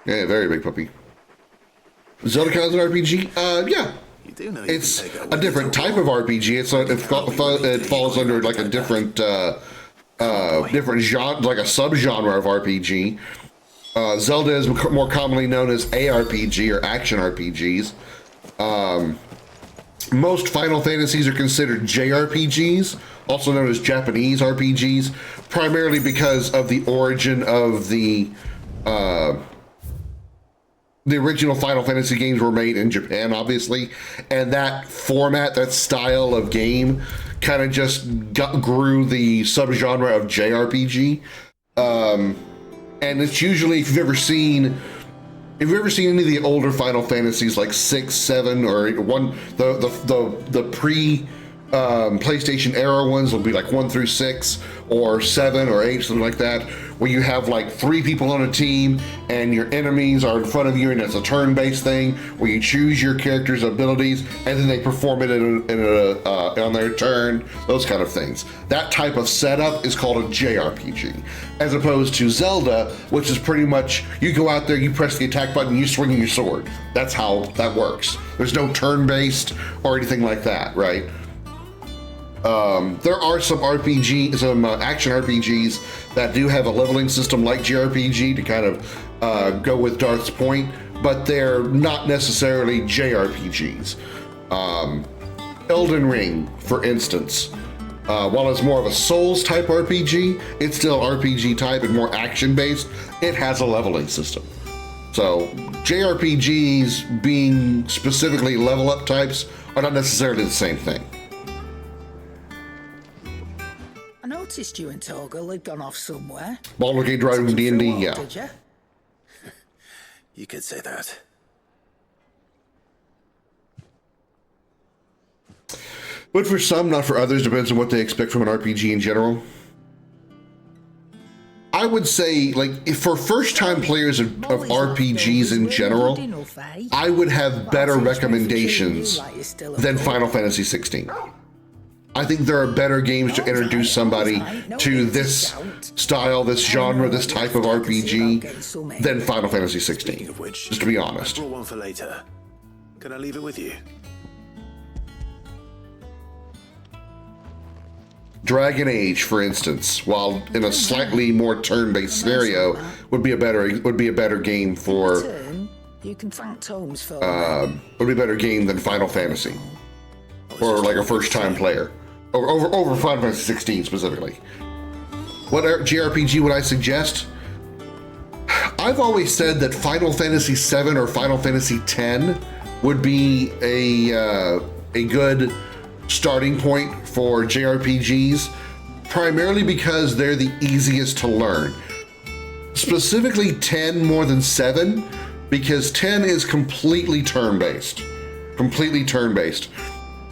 Yeah, very big puppy. Zelda counts an RPG? Yeah. You do know it's a different type of RPG. It falls under like a different different genre, like a subgenre of RPG. Zelda is more commonly known as ARPG or action RPGs. Most Final Fantasies are considered JRPGs, also known as Japanese RPGs, primarily because of the origin of the original Final Fantasy games were made in Japan, obviously, and that format, that style of game, kind of just grew the subgenre of JRPG. And it's usually, if you've ever seen any of the older Final Fantasies, like 6, 7, or the pre PlayStation era ones will be like 1 through 6, or 7 or 8, something like that, where you have like 3 people on a team and your enemies are in front of you, and it's a turn-based thing where you choose your character's abilities and then they perform it on their turn, those kind of things. That type of setup is called a JRPG, as opposed to Zelda, which is pretty much you go out there, you press the attack button, you swing your sword. That's how that works. There's no turn-based or anything like that, right? There are some action RPGs that do have a leveling system like JRPG to kind of go with Darth's point, but they're not necessarily JRPGs. Elden Ring, for instance, while it's more of a Souls type RPG, it's still RPG type and more action based. It has a leveling system. So JRPGs being specifically level up types are not necessarily the same thing. I noticed you and Torgal had gone off somewhere. Baldur's Gate driving D&D, yeah. Did you? You could say that. But for some, not for others, depends on what they expect from an RPG in general. I would say, like, if for first-time players of RPGs in general, I would have better recommendations than Final Fantasy 16. I think there are better games to introduce somebody to this style, this genre, this type of RPG than Final Fantasy 16, just to be honest. I brought one for later. Can I leave it with you? Dragon Age, for instance, while in a slightly more turn-based scenario, would be a better game for. You can thank Tomes for. Would be a better game than Final Fantasy, or like a first-time player, over Final Fantasy 16 specifically. What JRPG would I suggest? I've always said that Final Fantasy 7 or Final Fantasy 10 would be a good starting point for JRPGs, primarily because they're the easiest to learn. Specifically 10 more than 7, because 10 is completely turn-based. Completely turn-based.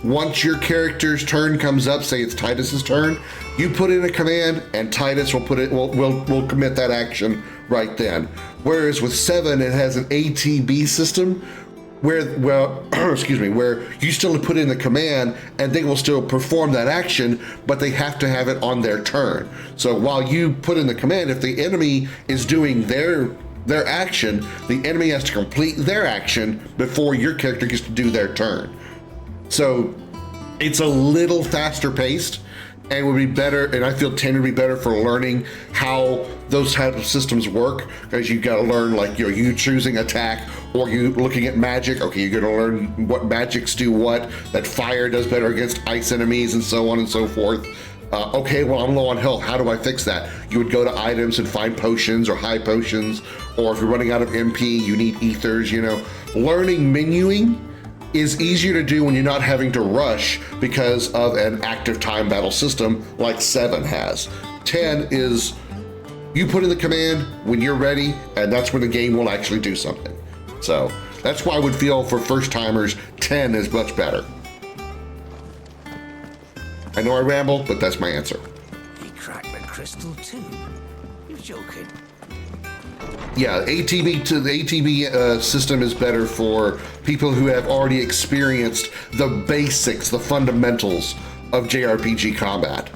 Once your character's turn comes up, say it's Titus's turn, you put in a command and Titus will commit that action right then. Whereas with 7, it has an ATB system where, where you still put in the command and they will still perform that action, but they have to have it on their turn. So while you put in the command, if the enemy is doing their action, the enemy has to complete their action before your character gets to do their turn. So it's a little faster paced and would be better, and I feel 10 would be better for learning how those types of systems work, because you've got to learn, like, you choosing attack, or you looking at magic. Okay, you're going to learn what magics do what, that fire does better against ice enemies, and so on and so forth. Okay, well, I'm low on health. How do I fix that? You would go to items and find potions or high potions, or if you're running out of MP, you need ethers, Learning menuing is easier to do when you're not having to rush because of an active time battle system like 7 has. 10 is, you put in the command when you're ready, and that's when the game will actually do something. So that's why I would feel for first timers, 10 is much better. I know I ramble, but that's my answer. He cracked the crystal too. You're joking. Yeah, the ATB system is better for people who have already experienced the basics, the fundamentals of JRPG combat.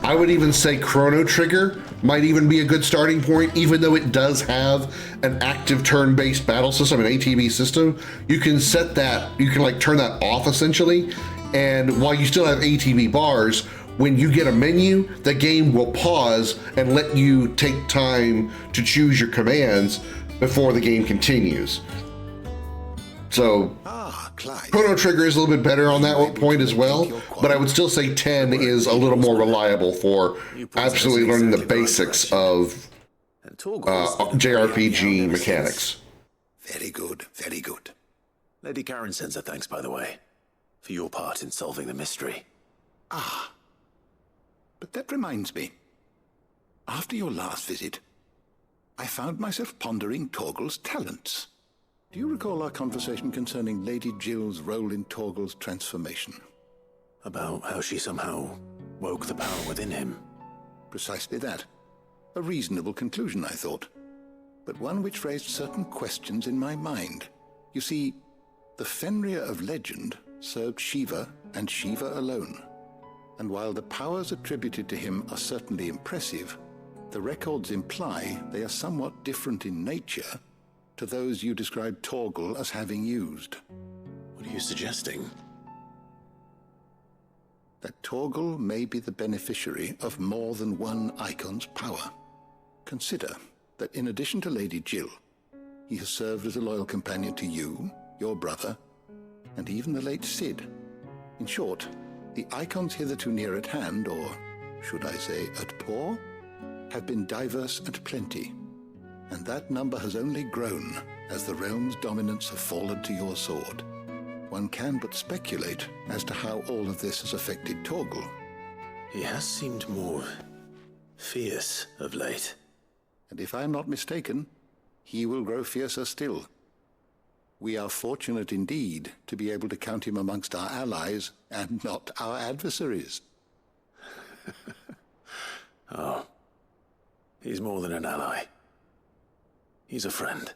I would even say Chrono Trigger might even be a good starting point, even though it does have an active turn-based battle system, an ATB system. You can set that, you can like turn that off essentially, and while you still have ATB bars, when you get a menu, the game will pause and let you take time to choose your commands before the game continues. So Chrono Trigger is a little bit better on that point as well, but I would still say 10 is a little more reliable for absolutely learning the basics of JRPG mechanics. Very good, very good. Lady Karen sends her thanks, by the way, for your part in solving the mystery. But that reminds me. After your last visit, I found myself pondering Torgal's talents. Do you recall our conversation concerning Lady Jill's role in Torgal's transformation? About how she somehow woke the power within him? Precisely that. A reasonable conclusion, I thought, but one which raised certain questions in my mind. You see, the Fenrir of legend served Shiva and Shiva alone. And while the powers attributed to him are certainly impressive, the records imply they are somewhat different in nature to those you described Torgal as having used. What are you suggesting? That Torgal may be the beneficiary of more than one icon's power. Consider that in addition to Lady Jill, he has served as a loyal companion to you, your brother, and even the late Cid. In short, the icons hitherto near at hand, or should I say at paw, have been diverse and plenty. And that number has only grown as the realm's dominance have fallen to your sword. One can but speculate as to how all of this has affected Torgal. He has seemed more fierce of late. And if I'm not mistaken, he will grow fiercer still. We are fortunate indeed to be able to count him amongst our allies and not our adversaries. Oh. He's more than an ally. He's a friend.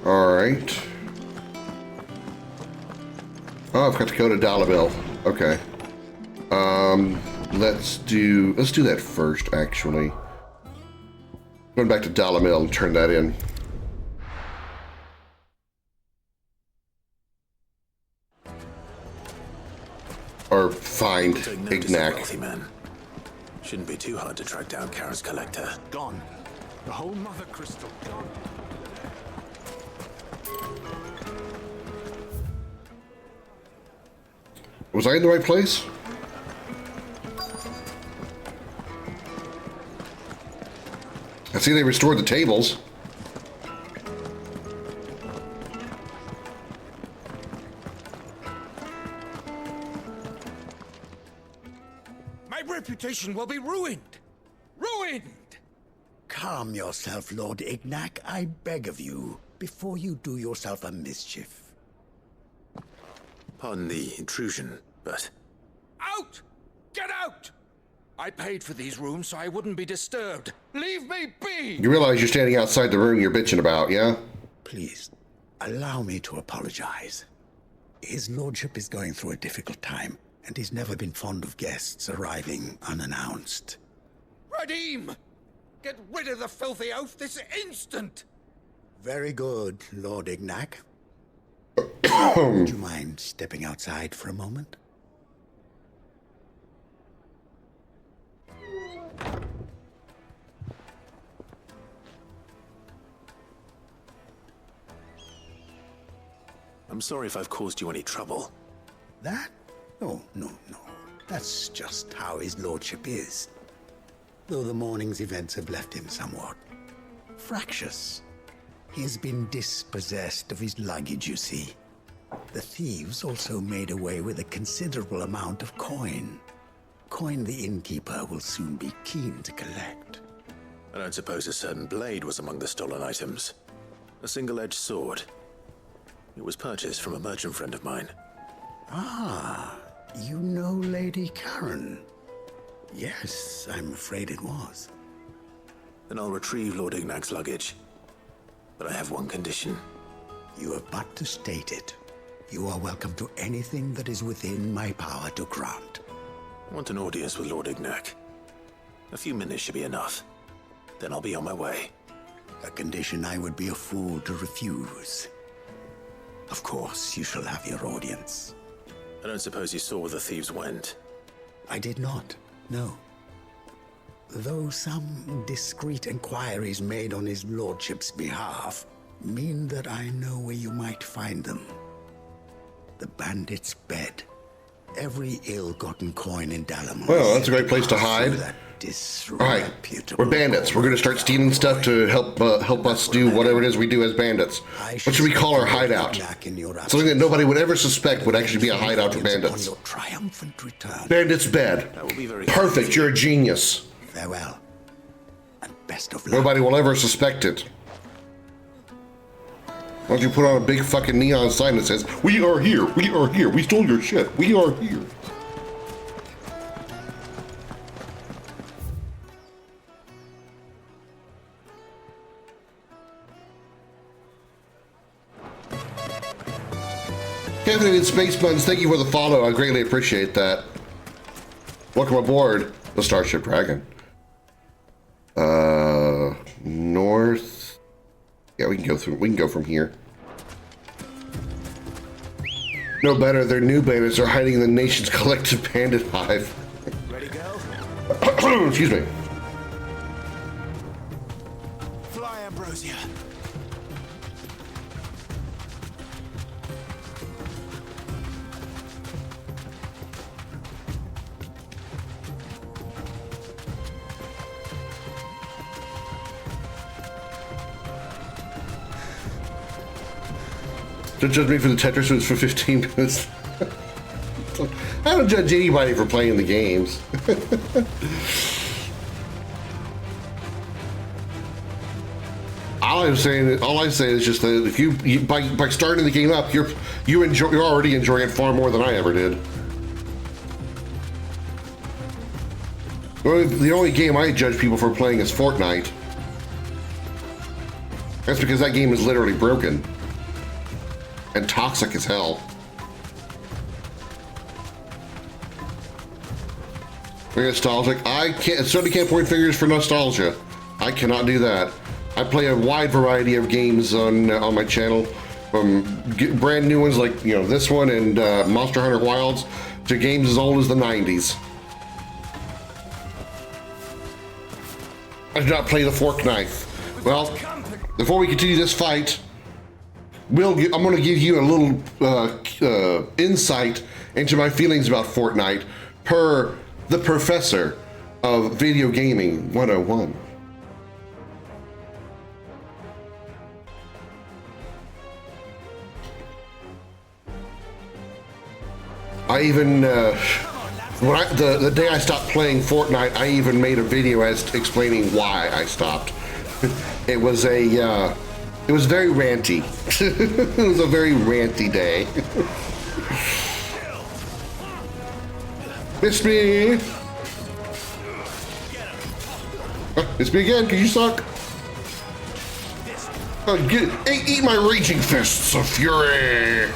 All right. Oh, I've got to go to Dalamil. Okay. Let's do that first, actually. Going back to Dalamil and turn that in. Or find Ignac. Wealthy man. Shouldn't be too hard to track down Kara's collector. Gone. The whole mother crystal gone. Was I in the right place? I see they restored the tables. My reputation will be ruined! Ruined! Calm yourself, Lord Ignac, I beg of you, before you do yourself a mischief. Pardon the intrusion, but... Out! Get out! I paid for these rooms so I wouldn't be disturbed. Leave me be! You realize you're standing outside the room you're bitching about, yeah? Please, allow me to apologize. His lordship is going through a difficult time, and he's never been fond of guests arriving unannounced. Radim! Get rid of the filthy oaf this instant! Very good, Lord Ignac. Would you mind stepping outside for a moment? I'm sorry if I've caused you any trouble. That? Oh, no. That's just how his lordship is. Though the morning's events have left him somewhat fractious. He has been dispossessed of his luggage, you see. The thieves also made away with a considerable amount of coin. Coin the innkeeper will soon be keen to collect. I don't suppose a certain blade was among the stolen items. A single-edged sword. It was purchased from a merchant friend of mine. Ah, you know Lady Karen. Yes, I'm afraid it was. Then I'll retrieve Lord Ignac's luggage. But I have one condition. You have but to state it. You are welcome to anything that is within my power to grant. I want an audience with Lord Ignac. A few minutes should be enough. Then I'll be on my way. A condition I would be a fool to refuse. Of course, you shall have your audience. I don't suppose you saw where the thieves went. I did not, no. Though some discreet inquiries made on his lordship's behalf mean that I know where you might find them. The bandit's bed. Every ill-gotten coin in Dalamir. Well, that's a great place to hide. All right, we're bandits. We're going to start stealing stuff to help us do whatever it is we do as bandits. What should we call our hideout? Something that nobody would ever suspect would actually be a hideout for bandits. Bandit's bed. Perfect. You're a genius. Farewell. And best of luck. Nobody will ever suspect it. Why don't you put on a big fucking neon sign that says, "We are here. We are here. We stole your shit. We are here." Caffeinated Space Buns, thank you for the follow. I greatly appreciate that. Welcome aboard the Starship Dragon. North. Yeah, we can go through. We can go from here. No better. Their new bandits are hiding in the nation's collective bandit hive. Ready, go? Excuse me. Fly, Ambrosia. Don't judge me for the Tetris, it's for 15 minutes. I don't judge anybody for playing the games. All I say is just that if you by starting the game up, you're already enjoying it far more than I ever did. The only game I judge people for playing is Fortnite. That's because that game is literally broken and toxic as hell. Very nostalgic. I certainly can't point fingers for nostalgia. I cannot do that. I play a wide variety of games on my channel, from brand new ones like this one and Monster Hunter Wilds to games as old as the 90s. I do not play the fork knife. Well, before we continue this fight, I'm going to give you a little insight into my feelings about Fortnite per the professor of Video Gaming 101. I even, the day I stopped playing Fortnite, I even made a video explaining why I stopped. It was very ranty. It was a very ranty day. Miss me! Miss me again, cause you suck. Eat my raging fists of fury!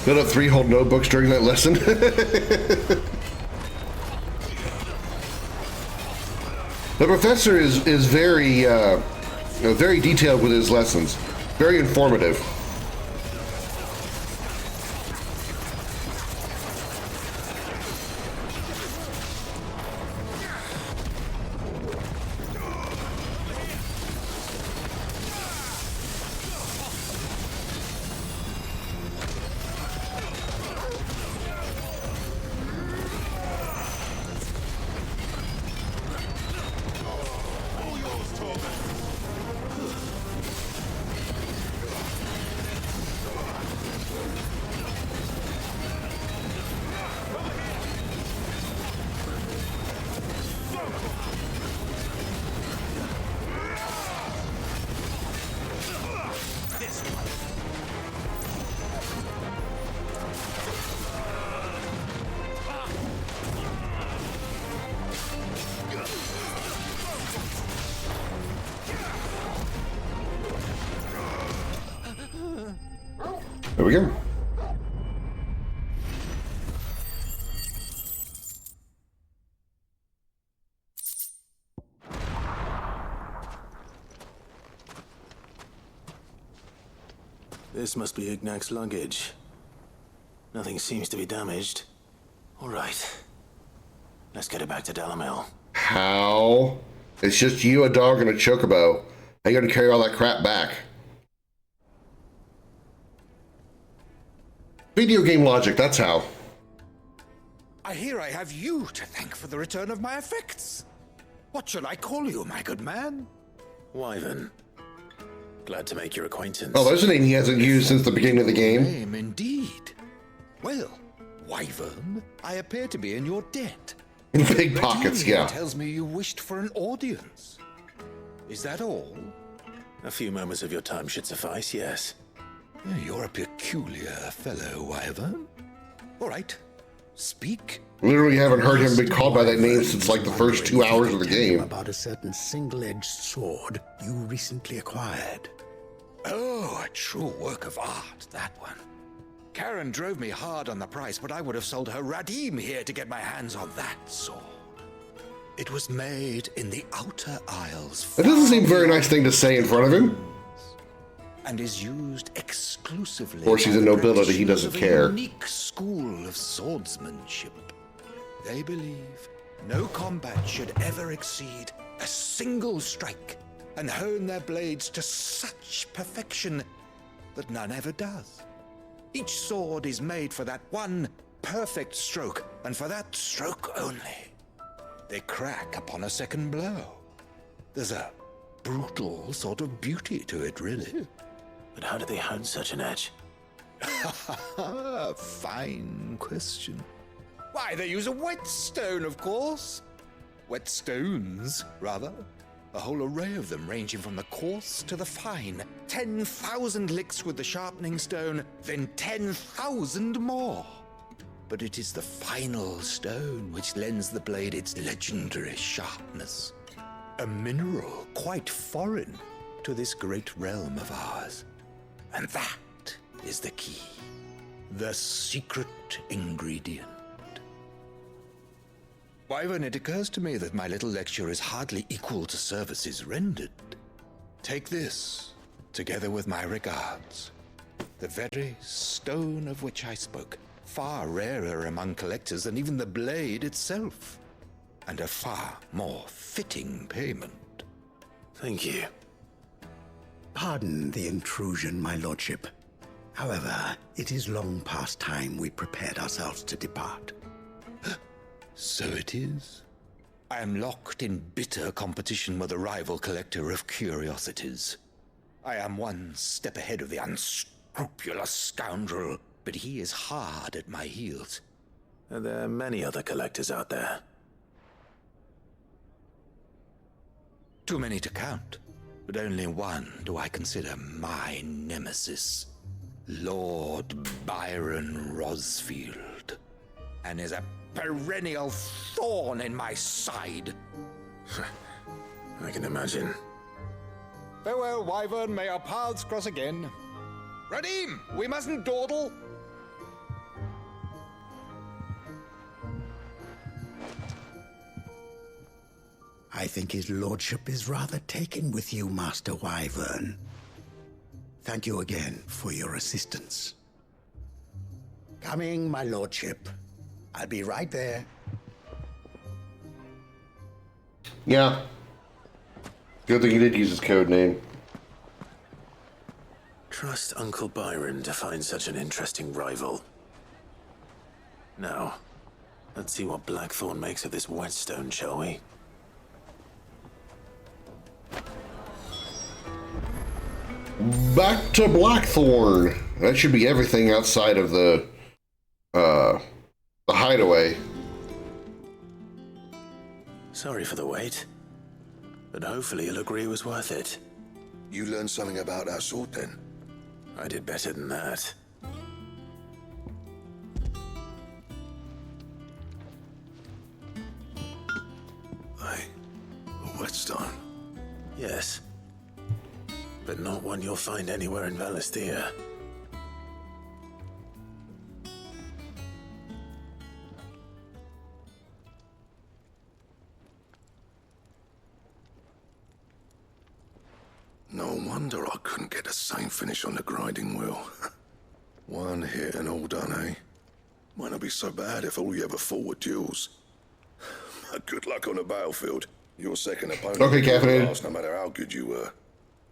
Build up 3 whole notebooks during that lesson. The professor is very very detailed with his lessons, very informative. There we go. This must be Ignac's luggage. Nothing seems to be damaged. All right. Let's get it back to Dalamil. How? It's just you, a dog, and a chocobo. How you gonna carry all that crap back? Video game logic, that's how. I hear I have you to thank for the return of my effects. What shall I call you, my good man? Wyvern. Glad to make your acquaintance. Oh, there's a name he hasn't used since the beginning of the game. Name indeed. Well, Wyvern, I appear to be in your debt. Big pockets, yeah. Tells me you wished for an audience. Is that all? A few moments of your time should suffice, yes. You're a peculiar fellow, Wyvern. All right, speak. Literally haven't heard him be called by that name since like the first 2 hours of the game. About a certain single-edged sword you recently acquired. Oh, a true work of art, that one. Karen drove me hard on the price, but I would have sold her Radim here to get my hands on that sword. It was made in the Outer Isles. That doesn't seem a very nice thing to say in front of him. And is used exclusively. Of course, he's a nobility, he doesn't care. A unique school of swordsmanship. They believe no combat should ever exceed a single strike, and hone their blades to such perfection that none ever does. Each sword is made for that one perfect stroke, and for that stroke only. They crack upon a second blow. There's a brutal sort of beauty to it, really. But how do they hone such an edge? Fine question. Why, they use a whetstone, of course. Whetstones, rather. A whole array of them, ranging from the coarse to the fine. 10,000 licks with the sharpening stone, then 10,000 more. But it is the final stone which lends the blade its legendary sharpness. A mineral quite foreign to this great realm of ours. And that is the key. The secret ingredient. Wyvern, it occurs to me that my little lecture is hardly equal to services rendered. Take this, together with my regards. The very stone of which I spoke, far rarer among collectors than even the blade itself, and a far more fitting payment. Thank you. Pardon the intrusion, my lordship. However, it is long past time we prepared ourselves to depart. So it is. I am locked in bitter competition with a rival collector of curiosities. I am one step ahead of the unscrupulous scoundrel, but he is hard at my heels. Are there many other collectors out there? Too many to count, but only one do I consider my nemesis. Lord Byron Rosfield, and is a perennial thorn in my side. I can imagine. Farewell, Wyvern, may our paths cross again. Radim, we mustn't dawdle. I think his lordship is rather taken with you, Master Wyvern. Thank you again for your assistance. Coming, my lordship. I'll be right there. Yeah. Good thing you did use his code name. Trust Uncle Byron to find such an interesting rival. Now, let's see what Blackthorn makes of this whetstone, shall we? Back to Blackthorn. That should be everything outside of the hideaway. Sorry for the wait, but hopefully you'll agree it was worth it. You learned something about that sword then? I did better than that. A whetstone? Yes. But not one you'll find anywhere in Valisthea. No wonder I couldn't get the same finish on the grinding wheel. One hit and all done, eh? Might not be so bad if all you ever fought were duels. Good luck on the battlefield. Your second opponent Okay, caffeinated. lost, no matter how good you were.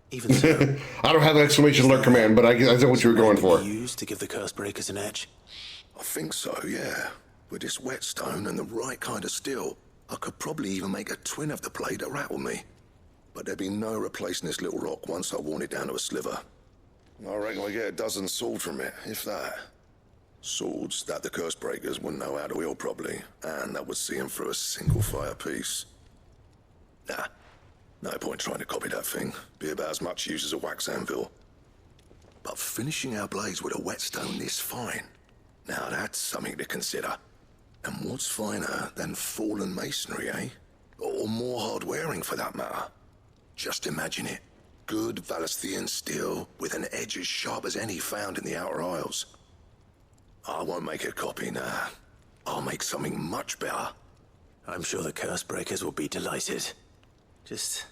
Even so, I don't have an exclamation alert command, but I know what you were going for. used to give the curse breakers an edge. I think so, yeah. With this whetstone and the right kind of steel, I could probably even make a twin of the blade that rattled me. But there'd be no replacing this little rock once I worn it down to a sliver. I reckon we get a dozen swords from it, if that. Swords that the curse breakers wouldn't know how to wield properly, and that would see them through a single fire piece. Nah, no point trying to copy that thing. Be about as much use as a wax anvil. But finishing our blades with a whetstone this fine, now that's something to consider. And what's finer than fallen masonry, eh? Or more hard-wearing, for that matter. Just imagine it. Good Valisthean steel with an edge as sharp as any found in the Outer Isles. I won't make a copy, nah. I'll make something much better. I'm sure the curse breakers will be delighted. Just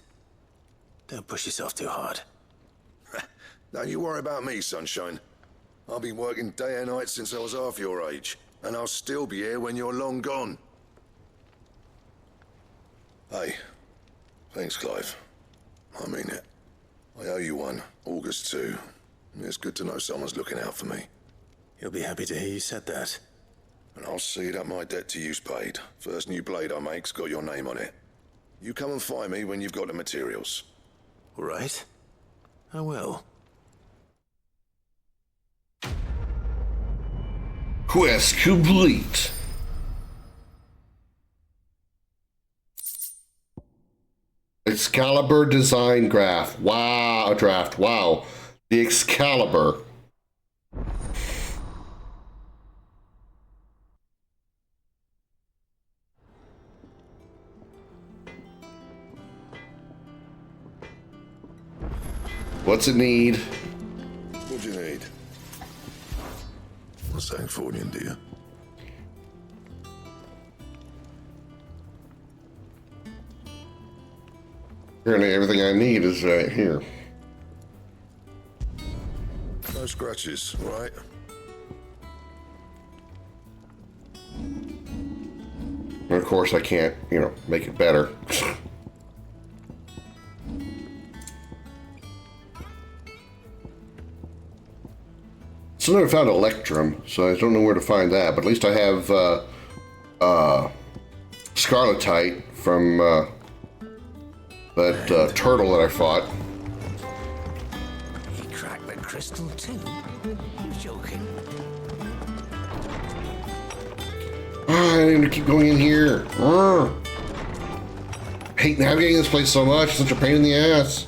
don't push yourself too hard. Don't you worry about me, sunshine. I've been working day and night since I was half your age, and I'll still be here when you're long gone. Hey, thanks, Clive. I mean it. I owe you one, August too. It's good to know someone's looking out for me. He'll be happy to hear you said that. And I'll see that my debt to you's paid. First new blade I make's got your name on it. You come and find me when you've got the materials. All right. I will. Quest complete. Excalibur design graph. Wow, draft. Wow. The Excalibur. What's it need? What do you need? What's that for you, dear? Apparently everything I need is right here. No scratches, right? And of course I can't, make it better. Still never found Electrum, so I don't know where to find that, but at least I have Scarletite from that turtle that I fought. He cracked the crystal too? You're joking. I need to keep going in here. Hate navigating this place so much, it's such a pain in the ass.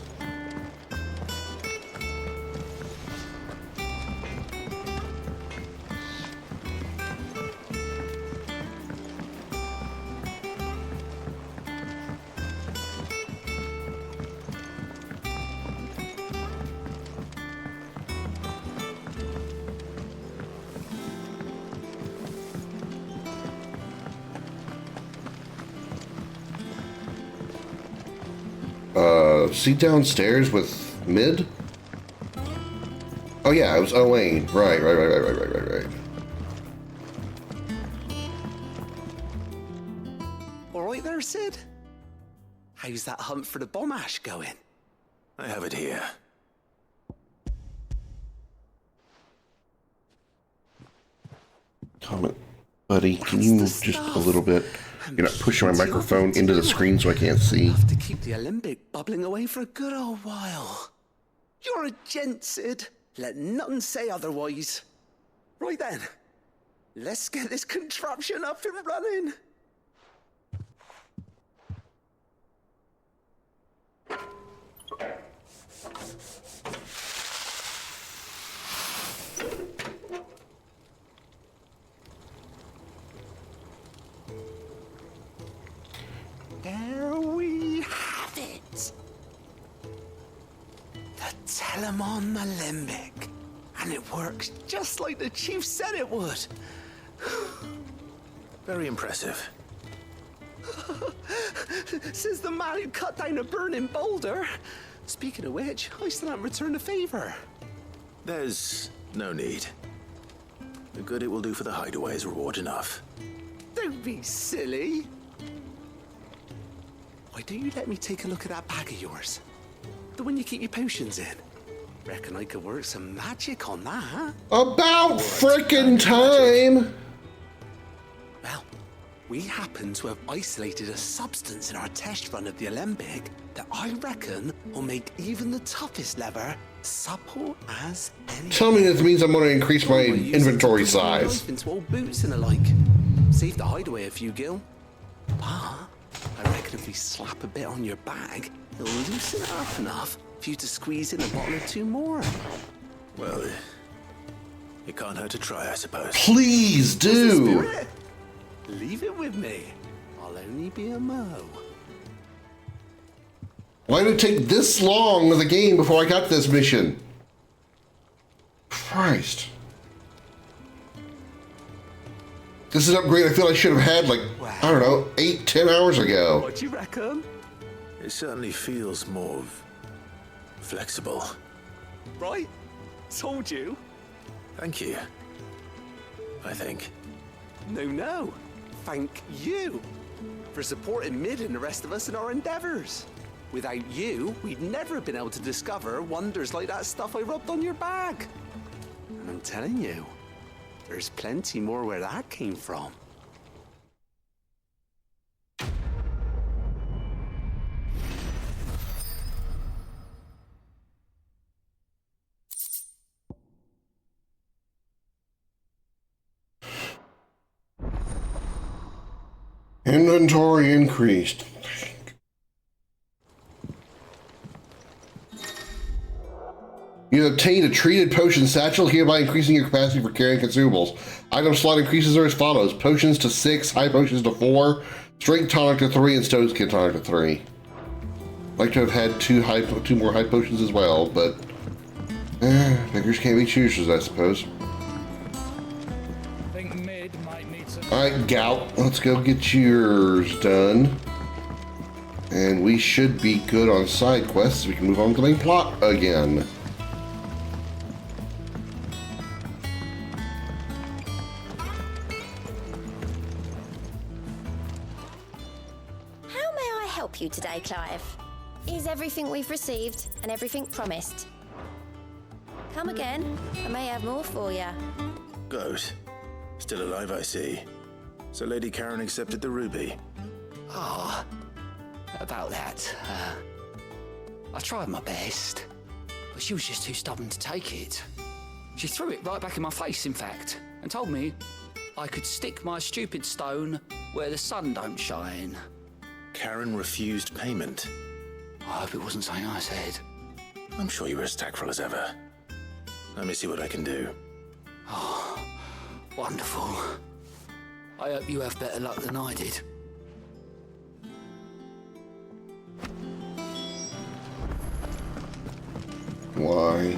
See downstairs with Mid? Oh yeah, it was Owain. Right. All right there, Sid? How's that hunt for the bomb ash going? I have it here. Comment, buddy, can you move just a little bit? You're not pushing my microphone into the screen so I can't see. Have to keep the Olympic bubbling away for a good old while. You're a gent, Sid. Let nothing say otherwise. Right then, let's get this contraption up and running. There we have it. The Telemon Alembic. And it works just like the chief said it would. Very impressive. Says the man who cut down a burning boulder. Speaking of which, I still haven't returned the favor. There's no need. The good it will do for the hideaway is reward enough. Don't be silly. Why don't you let me take a look at that bag of yours? The one you keep your potions in. Reckon I could work some magic on that, huh? About frickin' time! Well, we happen to have isolated a substance in our test run of the Alembic that I reckon will make even the toughest lever supple as any. Tell me this means I'm going to increase my inventory size. Into old boots and the like. Save the hideaway a few gil. But I reckon if we slap a bit on your bag, it'll loosen it up enough for you to squeeze in a bottle or two more. Well, it can't hurt to try, I suppose. Please do! Leave it with me. I'll only be a mo. Why did it take this long of the game before I got this mission? Christ. This is an upgrade I feel I should have had like, I don't know, 8-10 hours ago. What do you reckon? It certainly feels more flexible. Right? Told you. Thank you. I think. No. Thank you for supporting Mid and the rest of us in our endeavors. Without you, we'd never have been able to discover wonders like that stuff I rubbed on your bag. And I'm telling you, There's plenty more where that came from. Inventory increased. You obtain a treated potion satchel, hereby increasing your capacity for carrying consumables. Item slot increases are as follows: potions to 6, high potions to 4, strength tonic to 3, and stone skin tonic to 3. Like to have had two more high potions as well, but beggars can't be choosers, I suppose. Alright, Gout, let's go get yours done. And we should be good on side quests. We can move on to the main plot again. How may I help you today, Clive? Is everything we've received and everything promised? Come again. I may have more for you. Goat. Still alive, I see. So Lady Karen accepted the ruby. Ah, about that. I tried my best, but she was just too stubborn to take it. She threw it right back in my face, in fact, and told me I could stick my stupid stone where the sun don't shine. Karen refused payment. I hope it wasn't something I said. I'm sure you were as tactful as ever. Let me see what I can do. Oh, wonderful. I hope you have better luck than I did. Why?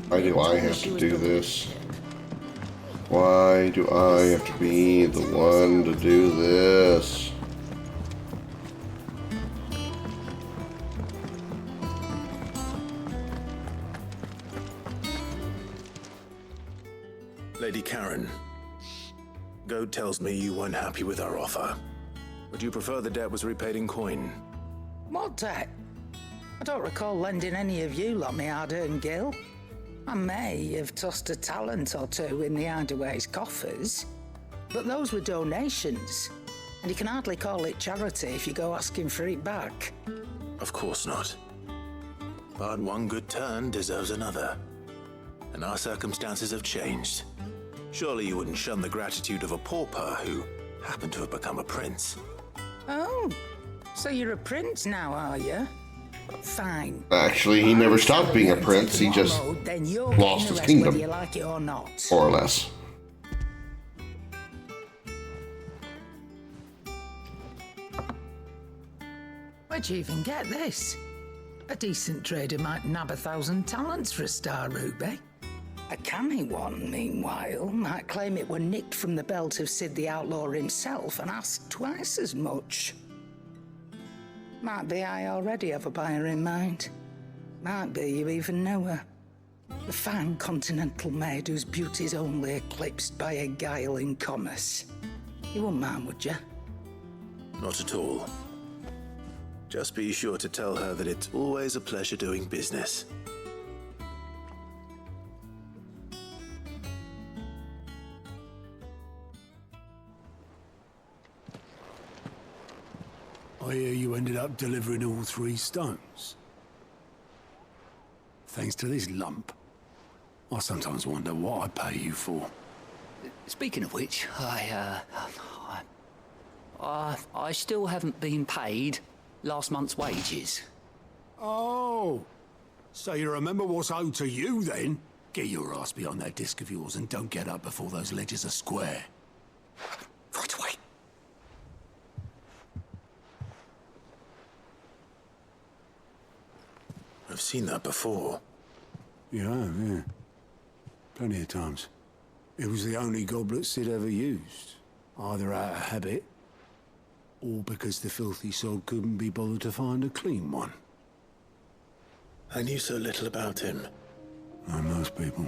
Why do I have to do this? Why do I have to be the one to do this? Lady Karen, Goat tells me you weren't happy with our offer. Would you prefer the debt was repaid in coin? What debt? I don't recall lending any of you lot me hard-earned gil. I may have tossed a talent or two in the Hideaway's coffers, but those were donations, and you can hardly call it charity if you go asking for it back. Of course not. But one good turn deserves another. And our circumstances have changed. Surely you wouldn't shun the gratitude of a pauper who happened to have become a prince. Oh, so you're a prince now, are you? Fine. Actually, he never stopped being a prince. He just lost his kingdom, whether you like it or not. more or less. Where'd you even get this? A decent trader might nab 1,000 talents for a star ruby. A canny one, meanwhile, might claim it were nicked from the belt of Sid the Outlaw himself and ask twice as much. Might be I already have a buyer in mind. Might be you even know her. The fine continental maid whose beauty's only eclipsed by a guile in commerce. You wouldn't mind, would you? Not at all. Just be sure to tell her that it's always a pleasure doing business. I hear you ended up delivering all 3 stones. Thanks to this lump. I sometimes wonder what I pay you for. Speaking of which, I still haven't been paid last month's wages. Oh, so you remember what's owed to you then? Get your ass behind that disc of yours and don't get up before those ledgers are square. Right away. I've seen that before. Yeah. Plenty of times. It was the only goblet Sid ever used. Either out of habit, or because the filthy sod couldn't be bothered to find a clean one. I knew so little about him. Like most people.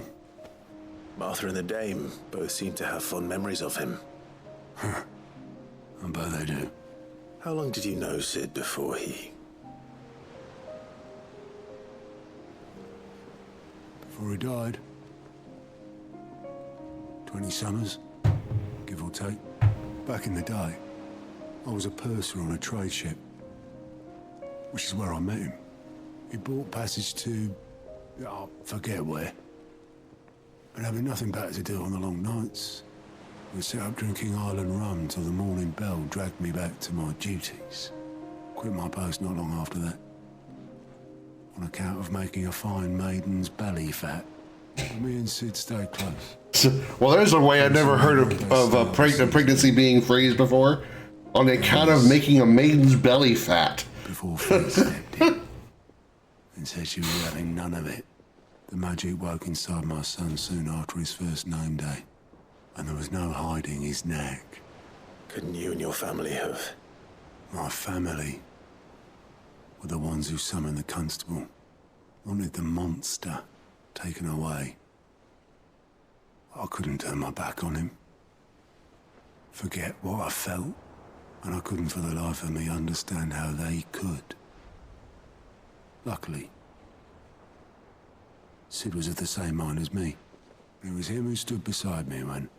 Martha and the Dame both seem to have fond memories of him. I bet they do. How long did you know Sid before he... Before he died. 20 summers, give or take. Back in the day, I was a purser on a trade ship, which is where I met him. He bought passage to, I forget where. But having nothing better to do on the long nights, we set up drinking island rum till the morning bell dragged me back to my duties. Quit my post not long after that, on account of making a fine maiden's belly fat. Me and Sid stayed close. Well, there's a way I've never heard of a pregnancy being phrased before. On account of making a maiden's belly fat. Before Fate stepped in and said she was having none of it. The magic woke inside my son soon after his first name day, and there was no hiding his nag. Couldn't you and your family have? My family were the ones who summoned the constable, wanted the monster taken away. I couldn't turn my back on him, forget what I felt, and I couldn't for the life of me understand how they could. Luckily, Sid was of the same mind as me. It was him who stood beside me when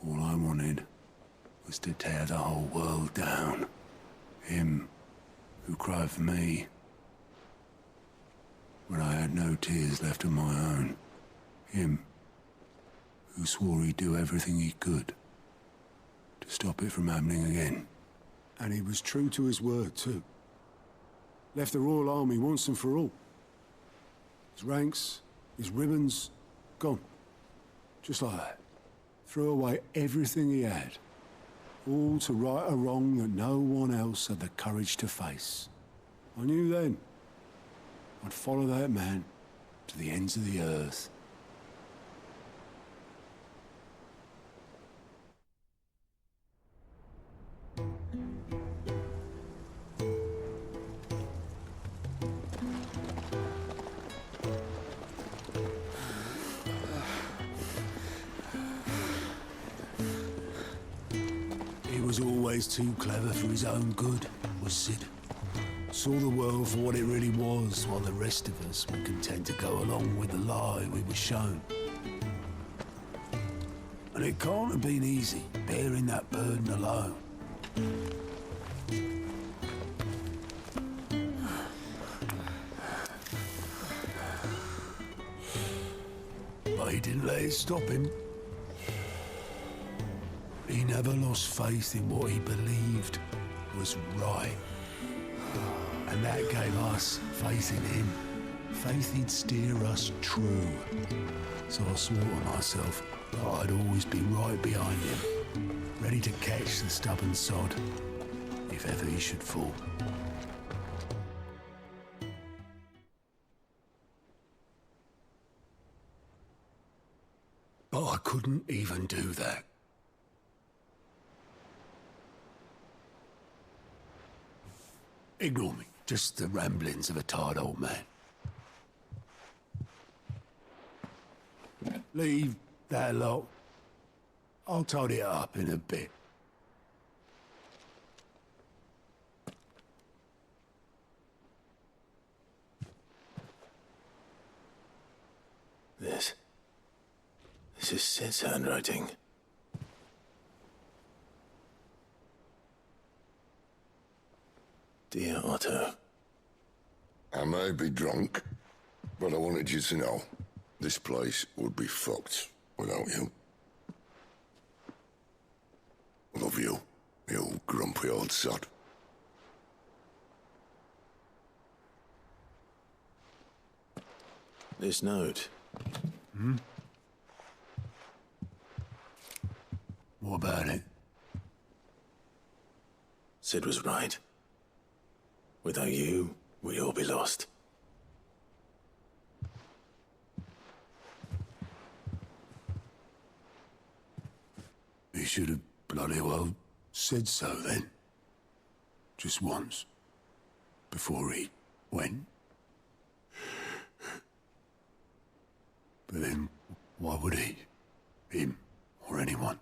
all I wanted was to tear the whole world down. Him who cried for me when I had no tears left of my own. Him who swore he'd do everything he could to stop it from happening again. And he was true to his word, too. Left the Royal Army once and for all. His ranks, his ribbons, gone. Just like that. Threw away everything he had. All to right a wrong that no one else had the courage to face. I knew then I'd follow that man to the ends of the earth. He was always too clever for his own good, was Sid. Saw the world for what it really was, while the rest of us were content to go along with the lie we were shown. And it can't have been easy, bearing that burden alone. But he didn't let it stop him. He never lost faith in what he believed was right. And that gave us faith in him. Faith he'd steer us true. So I swore to myself that I'd always be right behind him, ready to catch the stubborn sod, if ever he should fall. But I couldn't even do that. Ignore me. Just the ramblings of a tired old man. Leave that lot. I'll tidy it up in a bit. This is Sid's handwriting. Dear Otto. I may be drunk, but I wanted you to know this place would be fucked without you. Love you, you grumpy old sod. This note. Hmm? What about it? Sid was right. Without you, we'd all be lost. He should have bloody well said so then. Just once. Before he went. But then, why would he? Him, or anyone?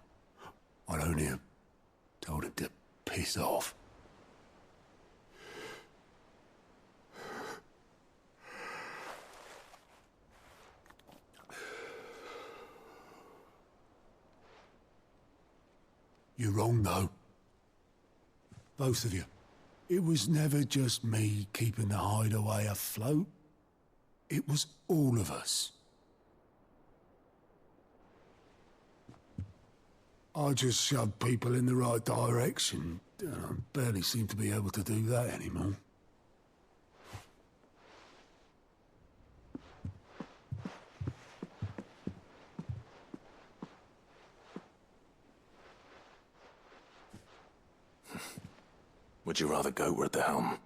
I'd only have told him to piss off. You're wrong, though. Both of you. It was never just me keeping the hideaway afloat. It was all of us. I just shoved people in the right direction. I barely seem to be able to do that anymore. Would you rather go at the helm?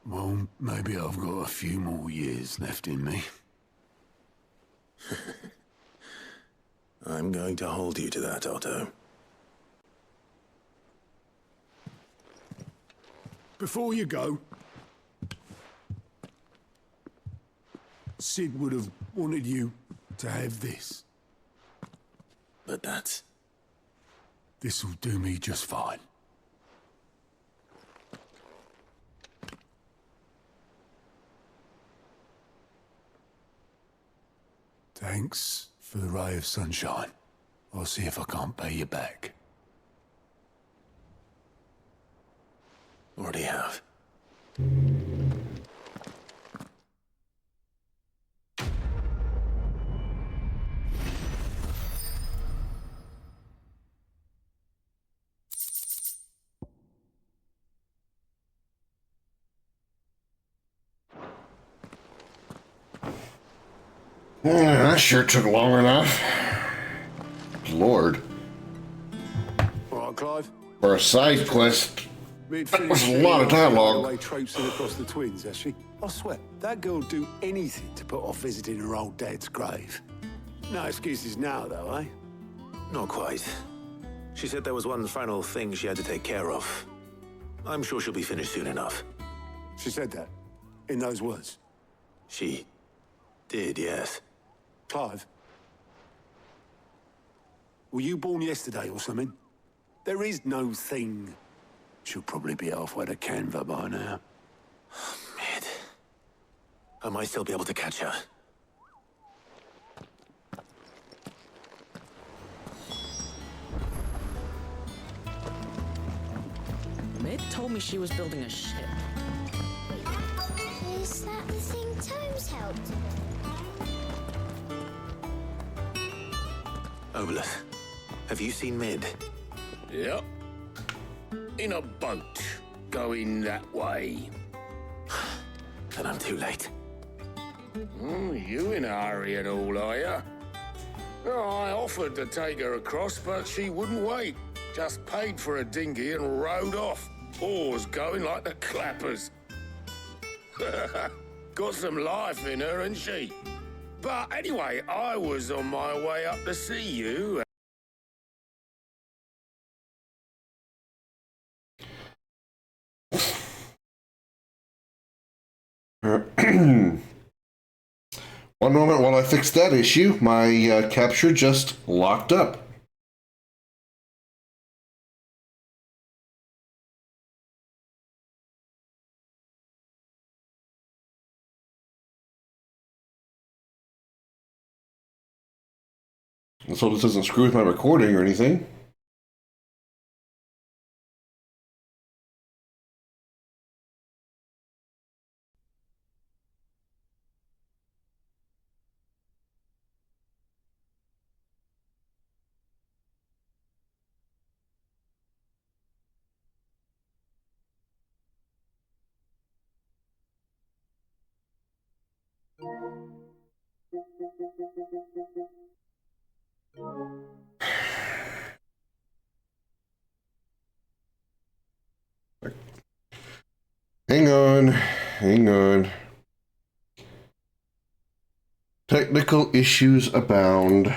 Well, maybe I've got a few more years left in me. I'm going to hold you to that, Otto. Before you go, Sid would have wanted you to have this. But that's... This'll do me just fine. Thanks for the ray of sunshine. I'll see if I can't pay you back. Already have. That sure took long enough. Lord. All right, Clive. For a side quest, that was a lot of dialogue. Traipsing across the twins, has she? I swear, that girl'd do anything to put off visiting her old dad's grave. No excuses now, though, eh? Not quite. She said there was one final thing she had to take care of. I'm sure she'll be finished soon enough. She said that? In those words? She did, yes. Clive? Were you born yesterday or something? There is no thing. She'll probably be halfway to Canva by now. Mid. I might still be able to catch her. Mid told me she was building a ship. Is that the thing Tomes helped? Obolus, have you seen Mid? Yep. In a boat, going that way. Then I'm too late. You in a hurry at all, are you? I offered to take her across, but she wouldn't wait. Just paid for a dinghy and rowed off. Oars going like the clappers. Got some life in her, ain't she? But anyway, I was on my way up to see you. One moment while I fix that issue. My capture just locked up. So this doesn't screw with my recording or anything. Hang on, hang on. Technical issues abound.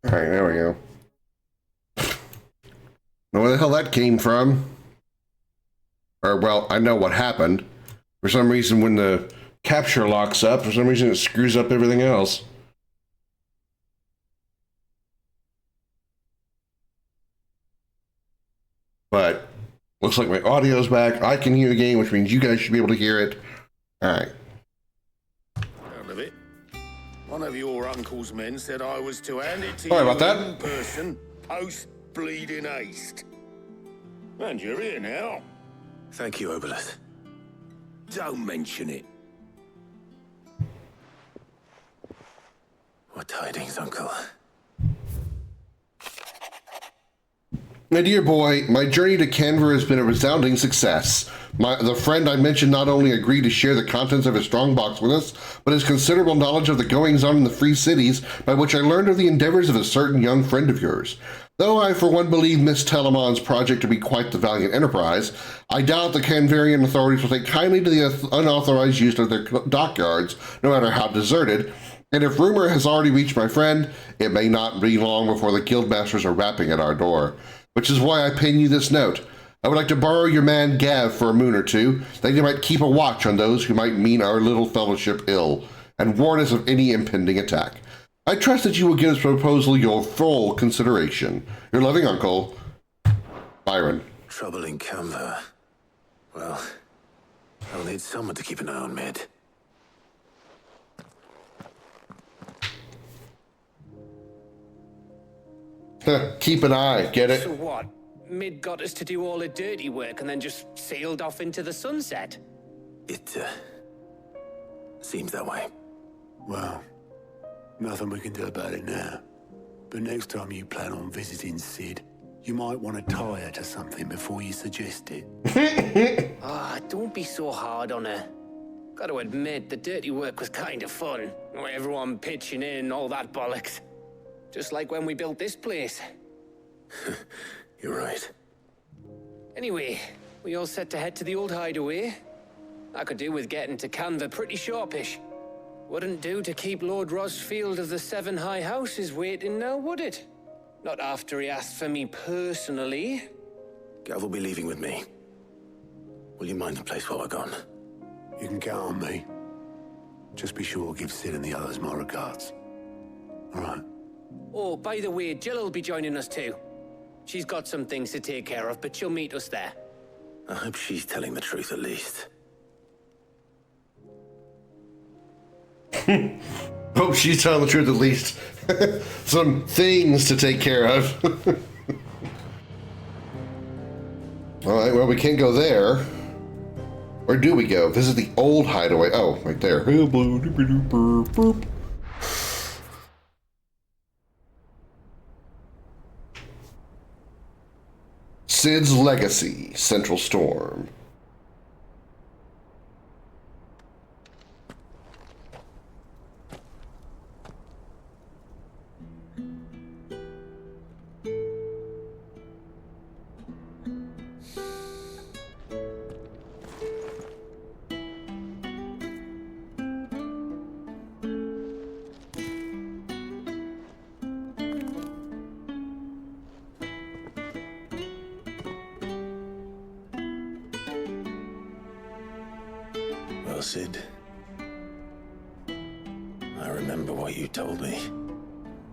Alright, there we go. Know where the hell that came from. Or, well, I know what happened. For some reason, when the capture locks up, for some reason it screws up everything else. But, looks like my audio's back. I can hear the game, which means you guys should be able to hear it. Alright. Out of it. One of your uncle's men said I was to hand it to Sorry you about that. in person, post-bleeding haste. And you're here now. Thank you, Obolus. Don't mention it. What tidings, Uncle? My dear boy, my journey to Canver has been a resounding success. The friend I mentioned not only agreed to share the contents of his strongbox with us, but his considerable knowledge of the goings-on in the free cities, by which I learned of the endeavors of a certain young friend of yours. Though I for one believe Miss Telemon's project to be quite the valiant enterprise, I doubt the Canvarian authorities will take kindly to the unauthorized use of their dockyards, no matter how deserted, and if rumor has already reached my friend, it may not be long before the guildmasters are rapping at our door. Which is why I pen you this note. I would like to borrow your man Gav for a moon or two, that he might keep a watch on those who might mean our little fellowship ill, and warn us of any impending attack. I trust that you will give this proposal your full consideration. Your loving uncle, Byron. Trouble in Canva. Well, I'll need someone to keep an eye on Mid. Keep an eye, get it? So what? Mid got us to do all the dirty work and then just sailed off into the sunset? It, seems that way. Well, nothing we can do about it now. But next time you plan on visiting Sid, you might want to tie her to something before you suggest it. Ah, don't be so hard on her. Gotta admit, the dirty work was kind of fun. Everyone pitching in, all that bollocks. Just like when we built this place. You're right. Anyway, we all set to head to the old hideaway. I could do with getting to Canva pretty sharpish. Wouldn't do to keep Lord Rosfield of the Seven High Houses waiting now, would it? Not after he asked for me personally. Gav will be leaving with me. Will you mind the place while we're gone? You can count on me. Just be sure to give Sid and the others my regards. All right. Oh, by the way, Jill will be joining us too. She's got some things to take care of, but she'll meet us there. I hope she's telling the truth at least. Hope she's telling the truth at least. Some things to take care of. Alright, well, we can't go there. Where do we go? Visit the old hideaway. Oh, right there. Sid's Legacy, Central Storm. Well, Sid, I remember what you told me.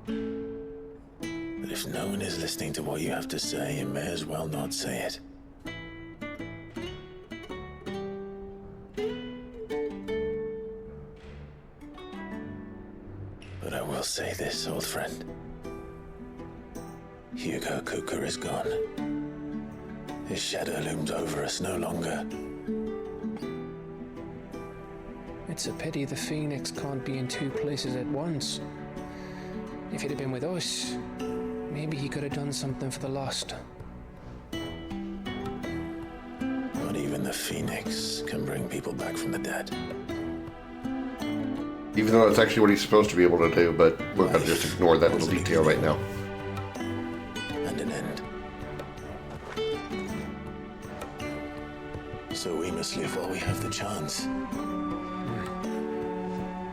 But if no one is listening to what you have to say, you may as well not say it. But I will say this, old friend. Hugo Kuka is gone. His shadow looms over us no longer. It's a pity the Phoenix can't be in two places at once. If he'd have been with us, maybe he could have done something for the lost. Not even the Phoenix can bring people back from the dead. Even though it's actually what he's supposed to be able to do, but we're going to just ignore that little detail right now. And an end. So we must live while we have the chance.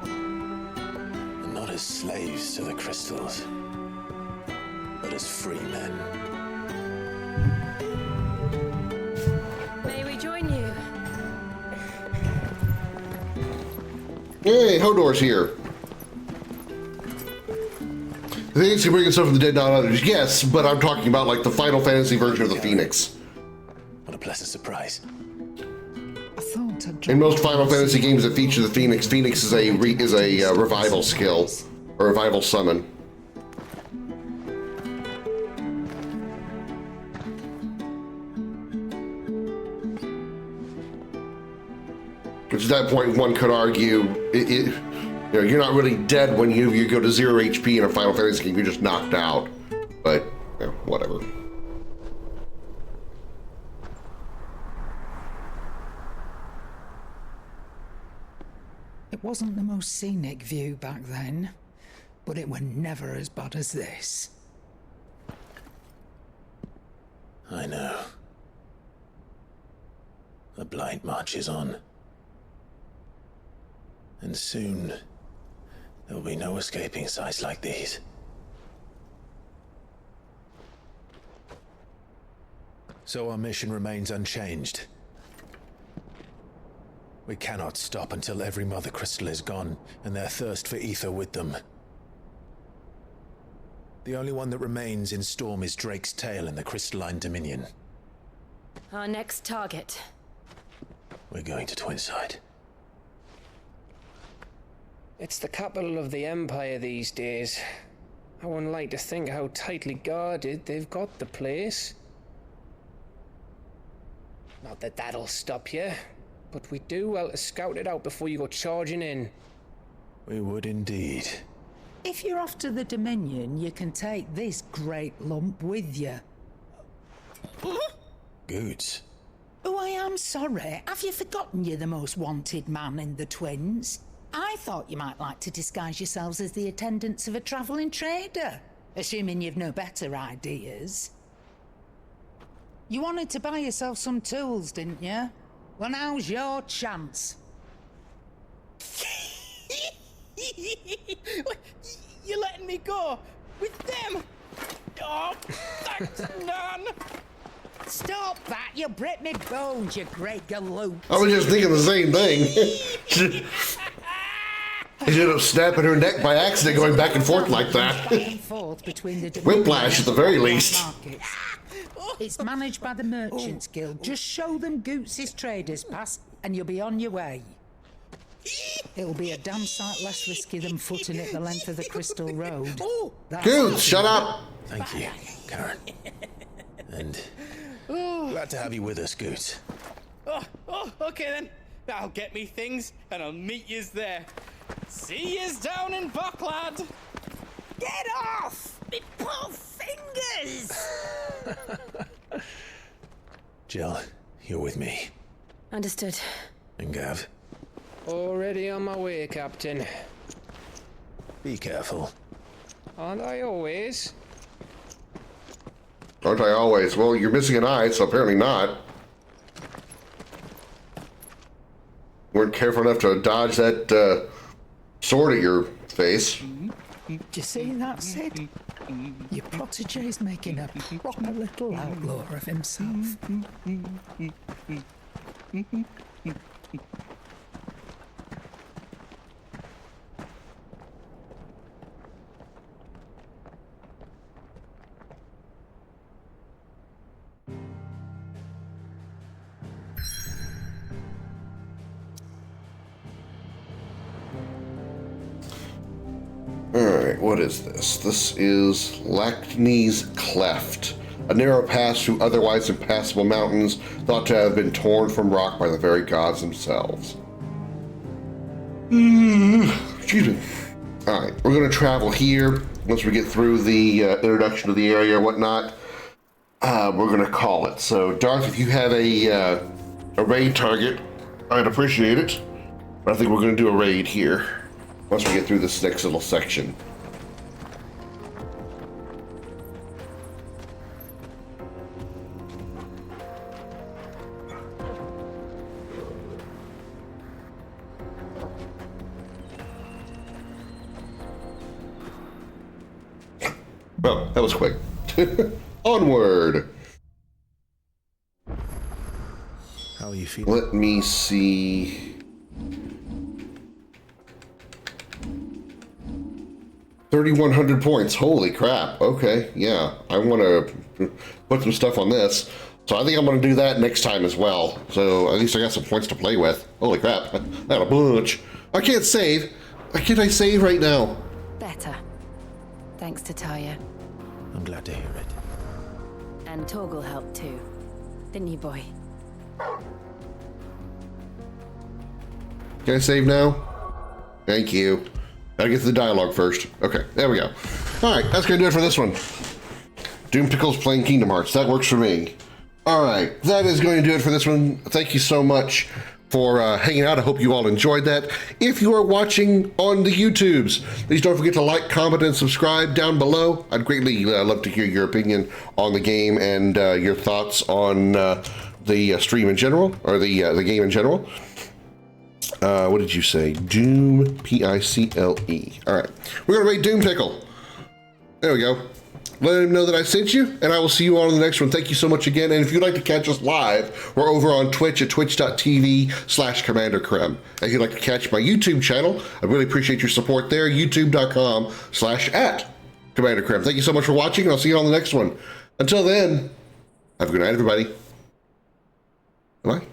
And not as slaves to the crystals. as free men. May we join you? Hey, Hodor's here. The Phoenix can bring stuff from the dead, not others. Yes, but I'm talking about like the Final Fantasy version of the Phoenix. What a pleasant surprise. In most Final Fantasy games that feature the Phoenix, Phoenix is a revival skill, or revival summon. Which at that point, one could argue, you know, you're not really dead when you go to 0 HP in a Final Fantasy game. You're just knocked out. But you know, whatever. It wasn't the most scenic view back then, but it were never as bad as this. I know. The blight marches on. And soon, there will be no escaping sights like these. So our mission remains unchanged. We cannot stop until every Mother Crystal is gone, and their thirst for ether with them. The only one that remains in Storm is Drake's Tail in the Crystalline Dominion. Our next target. We're going to Twinside. It's the capital of the Empire these days. I wouldn't like to think how tightly guarded they've got the place. Not that that'll stop you, but we do well to scout it out before you go charging in. We would indeed. If you're off to the Dominion, you can take this great lump with you. Goods. Oh, I am sorry. Have you forgotten you're the most wanted man in the Twins? I thought you might like to disguise yourselves as the attendants of a travelling trader, assuming you've no better ideas. You wanted to buy yourself some tools, didn't you? Well, now's your chance. You're letting me go with them? Oh, thanks, Nan. Stop that! You'll break me bones, you great galoot. I was just thinking the same thing. She ended up snapping her neck by accident going back and forth like that. Whiplash at the very least. It's managed by the Merchants Guild. Just show them Goots' traders pass and you'll be on your way. It'll be a damn sight less risky than footing it the length of the Crystal Road. Goots, shut up! Thank you, Karen. And glad to have you with us, Goots. Oh, okay then. I'll get me things and I'll meet yous there. See yous down in Bucklad. Get off! Me poor fingers! Jill, you're with me. Understood. And Gav. Already on my way, Captain. Be careful. Aren't I always? Aren't I always? Well, you're missing an eye, so apparently not. Weren't careful enough to dodge that sword at your face. Do you see that, Sid? Your protege's making a proper little outlaw of himself. Alright, what is this? This is Lactne's Cleft, a narrow pass through otherwise impassable mountains thought to have been torn from rock by the very gods themselves. Excuse me. Alright, we're going to travel here. Once we get through the introduction to the area and whatnot, we're going to call it. So, Darth, if you have a raid target, I'd appreciate it. But I think we're going to do a raid here once we get through this next little section. Well, that was quick. Onward. How are you feeling? Let me see. 3,100 points. Holy crap. Okay, yeah. I want to put some stuff on this. So I think I'm going to do that next time as well. So at least I got some points to play with. Holy crap. Not a bunch. I can't save. Why can't I save right now? Better. Thanks to Taya. I'm glad to hear it. And Torgal helped too. Didn't you, boy? Can I save now? Thank you. Gotta get to the dialogue first. Okay, there we go. Alright, that's gonna do it for this one. Doom Pickles playing Kingdom Hearts. That works for me. Alright, that is going to do it for this one. Thank you so much for hanging out. I hope you all enjoyed that. If you are watching on the YouTubes, please don't forget to like, comment, and subscribe down below. I'd greatly love to hear your opinion on the game and your thoughts on the stream in general, or the game in general. What did you say? Doom, P-I-C-L-E. All right, we're gonna rate Doom Pickle. There we go. Let him know that I sent you, and I will see you all in the next one. Thank you so much again. And if you'd like to catch us live, we're over on Twitch at twitch.tv/Commander Krim. If you'd like to catch my YouTube channel, I really appreciate your support there. YouTube.com/@Commander Krim. Thank you so much for watching, and I'll see you on the next one. Until then, have a good night, everybody. Bye.